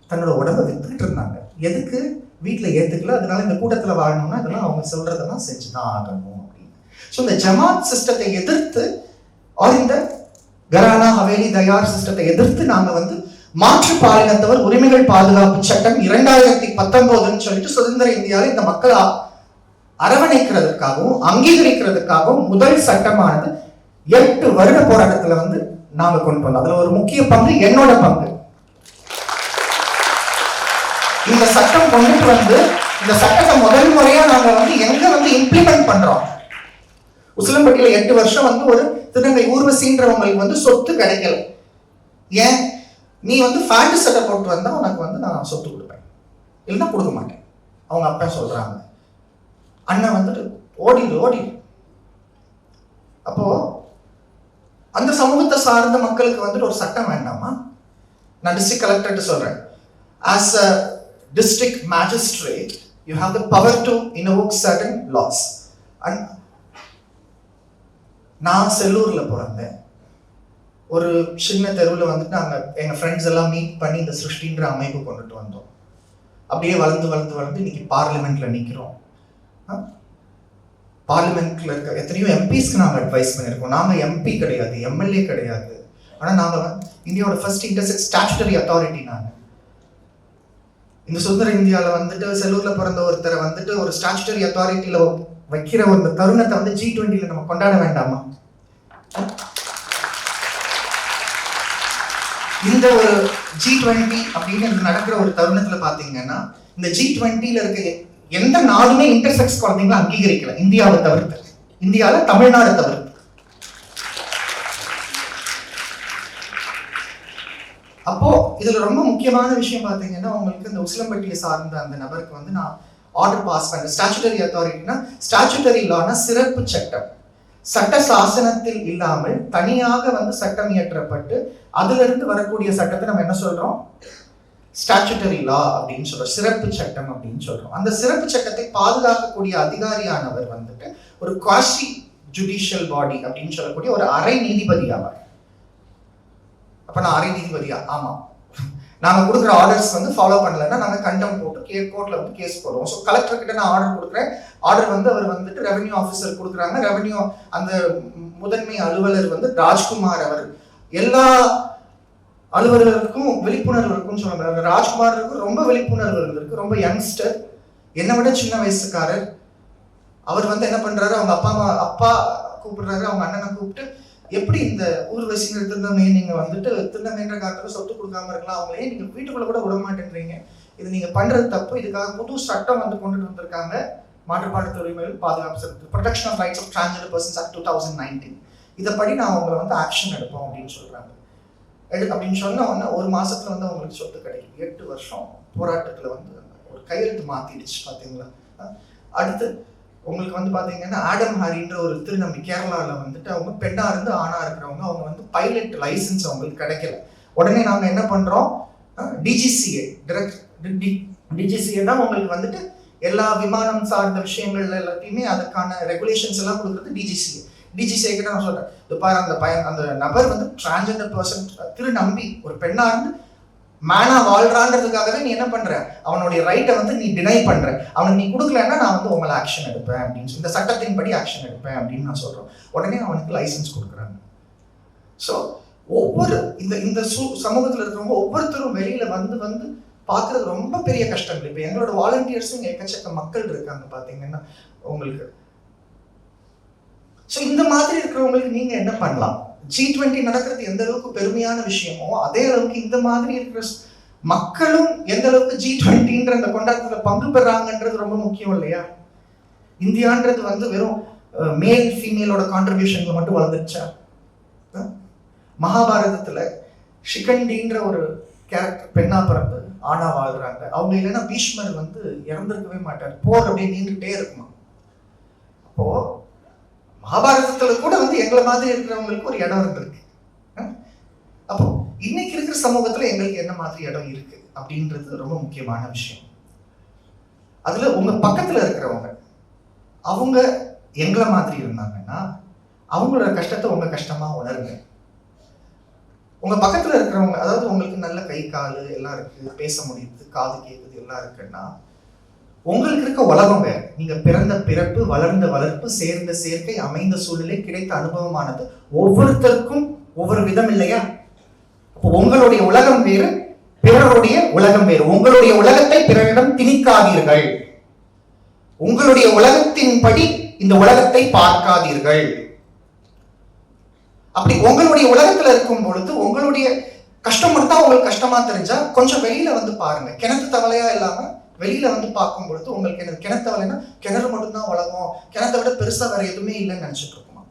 தன்னோட உடம்பை வித்துக்கிட்டு இருந்தாங்க. எதுக்கு? வீட்டுல ஏத்துக்கல, அதனால இந்த கூட்டத்துல வாழணும்னா இதெல்லாம் அவங்க சொல்றதெல்லாம் செஞ்சுதான் ஆகணும் அப்படின்னு. ஸோ இந்த ஜமாத் சிஸ்டத்தை எதிர்த்து, இந்த கரானா ஹவேலி தயார் சிஸ்டத்தை எதிர்த்து நாங்க வந்து மாற்று பாலினத்தவர் உரிமைகள் பாதுகாப்பு சட்டம் 2019 சொல்லிட்டு சுதந்திர இந்தியாவில் இந்த மக்களை அரவணைக்கிறதுக்காகவும் அங்கீகரிக்கிறதுக்காகவும் முதல் சட்டமானது 8 வருட போராட்டத்துல வந்து நாங்க கொண்டு வந்தோம். அதுல ஒரு முக்கிய பங்கு என்னோட பங்கு. இந்த சட்டம் கொண்டுட்டு வந்து இந்த சட்டத்தை முதல் முறையா நாங்க வந்து எங்க வந்து இம்ப்ளிமெண்ட் பண்றோம். உசிலம்பட்டியில 8 வருஷம் வந்து ஒரு திருநங்கை ஊர்வசின்றவங்களுக்கு வந்து சொத்து கிடைக்கல. ஏன்? நீ வந்து ஃபேண்ட் சட்டை போட்டு வந்தா உனக்கு வந்து நான் சொத்து கொடுப்பேன், இல்லைன்னா கொடுக்க மாட்டேன். அவங்க அப்பா சொல்றாங்க. அண்ணன் வந்துட்டு ஓடிடு. அப்போ அந்த சமூகத்தை சார்ந்த மக்களுக்கு வந்துட்டு ஒரு சட்டம் வேண்டாமா? நான் டிஸ்ட்ரிக்ட் கலெக்டர்கிட்ட சொல்றேன், as a district magistrate you have the power to invoke certain laws. And நான் செல்லூர்ல பிறந்தேன். ஒரு சின்ன தெருவில் வந்துட்டு நாங்கள் எங்கள் ஃப்ரெண்ட்ஸ் எல்லாம் மீட் பண்ணி இந்த சிருஷ்டின்ற அமைப்பு கொண்டுட்டு வந்தோம். அப்படியே வளர்ந்து இன்னைக்கு பார்லிமெண்ட்ல நிற்கிறோம். பார்லிமெண்ட்ல இருக்க எத்தனையோ எம்பிஸ்க்கு நாங்கள் அட்வைஸ் பண்ணியிருக்கோம். நாங்கள் எம்பி கிடையாது, எம்எல்ஏ கிடையாது. ஆனால் நாங்கள் இந்தியாவோட ஃபர்ஸ்ட் இன்டர்செக்ட் ஸ்டாச்சுட்டரி அத்தாரிட்டி. நாங்கள் இந்த சுதந்திர இந்தியாவில் வந்துட்டு செல்லூர்ல பிறந்த ஒருத்தரை வந்துட்டு ஒரு ஸ்டாச்சுட்டரி அத்தாரிட்டியில வைக்கிற ஒரு தருணத்தை வந்து G20 நம்ம கொண்டாட வேண்டாமா? இந்த ஒரு G20 அப்படின்னு நடக்கிற ஒரு தருணத்துல பாத்தீங்கன்னா இந்த G20 இருக்க எந்த நாடுமே இன்டர்செக்ஸ் குழந்தைங்களை அங்கீகரிக்கல, இந்தியாவை தவிர்த்து. இந்தியாவில தமிழ்நாடு தவிர்த்து. அப்போ இதுல ரொம்ப முக்கியமான விஷயம் பாத்தீங்கன்னா, உங்களுக்கு இந்த உசிலம்பட்டியை சார்ந்த அந்த நபருக்கு வந்து நான் ஆர்டர் பாஸ் பண்ணேன். ஸ்டாச்சுட்டரி அத்தாரிட்டினா ஸ்டாச்சுட்டரி லானா சிறப்பு சட்டம். சட்ட சாசனத்தில் இல்லாமல் தனியாக வந்து சட்டம் இயற்றப்பட்டு அதுல இருந்து வரக்கூடிய சட்டத்தை நம்ம என்ன சொல்றோம்? ஸ்டாச்சுட்டரி லா அப்படின்னு சொல்றோம், சிறப்பு சட்டம் அப்படின்னு சொல்றோம். அந்த சிறப்பு சட்டத்தை பாதுகாக்கக்கூடிய அதிகாரியானவர் வந்துட்டு ஒரு குவாசி ஜுடிஷியல் பாடி அப்படின்னு சொல்லக்கூடிய ஒரு அரை நீதிபதி ஆவார். அப்ப நான் அரை நீதிபதியா? ஆமா. நாங்க கொடுக்குற ஆர்டர்ஸ் வந்து ஃபாலோ பண்ணலன்னா நாங்க கண்டம் போட்டு கோர்ட்ல வந்து கேஸ் போடுவோம். ஸோ கலெக்டர் கிட்ட நான் ஆர்டர் கொடுக்குறேன். ஆர்டர் வந்து அவர் வந்துட்டு ரெவன்யூ ஆஃபீஸர் கொடுக்குறாங்க. ரெவன்யூ அந்த முதன்மை அலுவலர் வந்து ராஜ்குமார், அவர் எல்லா அலுவலருக்கும் விழிப்புணர்வு இருக்குன்னு சொல்லுவாங்க. ராஜ்குமாருக்கு ரொம்ப விழிப்புணர்வு இருந்திருக்கு. ரொம்ப யங்ஸ்டர், என்னை விட சின்ன வயசுக்காரர். அவர் வந்து என்ன பண்றாரு, அவங்க அப்பா கூப்பிடுறாரு, அவங்க அண்ணனை கூப்பிட்டு, எப்படி இந்த ஊர்வசிங்கிற திருநங்கையை நீங்க வந்துட்டு திருநங்கைன்ற காலத்துல சொத்து கொடுக்காம இருக்கலாம், அவங்களே நீங்க வீட்டுக்குள்ள கூட விட மாட்டேன்றீங்க, இது நீங்க பண்றது தப்பு, இதுக்காக புது சட்டம் வந்து கொண்டுட்டு வந்திருக்காங்க, மாற்றுப்பாடு உரிமைகள் பாதுகாப்பு சட்டம், protection of rights of transgender persons act 2019. இதைப்படி நான் அவங்களை வந்து ஆக்ஷன் எடுப்போம் அப்படின்னு சொல்றாங்க. அப்படின்னு சொன்ன உடனே ஒரு மாசத்துல வந்து அவங்களுக்கு சொத்து கிடைக்கும். 8 வருஷம் போராட்டத்துல வந்து ஒரு கையெழுத்து மாத்திடுச்சு பாத்தீங்களா. அடுத்து உங்களுக்கு வந்து பாத்தீங்கன்னா ஆடம் ஹாரின்ற ஒரு திருநம்பி கேரளால வந்துட்டு அவங்க பெண்ணா இருந்து ஆணா இருக்கிறவங்க, அவங்க வந்து பைலட் லைசன்ஸ் அவங்களுக்கு கிடைக்கல. உடனே நாங்க என்ன பண்றோம், டிஜிசிஏ டிஜிசிஏ தான் உங்களுக்கு வந்துட்டு எல்லா விமானம் சார்ந்த விஷயங்கள்ல எல்லாத்தையுமே அதுக்கான ரெகுலேஷன்ஸ் எல்லாம் கொடுக்குறது டிஜிசிஏ. டிஜிசிஏ கிட்ட நான் சொல்றேன், அந்த நபர் வந்து டிரான்ஸ்ஜெண்டர் பர்சன் திருநம்பி ஒரு பெண்ணா இருந்து மேனா வாழ்றான்றதுக்காகவே நீ என்ன பண்ற, அவனுடைய ரைட்டை வந்து நீ டினை பண்ற, அவனுக்கு நீ கொடுக்கலன்னா நான் வந்து உங்களை ஆக்ஷன் எடுப்பேன் அப்படின்னு சொல்லி, இந்த சட்டத்தின்படி ஆக்ஷன் எடுப்பேன் அப்படின்னு நான் சொல்றேன். உடனே அவனுக்கு லைசன்ஸ் கொடுக்குறாங்க. ஸோ ஒவ்வொரு இந்த சமூகத்தில் இருக்கிறவங்க ஒவ்வொருத்தரும் வெளியில வந்து பார்க்கறது ரொம்ப பெரிய கஷ்டங்கள். இப்போ எங்களோட வாலண்டியர்ஸும் எக்கச்சக்க மக்கள் இருக்காங்க பார்த்தீங்கன்னா உங்களுக்கு. ஸோ இந்த மாதிரி இருக்கிறவங்களுக்கு நீங்க என்ன பண்ணலாம்? G20 நடக்கிறது எந்த அளவுக்கு பெருமையான விஷயமோ அதே அளவுக்கு இந்த மாதிரி இருக்கிற மக்களும் எந்த அளவுக்கு G20ன்ற அந்த கொண்டாட்டத்தில் பங்கு பெறாங்கன்றது ரொம்ப முக்கியம் இல்லையா? இந்தியான்றது வந்து வெறும் மேல் ஃபீமேலோட கான்ட்ரிபியூஷன்ல மட்டும் வளர்ந்துச்சா? மகாபாரதத்துல ஷிகண்டின்ற ஒரு கேரக்டர் பெண்ணா பிறந்து ஆனா வாழ்றாங்க. அவங்க இல்லைன்னா பீஷ்மர் வந்து இறந்திருக்கவே மாட்டார், போர் அப்படியே நீண்டுகிட்டே இருக்குமா. அப்போ மகாபாரதத்துல கூட வந்து எங்களை மாதிரி இருக்கிறவங்களுக்கு ஒரு இடம் இருந்திருக்கு. அப்போ இன்னைக்கு இருக்கிற சமூகத்துல எங்களுக்கு என்ன மாதிரி இடம் இருக்கு அப்படின்றது ரொம்ப முக்கியமான விஷயம். அதுல உங்க பக்கத்துல இருக்கிறவங்க அவங்க எங்களை மாதிரி இருந்தாங்கன்னா அவங்களோட கஷ்டத்தை உங்க கஷ்டமா உணருங்க. உங்க பக்கத்துல இருக்கிறவங்க, அதாவது உங்களுக்கு நல்ல கை காலு எல்லாம் இருக்கு, பேச முடியுது, காது கேட்குது எல்லாம் இருக்குன்னா உங்களுக்கு இருக்க உலகம் வேற. நீங்க பிறந்த பிறப்பு, வளர்ந்த வளர்ப்பு, சேர்ந்த சேர்க்கை, அமைந்த சூழ்நிலை, கிடைத்த அனுபவமானது ஒவ்வொருத்தருக்கும் ஒவ்வொரு விதம் இல்லையா? அப்போ உங்களுடைய உலகம் வேறு, பிறருடைய உலகம் வேறு. உங்களுடைய உலகத்தை பிறரிடம் திணிக்காதீர்கள். உங்களுடைய உலகத்தின்படி இந்த உலகத்தை பார்க்காதீர்கள். அப்படி உங்களுடைய உலகத்துல இருக்கும் பொழுது உங்களுடைய கஷ்டம் மட்டும் தான் உங்களுக்கு கஷ்டமா தெரிஞ்சா கொஞ்சம் வெளியில வந்து பாருங்க. கிணத்து தவளையா இல்லாம வெளியில வந்து பார்க்கும் பொழுது உங்களுக்கு கிணத்தவலைன்னா கிணறு மட்டும்தான் உலகம், கிணத்தை விட பெருசா வேற எதுவுமே இல்லைன்னு நினைச்சிட்டு இருக்குமா.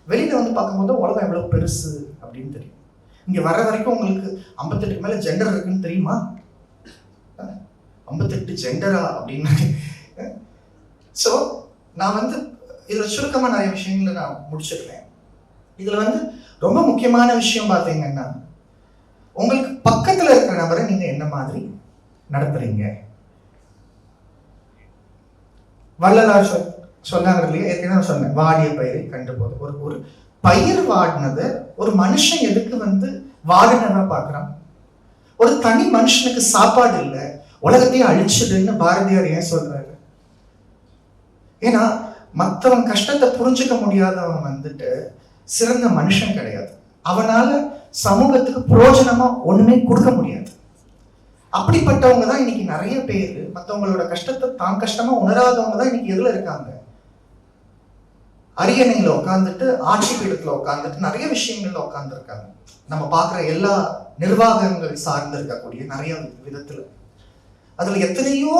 வெளியில வந்து பார்க்கும்போது உலகம் எவ்வளவு பெருசு அப்படின்னு தெரியும். இங்க வர வரைக்கும் உங்களுக்கு 58 மேல ஜெண்டர் இருக்குன்னு தெரியுமா? 58 ஜெண்டரா அப்படின்னு. ஸோ நான் வந்து இதுல சுருக்கமா நிறைய விஷயங்களை நான் முடிச்சிருக்கேன். இதுல வந்து ரொம்ப முக்கியமான விஷயம் பார்த்தீங்கன்னா, உங்களுக்கு பக்கத்துல இருக்கிற நபரை நீங்க என்ன மாதிரி நடத்துறீங்க. வள்ளலார் சொன்னாங்க இல்லையா, ஏற்கனவே சொன்னேன், வாடிய பயிரை கண்டு போது. ஒரு பயிர் வாடினதை ஒரு மனுஷன் எதுக்கு வந்து வாடினதா பார்க்கறான்? ஒரு தனி மனுஷனுக்கு சாப்பாடு இல்லை, உலகத்தையும் அழிச்சுடுன்னு பாரதியார் ஏன் சொல்றாரு? ஏன்னா மற்றவன் கஷ்டத்தை புரிஞ்சுக்க முடியாதவன் வந்துட்டு சிறந்த மனுஷன் கிடையாது. அவனால சமூகத்துக்கு பிரயோஜனமா ஒண்ணுமே கொடுக்க முடியாது. அப்படிப்பட்டவங்க தான் இன்னைக்கு நிறைய பேர் மற்றவங்களோட கஷ்டத்தை தான் கஷ்டமா உணராதவங்க தான் இன்னைக்கு எதுல இருக்காங்க? அரியணையில உட்காந்துட்டு, ஆட்சி பீடத்துல உட்காந்துட்டு, நிறைய விஷயங்கள்ல உட்கார்ந்து இருக்காங்க. நம்ம பார்க்குற எல்லா நிர்வாகங்கள் சார்ந்து இருக்கக்கூடிய நிறைய விதத்துல அதுல எத்தனையோ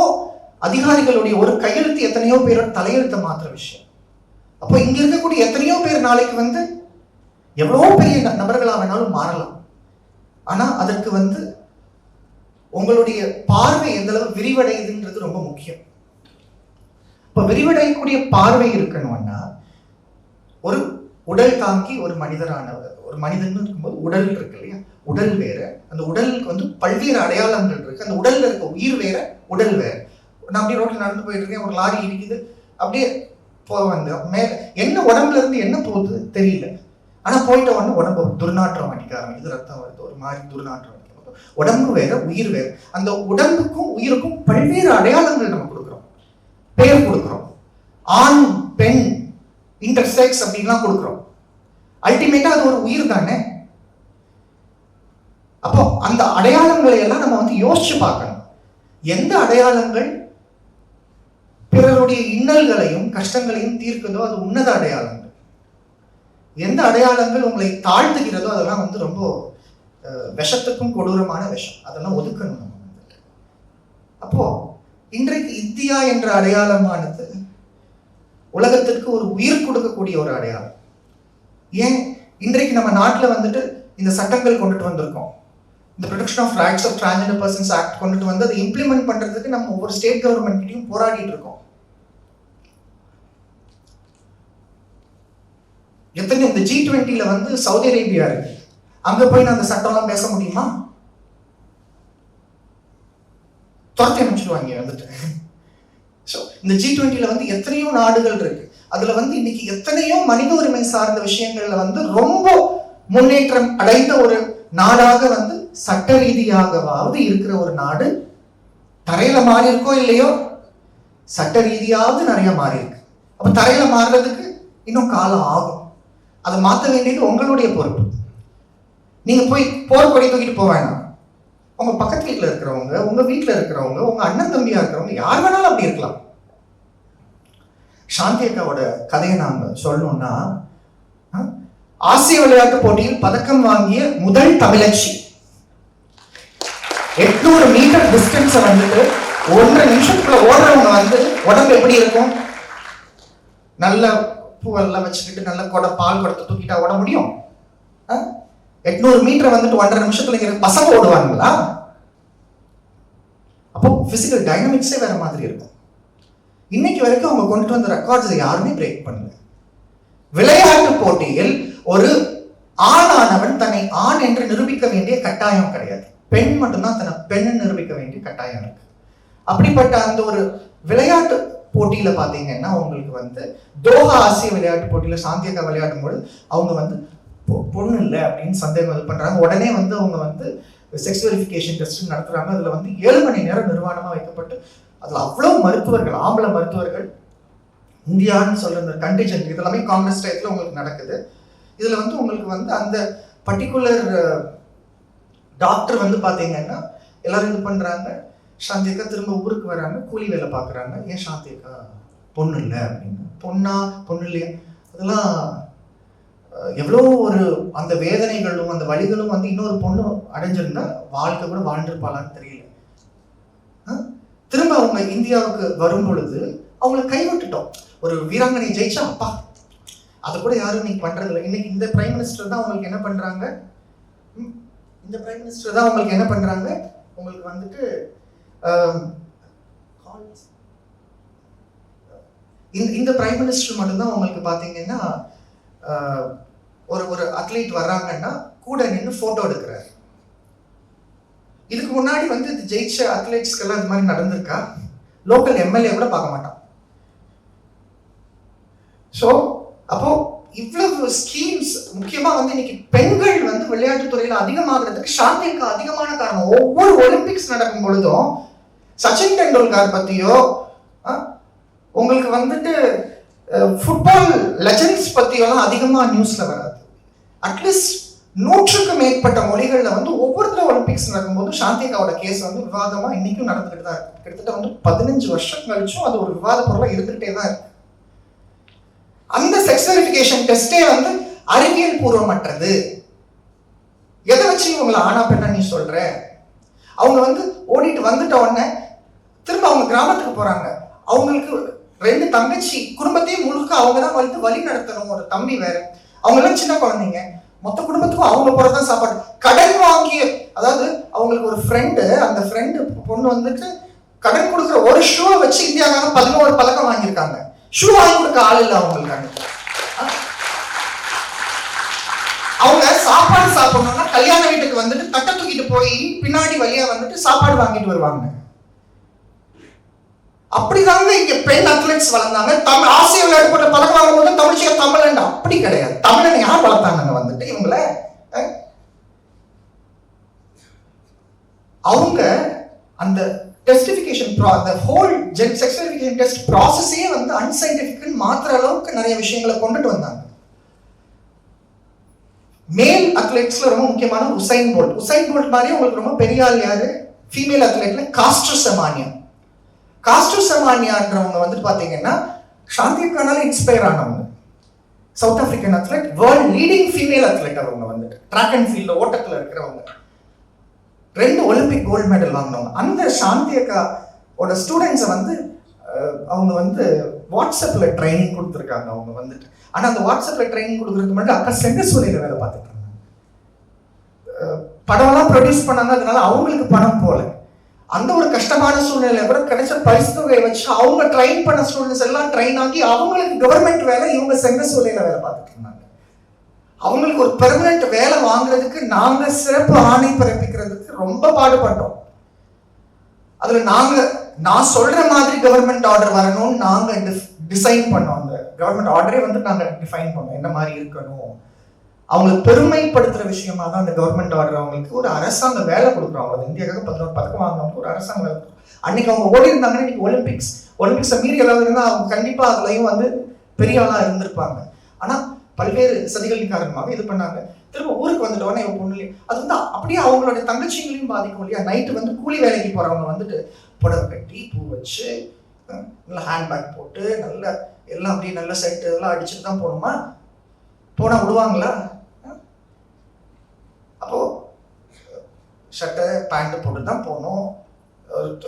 அதிகாரிகளுடைய ஒரு கையெழுத்து எத்தனையோ பேரோட தலையெழுத்தை மாற்றுற விஷயம். அப்போ இங்க இருக்கக்கூடிய எத்தனையோ பேர் நாளைக்கு வந்து எவ்வளோ பெரிய நபர்களா வேணாலும் மாறலாம். ஆனா அதற்கு வந்து உங்களுடைய பார்வை எந்த அளவு விரிவடையுதுன்றது ரொம்ப முக்கியம். இப்ப விரிவடையக்கூடிய பார்வை இருக்கணும்னா ஒரு உடல் தாங்கி ஒரு மனிதரானவர், ஒரு மனிதன் இருக்கும்போது உடல் இருக்கு இல்லையா, உடல் வேற, அந்த உடலுக்கு வந்து பல்வேறு அடையாளங்கள் இருக்கு. அந்த உடல்ல இருக்க உயிர் வேற, உடல் வேற. நான் அப்படியே ரோட்ல நடந்து போயிட்டு இருக்கேன், ஒரு லாரி இடிக்குது, அப்படியே வந்து மேல என்ன உடம்புல இருந்து என்ன போகுது தெரியல, ஆனா போயிட்ட உடனே உடம்பு துர்நாற்றம் அடிக்க ஆரம்பிக்குது, ரத்தம் வருது, ஒரு மாதிரி துர்நாற்றம் அடிக்க. உடம்பு வேற, உயிர் வேற. அந்த உடம்புக்கும் உயிருக்கும் பல்வேறு அடையாளங்கள் நம்ம கொடுக்குறோம், பெயர் கொடுக்குறோம், ஆண் பெண் இன்டர்செக்ஸ் அப்படின்லாம் கொடுக்குறோம். அல்டிமேட்டா அது ஒரு உயிர் தானே. அப்போ அந்த அடையாளங்களை எல்லாம் நம்ம வந்து யோசிச்சு பார்க்கணும். எந்த அடையாளங்கள் பிறருடைய இன்னல்களையும் கஷ்டங்களையும் தீர்க்குதோ அது உன்னத அடையாளங்கள். எந்த அடையாளங்கள் உங்களை தாழ்த்துகிறதோ அதெல்லாம் வந்து ரொம்ப விஷத்துக்கும் கொடூரமான விஷம், அதெல்லாம் ஒதுக்கணும் நம்ம. அப்போ இன்றைக்கு இந்தியா என்ற அடையாளமானது உலகத்திற்கு ஒரு உயிர் கொடுக்கக்கூடிய ஒரு அடையாளம். ஏன் இன்றைக்கு நம்ம நாட்டில் வந்துட்டு இந்த சட்டங்கள் கொண்டுட்டு வந்திருக்கோம். இந்த protection of rights of transgender persons act கொண்டுட்டு வந்து அதை இம்ப்ளிமெண்ட் பண்றதுக்கு நம்ம ஒவ்வொரு ஸ்டேட் கவர்மெண்ட் கிட்டையும் போராடிட்டு இருக்கோம். எத்தனை இந்த G20ல வந்து சவுதி அரேபியா இருக்கு, அங்க போய் நான் அந்த சட்டம்லாம் பேச முடியுமா? துரத்தி அமைச்சிருவாங்க வந்துட்டு. ஸோ இந்த G20ல வந்து எத்தனையோ நாடுகள் இருக்கு, அதுல வந்து இன்னைக்கு எத்தனையோ மனித உரிமை சார்ந்த விஷயங்கள்ல வந்து ரொம்ப முன்னேற்றம் அடைந்த ஒரு நாடாக வந்து சட்ட ரீதியாகவாவது இருக்கிற ஒரு நாடு. தரையில மாறி இருக்கோ இல்லையோ, சட்ட ரீதியாவது நிறைய மாறி இருக்கு. அப்ப தரையில மாறுறதுக்கு இன்னும் காலம் ஆகும். அதை மாற்ற வேண்டியது உங்களுடைய பொறுப்பு. நீங்க போய் போர்க்கொடி தூக்கிட்டு போக வேணாம். உங்க பக்கத்து வீட்டுல இருக்கிறவங்க, உங்க வீட்டுல இருக்கிறவங்க, உங்க அண்ணன் தம்பியா இருக்கிறவங்க, யார் வேணாலும் அப்படி இருக்கலாம். சாந்தி அக்காவோட கதையை நாம சொல்லணும்னா, ஆசிய விளையாட்டு போட்டியில் பதக்கம் வாங்கிய முதல் தமிழச்சி 800 மீட்டர் டிஸ்டன்ஸ் வந்துட்டு 1.5 நிமிஷத்துக்குள்ள ஓடுறவங்க வந்து உடம்பு எப்படி இருக்கும்? நல்ல பூவெல்லாம் வச்சுக்கிட்டு நல்ல பால் குடத்தை தூக்கிட்டா ஓட முடியும்? 800 மீட்டர் வந்துட்டு 1.5 நிமிஷத்துல பசங்க ஓடுவாங்களா? அப்போ பிசிக்கல் டைனமிக்ஸே வேற மாதிரி இருக்கும். இன்னைக்கு வரைக்கும் அவங்க கொண்டு வந்த ரெக்கார்ட்ஸ் யாருமே பிரேக் பண்ணல. விளையாட்டு போட்டியில் ஒரு ஆணானவன் தன்னை ஆண் என்று நிரூபிக்க வேண்டிய கட்டாயம் கிடையாது. பெண் மட்டும்தான் தன்னை பெண் நிரூபிக்க வேண்டிய கட்டாயம் இருக்கு. அப்படிப்பட்ட அந்த ஒரு விளையாட்டு போட்டியில பாத்தீங்கன்னா உங்களுக்கு வந்து தோஹா ஆசிய விளையாட்டு போட்டியில சாந்தியக்கா விளையாடும் போது அவங்க வந்து பொண்ணு இல்லை அப்படின்னு சந்தேகம் இது பண்றாங்க. உடனே வந்து அவங்க வந்து செக்ஸ் வெரிஃபிகேஷன் டெஸ்ட் நடத்துறாங்க. அதுல வந்து 7 மணி நேரம் நிர்வாணமா வைக்கப்பட்டு அதுல அவ்வளவு மருத்துவர்கள், ஆம்பளை மருத்துவர்கள், இந்தியான்னு சொல்ற இந்த கண்டிஜென்ட் இதெல்லாமே காங்கிரஸ் டைப்ல உங்களுக்கு நடக்குது. இதுல வந்து உங்களுக்கு வந்து அந்த பர்டிகுலர் டாக்டர் வந்து பாத்தீங்கன்னா எல்லாரும் இது பண்றாங்க. சாந்தியக்கா திரும்ப ஊருக்கு வராங்க, கூலி வேலை பாக்குறாங்க. ஏன் சாந்தியக்கா பொண்ணு இல்லை அப்படின்னு. பொண்ணு இல்லையா? அதெல்லாம் எவ்வளோ ஒரு அந்த வேதனைகளும் அந்த வலிகளும் வந்து இன்னொரு பொண்ணு அடைஞ்சிருந்தா வாழ்க்கை கூட வாழ்ந்திருப்பாளான்னு தெரியல. திரும்ப அவங்க இந்தியாவுக்கு வரும் பொழுது அவங்கள கைவிட்டுட்டோம். ஒரு வீராங்கனை ஜெயிச்சா அப்பா அதை கூட யாரும் இன்னைக்கு பண்றது இல்லை. இன்னைக்கு இந்த பிரைம் மினிஸ்டர் தான் உங்களுக்கு என்ன பண்றாங்க? உங்களுக்கு வந்துட்டு இந்த பிரைம் மினிஸ்டர் மட்டும்தான் உங்களுக்கு பாத்தீங்கன்னா ஒரு அத்லீட் வர்றாங்கன்னா கூட நின்று போட்டோ எடுக்கிறாரு. இதுக்கு முன்னாடி வந்து ஜெயிச்ச அத்லீட்ஸ்க்கெல்லாம் இது மாதிரி நடந்திருக்கா? லோக்கல் எம்எல்ஏ கூட பார்க்க மாட்டான். ஸோ அப்போ இவ்வளவு ஸ்கீம்ஸ், முக்கியமா வந்து இன்னைக்கு பெண்கள் வந்து விளையாட்டு துறையில அதிகமாகிறதுக்கு சாந்தியக்கா அதிகமான காரணம். ஒவ்வொரு ஒலிம்பிக்ஸ் நடக்கும் பொழுதும் சச்சின் டெண்டுல்கர் பத்தியோ உங்களுக்கு வந்துட்டு ஃபுட்பால் லெஜெண்ட்ஸ் பத்தியோலாம் அதிகமா நியூஸ்ல வராது. அட்லீஸ்ட் 100க்கு மேற்பட்ட மொழிகள்ல வந்து ஒவ்வொருத்தரும் ஒலிம்பிக்ஸ் நடக்கும்போது சாந்தியக்காவோட கேஸ் வந்து விவாதமா இன்னைக்கும் நடந்துகிட்டு தான் இருக்கு. கிட்டத்தட்ட வந்து 15 வருஷம் கழிச்சும் அது ஒரு விவாத பொருளா இருந்துகிட்டே தான் இருக்கு. அந்த செக்ஸ் வெரிஃபிகேஷன் டெஸ்டே வந்து அறிவியல் பூர்வமற்றது. எதை வச்சு இவங்களை ஆனா பெண்ணா நீ சொல்ற? அவங்க வந்து ஓடிட்டு வந்துட்ட உடனே திரும்ப அவங்க கிராமத்துக்கு போறாங்க. அவங்களுக்கு 2 தங்கச்சி, குடும்பத்தையும் முழுக்க அவங்க தான் வந்து வழி நடத்தணும். ஒரு தம்பி வேற. அவங்க எல்லாம் சின்ன குழந்தைங்க. மொத்த குடும்பத்துக்கும் அவங்க போறதான் சாப்பாடு. கடன் வாங்கி, அதாவது அவங்களுக்கு ஒரு ஃப்ரெண்டு, அந்த ஃப்ரெண்டு பொண்ணு வந்துட்டு கடன் கொடுக்குற ஒரு ஷூவை வச்சு இந்தியாவுக்காக 11 பதக்கம் வாங்கியிருக்காங்க. ஷூ வாங்கி கொடுக்க ஆள் இல்லை அவங்களுக்கு. அவங்க சாப்பாடு சாப்பிடணும்னா கல்யாண வீட்டுக்கு வந்துட்டு தட்டை தூக்கிட்டு போய் பின்னாடி வழியா வந்துட்டு சாப்பாடு வாங்கிட்டு வருவாங்க. அப்படிதாங்க இங்க பெண் அத்லெட்ஸ் வளர்ந்தாங்க. தமிழ் ஆசிய விளையாட்டு போட்ட பதக்கம் வாங்கும் போது தமிழ்ச்சியா தமிழன் அப்படி கிடையாது. தமிழன் யார் வளர்த்தாங்க வந்துட்டு இவங்கள? அவங்க அந்த டெஸ்டிஃபிகேஷன் the whole sex verification test process-ஏ வந்து அன்சைன்டிஃபிக் மாத்திர அளவுக்கு நிறைய விஷயங்களை கொண்டுட்டு வந்தாங்க. மேல் அத்லெட்ஸ்ல ரொம்ப முக்கியமான உசைன் போல்ட் மாதிரி உங்களுக்கு ரொம்ப பெரிய ஆள் யாரு? ஃபீமேல் அத்லெட்ல காஸ்ட்ரு சமானியான்றவங்க வந்துட்டு பாத்தீங்கன்னா சாந்தியக்கானால இன்ஸ்பயர் ஆனவங்க. South African athlete, world leading female athlete. அவங்க வந்துட்டு ட்ராக் அண்ட் ஃபீல்ட்ல ஓட்டத்துல இருக்கிறவங்க. 2 ஒலிம்பிக் கோல்டு மெடல் வாங்கினவங்க. அந்த சாந்தியக்காவோட ஸ்டூடெண்ட்ஸை வந்து அவங்க வந்து வாட்ஸ்அப்ல ட்ரைனிங் கொடுத்துருக்காங்க அவங்க வந்துட்டு. ஆனா அந்த வாட்ஸ்அப்ல ட்ரைனிங் கொடுக்கறதுக்கு முன்னாடி அக்கா செங்கசூலையில வேலை பார்த்துட்டு இருந்தாங்க. படம்லாம் ப்ரொடியூஸ் பண்ணாங்க, அதனால அவங்களுக்கு பணம் போல. அந்த ஒரு கஷ்டமான சூழ்நிலை கூட கிடைச்ச பரிசு தொகையை வச்சு அவங்க ட்ரெயின் பண்ண ஸ்டூடெண்ட்ஸ் எல்லாம் ட்ரெயின் ஆகி அவங்களுக்கு கவர்மெண்ட் வேலை, இவங்க செங்க சூழ்நிலை வேலை பார்த்துட்டு இருந்தாங்க. அவங்களுக்கு ஒரு பெர்மனன்ட் வேலை வாங்குறதுக்கு நாங்க சிறப்பு ஆணை பிறப்பிக்கிறதுக்கு ரொம்ப பாடுபட்டோம். அதுல நான் சொல்ற மாதிரி கவர்மெண்ட் ஆர்டர் வரணும்னு நாங்க டிசைன் பண்ணோம். அந்த கவர்மெண்ட் ஆர்டரே வந்து நாங்க டிஃபைன் பண்ணோம் என்ன மாதிரி இருக்கணும். அவங்களுக்கு பெருமைப்படுத்துற விஷயமா தான் அந்த கவர்மெண்ட் ஆர்டர். அவங்களுக்கு ஒரு அரசாங்க வேலை கொடுக்குறோம். அவங்க இந்தியாவுக்கு 11 பதக்கம் வாங்கினவங்க ஒரு அரசாங்க வேலை. அன்னைக்கு அவங்க ஓடி இருந்தாங்கன்னா இன்னைக்கு ஒலிம்பிக்ஸை மீறி ஏதாவது இருந்தால் அவங்க கண்டிப்பா அதுலயும் வந்து பெரிய ஆளா இருந்திருப்பாங்க. ஆனா பல்வேறு சதிகளின் காரணமாக இது பண்ணாங்க. திரும்ப ஊருக்கு வந்துட்டோன்னே இவங்க பொண்ணு அது வந்து அப்படியே அவங்களுடைய தங்கச்சிங்களையும் பாதிக்கும் இல்லையா. நைட்டு வந்து கூலி வேலைக்கு போறவங்க வந்துட்டு புடவை கட்டி பூ வச்சு நல்லா ஹேண்ட்பேக் போட்டு நல்ல எல்லாம் அப்படியே நல்ல செட் இதெல்லாம் அடிச்சுட்டு தான் போகணுமா? போனா விடுவாங்களா? அப்போ ஷர்ட்டை பேண்ட் போட்டு தான் போகணும்.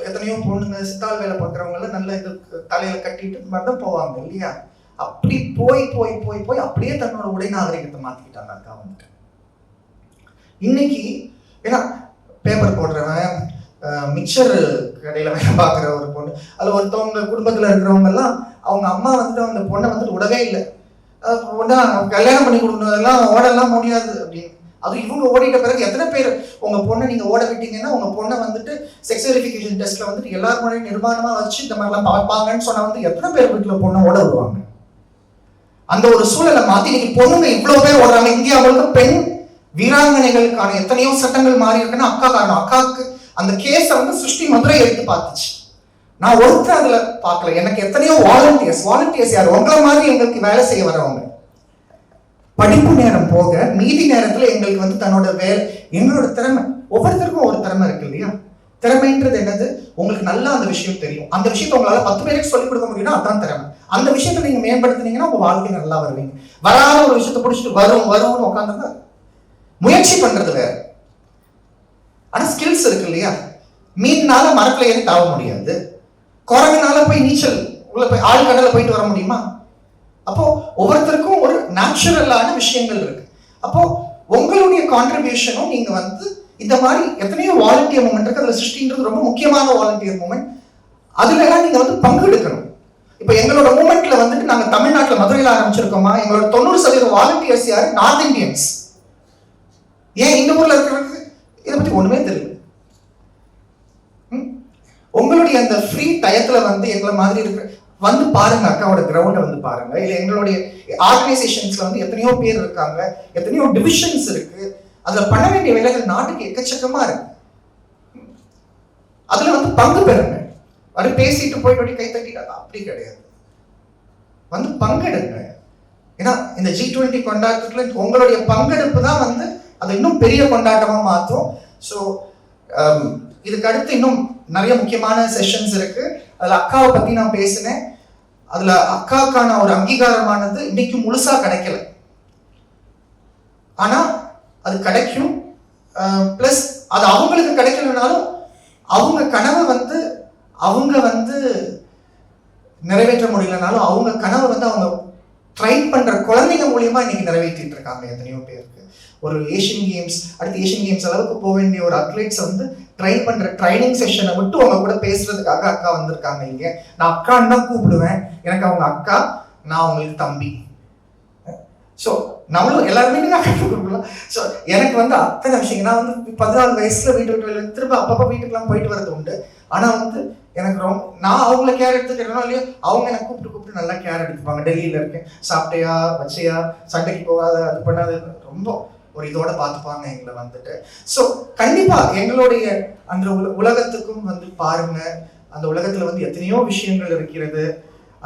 எத்தனையோ பொண்ணுங்க சித்தாள் வேலை பார்க்குறவங்க எல்லாம் நல்ல இது தலையில கட்டிட்டு இந்த மாதிரி தான் போவாங்க இல்லையா. அப்படி போய் போய் போய் போய் அப்படியே தன்னோட உடை நாகரிகத்தை மாத்திக்கிட்டாங்க அக்கா வந்துட்டு. இன்னைக்கு ஏன்னா பேப்பர் போடுறவன், மிக்சர் கடையில வேலை பார்க்குற ஒரு பொண்ணு, அதில் ஒருத்தவங்க குடும்பத்தில் இருக்கிறவங்க எல்லாம் அவங்க அம்மா வந்துட்டு அந்த பொண்ணை வந்துட்டு விடவே இல்லை. பொண்ணா கல்யாணம் பண்ணி கொடுக்கணும், அதெல்லாம் ஓடலாம் முடியாது அப்படின்னு. அது இவங்க ஓடிட்ட பிறகு எத்தனை பேர் உங்க பொண்ணை நீங்க ஓட விட்டீங்கன்னா உங்க பொண்ணை வந்துட்டு செக்ஸ் வெரிஃபிகேஷன் டெஸ்ட்ல வந்துட்டு எல்லாரும் முன்னாடி நிர்மாணமா வச்சு இந்த மாதிரிலாம் பார்ப்பாங்கன்னு சொன்னா வந்து எத்தனை பேர் வீட்டுல பொண்ணை ஓட விடுவாங்க? அந்த ஒரு சூழலை மாத்தி இன்னைக்கு பொண்ணுங்க இவ்வளவு பேர் ஓடுறாங்க. இந்தியாவுக்கு பெண் வீராங்கனைகளுக்கான எத்தனையோ சட்டங்கள் மாறி இருக்குன்னா அக்கா காரணம். அக்காவுக்கு அந்த கேஸ வந்து சிருஷ்டி மதுரை எடுத்து பார்த்துச்சு. நான் ஒருத்தர் அதுல பார்க்கல. எனக்கு எத்தனையோ வாலண்டியர்ஸ் யார் உங்களை மாதிரி எங்களுக்கு வேலை செய்ய வரவங்க படிப்பு நேரம் போக மீதி நேரத்துல எங்களுக்கு வந்து தன்னோட எங்களோட திறமை, ஒவ்வொருத்தருக்கும் ஒரு திறமை இருக்கு இல்லையா. திறமைன்றது என்னது? உங்களுக்கு நல்லா அந்த விஷயம் தெரியும், அந்த விஷயத்த உங்களால 10 பேருக்கு சொல்லிக் கொடுக்க முடியும்னா அதான் திறமை. அந்த விஷயத்த நீங்க மேம்படுத்தினீங்கன்னா உங்க வாழ்க்கை நல்லா வருவீங்க. வராத ஒரு விஷயத்த பிடிச்சிட்டு வரும்னு உட்காந்துருந்தா முயற்சி பண்றது வேற. ஆனா ஸ்கில்ஸ் இருக்கு இல்லையா. மீன்னால மரத்துல ஏறி தாவ முடியாது, குரங்குனால போய் நீச்சல் உள்ள போய் ஆழ்கடல போயிட்டு வர முடியுமா? அப்போ ஒவ்வொருத்தருக்கும் ஒரு நேச்சுரலான விஷயங்கள் இருக்கு. அப்போ உங்களுடைய கான்ட்ரிபியூஷனும் நீங்க வந்து இந்த மாதிரி எத்தனையோ வாலண்டியர் மூமெண்ட் இருக்கு. அதுல சிருஷ்டின்றது ரொம்ப முக்கியமான வாலண்டியர் மூமெண்ட். அதுல எல்லாம் நீங்க வந்து பங்கெடுக்கணும். இப்ப எங்களோட மூமெண்ட்ல வந்துட்டு நாங்க தமிழ்நாட்டுல மதுரையில ஆரம்பிச்சிருக்கோமா, எங்களோட 90% வாலண்டியர்ஸ் யாரு? North Indians. ஏன் இந்த ஊர்ல இருக்கிறவங்க இதை பத்தி ஒண்ணுமே தெரியல. உங்களுடைய அந்த ஃப்ரீ டயத்துல வந்து எங்களை மாதிரி இருக்கிற வந்து பாருங்க, அக்காவோட கிரவுண்டை வந்து பாருங்க. இல்ல எங்களுடைய ஆர்கனைசேஷன்ஸ்ல வந்து எத்தனையோ பேர் இருக்காங்க, எத்தனையோ டிவிஷன்ஸ் இருக்கு. அதுல பண்ண வேண்டிய வேலைகள் நாட்டுக்கு எக்கச்சக்கமா இருக்கு. அதுல வந்து பங்கு பெறுங்க. அது பேசிட்டு போயிட்டு கை தட்டிட்டாங்க அப்படி கிடையாது, வந்து பங்கெடுங்க. ஏன்னா இந்த G20 கொண்டாட்டத்துல உங்களுடைய பங்கெடுப்பு தான் வந்து அதை இன்னும் பெரிய கொண்டாட்டமா மாற்றும். ஸோ இதுக்கு அடுத்து இன்னும் நிறைய முக்கியமான செஷன்ஸ் இருக்கு. அதுல அக்காவை பத்தி நான் பேசினேன். அதுல அக்காவுக்கான ஒரு அங்கீகாரமானது இன்னைக்கு முழுசா கிடைக்கல, ஆனா அது கிடைக்கும். பிளஸ் அது அவங்களுக்கு கிடைக்கலனாலும் அவங்க கனவை வந்து நிறைவேற்ற முடியலனாலும் அவங்க கனவை வந்து அவங்க ட்ரை பண்ற குழந்தைங்க மூலியமா இன்னைக்கு நிறைவேற்றிட்டு இருக்காங்க எத்தனையோ பேருக்கு. ஒரு ஏஷியன் கேம்ஸ், அடுத்து ஏஷியன் கேம்ஸ் அளவுக்கு போக வேண்டிய ஒரு அத்லெட்ஸ் வந்து ட்ரை பண்ற ட்ரைனிங் செஷனை விட்டு அவங்க கூட பேசுறதுக்காக அக்கா வந்திருக்காங்க இங்க. நான் அக்கான்னு தான் கூப்பிடுவேன், எனக்கு அவங்க அக்கா, நான் அவங்களுக்கு தம்பி. ஸோ நம்மளும் எல்லாருமே கொடுக்கலாம். ஸோ எனக்கு வந்து அத்தனை விஷயங்கள், நான் வந்து 14 வயசுல வீட்டு விட்டு திரும்ப அப்பப்போ வீட்டுக்கெல்லாம் போயிட்டு வரது உண்டு. ஆனா வந்து எனக்கு ரொம்ப நான் அவங்கள கேர் எடுத்துக்கிறேனோ இல்லையோ அவங்க எனக்கு கூப்பிட்டு நல்லா கேர் எடுத்துப்பாங்க. டெல்லியில இருக்கேன், சாப்பிட்டையா வச்சையா, சண்டைக்கு போகாத, அது பண்ணாது, ரொம்ப ஒரு இதோட பார்த்துப்பாங்க எங்களை வந்துட்டு. ஸோ கண்டிப்பா எங்களுடைய அந்த உலகத்துக்கும் வந்து பாருங்க, அந்த உலகத்துல வந்து எத்தனையோ விஷயங்கள் இருக்கிறது.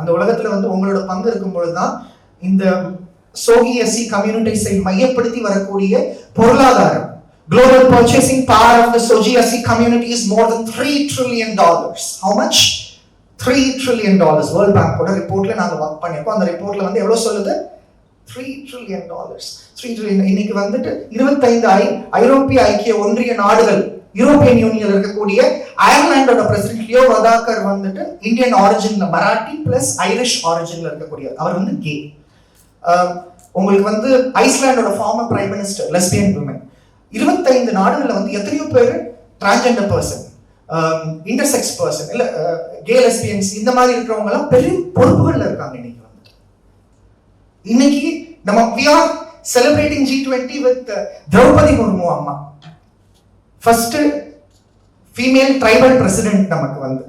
அந்த உலகத்துல வந்து உங்களோட பங்கு இருக்கும் பொழுதுதான் இந்த சோகியசி கம்யூனிட்டிஸை மையப்படுத்தி வரக்கூடிய பொருளாதாரம். Global purchasing power of the Sogiasi community is more than $3 trillion. How much? $3 trillion. World Bank போட ரிப்போர்ட்ல நாங்க வர்க் பண்ணிருக்கோம். அந்த ரிப்போர்ட்ல வந்து எவ்வளவு சொல்லுது? $3 trillion. 3 trillion. இன்னைக்கு வந்துட்டு 25 ஐரோப்பிய ஐக்கிய ஒன்றிய நாடுகள், யூரோப்பியன் யூனியன்ல இருக்கக்கூடிய அயர்லாண்டோட பிரசிடென்ட் லியோ வதாக்கர் வந்துட்டு இந்தியன் ஆரிஜின்ல, மராட்டி பிளஸ் ஐரிஷ் ஆரிஜின்ல இருக்கக்கூடிய அவர் வந்து கே. உங்களுக்கு வந்து ஐஸ்லாண்டோட former prime minister lesbian women. 25 நாடுகளில் வந்து எத்தனையோ பேர் டிரான்ஸ்ஜெண்டர் பர்சன், இன்டர்செக்ஸ் பர்சன், இல்லை கே லெஸ்பியன்ஸ் இந்த மாதிரி இருக்கிறவங்க எல்லாம் பெரிய பொறுப்புகள்ல இருக்காங்க. இன்னைக்கு நம்ம we are celebrating G20 with Draupadi Murmu அம்மா, ஃபர்ஸ்ட் ஃபீமேல் ட்ரைபல் பிரசிடென்ட் நமக்கு வந்து.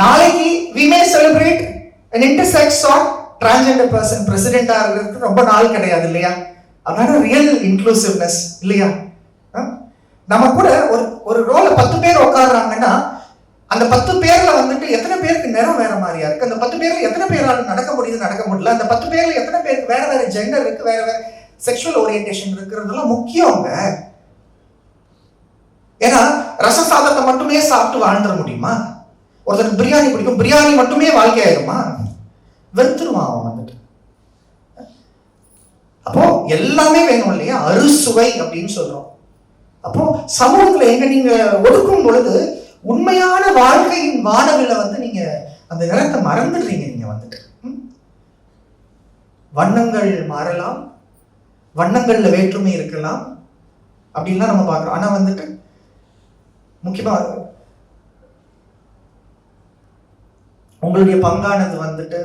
நாளைக்கு we may celebrate an intersex or transgender person பிரசிடென்டா இருக்கிறது ரொம்ப நாள் கிடையாது இல்லையா? அதான ரியல் இன்க்ளூசிவ்னஸ் இல்லையா? நம்ம கூட ஒரு ரோல 10 பேர் உட்கார்றாங்கன்னா அந்த 10 பேர்ல வந்துட்டு எத்தனை பேருக்கு நிறம் வேற மாதிரியா இருக்கு, அந்த 10 பேர்ல எத்தனை பேரால நடக்க முடியுது நடக்க முடியல, அந்த 10 பேர்ல எத்தனை பேருக்கு வேற வேற ஜெண்டர் இருக்கு, வேற வேற செக்ஷுவல் ஓரியன்டேஷன் இருக்கிறதெல்லாம் முக்கியங்க. ஏன்னா ரச சாதத்தை மட்டுமே சாப்பிட்டு வாழ்ந்துட முடியுமா? ஒருத்தருக்கு பிரியாணி பிடிக்கும், பிரியாணி மட்டுமே வாழ்க்கை ஆயிடுமா? வெறுத்துருவான் அவன் வந்துட்டு. அப்போ எல்லாமே வேணும் இல்லையா? அறுசுவை அப்படின்னு சொல்றோம். அப்போ சமூகத்துல எங்க நீங்க ஒடுக்கும் பொழுது உண்மையான வாழ்க்கையின் வானவில வந்து நீங்க அந்த நிறத்தை மறந்துடுறீங்க. நீங்க வந்துட்டு வண்ணங்கள் மாறலாம், வண்ணங்கள்ல வேற்றுமை இருக்கலாம் அப்படின்லாம் நம்ம பார்க்கிறோம். ஆனா வந்துட்டு முக்கியமா உங்களுடைய பங்கானது வந்துட்டு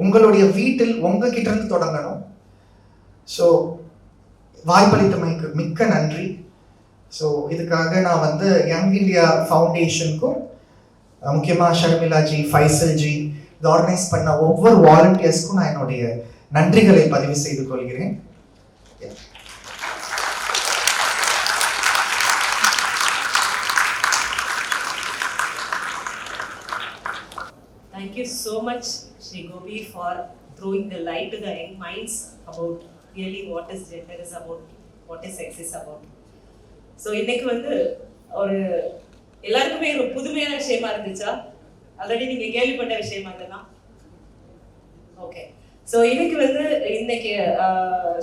உங்களுடைய வீட்டில் உங்ககிட்ட இருந்து தொடங்கணும். ஸோ வாய்ப்பளித்தமைக்கு மிக்க நன்றி. ஸோ இதுக்காக நான் வந்து யங் இந்தியா ஃபவுண்டேஷனுக்கும் முக்கியமாக ஷர்மிளா ஜி, ஃபைசல் ஜி, இது ஆர்கனைஸ் பண்ண ஒவ்வொரு வாலண்டியர்ஸ்க்கும் நான் என்னுடைய நன்றிகளை பதிவு செய்து கொள்கிறேன். Thank you so much, Shri Gopi, for throwing the light to the young minds about really what is gender is about, what is sex is about. So இன்னைக்கு வந்து ஒரு எல்லாருக்குமே ஒரு புதுமையான விஷயமா இருந்துச்சா? ஆல்ரெடி நீங்க கேள்விப்பட்ட விஷயமா இதெல்லாம்? ஓகே. ஸோ இன்னைக்கு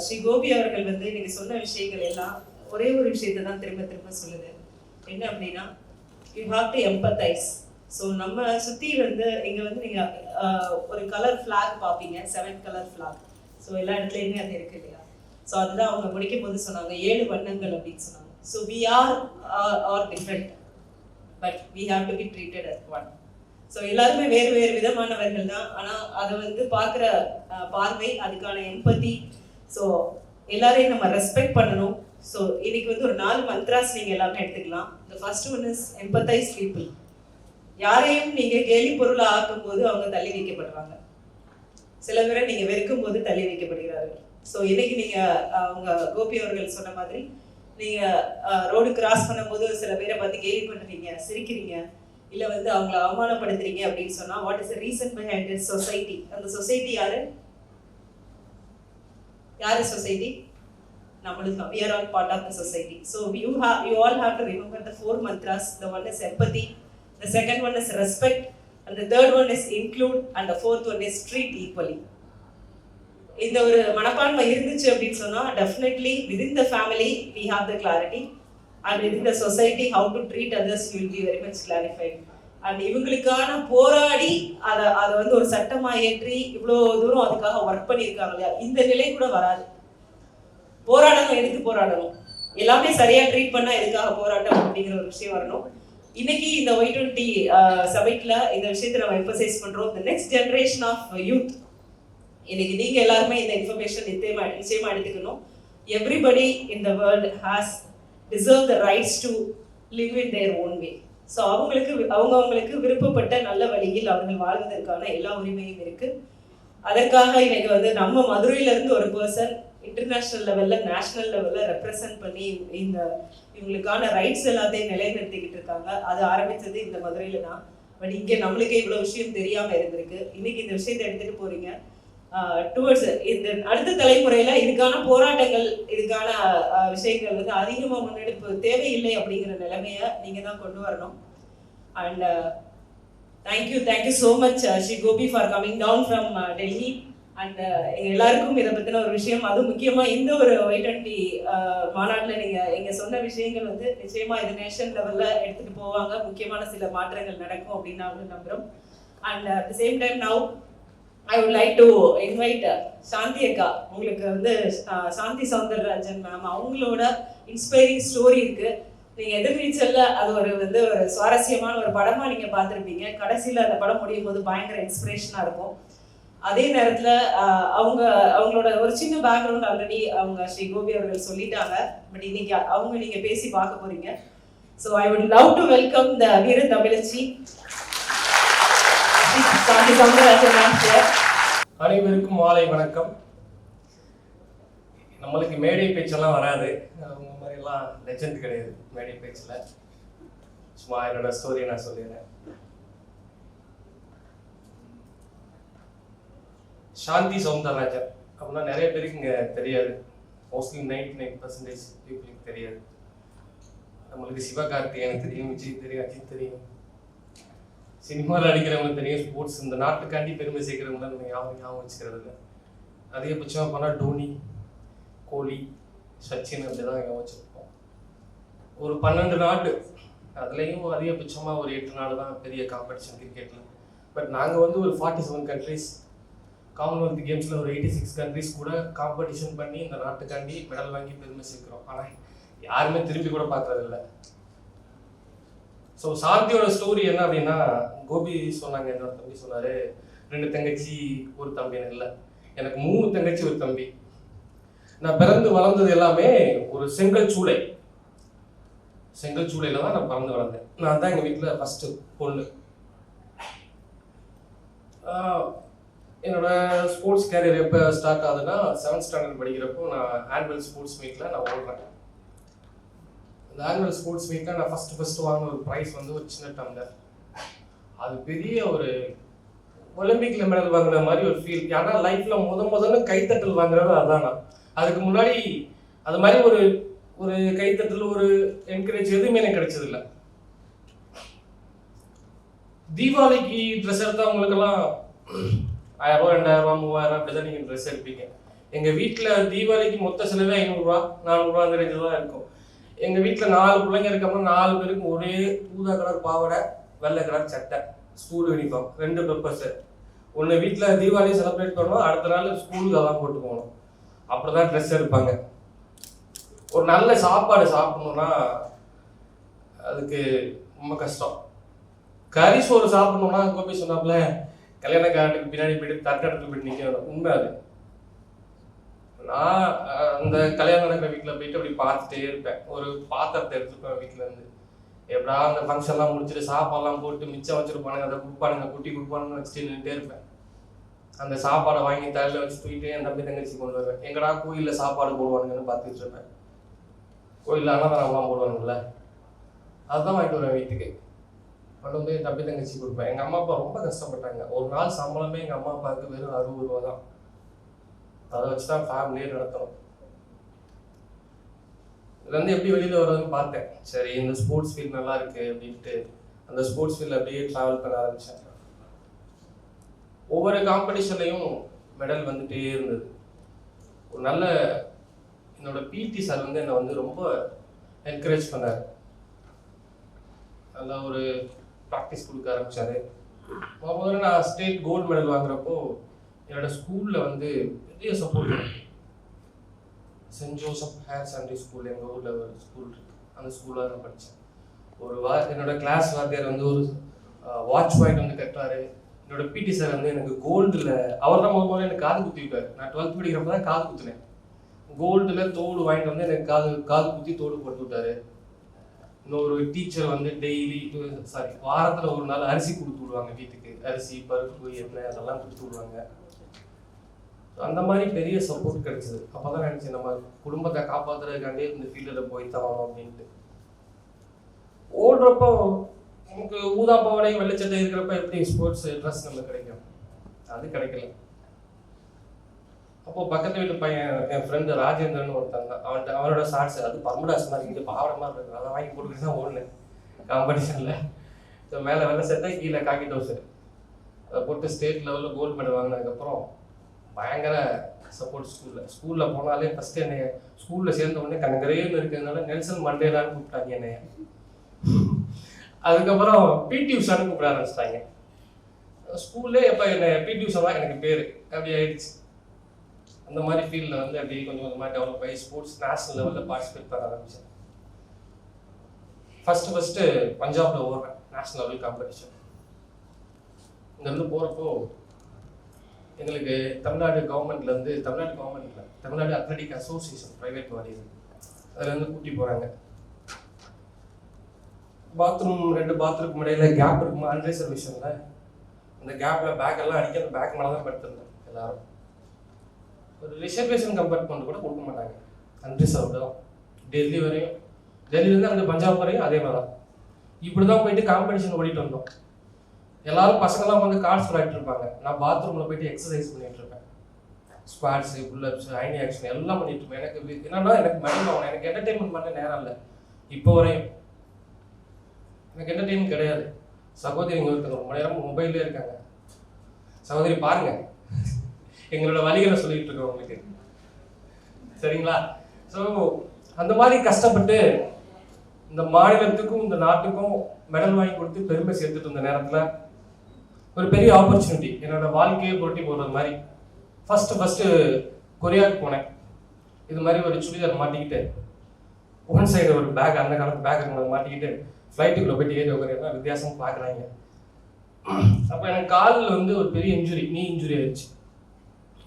ஸ்ரீ கோபி அவர்கள் வந்து நீங்க சொன்ன விஷயங்கள் எல்லாம் ஒரே ஒரு விஷயத்தை தான் திரும்ப திரும்ப சொல்லுது. என்ன அப்படின்னா, you have to empathise. So நம்ம சுற்றி வந்து இங்கே வந்து நீங்கள் ஒரு கலர் ஃப்ளாக் பார்ப்பீங்க, 7 கலர் ஃப்ளாக். ஸோ எல்லா இடத்துலையுமே அது இருக்கு இல்லையா? ஸோ அதுதான் அவங்க முடிக்கும் போது சொன்னாங்க 7 வண்ணங்கள் அப்படின்னு சொன்னாங்க. So we are different, but we have to be treated as one. So எல்லாருமே வேறு வேறு விதமானவர்கள் தான். ஆனால் அதை வந்து பார்க்குற பார்வை, அதுக்கான எம்பத்தி, ஸோ எல்லாரையும் நம்ம ரெஸ்பெக்ட் பண்ணணும். ஸோ இன்னைக்கு வந்து ஒரு 4 மந்த்ராஸ் நீங்கள் எல்லாமே எடுத்துக்கலாம். The first one is empathize people. யாரையும் நீங்க கேலி பொருளை ஆக்கும் போது அவங்க தள்ளி வைக்கப்படுறாங்க, சில பேரை நீங்க வெறுக்கும் போது தள்ளி வைக்கப்படுகிறார்கள். ஸோ இன்னைக்கு நீங்க அவங்க கோபி அவர்கள் சொன்ன மாதிரி நீங்க ரோடு கிராஸ் பண்ணும்போது சில பேரை பார்த்து கேலி பண்றீங்க, சிரிக்கிறீங்க, இல்ல வந்து அவங்களை அவமானப்படுத்துறீங்க அப்படின்னு சொன்னா what is the reason behind this society? அந்த சொசைட்டி யாரு சொசைட்டி? நம்மளுக்கு we are all part of the society. So you all have to remember the 4 mantras. The one is empathy, the second one is respect, and the third one is include, and the fourth one is treat equally. இந்த ஒரு மனப்பான்மை இருந்துச்சு அப்படின்னு சொன்னா definitely within the family we have the clarity, and within the society how to treat others will be very much clarified. And இவங்களுக்கான போராடி அதை வந்து ஒரு சட்டமா ஏற்றி இவ்வளோ தூரம் அதுக்காக ஒர்க் பண்ணியிருக்காங்க இல்லையா? இந்த நிலை கூட வராது. போராடணும், எதுக்கு போராடணும்? எல்லாமே சரியா ட்ரீட் பண்ணா எதுக்காக போராட்டம் அப்படிங்கிற ஒரு விஷயம் வரணும். இன்னைக்கு இந்த Y20 சமிட்ல இந்த விஷயத்தை நம்ம எம்பசைஸ் பண்றோம். the next generation of youth. இன்னைக்கு நீங்க எல்லாருமே இந்த இன்ஃபர்மேஷன் நிச்சயமா எடுத்துக்கணும். everybody in the world has deserve the rights to live in their own way. So அவங்களுக்கு விருப்பப்பட்ட நல்ல வழியில் அவர்கள் வாழ்வதற்கான எல்லா உரிமையும் இருக்கு. அதற்காக இன்னைக்கு வந்து நம்ம மதுரையில இருந்து ஒரு பர்சன் இன்டர்நேஷனல் லெவல்ல, நேஷனல் லெவல்ல ரெப்ரசென்ட் பண்ணி இவங்களுக்கான ரைட்ஸ் எல்லாத்தையும் நிலைநிறுத்திக்கிட்டு இருக்காங்க. அது ஆரம்பிச்சது இந்த மதுரையில தான். பட் இங்க நம்மளுக்கே இவ்வளவு விஷயம் தெரியாம இருந்திருக்கு. இன்னைக்கு இந்த விஷயத்தை எடுத்துட்டு போறீங்க டுவர்ட்ஸ் இந்த அடுத்த தலைமுறையில இதுக்கான போராட்டங்கள், இதுக்கான விஷயங்கள் வந்து அதிகமா முன்னெடுப்பு தேவையில்லை அப்படிங்கிற நிலைமைய நீங்க தான் கொண்டு வரணும். And thank you so much Shri Gopi for coming down from Delhi. And எங்க எல்லாருக்கும் இதை பத்தின ஒரு விஷயம், அதுவும் முக்கியமா இந்த ஒரு Y20 மாநாட்டில் நீங்க சொன்ன விஷயங்கள் வந்து நிச்சயமா இது நேஷனல் லெவல்ல எடுத்துட்டு போவாங்க. முக்கியமான சில மாற்றங்கள் நடக்கும் அப்படின்னு நாங்களும் நம்புறோம். And at the same time now I would like to invite சாந்தி அக்கா. உங்களுக்கு வந்து சாந்தி சௌந்தரராஜன் மேம் அவங்களோட இன்ஸ்பைரிங் ஸ்டோரி இருக்கு. நீங்க எதிர்நீச்சல்ல அது ஒரு சுவாரஸ்யமான ஒரு படமா நீங்க பார்த்துருப்பீங்க. கடைசியில் அந்த படம் முடியும் போது பயங்கர இன்ஸ்பிரேஷனா இருக்கும். அதே நேரத்தில் அவங்களோட ஒரு சின்ன பேக்ரவுண்ட் ஆல்ரெடி அவங்க ஸ்ரீ கோபி அவர்கள் சொல்லிட்டாங்க. பட் இன்னைக்கு நீங்க பேசி பார்க்க போறீங்க. So I would love to welcome the வீர தமிழச்சி சாந்தி சௌந்தரராஜன் மேம் சார். அனைவருக்கும் மாலை வணக்கம். நம்மளுக்கு மேடை பேச்செல்லாம் வராது, அவங்க மாதிரிலாம் லெஜெண்ட் கிடையாது மேடை பேச்சில். சும்மா என்னோட ஸ்டோரியை நான் சொல்லிடுறேன். சாந்தி சௌந்தரராஜன் அப்படின்னா நிறைய பேருக்கு இங்கே தெரியாது. மோஸ்ட்லி 99% பீப்புளுக்கு தெரியாது. நம்மளுக்கு சிவகார்த்திகேயன் தெரியும், விஜய் தெரியும், அஜித் தெரியும், சினிமாவில் அடிக்கிறவங்களுக்கு தெரியும், ஸ்போர்ட்ஸ் இந்த நாட்டுக்காண்டி பெருமை சேர்க்கிறவங்கள நம்ம யாரும் ஞாபகம் வச்சுக்கிறது இல்லை. அதிகபட்சமாக போனால் டோனி, கோலி, சச்சின் அப்படி தான் ஞாபகம் வச்சுருப்போம். ஒரு 12 நாடு, அதுலேயும் அதிகபட்சமாக ஒரு 8 நாடு தான் பெரிய காம்படிஷன் கிரிக்கெட்டில். பட் நாங்கள் வந்து ஒரு 47 கண்ட்ரிஸ், காமன்வெல்த் கேம்ஸில் ஒரு 86 கண்ட்ரிஸ் கூட காம்படிஷன் பண்ணி இந்த நாட்டுக்காண்டி மெடல் வாங்கி பெருமை சேர்க்கிறோம். ஆனால் யாருமே திரும்பி கூட பார்க்குறதில்ல. ஸோ சாந்தியோட ஸ்டோரி என்ன அப்படின்னா, கோபி சொன்னாங்க, என்னோட தம்பி சொன்னார் 2 தங்கச்சி 1 தம்பின்னு. இல்லை, எனக்கு 3 தங்கச்சி 1 தம்பி. நான் பிறந்து வளர்ந்தது எல்லாமே ஒரு செங்கல் சூளையில் தான் நான் பிறந்து வளர்ந்தேன். நான் தான் எங்கள் வீட்டில் ஃபஸ்ட்டு பொண்ணு. என்னோட ஸ்போர்ட்ஸ் கேரியர் எப்போ ஸ்டார்ட் ஆகுதுன்னா 7th ஸ்டாண்டர்ட் படிக்கிறப்போ நான் ஆனுவல் ஸ்போர்ட்ஸ் மீட்டில் நான் ஓடுறேன். இந்த ஆனுவல் ஸ்போர்ட்ஸ் மீட்டில் நான் ஃபஸ்ட்டு வாங்கின ஒரு ப்ரைஸ் வந்து ஒரு சின்ன டம்ளர். அது பெரிய ஒரு ஒலிம்பிக்கில் மெடல் வாங்குற மாதிரி ஒரு ஃபீல். ஏன்னா லைஃப்பில் முதல்ல கைத்தட்டல் வாங்குறது அதான். நான் அதுக்கு முன்னாடி அது மாதிரி ஒரு கைத்தட்டல், ஒரு என்கரேஜ் எதுவுமே எனக்கு கிடைச்சதில்லை. தீபாவளிக்கு ட்ரெஸ் எடுத்தவங்களுக்கெல்லாம் 1000 ரூபா, 2000 ரூபா, 3000 அப்படி தான் நீங்கள் ட்ரெஸ் எடுப்பீங்க. எங்கள் வீட்டில் தீபாவளிக்கு மொத்த செலவே 500 ரூபா 400 ரூபா அந்த ரேஞ்சில் தான் இருக்கும். எங்கள் வீட்டில் 4 பிள்ளைங்க இருக்கப்போ 4 பேருக்கும் ஒரே ஊதா கலர் பாவாடை, வெள்ளை கலர் சட்டை, ஸ்கூல் யூனிஃபார்ம், 2 பெப்பர்ஸு. ஒன்று வீட்டில் தீபாவளி செலிப்ரேட் பண்ணணும், அடுத்த நாள் ஸ்கூலுக்கு அதெல்லாம் போட்டு போகணும். அப்படி தான் ட்ரெஸ் எடுப்பாங்க. ஒரு நல்ல சாப்பாடு சாப்பிடணுன்னா அதுக்கு ரொம்ப கஷ்டம். கறி சோறு சாப்பிடணுன்னா கோபி சொன்னாப்புல கல்யாணக்காரனுக்கு பின்னாடி போயிட்டு தட்டெடுத்து போயிட்டு நிற்கணும். உண்மை அது. நான் அந்த கல்யாணம் நடக்கிற வீட்டில் போயிட்டு அப்படி பார்த்துட்டே இருப்பேன். ஒரு பாத்திரத்தை எடுத்துப்பேன் வீட்டிலேருந்து. எப்படா அந்த ஃபங்க்ஷன்லாம் முடிச்சுட்டு சாப்பாடெல்லாம் போட்டு மிச்சம் வச்சுருப்பானுங்க, அதை கொடுப்பானுங்க, குட்டி கொடுப்பானுன்னு வச்சுட்டு நின்றுட்டே இருப்பேன். அந்த சாப்பாடை வாங்கி தலையில் வச்சு தூக்கிட்டு என் தம்பி தங்கச்சி கொண்டு வருவேன். எங்கடா கோயிலில் சாப்பாடு போடுவானுங்கன்னு பார்த்துட்டு இருப்பேன். கோயிலில் அன்னதானம்லாம் போடுவானுங்கள, அதுதான் வாங்கிட்டு வருவேன் வீட்டுக்கு. கொண்டு வந்து என் தம்பி தங்கச்சி கொடுப்பேன். எங்கள் அம்மா அப்பா ரொம்ப கஷ்டப்பட்டாங்க. ஒரு நாள் சம்பளமே எங்கள் அம்மா அப்பாவுக்கு வெறும் 60 ரூபா தான். அதை வச்சு தான் ஃபேமிலியே நடத்தணும். இதுலேருந்து எப்படி வெளியில் வர்றதுன்னு பார்த்தேன். சரி, இந்த ஸ்போர்ட்ஸ் ஃபீல்ட் நல்லா இருக்கு அப்படின்ட்டு அந்த ஸ்போர்ட்ஸ் ஃபீல்டில் அப்படியே ட்ராவல் பண்ண ஆரம்பித்தேன். ஒவ்வொரு காம்படிஷன்லையும் மெடல் வந்துட்டே இருந்தது. ஒரு நல்ல என்னோட பிடி சார் வந்து என்னை வந்து ரொம்ப என்கரேஜ் பண்ணார். நல்லா ஒரு ப்ராக்டிஸ் கொடுக்க ஆரம்பித்தார். முதல்ல நான் ஸ்டேட் கோல்டு மெடல் வாங்குறப்போ என்னோட ஸ்கூலில் வந்து பெரிய சப்போர்ட் இருக்குது. Saint Joseph higher secondary school எங்கள் ஊரில் ஒரு ஸ்கூல் இருக்குது. அந்த ஸ்கூலில் நான் படித்தேன். என்னோட கிளாஸ் வாத்தியார் வந்து ஒரு வாட்ச் பாயிண்ட் வந்து கட்டுறாரு. என்னோட பிடி சார் வந்து எனக்கு கோல்டில், அவர் தான் முதல்ல எனக்கு காது குத்தி விட்டார். நான் 12th படிக்கிறப்ப தான் காது குத்துனேன். கோல்டில் தோடு வாங்கிட்டு வந்து எனக்கு காது குத்தி தோடு போட்டு விட்டாரு. இன்னொரு டீச்சர் வந்து வாரத்தில் ஒரு நாள் அரிசி கொடுத்து விடுவாங்க வீட்டுக்கு. அரிசி, பருப்பு, எண்ணெய் அதெல்லாம் கொடுத்து விடுவாங்க. அந்த மாதிரி பெரிய சப்போர்ட் கிடைச்சிது. அப்போ தான் நினச்சேன், நம்ம குடும்பத்தை காப்பாற்றுறதுக்காண்டே இந்த ஃபீல்டில் போய் தரணும் அப்படின்ட்டு. ஓடுறப்போ நமக்கு ஊதா பாவாடை வெள்ளச்சட்டை இருக்கிறப்ப எப்படி ஸ்போர்ட்ஸ் ட்ரெஸ் நம்மளுக்கு கிடைக்கும்? அது கிடைக்கல. அப்போது பக்கத்து வீட்டு பையன், என் ஃப்ரெண்டு ராஜேந்திரன் ஒருத்தன் தான், அவனோட ஷார்ட்ஸ் அது பர்முடாஸ் மாதிரி இங்கே பாவாடை மாதிரி இருக்குது, அதை வாங்கி போட்டுக்கிட்டு தான் ஓடினேன் காம்படிஷனில். ஸோ மேலே வெள்ளை சட்டை, கீழே காக்கி டவுசர், அதை போட்டு ஸ்டேட் லெவலில் கோல்டு மெடல் வாங்கினதுக்கப்புறம் பயங்கர சப்போர்ட். ஸ்கூலில் போனாலே ஃபஸ்ட்டு என்னைய ஸ்கூலில் சேர்ந்த உடனே கனகரேன்னு இருக்கிறதுனால நெல்சன் மண்டேலான்னு கூப்பிட்டாங்க என்னைய. அதுக்கப்புறம் பிடி உஷான்னு கூப்பிட ஆரம்பிச்சிட்டாங்க. ஸ்கூல்லே எப்போ என்ன பிடி உஷாலாம் எனக்கு பேர் அப்படி ஆயிடுச்சு. அந்த மாதிரி ஃபீல்டில் வந்து அப்படியே கொஞ்சம் கொஞ்சமாக டெவலப் ஆகி ஸ்போர்ட்ஸ் நேஷனல் லெவலில் பார்ட்டிசிபேட் பண்ண ஆரம்பித்தேன். ஃபஸ்ட்டு பஞ்சாபில் ஓடுறேன் நேஷனல் லெவல் காம்படிஷன். இங்கேருந்து போகிறப்போ எங்களுக்கு தமிழ்நாடு கவர்மெண்ட்லேருந்து தமிழ்நாடு அத்லட்டிக் அசோசியேஷன் ப்ரைவேட் பாடி அதுலேருந்து கூட்டி போகிறாங்க. பாத்ரூம் 2 பாத்ரூமுக்கு இடையில கேப் இருக்குமா அன்ரிசர்வேஷனில், அந்த கேப்பில் பேக்கெல்லாம் அடிக்க அந்த பேக் மேலே தான் படுத்துருந்தேன். எல்லாரும் ஒரு ரிசர்வேஷன் கம்பார்ட்மெண்ட் கூட கொடுக்க மாட்டாங்க, அன்ரிசர்வ்டு தான். டெல்லி வரையும், டெல்லியிலேருந்து அங்கே பஞ்சாப் வரையும் அதே மாதிரி தான். இப்படி தான் போயிட்டு காம்படிஷன் ஓடிட்டு வந்தோம். எல்லாரும் பசங்கள்லாம் வந்து கார்ட்ஸ் விளையாட்டு இருப்பாங்க, நான் பாத்ரூமில் போயிட்டு எக்ஸசைஸ் பண்ணிட்டு இருப்பேன். ஸ்குவாட்ஸு, புல்லப்ஸ், ஐனி ஆக்ஷன் எல்லாம் பண்ணிட்டு இருப்பேன். எனக்கு என்னன்னா எனக்கு மைண்ட் ஆகணும், எனக்கு என்டர்டெயின்மெண்ட் பண்ண நேரம் இல்லை. இப்போ வரையும் எனக்கு என்டர்டெயின்மெண்ட் கிடையாது. சகோதரிங்க ஒருத்தங்க ரொம்ப நேரம் மொபைல்லே இருக்காங்க. சகோதரி பாருங்க, எங்களோட வழிகளை சொல்லிட்டு இருக்கோம் உங்களுக்கு, சரிங்களா? ஸோ அந்த மாதிரி கஷ்டப்பட்டு இந்த மாநிலத்துக்கும் இந்த நாட்டுக்கும் மெடல் வாங்கி கொடுத்து பெருமை சேர்த்துட்டு இருந்த நேரத்தில் ஒரு பெரிய ஆப்பர்ச்சுனிட்டி, என்னோட வாழ்க்கையை புரட்டி போடுறது மாதிரி. ஃபஸ்ட்டு கொரியாவுக்கு போனேன். இது மாதிரி ஒரு சுடிதார் மாட்டிக்கிட்டு, ஒன் சைடு ஒரு பேக், அந்த காலத்து பேக் இருந்ததை மாட்டிக்கிட்டு ஃப்ளைட்டுக்குள்ளே போயிட்டு ஏறி உட்கார வித்தியாசம் பார்க்குறாங்க. அப்போ எனக்கு காலில் வந்து ஒரு பெரிய இன்ஜுரி, நீ இன்ஜுரி ஆயிடுச்சு.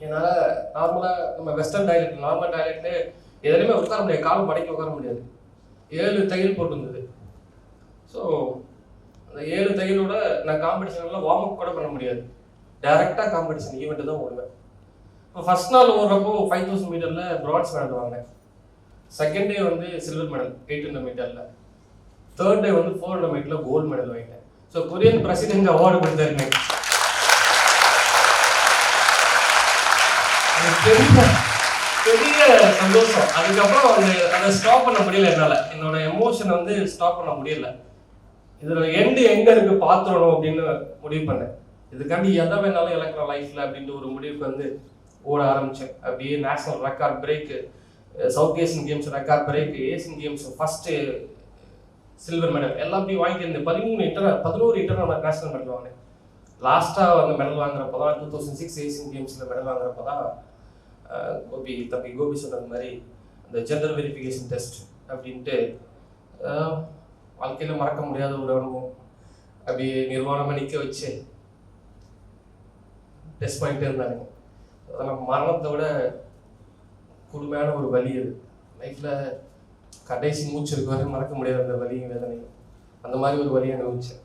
என்னால் நார்மலாக நம்ம வெஸ்டர்ன் டாய்லெட், நார்மல் டாய்லெட்டு எதுலையுமே உட்கார முடியாது, காலம் மடக்கி உட்கார முடியாது. 7 தையல் போட்டுருந்தது. ஸோ அந்த 7 தையலோட நான் காம்படிஷன்லாம் வார்ம் அப் கூட பண்ண முடியாது, டைரெக்டாக காம்படிஷன் ஈவெண்ட்டு தான் ஓடுவேன். இப்போ ஃபஸ்ட் நாள் ஓடுறப்போ 5000 மீட்டரில் பிரான்ஸ் மெடல் வாங்கினேன். செகண்ட் டே வந்து சில்வர் மெடல் 800 மீட்டரில், தேர்ட் டே வந்து 400 மீட்டரில் கோல்டு மெடல் வாங்கிட்டேன். ஸோ கொரியன் பிரசிடென்ட் அவார்டு கொடுத்தாருங்க. பெரிய சந்தோஷம். அதுக்கப்புறம் அதை ஸ்டாப் பண்ண முடியல என்னால், என்னோட எமோஷனை வந்து ஸ்டாப் பண்ண முடியல. இதில் எண்டு எங்கே இருக்கு பார்த்துடணும் அப்படின்னு முடிவு பண்ணேன். இதுக்காண்டி எதை வேணாலும் இழக்கலாம் லைஃப்பில் அப்படின்ட்டு ஒரு முடிவுக்கு வந்து ஓட ஆரம்பித்தேன். அப்படியே national record break, south Asian games record break, Asian games first silver medal எல்லாம் அப்படி வாங்கிட்டு இருந்தேன். 11 இன்டர்நேஷனல் நேஷனல் மெடல் வாங்கினேன். லாஸ்ட்டாக வந்து மெடல் வாங்குறப்போ தான் 2006 ஏசியன் கேம்ஸில் மெடல் வாங்குறப்போ தான் கோபி சொன்னது மாதிரி அந்த ஜெண்டர் வெரிஃபிகேஷன் டெஸ்ட் அப்படின்ட்டு வாழ்க்கையில் மறக்க முடியாத ஒரு அனுபவம். அப்படி நிர்வாணமாக நிற்க வச்சு டெஸ்ட் பண்ணிட்டே இருந்தாங்க. அதெல்லாம் மரணத்தை விட கொடுமையான ஒரு வலி அது. லைஃப்பில் கடைசி மூச்சு இருக்க வரைக்கும் மறக்க முடியாது அந்த வலியும் வேதனையும். அந்த மாதிரி ஒரு வலியை அனுபவிச்சேன்.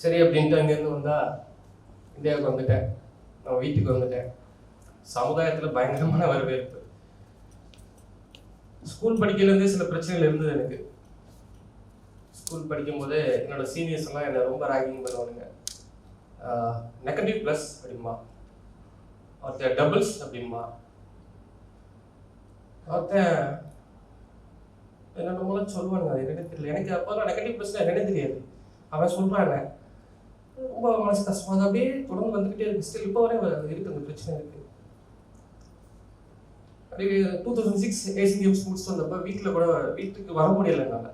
சரி அப்படின்ட்டு அங்கேருந்து வந்தால் இந்தியாவுக்கு வந்துட்டேன், நான் வீட்டுக்கு வந்துட்டேன். சமுதாயத்தில் பயங்கரமான வரவேற்பு. ஸ்கூல் படிக்கிறதுலேருந்தே சில பிரச்சனைகள் இருந்தது எனக்கு. ஸ்கூல் படிக்கும் போதே என்னோட சீனியர்ஸ் எல்லாம் என்னை ரொம்ப ராகிங் பண்ணுவானுங்க. நெகட்டிவ் ப்ளஸ் அப்படிமா, ஒருத்தர் டபுள்ஸ் அப்படிமா, ஒருத்தன் என்னென்னமோலாம் சொல்லுவானுங்க. அது என்னன்னு தெரியல. எனக்கு அப்போதான் நெகட்டிவ் ப்ளஸ்னா என்னன்னு தெரியாது. அவன் சொல்கிறாங்க, ரொம்ப மனசு கஷ்டமாக அப்படியே தொடர்ந்து வந்துக்கிட்டே இருக்கு. ஸ்டில் இப்போ வரையும் இருக்குது, அந்த பிரச்சனை இருக்குது. அப்படியே 2006 ஏசியன் கேம்ஸ் முடிச்சுட்டு வந்தப்போ வீட்டுக்கு வர முடியலை என்னால்.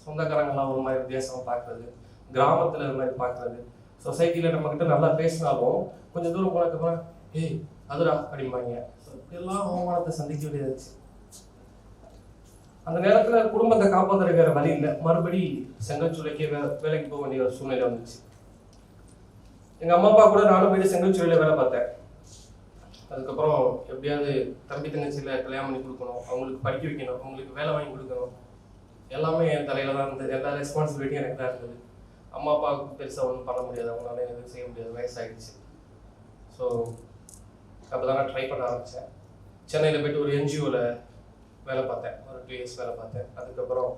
சொந்தக்காரங்கள்லாம் ஒரு மாதிரி வித்தியாசமாக பார்க்குறது, கிராமத்தில் இது மாதிரி பார்க்குறது, சொசைட்டியில் நம்மக்கிட்ட நல்லா பேசினாலும் கொஞ்சம் தூரம் போனதுக்கப்புறம் ஏய் அதுரா அப்படிம்பாங்க. ஸோ இப்படியெல்லாம் அவமானத்தை சந்திக்க வேண்டியதாச்சு. அந்த நேரத்தில் குடும்பத்தை காப்பாற்றுற வேறு வழி இல்லை, மறுபடி செங்கல்சூளைக்கே வேலைக்கு போக வேண்டிய ஒரு சூழ்நிலை வந்துச்சு. எங்கள் அம்மா அப்பா கூட நானும் போயிட்டு செங்கல்சூளையில் வேலை பார்த்தேன். அதுக்கப்புறம் எப்படியாவது தம்பி தங்கச்சியில் கல்யாணம் பண்ணி கொடுக்கணும், அவங்களுக்கு படிக்க வைக்கணும், அவங்களுக்கு வேலை வாங்கி கொடுக்கணும், எல்லாமே என் தலையில் தான் இருந்தது. எல்லா ரெஸ்பான்சிபிலிட்டியும் எனக்கு தான் இருந்தது. அம்மா அப்பாவுக்கு பெருசாக ஒன்றும் பண்ண முடியாது, அவங்களால எதுவும் செய்ய முடியாது, வயசாகிடுச்சு. ஸோ அப்போ தான் நான் ட்ரை பண்ண ஆரம்பித்தேன். சென்னையில் போய்ட்டு ஒரு NGOவில் வேலை பார்த்தேன், ஒரு 2 இயர்ஸ் வேலை பார்த்தேன். அதுக்கப்புறம்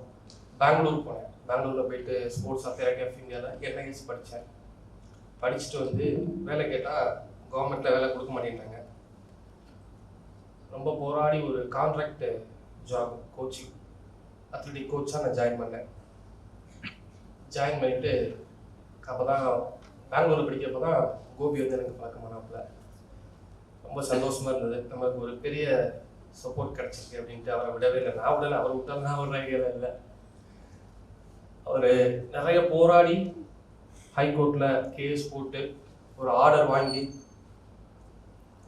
பெங்களூர் போனேன். பெங்களூரில் போயிட்டு ஸ்போர்ட்ஸ் அத்தாரிட்டி ஆஃப் இந்தியாவில் NIS படித்தேன். படிச்சுட்டு வந்து வேலை கேட்டால் கவர்மெண்ட்டில் வேலை கொடுக்க மாட்டேங்கிறாங்க. ரொம்ப போராடி ஒரு கான்ட்ராக்ட் ஜாப் கோச்சிங் அத்லட்டிக் கோச்சாக நான் ஜாயின் பண்ணேன். ஜாயின் பண்ணிவிட்டு அப்போ தான் பெங்களூரில் படிக்கிறப்போ தான் கோபி வந்து எனக்கு பழக்கமானாப்புல. ரொம்ப சந்தோஷமாக இருந்தது. நமக்கு ஒரு பெரிய சப்போர்ட் கிடச்சிருக்கு அப்படின்ட்டு. அவரை விடவே இல்லை, நான் விடலை, அவர் விட்டாலும் நான் ஒரு ஐடியாவில் இல்லை. அவர் நிறைய போராடி ஹைகோர்ட்டில் கேஸ் போட்டு ஒரு ஆர்டர் வாங்கி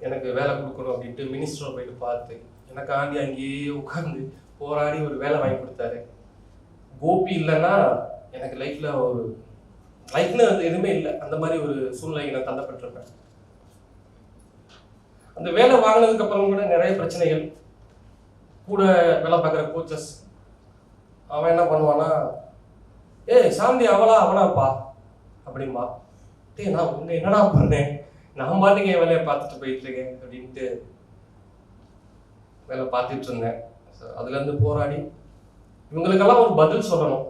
எனக்கு வேலை கொடுக்கணும் அப்படின்ட்டு மினிஸ்டரை போயிட்டு பார்த்து எனக்காண்டி அங்கேயே உட்காந்து போராடி ஒரு வேலை வாங்கி கொடுத்தாரு. கோபி இல்லைன்னா எனக்கு லைஃப்பில் ஒரு லைஃப்பில் அது எதுவுமே இல்லை. அந்த மாதிரி ஒரு சூழ்நிலைக்கு நான் தள்ளப்பட்டிருப்பேன். அந்த வேலை வாங்கினதுக்கு அப்புறம் கூட நிறைய பிரச்சனைகள். கூட வேலை பார்க்குற கோச்சஸ் அவன் என்ன பண்ணுவான்னா, ஏய் சாந்தி அவனாப்பா அப்படின்பா. நான் உன்னை என்னடா பண்ணேன், நான் பாட்டுக்கு என் வேலையை பார்த்துட்டு போயிட்டு இருக்கேன் அப்படின்ட்டு வேலை பார்த்துட்டு இருந்தேன். ஸோ அதுலேருந்து போராடி இவங்களுக்கெல்லாம் ஒரு பதில் சொல்லணும்.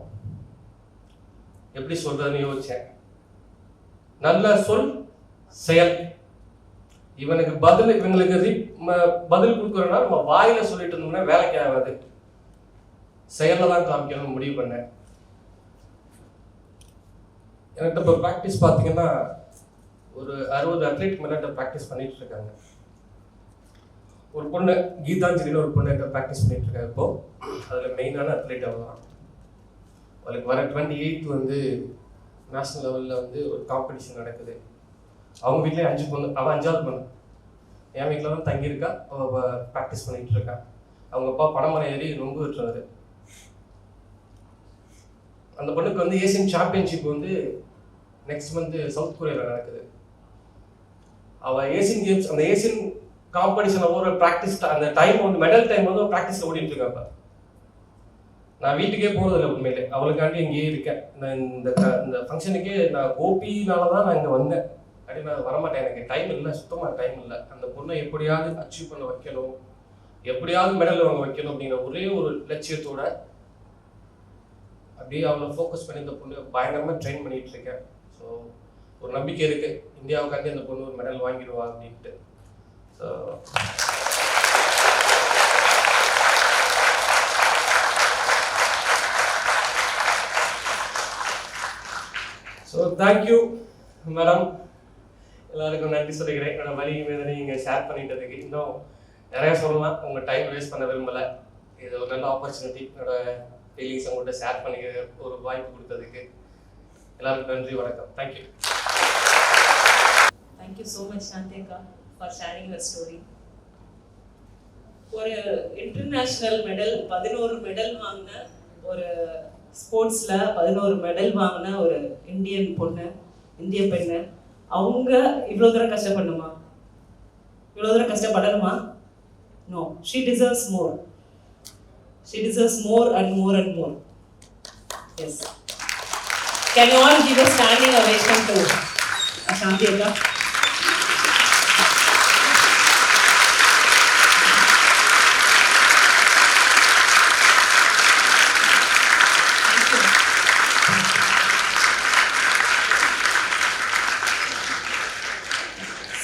எப்படி சொல்றதுன்னு யோசிச்சேன். நல்ல சொல் செயல். இவனுக்கு பதில் இவங்களுக்கு பதில் கொடுக்குறோன்னா நம்ம வாயில சொல்லிட்டு இருந்தோம்னா வேலைக்கு ஆகாது, செயல்ல தான் காமிக்கணும்னு முடிவு பண்ணேன். என்கிட்ட இப்போ ப்ராக்டிஸ் பார்த்தீங்கன்னா ஒரு 60 அத்லீட் மேலே ப்ராக்டிஸ் பண்ணிட்டு இருக்காங்க. ஒரு பொண்ணு கீதாஞ்சலின்னு ஒரு பொண்ணு என்கிட்ட ப்ராக்டிஸ் பண்ணிட்டு இருக்காங்க. இப்போ அதில் மெயினான அத்லீட் அவள் தான். அவளுக்கு வர 28th வந்து நேஷ்னல் லெவலில் வந்து ஒரு காம்படிஷன் நடக்குது. அவங்க வீட்டிலே 5 பொண்ணு, அவள் 5வது பொண்ணு. என் வீட்டில் தான் தங்கியிருக்கா. அவள் ப்ராக்டிஸ் பண்ணிட்டு இருக்கா. அவங்க அப்பா பனைமரம் ஏறி நொங்கு விட்டுறாரு. அந்த பொண்ணுக்கு வந்து ஏசியன் சாம்பியன்ஷிப் வந்து நெக்ஸ்ட் மந்த் சவுத் கொரியாவில் நடக்குது. அவள் ஏசியன் கேம்ஸ் அந்த ஏசியன் காம்படிஷனில் ஒரு ப்ராக்டிஸ் அந்த டைம் வந்து மெடல் டைம் வந்து ப்ராக்டிஸில் ஓடிட்டு இருக்காப்ப. நான் வீட்டுக்கே போகிறதில்ல உண்மையிலே, அவளுக்காண்டி இங்கேயே இருக்கேன். நான் இந்த ஃபங்க்ஷனுக்கே நான் கோபினால தான் நான் இங்கே வந்தேன். அப்படி நான் வரமாட்டேன், எனக்கு டைம் இல்லை, சுத்தமாக டைம் இல்லை. அந்த பொண்ணை எப்படியாவது அச்சீவ் பண்ண வைக்கணும், எப்படியாவது மெடல் வாங்க வைக்கணும் அப்படிங்கிற ஒரே ஒரு லட்சியத்தோட அப்படியே அவளை ஃபோக்கஸ் பண்ணி இந்த பொண்ணு பயங்கரமாக ட்ரெயின் பண்ணிகிட்டு இருக்கேன். ஸோ ஒரு நம்பிக்கை இருக்குது, இந்தியாவுக்காண்டி அந்த பொண்ணு ஒரு மெடல் வாங்கிடுவா அப்படின்ட்டு. ஸோ தேங்க்யூ மேடம், எல்லாருக்கும் நன்றி சொல்லிக்கிறேன். என்னோட வழி வேதனை இங்கே ஷேர் பண்ணிட்டதுக்கு. இன்னும் நிறையா சொல்லலாம், உங்கள் டைம் வேஸ்ட் பண்ண விரும்பலை. இது ஒரு நல்ல ஆப்பர்ச்சுனிட்டி. என்னோட ஃபீலிங்ஸ் உங்கள்கிட்ட ஷேர் பண்ணிக்க ஒரு வாய்ப்பு கொடுத்ததுக்கு எல்லாருக்கும் நன்றி, வணக்கம். Thank you. Thank you so much, Shantika, for sharing your story. ஒரு இன்டர்நேஷனல் மெடல் 11 மெடல் வாங்கின ஒரு ஸ்போர்ட்ஸ்ல 11 மெடல் வாங்கின ஒரு இந்தியன் பொண்ணு, இந்திய பெண்ணு, அவங்க இவ்வளோ தூரம் கஷ்டப்படணுமா? இவ்வளோ தூரம் கஷ்டப்படணுமா? No, she deserves more. She deserves more and more and more. Yes. Can you all give a standing ovation to Shantika?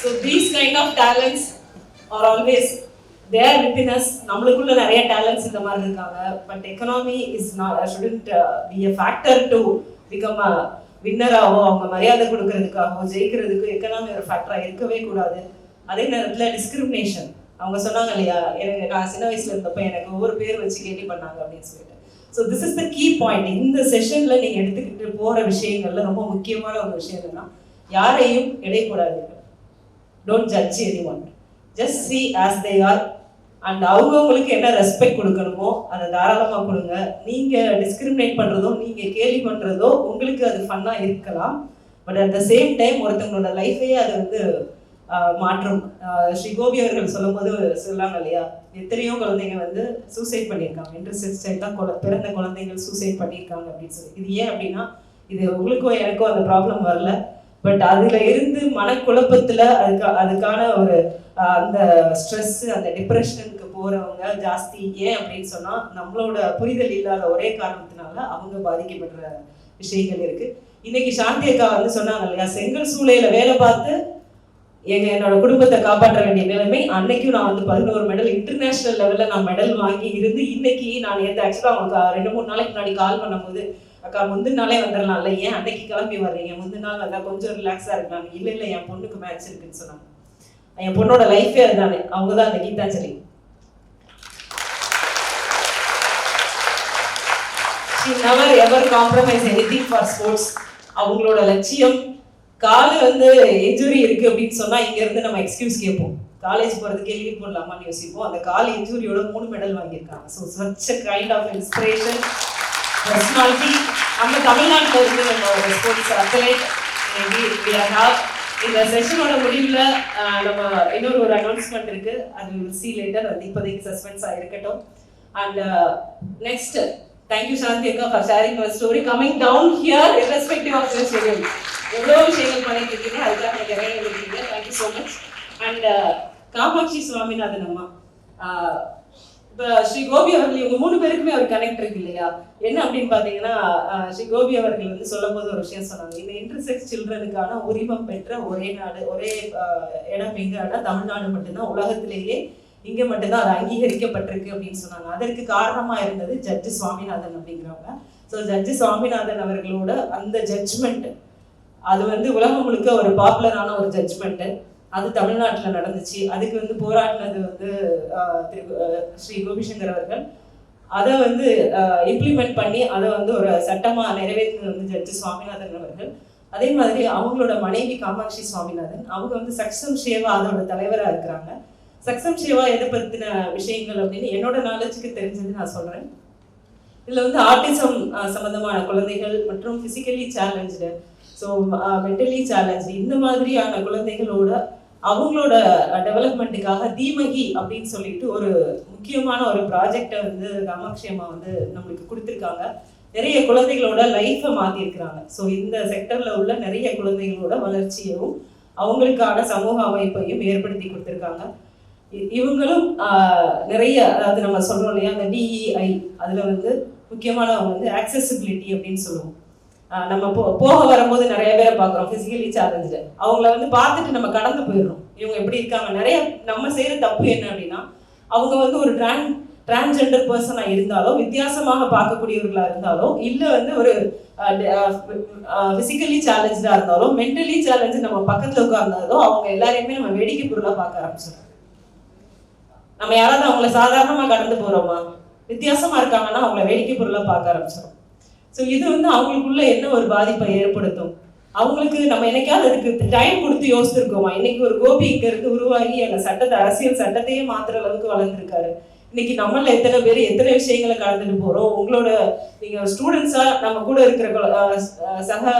So these kind of talents are always there within us. நம்மளுக்குள்ள நிறைய talents இந்த மாதிரி இருக்காங்க. But economy is not, shouldn't be a factor to become a winner ஆவோ, அவங்க மரியாதை கொடுக்கறதுக்காகவோ ஜெயிக்கிறதுக்கு economy ஒரு ஃபேக்டராக இருக்கவே கூடாது. அதே நேரத்தில் டிஸ்கிரிமினேஷன், அவங்க சொன்னாங்க இல்லையா, எனக்கு நான் சின்ன வயசுல இருந்தப்போ எனக்கு ஒவ்வொரு பேர் வச்சு கேள்வி பண்ணாங்க அப்படின்னு சொல்லிட்டு. So this is the key point. இந்த செஷனில் நீங்கள் எடுத்துக்கிட்டு போகிற விஷயங்கள்ல ரொம்ப முக்கியமான ஒரு விஷயம் என்னன்னா, யாரையும் எடைக்கூடாது. Don't judge anyone. Just see as they are. And அவங்களுக்கு என்ன ரெஸ்பெக்ட் கொடுக்கணுமோ அதை தாராளமாக கொடுங்க. நீங்கள் டிஸ்கிரிமினேட் பண்ணுறதோ நீங்கள் கேலி பண்ணுறதோ உங்களுக்கு அது ஃபன்னாக இருக்கலாம். But at the same time ஒருத்தவங்களோட லைஃபையே அது வந்து மாற்றம். ஸ்ரீ கோபி அவர்கள் சொல்லும் போது சொல்லாங்க இல்லையா, எத்தனையோ குழந்தைங்க வந்து சூசைட் பண்ணியிருக்காங்க, இன்டர்செக்ஸ் சைல்டாக பிறந்த குழந்தைகள் சூசைட் பண்ணியிருக்காங்க அப்படின்னு சொல்லி. இது ஏன் அப்படின்னா, இது உங்களுக்கும் எனக்கும் அந்த ப்ராப்ளம் வரல, பட் அதுல இருந்து மனக்குழப்பத்துல அதுக்கான ஒரு அந்த ஸ்ட்ரெஸ், அந்த டிப்ரெஷனுக்கு போறவங்க ஜாஸ்தி. ஏன் அப்படின்னு சொன்னா, நம்மளோட புரிதல் இல்லாத ஒரே காரணத்தினால அவங்க பாதிக்கப்படுற விஷயங்கள் இருக்கு. இன்னைக்கு சாந்தி அக்கா வந்து சொன்னாங்க இல்லையா, செங்கல் சூளையில வேலை பார்த்து என்னோட குடும்பத்தை காப்பாற்ற வேண்டிய நிலைமை. அன்னைக்கும் நான் வந்து 11 மெடல் இன்டர்நேஷனல் லெவல்ல நான் மெடல் வாங்கி இருந்து, இன்னைக்கு நான் நேற்று ஆக்சுவலா அவங்களுக்கு 2-3 நாளைக்கு முன்னாடி கால் பண்ணும்போது, அக்கா முந்தின நாளே வந்துடலாம்ல, ஏன் அன்னைக்கு கிளம்பி வர்றீங்க, முந்தின நாள் வந்தா கொஞ்சம் ரிலாக்ஸா இருக்காங்க. இல்லை என் பொண்ணுக்கு மேட்ச் இருக்குன்னு சொன்னாங்க. என் பொண்ணோட லைஃபே அதுதானே, அவங்க தான் அந்த Gitanjali. She never ever compromise anything for sports. அவங்களோட லட்சியம் காலு வந்து இன்ஜுரி இருக்கு அப்படின்னு சொன்னா இங்க இருந்து நம்ம எக்ஸ்கியூஸ் கேட்போம், காலேஜ் போறதுக்கே லீவ் போடலாமான்னு யோசிப்போம். அந்த கால் இன்ஜுரியோட 3 மெடல் வாங்கியிருக்காங்க. So such a kind of inspiration personality. நம்ம தமிழ்நாட்டில் இருந்து நம்ம ஒரு ஸ்போர்ட்ஸ் அத்லெட் இந்த செஷனோட முடிவில் நம்ம இன்னொரு ஒரு அனௌன்ஸ்மெண்ட் இருக்கு, அது வில் see later. அது இப்போதைக்கு சஸ்பென்ஸா இருக்கட்டும். அண்ட் நெக்ஸ்ட் தேங்க்யூ சாந்தி அக்கா for sharing your story coming down here irrespective of your schedule. எவ்வளோ விஷயங்கள் பண்ணிட்டு இருக்கீங்க, அதுக்காக எனக்கு நிறைய இருக்கீங்க. Thank you so much. And Kamakshi Swaminathan அம்மா, இப்போ ஸ்ரீ கோபி அவர்கள் இவங்க 3 பேருக்குமே ஒரு கனெக்ட் இருக்கு இல்லையா? என்ன அப்படின்னு பார்த்தீங்கன்னா, ஸ்ரீ கோபி அவர்கள் வந்து சொல்லும் போது ஒரு விஷயம் சொன்னாங்க, இந்த இன்டர்செக்ஸ் சில்ட்ரனுக்கான உரிமம் பெற்ற ஒரே நாடு ஒரே இடம் எங்கன்னா தமிழ்நாடு மட்டும்தான், உலகத்திலேயே இங்க மட்டும்தான் அது அங்கீகரிக்கப்பட்டிருக்கு அப்படின்னு சொன்னாங்க. அதற்கு காரணமா இருந்தது ஜட்ஜி சுவாமிநாதன் அப்படிங்கிறவங்க. ஸோ ஜட்ஜி சுவாமிநாதன் அவர்களோட அந்த ஜட்ஜ்மெண்ட் அது வந்து உலகம் முழுக்க ஒரு பாப்புலரான ஒரு ஜட்ஜ்மெண்ட். அது தமிழ்நாட்டில் நடந்துச்சு. அதுக்கு வந்து போராடினது வந்து ஸ்ரீ கோபிசங்கர் அவர்கள். அதை வந்து இம்ப்ளிமெண்ட் பண்ணி அதை வந்து ஒரு சட்டமாக நிறைவேற்றினது வந்து ஜட்ஜி சுவாமிநாதன் அவர்கள். அதே மாதிரி அவங்களோட மனைவி காமாட்சி சுவாமிநாதன், அவங்க வந்து சக்ஷம் சேவா அதோட தலைவராக இருக்கிறாங்க. சக்ஷம் சேவா எதை பற்றின விஷயங்கள் அப்படின்னு என்னோட நாலேஜுக்கு தெரிஞ்சது நான் சொல்கிறேன். இதில் வந்து ஆர்டிசம் சம்மந்தமான குழந்தைகள் மற்றும் physically challenge, so mentally challenge, இந்த மாதிரியான குழந்தைகளோட அவங்களோட டெவலப்மெண்ட்டுக்காக தீமகி அப்படின்னு சொல்லிட்டு ஒரு முக்கியமான ஒரு ப்ராஜெக்டை வந்து காமாட்சி அம்மா வந்து நம்மளுக்கு கொடுத்துருக்காங்க. நிறைய குழந்தைகளோட லைஃப்பை மாற்றிருக்கிறாங்க. ஸோ இந்த செக்டரில் உள்ள நிறைய குழந்தைகளோட வளர்ச்சியையும் அவங்களுக்கான சமூக அமைப்பையும் ஏற்படுத்தி கொடுத்துருக்காங்க. இவங்களும் நிறைய, அதாவது நம்ம சொல்றோம் இல்லையா, அந்த DEI அதில் வந்து முக்கியமானவங்க வந்து ஆக்சசிபிலிட்டி அப்படின்னு சொல்லுவோம். நம்ம போக வரும்போது நிறைய பேரை பார்க்குறோம் ஃபிசிக்கலி சேலஞ்சு, அவங்கள வந்து பார்த்துட்டு நம்ம கடந்து போயிடுறோம், இவங்க எப்படி இருக்காங்க. நிறைய நம்ம செய்கிற தப்பு என்ன அப்படின்னா, அவங்க வந்து ஒரு டிரான்ஸ்ஜெண்டர் பர்சனாக இருந்தாலோ, வித்தியாசமாக பார்க்கக்கூடியவர்களாக இருந்தாலோ, இல்லை வந்து ஒரு ஃபிசிக்கலி சேலஞ்சாக இருந்தாலோ, மென்டலி சேலஞ்சு நம்ம பக்கத்தில் உட்கார்ந்தாலோ, அவங்க எல்லாரையுமே நம்ம வேடிக்கை பொருளாக பார்க்க ஆரம்பிச்சிடும். நம்ம யாராவது அவங்கள சாதாரணமாக கடந்து போகிறோமா, வித்தியாசமாக இருக்காங்கன்னா அவங்கள வேடிக்கை பொருளாக பார்க்க ஆரம்பிச்சிடும். ஸோ இது வந்து அவங்களுக்குள்ள என்ன ஒரு பாதிப்பை ஏற்படுத்தும். அவங்களுக்கு நம்ம என்னைக்காவது அதுக்கு டைம் கொடுத்து யோசிச்சிருக்கோமா? இன்னைக்கு ஒரு கோபி இங்க இருந்து உருவாகி அந்த சட்டத்தை, அரசியல் சட்டத்தையே மாத்துற அளவுக்கு வளர்ந்துருக்காரு. இன்னைக்கு நம்மள எத்தனை பேர் எத்தனை விஷயங்களை கடந்துட்டு போறோம். உங்களோட நீங்க ஸ்டூடெண்ட்ஸா நம்ம கூட இருக்கிற சக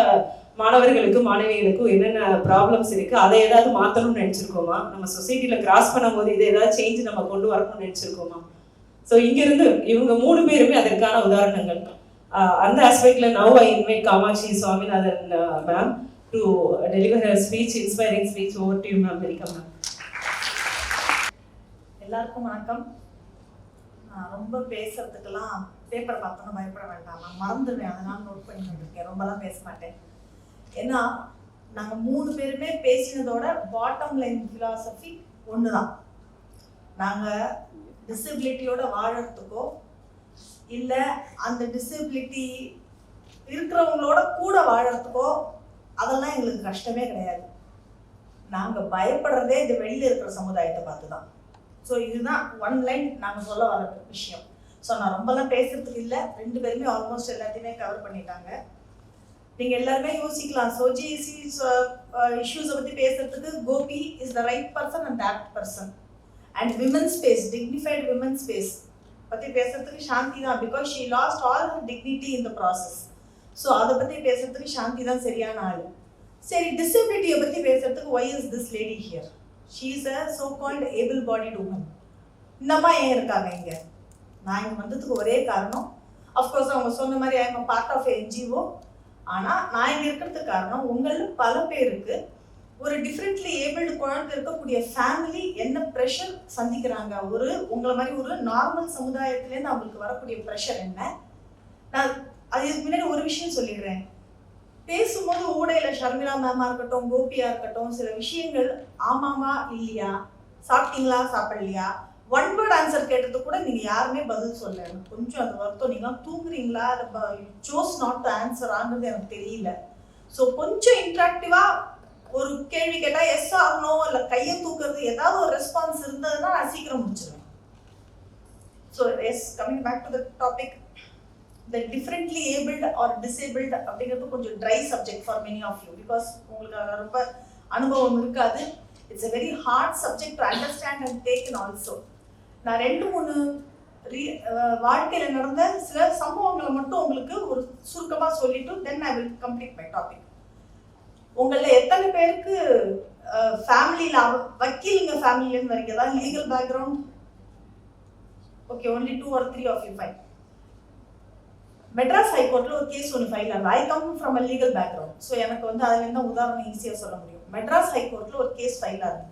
மாணவர்களுக்கும் மாணவிகளுக்கும் என்னென்ன ப்ராப்ளம்ஸ் இருக்கு, அதை ஏதாவது மாற்றணும்னு நினைச்சிருக்கோமா? நம்ம சொசைட்டில கிராஸ் பண்ணும்போது இதை ஏதாவது சேஞ்ச் நம்ம கொண்டு வரணும்னு நினைச்சிருக்கோமா? ஸோ இங்கிருந்து இவங்க 3 பேருமே அதற்கான உதாரணங்கள். அந்த ஆஸ்பெக்ட்ல now I invite Kamakshi Swaminathan ma'am to deliver her speech, inspiring speech. Over to you ma'am. Welcome ma'am. எல்லாருக்கும் வணக்கம். ரொம்ப பேசுறதுக்கெல்லாம் பேப்பர் பார்த்தோன்னா பயப்பட வேண்டாம், நான் மறந்துடுவேன், அதனால நோட் பண்ணி வந்திருக்கேன், ரொம்பலாம் பேச மாட்டேன். ஏன்னா நாங்கள் 3 பேருமே பேசினதோட பாட்டம் லைன் ஃபிலாசபி ஒன்று தான். நாங்கள் டிசபிலிட்டியோட வாழறதுக்கோ இல்லை அந்த டிசபிலிட்டி இருக்கிறவங்களோட கூட வாழறதுக்கோ அதெல்லாம் எங்களுக்கு கஷ்டமே கிடையாது. நாங்கள் பயப்படுறதே இந்த வெளியில் இருக்கிற சமுதாயத்தை பார்த்து தான். ஸோ இதுதான் ஒன் லைன் நாங்கள் சொல்ல வர விஷயம். ஸோ நான் ரொம்பலாம் பேசுறதுக்கு இல்லை, 2 பேருமே ஆல்மோஸ்ட் எல்லாத்தையுமே கவர் பண்ணிட்டாங்க. நீங்கள் எல்லாருமே யோசிக்கலாம், சோஜிசி இஷ்யூஸை பற்றி பேசுறதுக்கு Gopi is the right person and apt person. And women space, dignified women space பற்றி பேசுறதுக்கு சாந்தி தான், because she lost all her dignity in the process. So அதை பற்றி பேசுறதுக்கு சாந்தி தான் சரியான ஆள். சரி, டிசபிலிட்டியை பற்றி பேசுறதுக்கு why is this lady here? She is a so called able bodied woman. இந்தம்மா ஏன் இருக்காங்க இங்கே? நான் இங்கே வந்ததுக்கு ஒரே காரணம், அஃப்கோர்ஸ் அவங்க சொன்ன மாதிரி I am part of NGO. ஆனால் நான் இங்கே இருக்கிறதுக்கு காரணம், உங்களில் பல பேருக்கு ஒரு டிஃப்ரெண்ட்லி ஏபிள்டு குழந்தை இருக்கக்கூடிய ஃபேமிலி என்ன ப்ரெஷர் சந்திக்கிறாங்க, ஒரு உங்களை மாதிரி ஒரு நார்மல் சமுதாயத்துலேருந்து அவங்களுக்கு வரக்கூடிய ப்ரெஷர் என்ன. நான் அதுக்கு முன்னாடி ஒரு விஷயம் சொல்லிடுறேன். பேசும்போது ஊடையில் ஷர்மிளா மேமாக இருக்கட்டும், கோபியாக இருக்கட்டும், சில விஷயங்கள் ஆமாமா இல்லையா, சாப்பிட்டீங்களா சாப்பிடலையா, ஒன் வேர்ட் ஆன்சர் கேட்டது கூட நீங்கள் யாருமே பதில் சொல்ல. எனக்கு கொஞ்சம் அந்த வருத்தம். நீங்களாம் தூங்குறீங்களா, சோஸ் நாட் டு ஆன்சர் ஆகுறது எனக்கு தெரியல. ஸோ கொஞ்சம் இன்ட்ராக்டிவாக ஒரு கேள்வி கேட்டால் எஸ் ஆர் நோ இல்லை கையை தூக்குறது ஏதாவது ஒரு ரெஸ்பான்ஸ் இருந்ததுன்னா நான் சீக்கிரம் முடிச்சிடுவேன். So yes, coming back to the topic. the differently abled or disabled அப்படிங்கிறது கொஞ்சம் dry subject for many of you because உங்களுக்கு ரொம்ப அனுபவம் இருக்காது. It's a very hard subject to understand and take in also. நான் 2-3 வாழ்க்கையில் நடந்த சில சம்பவங்களை மட்டும் உங்களுக்கு ஒரு சுருக்கமாக சொல்லிட்டு then I will complete my topic. உங்களில் எத்தனை பேருக்கு ஃபேமிலியில் வக்கீலுங்க ஃபேமிலியிலேருந்து வரீங்க, அதாவது legal background? Okay, only 2 or 3 of you fine. Madras ஹைகோர்ட்டில் ஒரு கேஸ் ஒன்று ஃபைல் ஆகுது. I come from a legal background. So எனக்கு அதுலேருந்து உதாரணம் ஈஸியாக சொல்ல முடியும். மெட்ராஸ் ஹைகோர்ட்டில் ஒரு கேஸ் ஃபைல் ஆகுது.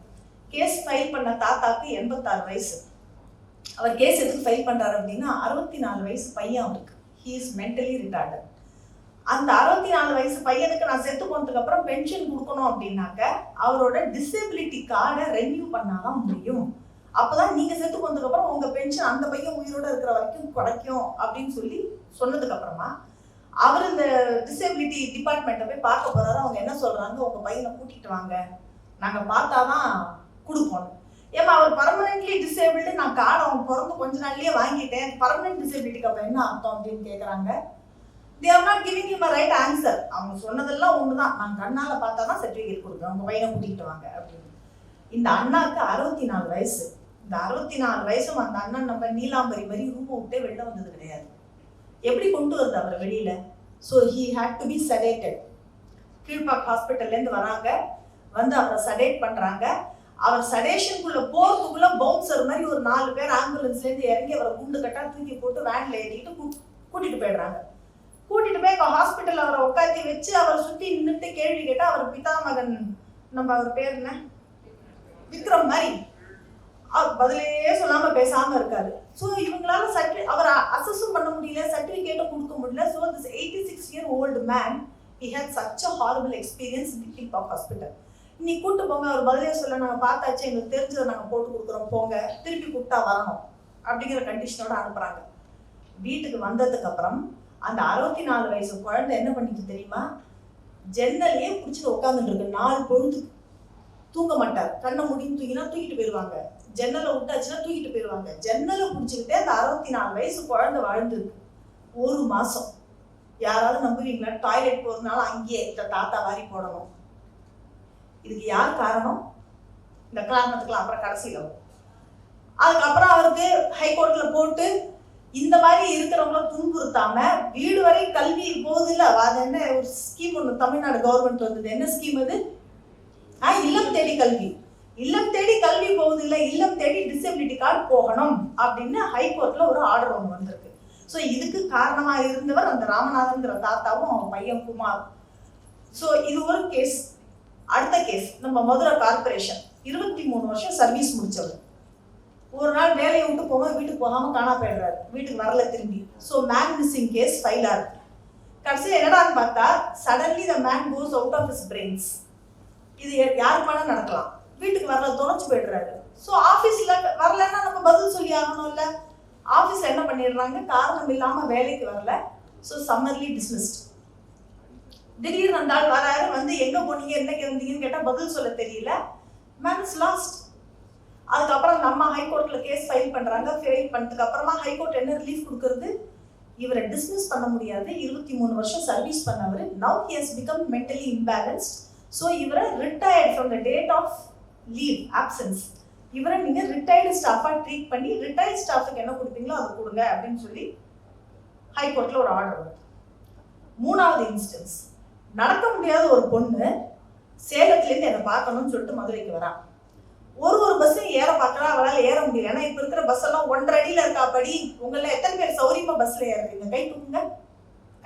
கேஸ் ஃபைல் பண்ண தாத்தாக்கு 86 வயசு. அவர் கேஸ் எதுக்கு ஃபைல் பண்ணுறாரு அப்படின்னா 64 வயசு பையன் அவருக்கு. He is mentally retarded. அந்த 64 வயசு பையனுக்கு நான் செத்து போனதுக்கு அப்புறம் பென்ஷன் கொடுக்கணும் அப்படின்னாக்க அவரோட டிசபிலிட்டி கார்டை ரெனியூ பண்ணாதான் முடியும். அப்போதான் நீங்கள் செத்து போனதுக்கு அப்புறம் உங்கள் பென்ஷன் அந்த பையன் உயிரோடு இருக்கிற வரைக்கும் கிடைக்கும் அப்படின்னு சொல்லி சொன்னதுக்கு அப்புறமா அவர் இந்த டிசபிலிட்டி டிபார்ட்மெண்ட்டை போய் பார்க்க போறாரு. அவங்க என்ன சொல்றாங்க, உங்க பையனை கூட்டிட்டு வாங்க, நாங்க பார்த்தாதான் கொடுப்போம். ஏமா அவர் பர்மனென்ட்லி டிசேபிள்டு, நான் கார்டு அவன் பிறந்து கொஞ்ச நாள்லயே வாங்கிட்டேன், பர்மனென்ட் டிசேபிலிட்டிக்கு அப்ப என்ன அர்த்தம் அப்படின்னு கேட்குறாங்க. They are not giving you right answer. அவங்க சொன்னதெல்லாம் ஒண்ணுதான், நான் கண்ணால பார்த்தாதான் சர்டிஃபிகேட் கொடுப்பேன், உங்க பையனை கூட்டிட்டு வாங்க அப்படின்னு. இந்த அண்ணாக்கு 64 வயசு. இந்த 64 வயசும் அந்த அண்ணன் நம்ம நீலாம்பரி மாதிரி ரூம் விட்டே வெளில வந்தது கிடையாது. எப்படி கொண்டு வருது அவர் வெளியில? So he had to be sedated. Kilpauk ஹாஸ்பிட்டல்லேருந்து வராங்க, வந்து அவரை சடேட் பண்ணுறாங்க. அவர் சடேஷனுக்குள்ள போகிறதுக்குள்ள பவுன்சர் மாதிரி ஒரு 4 பேர் ஆம்புலன்ஸ்லேருந்து இறங்கி அவரை குண்டு கட்டா தூக்கி போட்டு வேனில் ஏற்றிட்டு கூட்டிட்டு போயிடுறாங்க. கூட்டிட்டு போய் ஹாஸ்பிட்டல் அவரை உட்காத்தி வச்சு அவரை சுற்றி நின்றுட்டு கேள்வி கேட்டால் அவர் பிதாமகன், நம்ம அவர் பேர் என்ன, விக்ரம் மாதிரி பதிலே சொல்லாம பேசாம இருக்காரு. ஸோ இவங்களால அவர் அசஸும் பண்ண முடியல, சர்டிஃபிகேட்டும் கொடுக்க முடியல. So this 86-year-old man he had such a horrible experience in the Kilpauk hospital. நீ கூட்டு போங்க, அவர் பதிலே சொல்ல, நாங்கள் பார்த்தாச்சு, எங்களுக்கு தெரிஞ்சதை நாங்கள் போட்டு கொடுக்குறோம், போங்க, திருப்பி கூப்பிட்டா வரணும் அப்படிங்கிற கண்டிஷனோட அனுப்புறாங்க. வீட்டுக்கு வந்ததுக்கு அப்புறம் அந்த 64 வயசு குழந்தை என்ன பண்ணிட்டு தெரியுமா, ஜன்னலையே பிடிச்சிட்டு உட்காந்துட்டு இருக்கு. 4 பொழுது தூங்க மாட்டார். கண்ணை முடியும் தூங்கினா தூக்கிட்டு போயிடுவாங்க, ஜன்னலை விட்டாச்சுன்னா தூக்கிட்டு போயிடுவாங்க. ஜன்னலை பிடிச்சிக்கிட்டே அந்த 64 வயசு குழந்தை வாழ்ந்துருக்கு 1 மாசம். யாராவது நம்புவீங்களா? டாய்லெட் போறதுனால அங்கேயே இந்த தாத்தா வாரி போடணும். இதுக்கு யார் காரணம்? இந்த காரணத்துக்குலாம் அப்புறம் கடைசியில் வரும். அதுக்கப்புறம் அவருக்கு ஹைகோர்ட்ல போட்டு இந்த மாதிரி இருக்கிறவங்கள துன்புறுத்தாம வீடு வரை கல்வி போகுதில்ல. அது என்ன ஒரு ஸ்கீம் ஒன்று தமிழ்நாடு கவர்மெண்ட் வந்தது. என்ன ஸ்கீம் அது? இல்லம் தேடி கல்வி. இல்லம் தேடி கல்வி போகுதில்லை, இல்லம் தேடி டிசபிலிட்டி கார்டு போகணும் அப்படின்னு ஹைகோர்ட்ல ஒரு ஆர்டர் ஒன்று வந்திருக்கு. ஸோ இதுக்கு காரணமா இருந்தவர் அந்த ராமநாதன்கிற தாத்தாவும் அவங்க பையன் குமார். ஸோ இது ஒரு கேஸ். அடுத்த கேஸ் நம்ம மதுரை கார்பரேஷன். 23 வருஷம் சர்வீஸ் முடிச்சவர். ஒரு நாள் வேலையை விட்டு போகும்போது வீட்டுக்கு போகாம காணா போயிடுறாரு, வீட்டுக்கு வரல திரும்பி. So man missing case file ஆகுது. கடைசியில் என்னடான்னு பார்த்தா suddenly the man goes out of his brains. இது யாருக்கு வேணா நடக்கலாம். வீட்டுக்கு வரல, தொலைச்சு போயிடுறாரு. ஸோ ஆஃபீஸில் வரலன்னா நம்ம பதில் சொல்லி ஆகணும்ல. ஆஃபீஸில் என்ன பண்ணிடுறாங்க, காரணம் இல்லாமல் வேலைக்கு வரல, ஸோ சம்மர்லி டிஸ்மிஸ்ட். திடீர்னு அந்த ஆள் வராரு, வந்து எங்கே போனீங்க, என்னைக்கு இருந்தீங்கன்னு கேட்டால் பதில் சொல்ல தெரியல. Man is last. அதுக்கப்புறம் நம்ம ஹைகோர்ட்டில் கேஸ் ஃபைல் பண்ணுறாங்க. ஃபைல் பண்ணதுக்கு அப்புறமா ஹைகோர்ட் என்ன ரிலீஃப் கொடுக்குறது, இவரை டிஸ்மிஸ் பண்ண முடியாது, 23 வருஷம் சர்வீஸ் பண்ணவர். Now he has become mentally imbalanced. So இவரை retired from the date of leave absence. இவரை நீங்கள் ரிட்டையர்டு ஸ்டாஃபாக ட்ரீட் பண்ணி ரிட்டையர்ட் ஸ்டாஃபுக்கு என்ன கொடுப்பீங்களோ அதை கொடுங்க அப்படின்னு சொல்லி ஹைகோர்ட்டில் ஒரு ஆர்டர் வருது. 3வது இன்ஸ்டன்ஸ். நடக்க முடியாத ஒரு பொண்ணு சேலத்துலேருந்து என்னை பார்க்கணும்னு சொல்லிட்டு மதுரைக்கு வரா. ஒரு பஸ்ஸையும் ஏற பார்க்குறா, அவளால் ஏற முடியல. ஏன்னா இப்போ இருக்கிற பஸ் எல்லாம் 1.5 அடியில் இருக்காப்படி. உங்களில் எத்தனை பேர் சௌரியமாக பஸ்ஸில் ஏறுறீங்க? கை தூக்குங்க.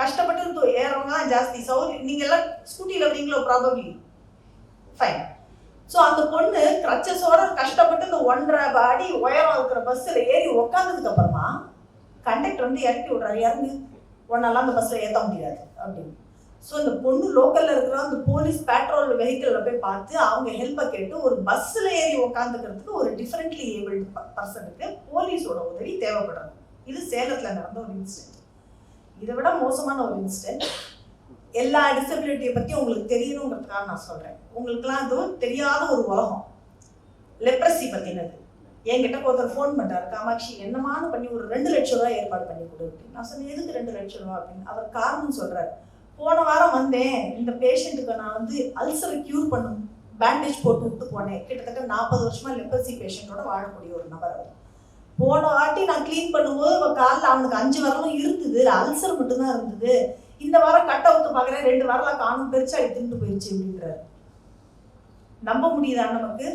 கஷ்டப்பட்டு ஏறவங்க தான் ஜாஸ்தி. நீங்கள் எல்லாம் ஸ்கூட்டியில் வரீங்களோ? Probably fine. ஸோ அந்த பொண்ணு கிரச்சஸோட கஷ்டப்பட்டு இந்த 1.5 அடி உயரம் இருக்கிற பஸ்ஸில் ஏறி உக்காந்ததுக்கு அப்புறமா கண்டக்டர் வந்து இறக்கி விட்றாரு, இறங்கு, ஒன்னாலாம் அந்த பஸ்ஸில் ஏற்ற முடியாது அப்படின்னு. ஸோ இந்த பொண்ணு லோக்கலில் இருக்கிற அந்த போலீஸ் பேட்ரோல் வெஹிக்கிளில் போய் பார்த்து அவங்க ஹெல்ப்பை கேட்டு ஒரு பஸ்ஸில் ஏறி உக்காந்துக்கிறதுக்கு ஒரு டிஃப்ரெண்ட்லி ஏபிள்டு பர்சனுக்கு போலீஸோட உதவி தேவைப்படுறது. இது சேலத்தில் நடந்த ஒரு இன்சிடென்ட். இதை விட மோசமான ஒரு இன்சிடென்ட். எல்லா டிசபிலிட்டியை பற்றி உங்களுக்கு தெரியணுங்கிறதுக்காக நான் சொல்கிறேன். உங்களுக்குலாம் அது தெரியாத ஒரு உலகம். லெப்ரசி பற்றினது. என்கிட்ட ஒருத்தர் ஃபோன் பண்ணுறாரு, காமாட்சி என்னமானு பண்ணி ஒரு 2 லட்சம் ரூபா ஏற்பாடு பண்ணி கொடு அப்படின்னு. நான் சொன்னேன், எதுக்கு 2 லட்சம் ரூபா அப்படின்னு. அவர் காரணம் சொல்கிறார், போன வாரம் வந்தேன், இந்த பேஷண்ட்டுக்கு நான் வந்து அல்சரை க்யூர் பண்ணும் பேண்டேஜ் போட்டு விட்டு போனேன். கிட்டத்தட்ட 40 வருஷமா லெப்ரசி பேஷண்ட்டோட வாழக்கூடிய ஒரு நபர் அவர். போன வாட்டி நான் க்ளீன் பண்ணும்போது காலில் அவனுக்கு 5 வரலும் இருந்தது, அல்சர் மட்டும்தான் இருந்தது. இந்த வாரம் கட்ட ஊத்து பார்க்குறேன், 2 வரலாம் காணும், பெருச்சாடி தின்னு போயிடுச்சு அப்படின்றாரு. நம்ப முடியுதா? நமக்கு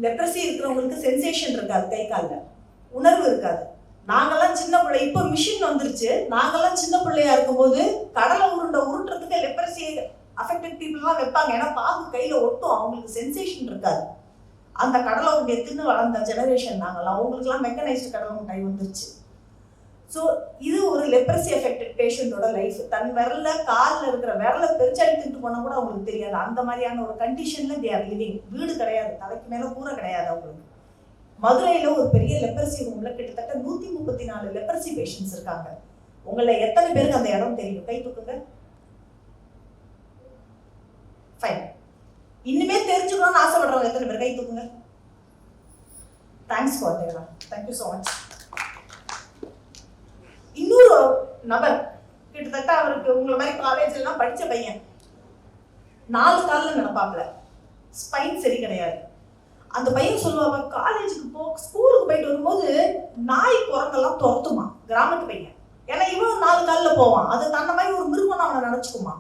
லெப்ரசி இருக்கிறவங்களுக்கு சென்சேஷன் இருக்காது, கை காலில் உணர்வு இருக்காது. நாங்கெல்லாம் சின்ன பிள்ளை, இப்போ மிஷின் வந்துருச்சு. நாங்கெல்லாம் சின்ன பிள்ளையா இருக்கும்போது கடலை உருட்டுறதுக்கு லெப்ரசி அஃபெக்டட் பீப்புள்லாம் வைப்பாங்க. ஏன்னா பாகு கையில் ஒட்டும், அவங்களுக்கு சென்சேஷன் இருக்காது. அந்த கடலை உருண்டையை தின்னு வளர்ந்த ஜெனரேஷன் நாங்களாம். அவங்களுக்குலாம் மெக்கனைஸ்டு கடலை உண்டாய் வந்துருச்சு. ஸோ இது ஒரு லெப்ரசி அஃபெக்டட் பேஷண்ட்டோட லைஃப். தன் விரல்ல காலில் இருக்கிற விரலை பெருச்சாடி திட்டு போனால் கூட அவங்களுக்கு தெரியாது. அந்த மாதிரியான ஒரு கண்டிஷனில் தே ஆர் லிவிங். வீடு கிடையாது, தலைக்கு மேலே கூரை கிடையாது அவங்களுக்கு. மதுரையில் ஒரு பெரிய லெப்ரசி ரூமில் கிட்டத்தட்ட 134 லெப்ரசி பேஷண்ட்ஸ் இருக்காங்க. உங்களை எத்தனை பேருக்கு அந்த இடம் தெரியும்? கை தூக்குங்க. ஃபைன். இன்னுமே தெரிஞ்சுக்கணும்னு ஆசைப்படுறவங்க எத்தனை பேர்? கை தூக்குங்க. Thanks for Deva, thank you so much. இன்னொரு நபர், கிட்டத்தட்ட அவருக்கு உங்களை மாதிரி காலேஜ் எல்லாம் படித்த பையன், 4 காலில் நடப்பாப்புல, ஸ்பைன் சரி கிடையாது. அந்த பையன் சொல்லுவாங்க, காலேஜுக்கு ஸ்கூலுக்கு போயிட்டு வரும்போது நாய் குரங்கெல்லாம் துரத்துமா. கிராமத்து பையன், ஏன்னா இவன் 4 காலில் போவான். அது தன்ன மாதிரி ஒரு மிருகம் அவனை நினச்சிக்குமா.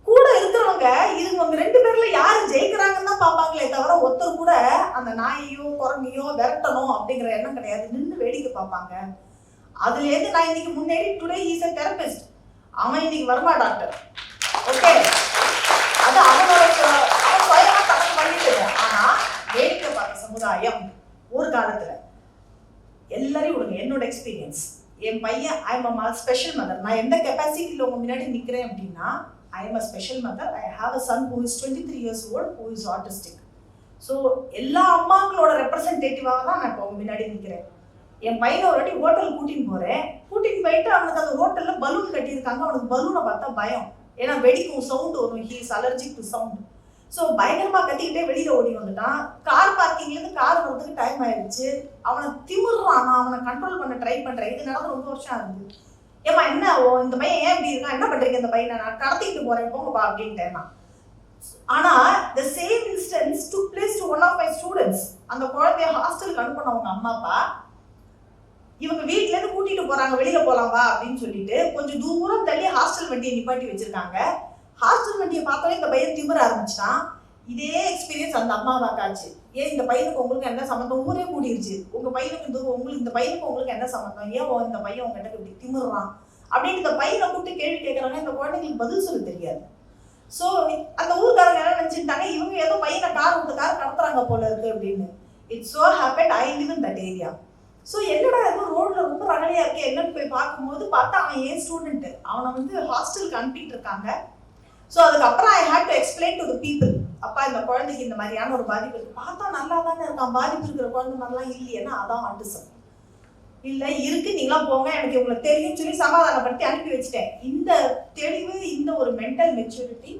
கூட இருக்கிறவங்க இவங்க 2 பேர்ல யாரு ஜெயிக்கிறாங்கன்னு தான் பார்ப்பாங்களே தவிர ஒருத்தர் கூட அந்த நாயையோ குரங்கையோ விரட்டணும் அப்படிங்கிற எண்ணம் கிடையாது. நின்று வேடிக்கை பார்ப்பாங்க. அதுலேருந்து நான் இன்னைக்கு முன்னேறி டுடே இஸ் அ தெரபிஸ்ட். அவன் இன்னைக்கு வருமா டாக்டர், ஓகே, அது அவனோட அவன் சுயமா தனக்கு பண்ணிட்டு. ஆனா வேடிக்கை பார்த்த சமுதாயம் ஒரு காலத்துல எல்லாரையும் விடுங்க. என்னோட எக்ஸ்பீரியன்ஸ், என் பையன் I am a special mother. நான் எந்த கெப்பாசிட்டியில் உங்க முன்னாடி நிற்கிறேன் அப்படின்னா, I am a special mother. I have a son who is 23 years old, who is autistic. So எல்லா அம்மாங்களோட ரெப்ரசன்டேட்டிவாக தான் நான் இப்போ முன்னாடி நிற்கிறேன். என் பையனை ஒரு வாட்டி ஹோட்டல் கூட்டின்னு போகிறேன். கூட்டின்னு போயிட்டு அவனுக்கு அந்த ஹோட்டலில் பலூன் கட்டியிருக்காங்க. அவனுக்கு பலூனை பார்த்தா பயம், ஏன்னா வெடிக்கும், சவுண்டு வரும். He is allergic to sound. So பயங்கரமாக கத்திக்கிட்டே வெளியில் ஓடி வந்துட்டான். கார் பார்க்கிங்லேருந்து கார் வரதுக்கு டைம் ஆயிடுச்சு. அவனை திமிர்றான். நான் அவனை கண்ட்ரோல் பண்ண ட்ரை பண்ணுறேன். இது நடந்து ரொம்ப வருஷம் ஆகுது. ஏமா என்ன இந்த பையன் ஏன் இப்படி இருக்கான், என்ன பண்றீங்க இந்த பையனை, நான் கடத்திட்டு போறேன் போங்கப்பா அப்படின்ட்டேன். ஆனா the same instance took place to one of my students. அந்த குழந்தைய ஹாஸ்டலுக்கு அனுப்பினவங்க அம்மா அப்பா இவங்க வீட்டுல இருந்து கூட்டிட்டு போறாங்க, வெளியில போலாம் வா அப்படின்னு சொல்லிட்டு கொஞ்சம் தூரம் தள்ளி ஹாஸ்டல் வண்டியை நிப்பாட்டி வச்சிருக்காங்க. ஹாஸ்டல் வண்டியை பார்த்தாலே இந்த பையன் திமிர ஆரம்பிச்சிட்டான். இதே எக்ஸ்பீரியன்ஸ் அந்த அம்மாவாக்கு ஆச்சு. ஏன் இந்த பையனுக்கு உங்களுக்கு என்ன சம்மந்தம், ஊரே கூடிருச்சு, உங்க பையனுக்கு இந்த பையனுக்கு உங்களுக்கு என்ன சம்மந்தம், ஏன் இந்த பையன் உங்ககிட்ட இப்படி திமிர்றான் அப்படின்னு இந்த பையனை கூப்பிட்டு கேள்வி கேட்கறாங்க. இந்த குழந்தைங்களுக்கு பதில் சொல்ல தெரியாது. ஸோ அந்த ஊருக்காரங்க என்ன நினைச்சுட்டாங்க, இவங்க ஏதோ பையனை கார் கடத்துறாங்க போல இருக்கு அப்படின்னு. It's so happen I live in that area. So என்னடா ஏதோ ரோட்ல ரொம்ப ரகலையா இருக்கு என்னன்னு போய் பார்க்கும்போது பார்த்தா அவன் ஏன் ஸ்டூடெண்ட், அவனை வந்து ஹாஸ்டலுக்கு அனுப்பிட்டு இருக்காங்க. ஸோ அதுக்கப்புறம் I had to explain to the people, அப்பா இந்த குழந்தைக்கு இந்த மாதிரியான ஒரு பாதிப்பு இருக்கு. பார்த்தா நல்லா தானே இருக்கான், பாதிப்பு இருக்கிற குழந்தை மாதிரிலாம் இல்லையேன்னா அதான் ஆட்டிசம். இல்லை இருக்கு, நீங்களாம் போங்க, எனக்கு உங்களுக்கு தெரியும் சொல்லி சமாதானப்படுத்தி அனுப்பி வச்சுட்டேன். இந்த தெளிவு, இந்த ஒரு மென்டல் மெச்சூரிட்டி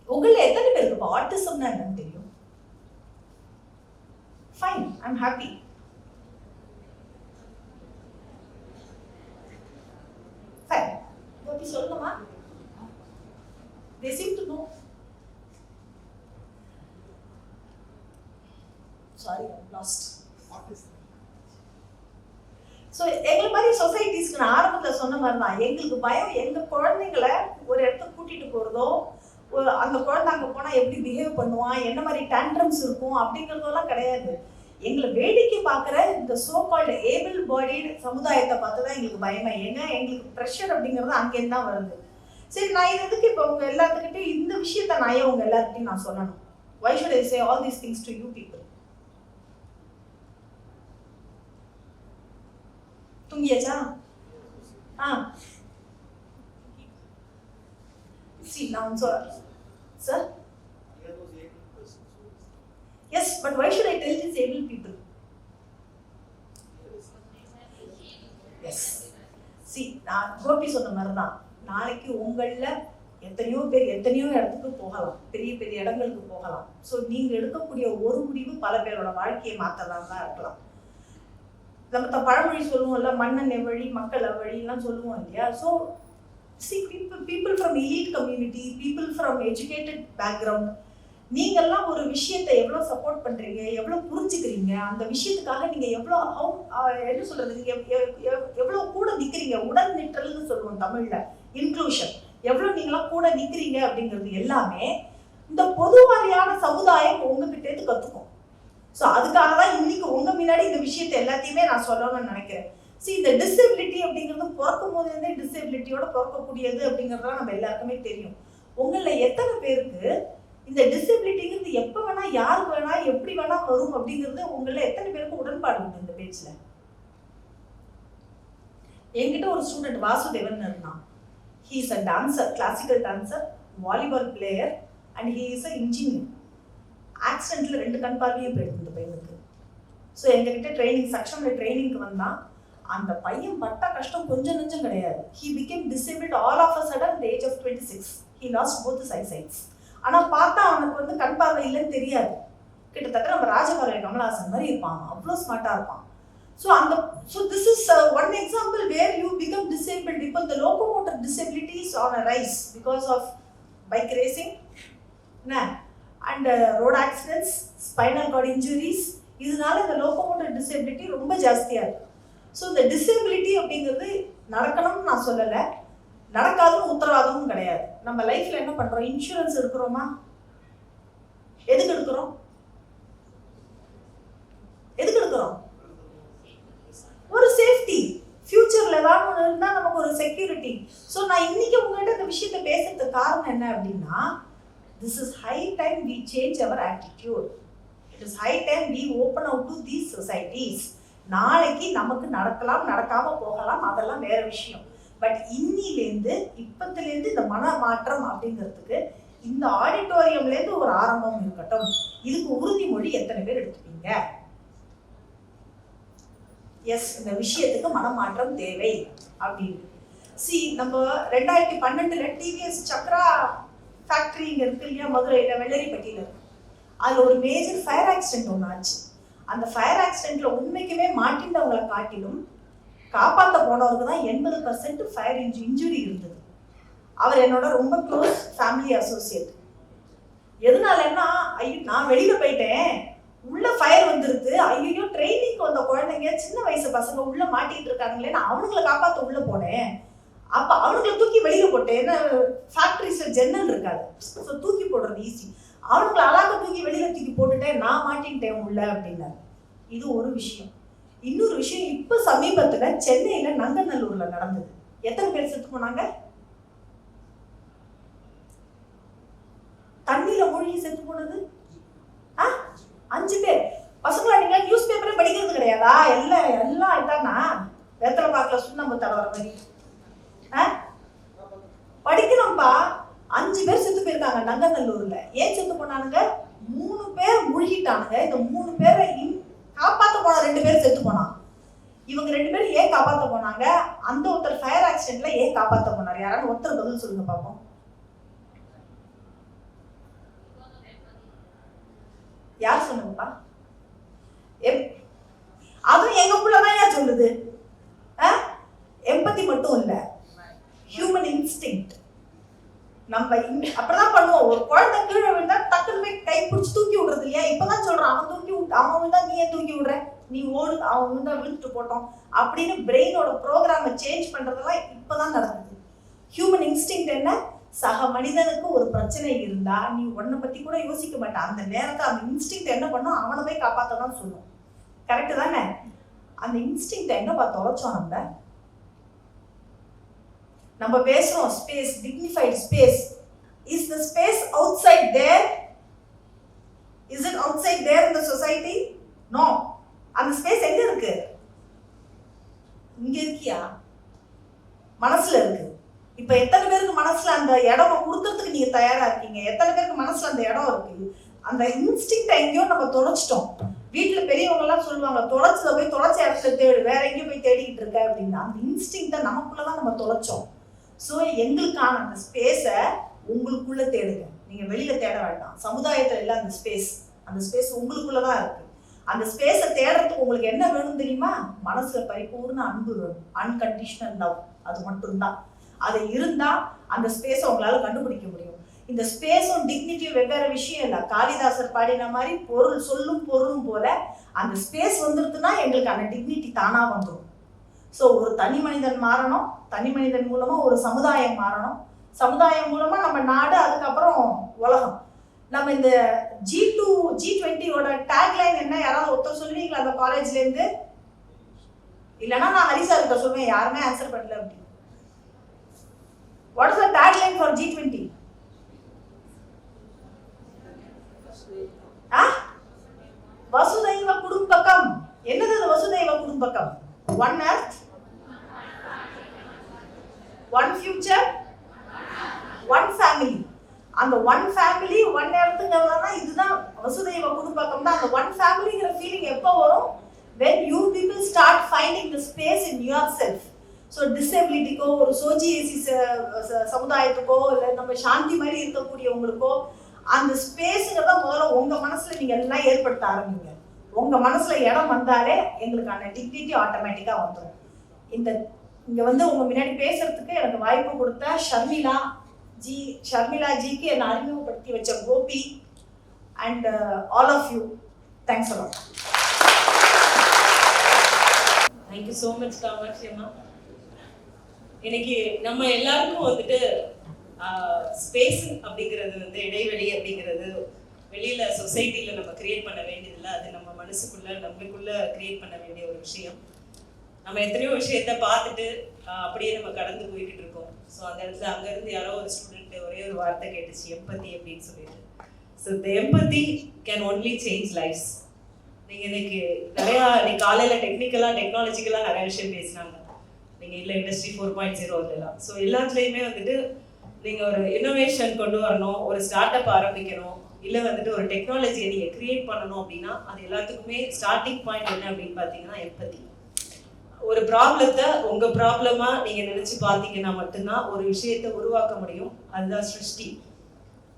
உங்கள எத்தனை பேருக்கு இப்போ ஆட்டிசம்னா என்னன்னு தெரியும்? Fine, I am happy. Fine, okay சொல்லணுமா? They seem to know. Sorry, I'm lost. So எங்களை மாதிரி சொசைட்டிஸ்க்கு நான் ஆரம்பத்தில் சொன்ன மாதிரி தான், எங்களுக்கு பயம் எங்கள் குழந்தைங்களை ஒரு இடத்துக்கு கூட்டிகிட்டு போகிறதோ, அந்த குழந்தை அங்கே போனால் எப்படி பிஹேவ் பண்ணுவான், என்ன மாதிரி டேண்ட்ரம்ஸ் இருக்கும் அப்படிங்கிறதெல்லாம் கிடையாது. எங்களை வேடிக்கை பார்க்குற இந்த சோ கால்டு ஏபிள் பாடிடு சமுதாயத்தை பார்த்து தான் எங்களுக்கு பயமா. ஏங்க எங்களுக்கு ப்ரெஷர் அப்படிங்கிறது அங்கேருந்து தான் வருது. சரி, நான் இது எதுக்கு இப்போ உங்கள் எல்லாத்துக்கிட்டையும் இந்த விஷயத்த நான் ஏன் உங்கள் எல்லாத்துக்கிட்டையும் நான் சொல்லணும்? Why should I say all these things to you people? தூங்கியாச்சா? See, now I'm sorry. Sir? Yes, but why should I tell these able people? Yes. See, நான் கோபி சொன்ன மாதிரி தான், நாளைக்கு உங்களில் எத்தனையோ பேர் எத்தனையோ இடத்துக்கு போகலாம், பெரிய பெரிய இடங்களுக்கு போகலாம். ஸோ நீங்கள் எடுக்கக்கூடிய ஒரு முடிவு பல பேரோட வாழ்க்கையை மாற்றலாம் தான் இருக்கலாம். நம்ம பழமொழி சொல்லுவோம்ல, மன்னன் எவ்வழி மக்கள் அவ்வழிலாம் சொல்லுவோம் இல்லையா? So see people from elite community, people from educated background, நீங்கள்லாம் ஒரு விஷயத்தை எவ்வளோ சப்போர்ட் பண்ணுறீங்க, எவ்வளோ புரிஞ்சுக்கிறீங்க, அந்த விஷயத்துக்காக நீங்கள் எவ்வளோ என்ன சொல்கிறது, நீங்கள் எவ்வளோ கூட நிற்கிறீங்க, உடல் நிற்றல்னு சொல்லுவோம் தமிழில், இன்க்ளூஷன், எவ்வளோ நீங்களாம் கூட நிற்கிறீங்க அப்படிங்கிறது எல்லாமே இந்த பொதுவாரியான சமுதாயம் உங்ககிட்டேருந்து கற்றுக்கும். ஸோ அதுக்காக தான் இன்னைக்கு உங்கள் முன்னாடி இந்த விஷயத்தை எல்லாத்தையுமே நான் சொல்லணும்னு நினைக்கிறேன். இந்த டிசபிலிட்டி அப்படிங்கிறது பிறக்கும் போதுலேருந்தே டிசபிலிட்டியோட பிறக்கக்கூடியது அப்படிங்கிறதுலாம் நம்ம எல்லாருக்குமே தெரியும். உங்களில் எத்தனை பேருக்கு இந்த டிசபிலிட்டிங்கிறது எப்போ வேணா, யாருக்கு வேணா, எப்படி வேணா வரும் அப்படிங்கிறது உங்களில் எத்தனை பேருக்கு உடன்பாடு உண்டு இந்த பேச்சில்? என்கிட்ட ஒரு ஸ்டூடெண்ட் வாசுதேவன் இருந்தான். He is a dancer, classical dancer, volleyball player and he is a engineer. ஆக்சிடென்ட்ல 2 கண் பார்வையும் போயிடுது இந்த பையனுக்கு. ஸோ எங்ககிட்ட சக்ஷனில் ட்ரைனிங்க்கு வந்தான். அந்த பையன் பட்ட கஷ்டம் கொஞ்சம் நெஞ்சம் கிடையாது. He became disabled all of a sudden at the age of 26. He lost both his eyesights. ஆனால் பார்த்தா அவனுக்கு கண் பார்வை இல்லைன்னு தெரியாது. கிட்டத்தட்ட நம்ம ராஜபாளைய கமலஹாசன் மாதிரி இருப்பான், அவ்வளோ ஸ்மார்ட்டாக இருப்பான். So this is one example where you become disabled. இப்போ இந்த locomotor disability is on a rise because of bike racing and road accidents, spinal cord injuries. இதனால இந்த லோகோமோட்டர் டிசபிலிட்டி ரொம்ப ஜாஸ்தியாக இருக்குது. ஸோ இந்த டிசபிலிட்டி அப்படிங்கிறது நடக்கணும்னு நான் சொல்லலை, நடக்காதுன்னு உத்தரவாதமும் கிடையாது. நம்ம லைஃப்பில் என்ன பண்ணுறோம்? இன்சூரன்ஸ் எடுக்கிறோமா? எதுக்கு எடுக்கிறோம்? எதுக்கு எடுக்கிறோம்? ஒரு சேஃப்டி, ஃபியூச்சரில் ஏதாவது ஒன்று இருந்தால் நமக்கு ஒரு செக்யூரிட்டி. ஸோ நான் இன்னைக்கு உங்கள்கிட்ட இந்த விஷயத்தை பேசுறதுக்கு காரணம் என்ன அப்படின்னா, this is high time we change our attitude. It is high time we open out to these societies. நாளைக்கு நமக்கு நடக்கலாம், நடக்காம போகலாம், அதெல்லாம் வேற விஷயம். பட் இன்னிலேருந்து இப்பத்திலேருந்து இந்த மன மாற்றம் அப்படிங்கிறதுக்கு இந்த ஆடிட்டோரியம்லேருந்து ஒரு ஆரம்பம் இருக்கட்டும். இதுக்கு உறுதிமொழி எத்தனை பேர் எடுத்துப்பீங்க? எஸ், இந்த விஷயத்துக்கு மனமாற்றம் தேவை அப்படின்னு. நம்ம 2012 டிவிஎஸ் சக்ரா ஃபேக்டரி இங்கே இருக்கு இல்லையா, மதுரையில் வெள்ளரிப்பட்டியில் இருக்கு. அதில் ஒரு மேஜர் ஃபயர் ஆக்சிடென்ட் ஒன்று ஆச்சு. அந்த ஃபயர் ஆக்சிடென்ட்ல உண்மைக்குமே மாட்டின்றவங்களை காட்டிலும் காப்பாற்ற போனவருக்கு தான் 80% ஃபயர் இன்ஜுரி இருந்தது. அவர் என்னோட ரொம்ப க்ளோஸ் ஃபேமிலி அசோசியேட். எதனாலன்னா, ஐயோ நான் வெளியில் போயிட்டேன், உள்ள ஃபயர் வந்துருது, ஐயோ ட்ரைனிங்க்கு வந்த குழந்தைங்க சின்ன வயசு பசங்க உள்ள மாட்டிட்டு இருக்காங்களே, நான் அவனுங்களை காப்பாற்ற உள்ள போனேன். அப்போ அவனுங்களை தூக்கி வெளியில் போட்டேன். ஏன்னா ஃபேக்ட்ரிஸில் ஜன்னல் இருக்காது, ஸோ தூக்கி போடுறது ஈஸி. அவனுங்களை அழகாக தூக்கி வெளியில் தூக்கி போட்டுட்டேன், நான் மாட்டின்ட்டேன் உள்ள அப்படின்னாரு. இது ஒரு விஷயம். இன்னொரு விஷயம், இப்போ சமீபத்தில் சென்னையில் நங்கநல்லூரில் நடந்தது. எத்தனை பேர் செத்து போனாங்க? தண்ணியில் மூழ்கி செத்து போனது 5 பேர். பசங்களா நீங்க நியூஸ் பேப்பரே படிக்கிறது கிடையாதா? எல்லாம் இதானா வெத்தலை பாக்கில் சுண்ணாம்பு தடவர மாதிரி படிக்கணும்பா. 5 பேர் செத்து போயிருக்காங்க நங்கநல்லூர்ல. ஏன் செத்து போனானுங்க? 3 பேர் முழுகிட்டானுங்க. இந்த 3 பேரை காப்பாற்ற போன 2 பேர் செத்து போனாங்க. இவங்க 2 பேரும் ஏன் காப்பாற்ற போனாங்க? அந்த ஒருத்தர் ஃபயர் ஆக்சிடென்ட்ல ஏன் காப்பாற்ற போனார்? யாராவது ஒருத்தர் பதில் சொல்லுங்க பாப்போம். யார் சொல்லுங்கப்பா? அதுவும் எங்க புள்ளதான் ஏன் சொல்லுது? எம்பத்தி மட்டும் இல்ல, ஹியூமன் இன்ஸ்டிங்க்ட். நம்ம அப்படிதான் பண்ணுவோம். ஒரு குழந்தை கீழே விழுந்தா டக்குன்னு போய் கை பிடிச்சி தூக்கி விடுறது இல்லையா? இப்பதான் சொல்றான், அவன் விழுந்தா நீ ஏன் தூக்கி விடுற, நீ ஓடு, அவன் விழுந்தா விழுந்துட்டு போட்டோம் அப்படின்னு பிரெயினோட ப்ரோக்ராமை சேஞ்ச் பண்றதெல்லாம் இப்பதான் நடக்குது. ஹியூமன் இன்ஸ்டிங்க்ட் என்ன? சக மனிதனுக்கு ஒரு பிரச்சனை இருந்தா நீ உன்னை பத்தி கூட யோசிக்க மாட்டான். அந்த நேரத்தை அந்த இன்ஸ்டிங்க்ட் என்ன பண்ணும்? அவனை போய் காப்பாற்றதான் சொல்லும். கரெக்டு தானே? அந்த இன்ஸ்டிங்க்ட் என்னப்பா தொலைச்சோம்? நம்ம பேசுறோம் space, dignified space. Is the space outside there? Is it outside there in the society? No. அந்த ஸ்பேஸ் எங்க இருக்கு? இங்க இருக்கியா? மனசுல இருக்கு. இப்ப எத்தனை பேருக்கு மனசுல அந்த இடம் கொடுக்கறதுக்கு நீங்க தயாரா இருக்கீங்க? எத்தனை பேருக்கு மனசுல அந்த இடம் இருக்கு? அந்த இன்ஸ்டிங்க்ட் எங்கேயோ நம்ம தொலைச்சிட்டோம். வீட்டுல பெரியவங்க எல்லாம் சொல்லுவாங்க, தொலைச்சத போய் தொலைச்ச இடத்துல தேடு, வேற எங்கேயும் போய் தேடிக்கிட்டு இருக்க அப்படின்னா. அந்த இன்ஸ்டிங்க்ட நமக்குள்ளதான் நம்ம தொலைச்சோம். ஸோ எங்களுக்கான அந்த ஸ்பேஸை உங்களுக்குள்ள தேடுங்க. நீங்க வெளியில தேட வேண்டாம். சமுதாயத்துல எல்லாம் அந்த ஸ்பேஸ் உங்களுக்குள்ளதான் இருக்கு. அந்த ஸ்பேஸை தேடுறதுக்கு உங்களுக்கு என்ன வேணும் தெரியுமா? மனசுல பரிபூர்ண அன்பு வேணும், அன்கண்டிஷனல் லவ். அது மட்டும்தான். அது இருந்தா அந்த ஸ்பேஸை உங்களால கண்டுபிடிக்க முடியும். இந்த ஸ்பேஸும் டிக்னிட்டியும் வெவ்வேறு விஷயம் இல்லை. காளிதாசர் பாடின மாதிரி பொருள் சொல்லும் பொருளும் போல அந்த ஸ்பேஸ் வந்துருதுன்னா எங்களுக்கு அந்த டிக்னிட்டி தானா வந்துடும். ஸோ ஒரு தனி மனிதன் மாறணும், தனி மனிதன் மூலமா ஒரு சமுதாயம் மாறணும், சமுதாயம் மூலமா நம்ம நாடு, அதுக்கப்புறம் உலகம். நம்ம இந்த G20 டேக்லைன் என்ன? யாராவது ஒருத்தர் சொல்லுவீங்களா அந்த காலேஜ்ல இருந்து? இல்லைன்னா நான் ஹரிசா கிட்ட சொல்லுவேன், யாருமே ஆன்சர் பண்ணல அப்படி. What is the tagline for G20? Vasudhaiva Kutumbakam. என்னது Vasudhaiva Kutumbakam? One earth, one future, one family. அந்த ஒன் ஃபேமிலி, ஒன் எர்த்துங்கிறதுனா இதுதான் வசுதைவ குடும்பகம் தான். அந்த ஒன் ஃபேமிலிங்கிற ஃபீலிங் எப்போ வரும்? when you people start finding the space in yourself. So டிசபிலிட்டிக்கோ, ஒரு சோஜிஎஸ்சி சமுதாயத்துக்கோ, இல்லை நம்ம சாந்தி மாதிரி இருக்கக்கூடியவங்களுக்கோ அந்த ஸ்பேஸுங்கிறத முதல்ல உங்கள் மனசில் நீங்கள் எல்லாம் ஏற்படுத்த ஆரம்பிங்க. உங்கள் மனசில் இடம் வந்தாலே எங்களுக்கான டிக்னிட்டி ஆட்டோமேட்டிக்காக வந்துடும். இங்கே உங்கள் முன்னாடி பேசுறதுக்கு எனக்கு வாய்ப்பு கொடுத்த ஷர்மிளா ஜிக்கு என்னை அறிமுகப்படுத்தி வச்ச Gopi and all of you, thanks a lot. Thank you so much Kamakshi அம்மா. இன்னைக்கு நம்ம எல்லாருக்கும் ஸ்பேஸ் அப்படிங்கிறது இடைவெளி அப்படிங்கிறது வெளியில சொசைட்டில நம்ம கிரியேட் பண்ண வேண்டியதில்லை. அது நம்ம நம்மளுக்குள்ள கிரியேட் பண்ண வேண்டிய ஒரு விஷயம். நம்ம எத்தனையோ விஷயத்த பார்த்துட்டு அப்படியே நம்ம கடந்து போய்கிட்டு இருக்கோம். ஸோ அந்த இடத்துல அங்கேருந்து யாரோ ஒரு ஸ்டூடெண்ட் ஒரே ஒரு வார்த்தை கேட்டுச்சு, எம்பத்தி அப்படின்னு சொல்லிட்டு. So the empathy can only change lives. நீங்கள் இன்னைக்கு இன்னைக்கு காலையில் டெக்னாலஜிக்கலாக நிறைய விஷயம் பேசினாங்க. நீங்கள் இல்லை இண்டஸ்ட்ரி 4.0 இதெல்லாம். ஸோ எல்லாத்துலேயுமே நீங்கள் ஒரு இன்னோவேஷன் கொண்டு வரணும், ஒரு ஸ்டார்ட் அப் ஆரம்பிக்கணும், இல்லை ஒரு டெக்னாலஜியை நீங்கள் கிரியேட் பண்ணணும் அப்படின்னா அது எல்லாத்துக்குமே ஸ்டார்டிங் பாயிண்ட் என்ன அப்படின்னு பார்த்தீங்கன்னா எம்பத்தி. ஒரு ப்ராப்ளத்தை உங்கள் ப்ராப்ளமாக நீங்கள் நினச்சி பார்த்தீங்கன்னா மட்டும்தான் ஒரு விஷயத்தை உருவாக்க முடியும். அதுதான் சிருஷ்டி.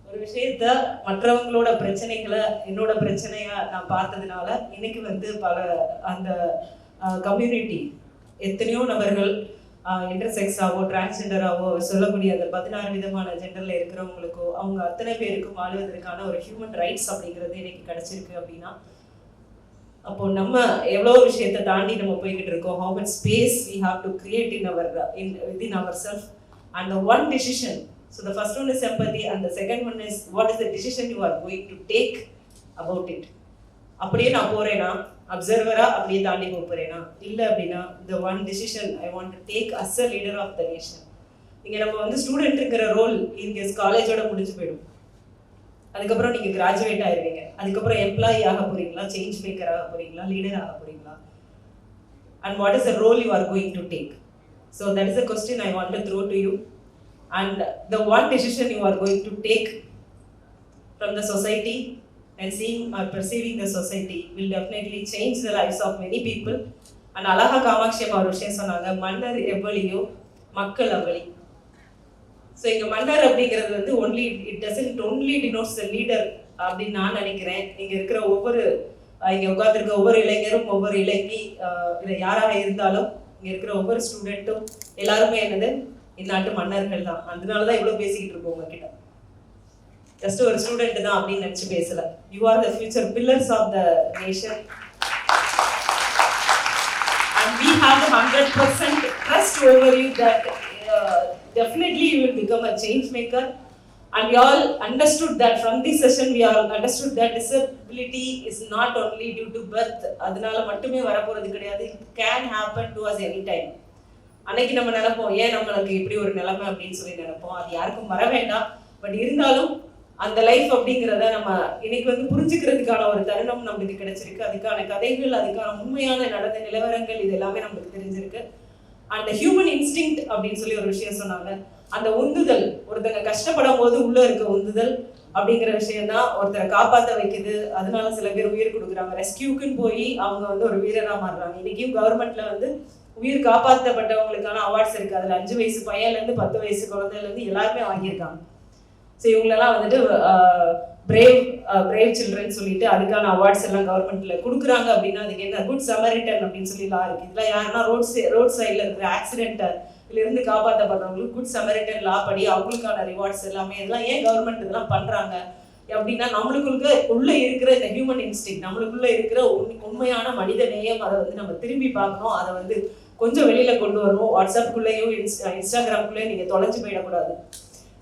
ஒரு விஷயத்த மற்றவங்களோட பிரச்சனைகளை என்னோட பிரச்சனையாக நான் பார்த்ததுனால இன்னைக்கு பல அந்த கம்யூனிட்டி எத்தனையோ நபர்கள் இன்டர்செக்ஸாவோ டிரான்ஸ்ஜெண்டராவோ சொல்லக்கூடிய அந்த 16 விதமான ஜெண்டரில் இருக்கிறவங்களுக்கோ அவங்க அத்தனை பேருக்கும் வாழ்வதற்கான ஒரு ஹியூமன் ரைட்ஸ் அப்படிங்கிறது இன்னைக்கு கிடைச்சிருக்கு அப்படின்னா அப்போ நம்ம எவ்வளோ விஷயத்தை தாண்டி நம்ம போய்கிட்டு இருக்கோம். how much space we have to create within ourselves and the one decision. So the first one is empathy and the second one is what is the decision you are going to take about it. அப்படியே நான் போறேனா அப்சர்வரா அப்படியே தாண்டி போறேனா இல்லை அப்படின்னா the one decision I want to take as a leader of the nation. இங்கே நம்ம ஸ்டூடெண்ட்டுங்கிற role இங்கே காலேஜோட முடிஞ்சு போயிடும். அதுக்கப்புறம் நீங்கள் கிராஜுவேட் ஆயிடுவீங்க. அதுக்கப்புறம் எம்ப்ளாயி ஆக போறீங்களா, சேஞ்ச் மேக்கர் ஆக போறீங்களா, லீடர் ஆக போறீங்களா? And what is the role you are going to take? So that is a question I want to throw to you. And the one decision you are going to take from the society and seeing or perceiving the society will definitely change the lives of many people. And அழகா காமாட்சி அம்மா ஒரு விஷயம் சொன்னாங்க, மன்னர் எவ்வளியோ மக்கள் அவளி. So இங்கே மன்னர் அப்படிங்கிறது only it doesn't only denotes the leader அப்படின்னு நான் நினைக்கிறேன். இங்கே இருக்கிற இங்கே உட்காந்துருக்க ஒவ்வொரு இளைஞரும் ஒவ்வொரு இளைஞி இதை யாராக இருந்தாலும் இங்கே இருக்கிற ஒவ்வொரு ஸ்டூடெண்ட்டும் எல்லாருமே இந்நாட்டு மன்னர்கள் தான். அதனால தான் இவ்வளோ பேசிக்கிட்டு இருக்கோம் உங்ககிட்ட. ஜஸ்ட் ஒரு ஸ்டூடெண்ட் தான் அப்படின்னு நினச்சி பேசல. You are the future pillars of the nation and we have 100% trust over you that definitely you will become a change maker. And we all understood that from this session, we all understood that disability is not only due to birth. அதனால மட்டுமே வரப்போறது கிடையாது. It can happen to us anytime. அன்னைக்கு நம்ம நினைப்போம், ஏன் நம்மளுக்கு இப்படி ஒரு நிலைமை அப்படின்னு சொல்லி நினைப்போம். அது யாருக்கும் வர வேண்டாம். பட் இருந்தாலும் அந்த லைஃப் அப்படிங்கிறத நம்ம இன்னைக்கு புரிஞ்சுக்கிறதுக்கான ஒரு தருணம் நம்மளுக்கு கிடைச்சிருக்கு. அதுக்கான கதைகள், அதுக்கான உண்மையான நடந்த நிலவரங்கள் இது எல்லாமே நம்மளுக்கு தெரிஞ்சிருக்கு. அந்த ஹியூமன் இன்ஸ்டிங்க்ட் அப்படின்னு சொல்லி ஒரு விஷயம் சொன்னாங்க. அந்த உந்துதல், ஒருத்தங்க கஷ்டப்படும் போது உள்ள இருக்க உந்துதல் அப்படிங்கிற விஷயம் தான் ஒருத்தரை காப்பாற்ற வைக்குது. அதனால சில பேர் உயிர் கொடுக்குறாங்க. ரெஸ்கியூக்குன்னு போய் அவங்க ஒரு வீரராக மாறுறாங்க. இன்னைக்கும் கவர்மெண்ட்ல உயிர் காப்பாற்றப்பட்டவங்களுக்கான அவார்ட்ஸ் இருக்கு. அதில் 5 வயசு பையன்லேருந்து 10 வயசு குழந்தைலேருந்து எல்லாருமே வாங்கியிருக்காங்க. ஸோ இவங்களெல்லாம் வந்துட்டு பிரேவ் சில்ட்ரன் சொல்லிட்டு அதுக்கான அவார்ட்ஸ் எல்லாம் கவர்மெண்ட்ல கொடுக்குறாங்க அப்படின்னா அதுக்கு என்ன குட் சமரிட்டன் அப்படின்னு சொல்லி லா இருக்கு. இதெல்லாம் யாருன்னா ரோட் சைடில் இருக்கிற ஆக்சிடென்ட்ல இருந்து காப்பாற்றப்படுறவங்களுக்கு குட் சமரிட்டன் லா படி அவங்களுக்கான ரிவார்ட்ஸ் எல்லாமே இதெல்லாம் ஏன் கவர்மெண்ட் இதெல்லாம் பண்றாங்க அப்படின்னா நம்மளுக்குள்ள உள்ள இருக்கிற இந்த ஹியூமன் இன்ஸ்டிங், நம்மளுக்குள்ள இருக்கிற உண்மையான மனித நேயம், அதை வந்து நம்ம திரும்பி பார்க்கணும். அதை வந்து கொஞ்சம் வெளியில கொண்டு வரணும். வாட்ஸ்அப்புக்குள்ளேயும் இன்ஸ்டாகிராமுக்குள்ளேயும் நீங்க தொலைஞ்சு போயிடக்கூடாது.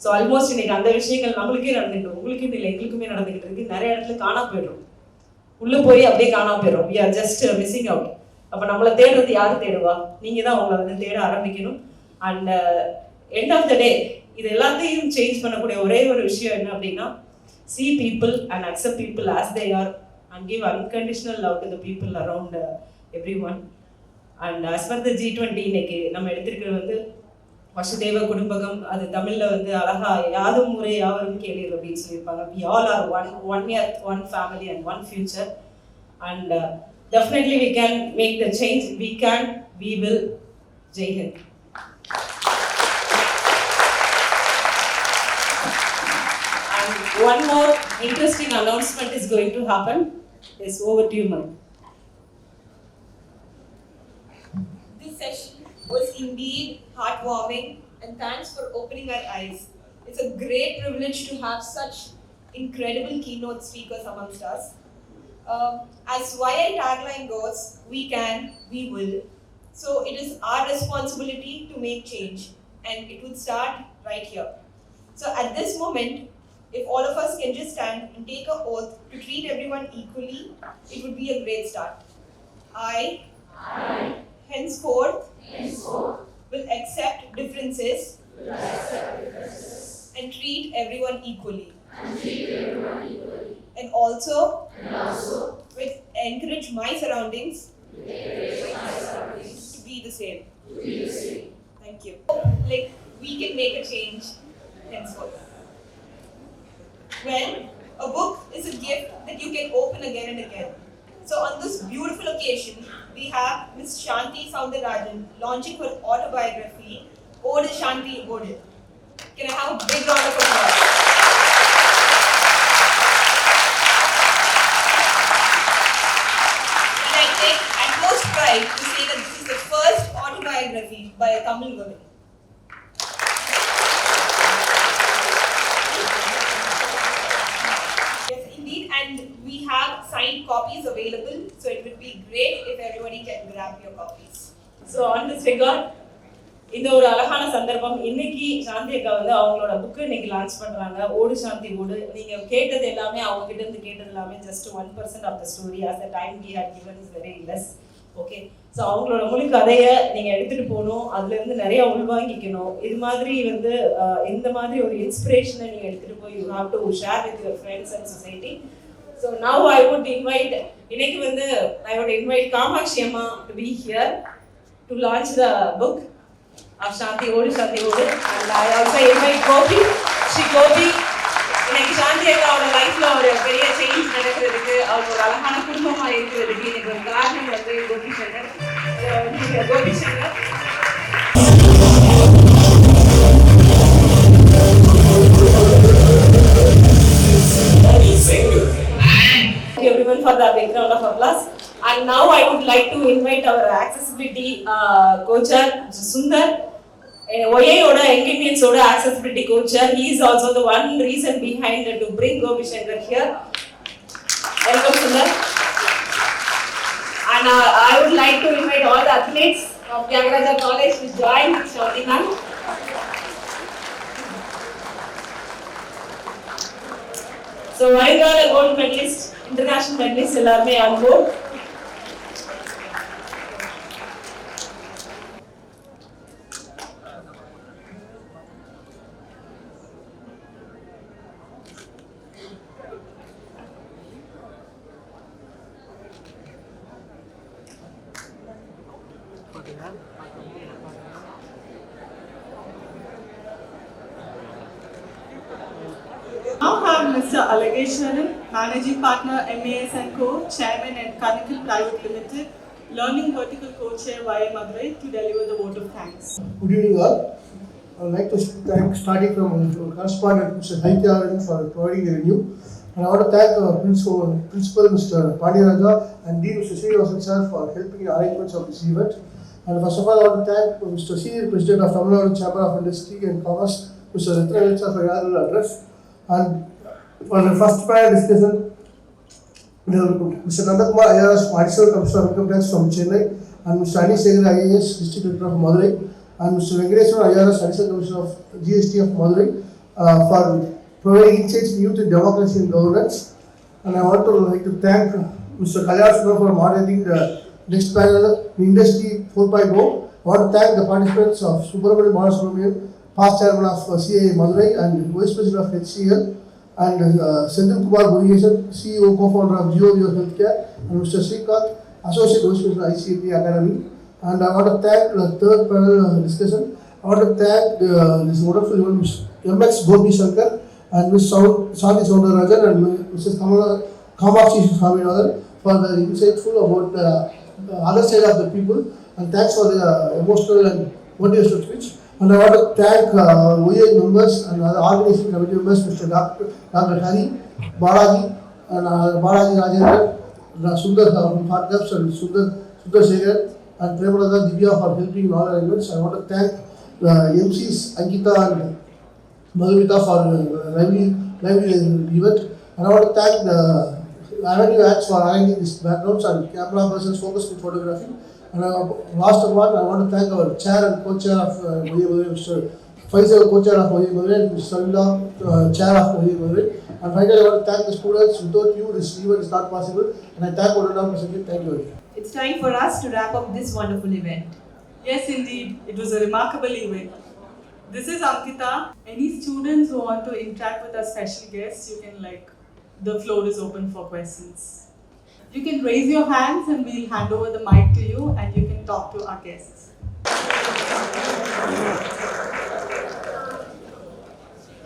ஸோ ஆல்மோஸ்ட் இன்னைக்கு அந்த விஷயங்கள் நம்மளுக்கே நடந்துக்கிட்டு உங்களுக்கும் இல்லை எங்களுக்குமே நடந்துகிட்டு இருக்கு. நிறைய இடத்துல காணாம போயிடும், உள்ள போய் அப்படியே காணாம போயிடும். We are just missing out. அப்போ நம்மளை தேடுறது யாரு தேடுவா? நீங்க தான் உங்களை வந்து தேட ஆரம்பிக்கணும். அண்ட் எண்ட் ஆஃப் த டே இது எல்லாத்தையும் சேஞ்ச் பண்ணக்கூடிய ஒரே ஒரு விஷயம் என்ன அப்படின்னா, see people and accept people as they are and give unconditional love to the people around everyone. And as per the G20 இன்னைக்கு நம்ம எடுத்திருக்கிறது வந்து வசுதேவ குடும்பகம். அது தமிழ்ல வந்து அழகா யாதும் முறை யாவரும் கேளீர் அப்படின்னு சொல்லியிருப்பாங்க. We all are one earth, one family and one future. And definitely we can make the change. We will. Jai Hind. One more interesting announcement is going to happen. Yes, over to you, ma'am. This session was indeed heartwarming, and thanks for opening our eyes. It's a great privilege to have such incredible keynote speakers amongst us. As YI tagline goes, we can, we will. So it is our responsibility to make change, and it will start right here. So at this moment, if all of us can just stand and take an oath to treat everyone equally, it would be a great start. I henceforth will accept differences and treat everyone equally. And also will encourage my surroundings to be the same. Thank you. Like, we can make a change henceforth. Well, a book is a gift that you can open again and again. So on this beautiful occasion, we have Ms. Shanti Soundarajan launching her autobiography, Ode Shanti Ode. Can I have a big round of applause? And I take utmost pride to say that this is the first autobiography by a Tamil woman. And we have signed copies available, so it would be great if everybody can grab your copies. So on this regard, இந்த ஒரு அழகான சந்தர்ப்பம். இன்னைக்கு சாந்தி அக்கா வந்து அவங்களோட book இன்னைக்கு launch பண்றாங்க, ஓடு சாந்தி ஓடு. நீங்க கேட்டது எல்லாமே, அவங்க கிட்ட இருந்து கேட்டது எல்லாமே just 1% of the story, as the time we had given is very less. Okay, so அவங்களோட முழு கதையை நீங்க எடுத்துட்டு போகணும், அதுல இருந்து நிறைய உள்வாங்கிக்கணும். இது மாதிரி வந்து இந்த மாதிரி ஒரு இன்ஸ்பிரேஷனை நீங்க எடுத்துட்டு போய் you have to share with your friends and society. So now I would invite Kamakshi Amma to be here to launch the book of Shanti Ode Shanti Ode, and I also invite Gopi. இன்னைக்கு சாந்தி அக்காவோட லைஃப்ல ஒரு பெரிய change நடக்கிறதுக்கு, அவங்க ஒரு அழகான குடும்பமா இருக்கிறதுக்கு எனக்கு ஒரு காரணம் வந்து Gopi Shankar. Everyone for the big round of applause. And now I would like to invite our accessibility coacher Sundar, YI oda Inconvenience oda accessibility coacher. He is also the one reason behind to bring Gopi Shankar here. Welcome Sundar. And I would like to invite all the athletes of Tyagaraja College to join with shouting on. So வருங்கால gold medallist, international medallist எல்லாருமே on board. Now have Mr. Alageshwaran, Managing Partner, MAS & Co, Chairman at Carnival Private Limited, Learning Vertical Co-Chair YI Madurai, to deliver the vote of thanks. Good evening all. I would like to thank, starting from correspondent Mr. Haitya for providing the venue. And I want to thank Principal Mr. Pandiraja and Dean Mr. Srinivasan sir for helping in arrangements of this event. And first of all, I want to thank Mr. Senior President of Tamil Nadu Chamber of Industry and Commerce, Mr. Rithra sir, for your address. And for the first panel discussion, Mr. Nandakumar IRS, Additional Commissioner of Income Tax from Chennai, and Mr. Ani Segar IAS, District Director of Madurai, and Mr. Venkateswar IRS, Additional Commissioner of GST of Madurai, for providing insights in youth and democracy and governance. And I want to like to thank Mr. Kalyan Sundram for moderating the next panel, Industry 4.0. I want to thank the participants of Subramanian Balasubramanian, past chairman of CA Madurai and vice president of HCL, and Senthil Kumar Murugesan, CEO, co-founder of G20 Healthcare, and Mr. Srikanth, associate vice president of ICT Academy. And I want to thank the third panel discussion. I want to thank this wonderful event, MX Gopi Shankar and Ms. Shanti Soundarajan and Mrs. Kamakshi Swaminathan for the insightful about the other side of the people. And thanks for the emotional and motivational speech. And I want to thank OEA members and other organization committee members, Mr. Dr. Hari, Balaji, and Balaji Rajendra, Sundar from Partners, and Sundar Segar, and Premada Divya for helping in all our events. I want to thank the MCs Ankita and Madhumita for lively event. And I want to thank the Avenue Acts for arranging these backgrounds and camera persons focused on photography. And last one, I want to thank our chair and co-chair of OEA Madurai, Mr. Faisal, co-chair of OEA Madurai, and Mr. Savila, chair of OEA Madurai. And finally, I want to thank the students. Without you, this event is not possible. And I thank Odana for again. Thank you. It's time for us to wrap up this wonderful event. Yes, indeed. It was a remarkable event. This is Ankita. Any students who want to interact with our special guests, you can the floor is open for questions. You can raise your hands and we'll hand over the mic to you and you can talk to our guests.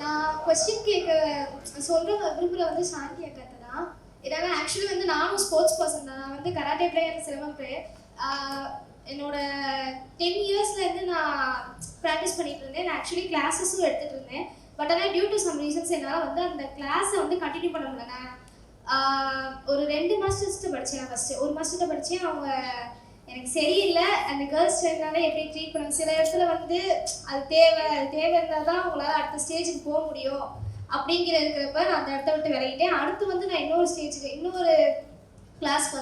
நான் question கேக்க சொல்ற விரும்புற சாந்தி அக்கா தான். இதெல்லாம் actually நானும் sports person தான். நான் கராட்டே பிளேயர், சிலம்பம் பிளேயர். என்னோட 10 இயர்ஸ்ல நான் ப்ராக்டிஸ் பண்ணிட்டு இருந்தேன். நான் ஆக்சுவலி கிளாஸஸும் எடுத்துட்டு இருந்தேன். பட் ஆனால் டியூ டு சம் ரீசன்ஸ் என்னால் அந்த கிளாஸை கண்டினியூ பண்ண முடியல. நான் ஒரு 2 மாஸ்டர்ஸ்ட்டு படித்தேன். ஃபஸ்ட்டு ஒரு மாஸ்டர்கிட்ட படித்தேன். அவங்க எனக்கு சரியில்லை, அந்த கேர்ள்ஸ் ட்ரெயினால எப்படி ட்ரீட் பண்ணுவாங்க. சில இடத்துல அது தேவை இருந்தால் தான் அவங்களால அடுத்த ஸ்டேஜுக்கு போக முடியும் இருக்கிறப்ப நான் அந்த இடத்த விட்டு விலகிட்டேன். அடுத்து நான் இன்னொரு கிளாஸ்க்கு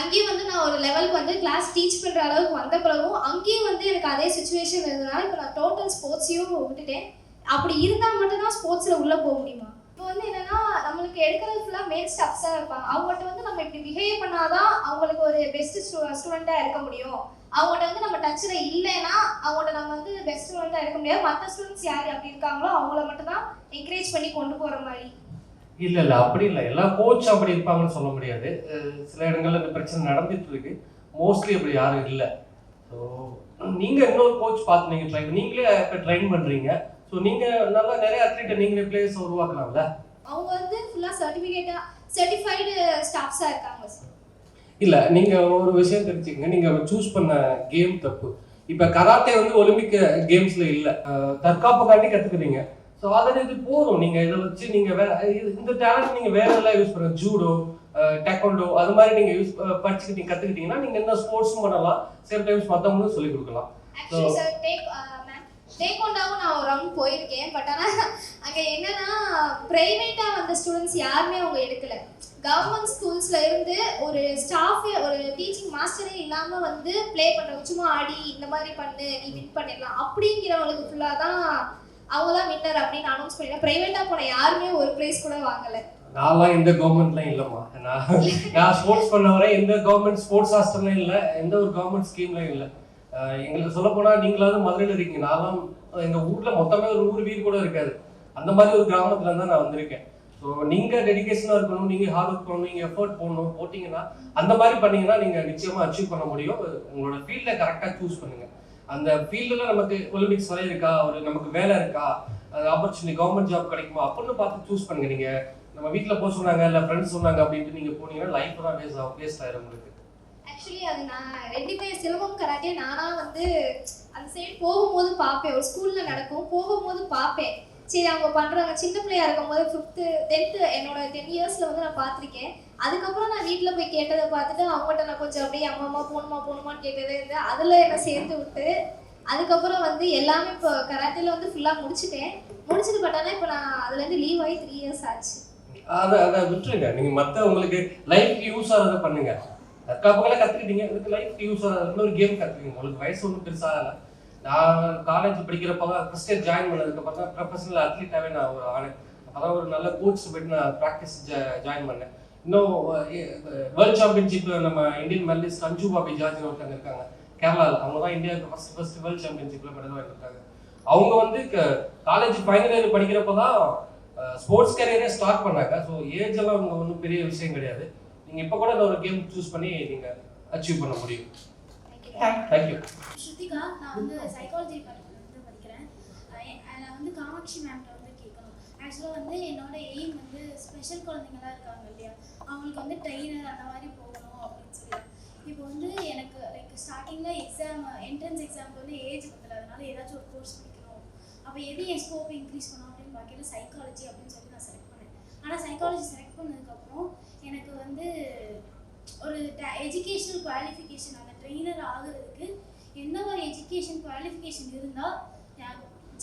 அங்கேயும் நான் ஒரு லெவலுக்கு கிளாஸ் டீச் பண்ணுற அளவுக்கு வந்த பிறகும் அங்கேயும் எனக்கு அதே சுச்சுவேஷன் இருந்ததுனால இப்போ நான் டோட்டல் ஸ்போர்ட்ஸையும் விட்டுட்டேன். அப்படி இருந்தால் மட்டும்தான் ஸ்போர்ட்ஸில் உள்ளே போக முடியுமா? இப்போ என்னன்னா நம்மளுக்கு எடுக்கிறது ஃபுல்லாக மேல் ஸ்டாஃப்ஸாக இருப்பாங்க. அவங்கள்ட்ட நம்ம இப்படி பிஹேவ் பண்ணாதான் அவங்களுக்கு ஒரு பெஸ்ட் ஸ்டூடெண்ட்டாக இருக்க முடியும். அவங்கள்ட்ட நம்ம டச்சில் இல்லைன்னா அவங்கள்ட்ட நம்ம பெஸ்ட் ஸ்டூடெண்ட்டாக இருக்க முடியாது. மற்ற ஸ்டூடெண்ட்ஸ் யார் அப்படி இருக்காங்களோ அவங்கள மட்டும் தான் என்கரேஜ் பண்ணி கொண்டு போகிற மாதிரி. இல்லை அப்படி இல்லை, எல்லா கோச் அப்படி இருப்பாங்கன்னு சொல்ல முடியாது. சில இடங்கள்ல இந்த பிரச்சனை நடந்துட்டு இருக்கு. மோஸ்ட்லி அப்படி யாரும் இல்லை. ஸோ நீங்கள் இன்னொரு கோச் பார்த்து நீங்களே இப்போ ட்ரெயின் பண்ணுறீங்க. ஸோ நீங்கள் நல்லா நிறைய அத்லீட்டை நீங்களே பிளேயர்ஸ் உருவாக்கலாம்ல. அவங்க ஃபுல்லாக சர்டிஃபைடு ஸ்டாஃப்ஸாக இருக்காங்க சார். இல்லை, நீங்கள் ஒரு விஷயம் தெரிஞ்சுக்கங்க. நீங்கள் சூஸ் பண்ண கேம் தப்பு. இப்போ கராத்தே ஒலிம்பிக் கேம்ஸில் இல்லை, தற்காப்புக்காண்டி கற்றுக்குறீங்க. ஸோ அதில் இது போதும். நீங்கள் இதை வச்சு நீங்கள் இந்த டேலண்ட் நீங்கள் வேற எல்லாம் யூஸ் பண்ணுங்க. ஜூடோ, டேக்வாண்டோ அது மாதிரி நீங்கள் படிச்சுக்கிட்டீங்க, கற்றுக்கிட்டீங்கன்னா நீங்கள் என்ன ஸ்போர்ட்ஸும் பண்ணலாம். சேம் டைம்ஸ் மற்றவங்களும் சொல்லிக் கொடுக்கலாம். ஸோ டேக்வாண்டோவும் நான் ஒரு ரவுண்ட் போயிருக்கேன். பட் ஆனால் அங்கே என்னன்னா ப்ரைவேட்டாக வந்த ஸ்டூடெண்ட்ஸ் யாருமே அவங்க எடுக்கலை. கவர்மெண்ட் ஸ்கூல்ஸில் இருந்து ஒரு ஸ்டாஃபே, ஒரு டீச்சிங் மாஸ்டரே இல்லாமல் ப்ளே பண்ணுறவங்க சும்மா ஆடி இந்த மாதிரி பண்ணு நீ வின் பண்ணிடலாம் அப்படிங்கிறவங்களுக்கு ஃபுல்லாக தான் அவங்க தான் வின்னர் அப்படின்னு அனௌன்ஸ் பண்ணிட்டேன். ப்ரைவேட்டாக போன யாருமே ஒரு ப்ரைஸ் கூட வாங்கலை. நான்லாம் எந்த கவர்மெண்ட்லாம் இல்லைம்மா. நான் ஸ்போர்ட்ஸ் பண்ண வரை எந்த கவர்மெண்ட் ஸ்போர்ட்ஸ் ஹாஸ்டல்லையும் இல்லை, எந்த ஒரு கவர்மெண்ட் ஸ்கீம்லையும் இல்லை. எங்களுக்கு சொல்ல போனால் நீங்களாவது மதுரையில் இருக்கீங்க. நான்லாம் எங்கள் ஊரில் மொத்தமே ஒரு 100 வீடு கூட இருக்காது. அந்த மாதிரி ஒரு கிராமத்தில் தான் நான் வந்திருக்கேன். ஸோ நீங்கள் டெடிகேஷனாக இருக்கணும், நீங்கள் ஹார்ட் ஒர்க் பண்ணணும், நீங்கள் எஃபர்ட் போடணும். போட்டிங்கன்னா அந்த மாதிரி பண்ணிங்கன்னா நீங்கள் நிச்சயமாக அச்சீவ் பண்ண முடியும். உங்களோட ஃபீல்டை கரெக்டாக சூஸ் பண்ணுங்கள். அந்த ஃபீல்டில் நமக்கு ஒலிம்பிக்ஸ் வரை இருக்கா, ஒரு நமக்கு வேலை இருக்கா, ஆப்பர்ச்சுனிட்டி கவர்மெண்ட் ஜாப் கிடைக்குமா அப்படின்னு பார்த்து சூஸ் பண்ணுங்கள். நீங்கள் நம்ம வீட்டில் போக சொன்னாங்க இல்லை ஃப்ரெண்ட்ஸ் சொன்னாங்க அப்படின்ட்டு நீங்கள் போனீங்கன்னா லைஃப் தான் வேஸ்ட் ஆயிரும் உங்களுக்கு. ஆக்சுவலி அது நான் 2 பேர் சிலம்பம் கராட்டே நானாக வந்து அந்த சைடு போகும்போது பார்ப்பேன். ஒரு ஸ்கூலில் நடக்கும், போகும்போது பார்ப்பேன். சரி அவங்க பண்ணுறாங்க. சின்ன பிள்ளையா இருக்கும்போது 5th 10th என்னோட 10 இயர்ஸில் வந்து நான் பார்த்துருக்கேன். அதுக்கப்புறம் நான் வீட்டில் போய் கேட்டதை பார்த்துட்டு அவங்ககிட்ட நான் கொஞ்சம் அப்படியே அம்மா போகணுமான்னு கேட்டதே இருந்து அதில் என்னை சேர்த்து விட்டு அதுக்கப்புறம் வந்து எல்லாமே இப்போ கராட்டேல வந்து ஃபுல்லாக முடிச்சுட்டு பட்டானா இப்போ நான் அதுலேருந்து லீவ் ஆகி 3 இயர்ஸ் ஆச்சு. அதை விட்டுருங்க. நீங்கள் மற்ற உங்களுக்கு லைஃப் யூஸ் ஆகிறத பண்ணுங்க. தற்காப்புகளை கற்றுக்கிட்டீங்க, இதுக்கு லைஃப் யூஸ் ஆகிறதுல ஒரு கேம் கற்றுக்கிங்க. உங்களுக்கு வயசு ஒன்றும் பெருசாக இல்லை. நான் காலேஜ் படிக்கிறப்ப ஃபர்ஸ்ட் இயர் ஜாயின் பண்ணதுக்கப்புறம் தான் ப்ரொஃபஷனல் அத்லீட்டாகவே நான் ஒரு ஆனேன். அப்போ தான் ஒரு நல்ல கோச் போய்ட்டு நான் ப்ராக்டிஸ் ஜாயின் பண்ணேன். இன்னும் வேர்ல்டு சாம்பியன்ஷிப் நம்ம இந்தியன் மெடலிஸ்ட் அஞ்சு பாபி ஜார்ஜ்னு ஒருத்தங்க இருக்காங்க கேரளாவில். அவங்க தான் இந்தியாவுக்கு ஃபர்ஸ்ட் வேர்ல்டு சாம்பியன்ஷிப்பில் மெடல் வாங்கியிருக்காங்க. அவங்க வந்து காலேஜ் ஃபைனல் இயர் படிக்கிறப்ப தான் ஸ்போர்ட்ஸ் கேரியரே ஸ்டார்ட் பண்ணாங்க. ஸோ ஏஜ் எல்லாம் அவங்க ஒன்றும் பெரிய விஷயம் கிடையாது. நீங்கள் இப்போ கூட ஒரு கேம் சூஸ் பண்ணி நீங்கள் அச்சீவ் பண்ண முடியும். தேங்க்யூ. ஸ்ருதிகா, நான் வந்து சைக்காலஜி படிக்கிறேன். நான் வந்து காமாட்சி மேம்கிட்ட வந்து கேட்கணும். ஆக்சுவலாக வந்து என்னோட எய்ம் வந்து ஸ்பெஷல் குழந்தைங்களாம் இருக்காங்க இல்லையா, அவங்களுக்கு வந்து ட்ரெயினர் அந்த மாதிரி போகணும் அப்படின்னு சொல்லி. இப்போ வந்து எனக்கு லைக் ஸ்டார்டிங்கில் என்ட்ரன்ஸ் எக்ஸாமுக்கு வந்து ஏஜ் பத்தல, அதனால ஏதாச்சும் ஒரு கோர்ஸ் படிக்கணும். அப்போ எது என் ஸ்கோப் இன்க்ரீஸ் பண்ணணும் அப்படின்னு பார்க்கல சைக்காலஜி அப்படின்னு சொல்லி நான் செலக்ட் பண்ணேன். ஆனால் சைக்காலஜி செலக்ட் பண்ணதுக்கப்புறம் எனக்கு வந்து ஒரு எஜுகேஷனல் குவாலிஃபிகேஷன், அந்த ட்ரெயினர் ஆகுறதுக்கு என்ன ஒரு எஜுகேஷன் குவாலிஃபிகேஷன் இருந்தால்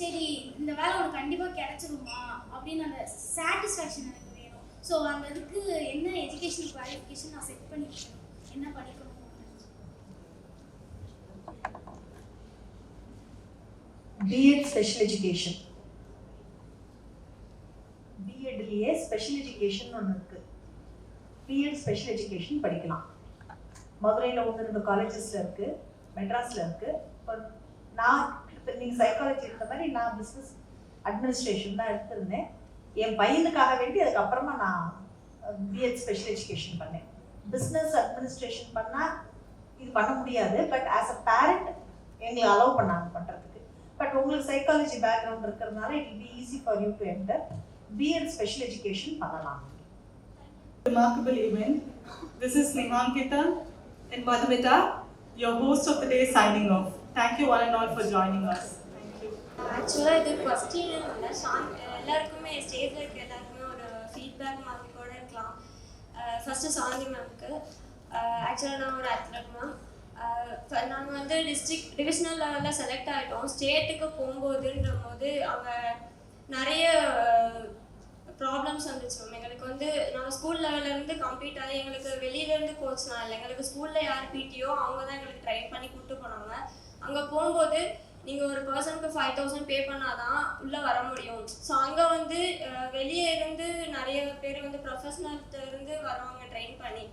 சரி இந்த வேலை உனக்கு கண்டிப்பாக கிடைச்சிருமா அப்படின்னு அந்த சாட்டிஸ்ஃபேக்ஷன் எனக்கு வேணும். ஸோ அந்த இதுக்கு என்ன எஜுகேஷனல் குவாலிஃபிகேஷன் நான் செட் பண்ணிக்கிறேன், என்ன படிக்கணும்? B Ed special education. பிஎட்லேயே ஸ்பெஷல் எஜுகேஷன் ஒன்று இருக்குது. பிஎட் ஸ்பெஷல் எஜுகேஷன் படிக்கலாம். மதுரையில் 1-2 காலேஜஸில் இருக்குது, மெட்ராஸில் இருக்குது. இப்போ நான் இப்போ நீங்கள் சைக்காலஜி இருந்த மாதிரி நான் பிஸ்னஸ் அட்மினிஸ்ட்ரேஷன் தான் எடுத்திருந்தேன். என் பையனுக்காக வேண்டி அதுக்கப்புறமா நான் பிஎட் ஸ்பெஷல் எஜுகேஷன் பண்ணேன். பிஸ்னஸ் அட்மினிஸ்ட்ரேஷன் பண்ணால் இது பண்ண முடியாது, பட் ஆஸ் அ பேரண்ட் எங்களை அலோவ் பண்ணாங்க பண்ணுறதுக்கு. பட் உங்களுக்கு சைக்காலஜி பேக்ரவுண்ட் இருக்கிறதுனால it will be easy for you to enter. B Ed special education பண்ணலாம். Remarkable event. This is Nihankita and Madhumita, your host of the day, signing off. Thank you one and all for joining us. Thank you. ஆக்சுவலாக இது question இல்லை, எல்லாருக்குமே ஸ்டேஜில் இருக்க எல்லாருக்குமே ஒரு feedback மாதிரி கூட இருக்கலாம். ஃபஸ்ட்டு சாந்தி மேம்க்கு. ஆக்சுவலாக நான் ஒரு அத்லட் மேம். நாங்கள் வந்து டிவிஷனல் லெவலில் செலக்ட் ஆகிட்டோம். ஸ்டேட்டுக்கு போகும்போதுன்ற போது அங்கே நிறைய ப்ராப்ளம்ஸ் வந்துச்சு மேம். எங்களுக்கு வந்து நாங்கள் ஸ்கூல் லெவல்லேருந்து கம்ப்ளீட் ஆகி எங்களுக்கு வெளியிலேருந்து கோச்லாம் இல்லை, எங்களுக்கு ஸ்கூலில் யார் பிடிஓ அவங்க தான் எங்களுக்கு ட்ரைன் பண்ணி கூப்பிட்டு போனாங்க. அங்கே போகும்போது நீங்கள் ஒரு பர்சனுக்கு 5000 பே பண்ணால் தான் உள்ளே வர முடியும். ஸோ அங்கே வந்து வெளியே இருந்து நிறைய பேர் வந்து ப்ரொஃபஷனல்லேருந்து வரவங்க ட்ரெயின் பண்ணி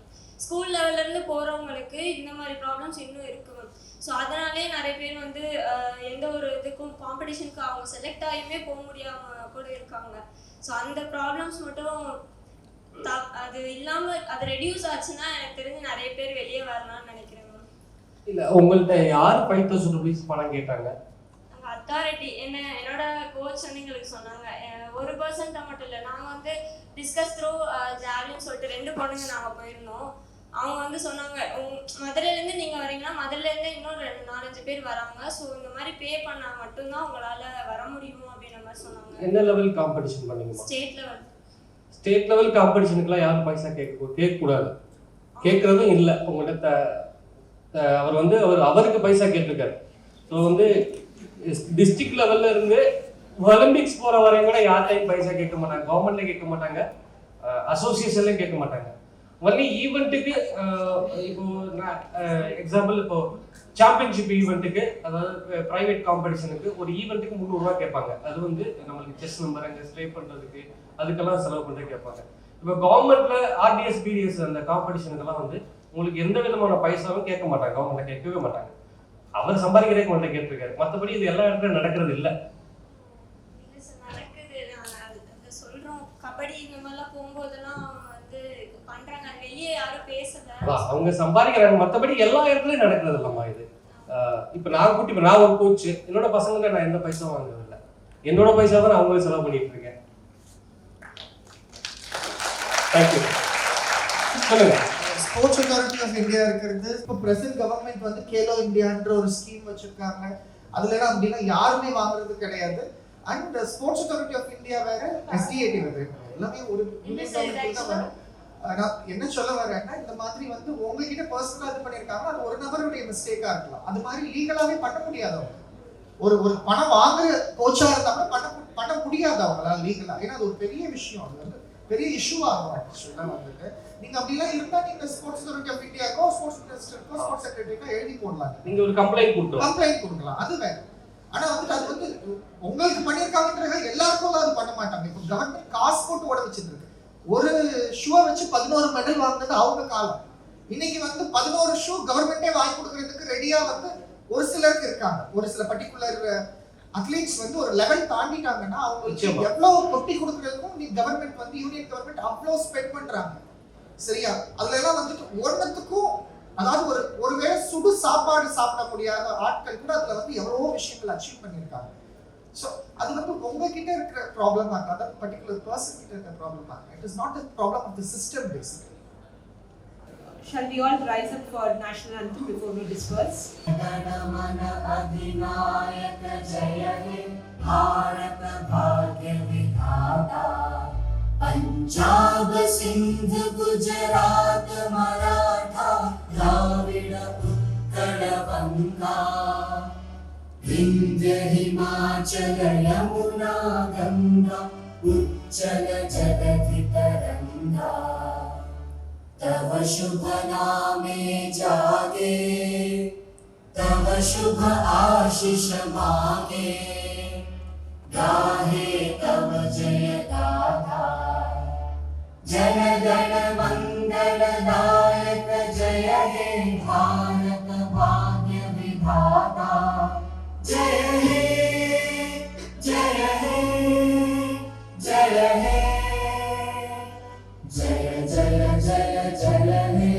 ஸ்கூல் லெவல்லேருந்து போகிறவங்களுக்கு இந்த மாதிரி ப்ராப்ளம்ஸ் இன்னும் இருக்குது மேம். ஸோ அதனாலே நிறைய பேர் வந்து எந்த ஒரு இதுக்கும் காம்படிஷனுக்கு அவங்க செலக்ட் ஆகியுமே போக முடியாமல் கூட இருக்காங்க. ஸோ அந்த ப்ராப்ளம்ஸ் மட்டும் அது இல்லாமல் அது ரெடியூஸ் ஆச்சுன்னா எனக்கு தெரிஞ்சு நிறைய பேர் வெளியே வரலாம்னு நினைக்கிறேன். இல்லை உங்கள்கிட்ட யார் 5000 rupees பணம் கேட்டாங்க? நாங்கள் அத்தாரிட்டி என்னோட கோச் வந்து எங்களுக்கு சொன்னாங்க. 1% மட்டும் இல்லை, நாங்கள் வந்து டிஸ்கஸ் த்ரூ ஜாவ்லின்னு சொல்லிட்டு 2 பொண்ணுங்க நாங்கள் போயிருந்தோம். அவங்க வந்து சொன்னாங்க மதுரையிலேருந்து நீங்கள் வரீங்கன்னா மதுரையிலேருந்து இன்னும் 4-5 பேர் வராங்க. ஸோ இந்த மாதிரி பே பண்ணால் மட்டும்தான் உங்களால் வர முடியும் அப்படின்ற மாதிரி சொன்னாங்க. என்ன லெவல் காம்படிஷன் பண்ணீங்க? State level. ஸ்டேட் லெவல் காம்படிஷனுக்குலாம் யாரும் பைசா கேட்கக்கூடாது, கேட்குறதும் இல்லை. உங்கள்கிட்ட அவர் வந்து அவருக்கு பைசா கேட்டிருக்காரு. ஸோ வந்து டிஸ்ட்ரிக்ட் லெவலில் இருந்து ஒலிம்பிக்ஸ் போகிற வரையும் கூட யார்கிட்டையும் பைசா கேட்க மாட்டாங்க, கவர்மெண்ட்லேயும் கேட்க மாட்டாங்க, அசோசியேஷன்லேயும் கேட்க மாட்டாங்க. ஒன்லி ஈவெண்ட்டுக்கு இப்போ எக்ஸாம்பிள் இப்போ சாம்பியன்ஷிப் ஈவெண்ட்டுக்கு, அதாவது ப்ரைவேட் காம்படிஷனுக்கு ஒரு ஈவெண்ட்டுக்கு 300 ரூபா கேட்பாங்க. அது வந்து நம்மளுக்கு செஸ் நம்பர் அங்கே ஸ்டே பண்ணுறதுக்கு அதுக்கெல்லாம் செலவு பண்ணுறது கேட்பாங்க. இப்போ கவர்மெண்ட்டில் ஆர்டிஎஸ் பிடிஎஸ் அந்த காம்படிஷனுக்கெல்லாம் வந்து உங்களுக்கு எந்த விதமான பைசாவும் கேட்க மாட்டாங்க, கவர்மெண்ட்டை கேட்கவே மாட்டாங்க. அவர் சம்பாதிக்கிறே உங்கள்கிட்ட கேட்டிருக்காரு. மற்றபடி இது எல்லா இடத்துலையும் நடக்கிறது இல்லை. நடக்குது, சொல்கிறோம். கபடி இந்த மாதிரிலாம் போகும்போதெல்லாம் வந்து பண்ணுறாங்க, வெளியே யாரும் பேசல, அவங்க சம்பாதிக்கிறாங்க. மற்றபடி எல்லா இடத்துலையும் நடக்கிறது இல்லைம்மா இது. இப்போ நான் ஒரு கோச், என்னோட பசங்க நான் எந்த பைசா வாங்குறது இல்லை, என்னோட பைசா தான் நான் அவங்களே செலவு பண்ணிட்டு இருக்கேன். தேங்க்யூ. சொல்லுங்க. ஸ்போர்ட்ஸ் அத்தாரிட்டி ஆஃப் இந்தியா இருக்கிறது. இப்போ பிரசன்ட் கவர்மெண்ட் வந்து கேலோ இந்தியான்ற ஒரு ஸ்கீம் வச்சிருக்காங்க. அதுல எல்லாம் அப்படின்னா யாருமே வாங்குறது கிடையாது. And sports authority of India வேற, SDAT வேற, எல்லாமே ஒரு யூனியன் கவர்மெண்ட் தான் வரும். நான் என்ன சொல்ல வரேன்னா, இந்த மாதிரி வந்து உங்ககிட்ட பர்சனலா இது பண்ணியிருக்காங்க, அது ஒரு நபருடைய மிஸ்டேக்கா இருக்கலாம். அது மாதிரி லீகலாவே பண்ண முடியாது. ஒரு பணம் வாங்குற கோச்சா இருந்தா கூட பண்ண முடியாது அவங்களால லீகலா. ஏன்னா அது ஒரு பெரிய விஷயம், அது வந்து பெரிய இஷ்யூ ஆகும். ஆக்சுவலா வந்துட்டு நீங்க அப்படிலாம் இருந்தா நீங்க ஸ்போர்ட்ஸ் அத்தாரிட்டி ஆஃப் இந்தியாக்கோ ஸ்போர்ட்ஸ் மினிஸ்டருக்கோ ஸ்போர்ட்ஸ் செக்ரட்டரிக்கோ எழுதி போடலாம். நீங்க ஒரு கம்ப்ளைண்ட் கொடுக்கலாம், அது வேற. ஆனா வந்துட்டு அது வந்து உங்களுக்கு பண்ணியிருக்காங்கன்றது எல்லாருக்கும் அது பண்ண மாட்டாங்க. இப்போ கவர்மெண்ட் காசு போட்டு ஓட வச்சிருக்கு. ஒரு ஷூவை வச்சு 11 மெடல் வாங்கினது அவங்க காலம். இன்னைக்கு வந்து 11 ஷூ கவர்மெண்டே வாங்கி கொடுக்கறதுக்கு ரெடியா வந்து ஒரு சிலருக்கு இருக்காங்க. ஒரு சில பர்டிகுலர் அத்லீட்ஸ் வந்து ஒரு லெவல் தாண்டிட்டாங்கன்னா அவங்களுக்கு எவ்வளவு கொட்டி கொடுக்கறதுக்கும் நீ கவர்மெண்ட் வந்து யூனியன் கவர்மெண்ட் அவ்வளவு ஸ்பெண்ட் பண்றாங்க. சரியா? அதுல எல்லாம் வந்துட்டு ஒவ்வொன்றுத்துக்கும், அதாவது ஒருவேளை சுடு சாப்பாடு சாப்பிட முடியாத ஆட்கள் கூட அதுல வந்து எவ்வளவோ விஷயங்கள் அச்சீவ் பண்ணியிருக்காங்க. ஸோ அது வந்து உங்ககிட்ட இருக்கிற ப்ராப்ளம் ஆகும், அதாவது பர்டிகுலர் பர்சன் கிட்ட இருக்கிற ப்ராப்ளம் ஆகும். It is not the problem of the system basically. Shall we all rise up for national anthem before we disperse? Janamana adhinayaka jaya he Bharat bhagya vidhata Punjab Sindh Gujarat Maratha Dravida Uttara Vanga Vindhya Himachala Yamuna Ganga Uchala Jagati Taranga तव शुभ नामे जागे तव शुभ आशीष मागे गाहे तव जय गाथा जन गण मंगल दायक जय हे भारत भाग्य विधाता जय हे जय हे जय हे जय जय जय जय हे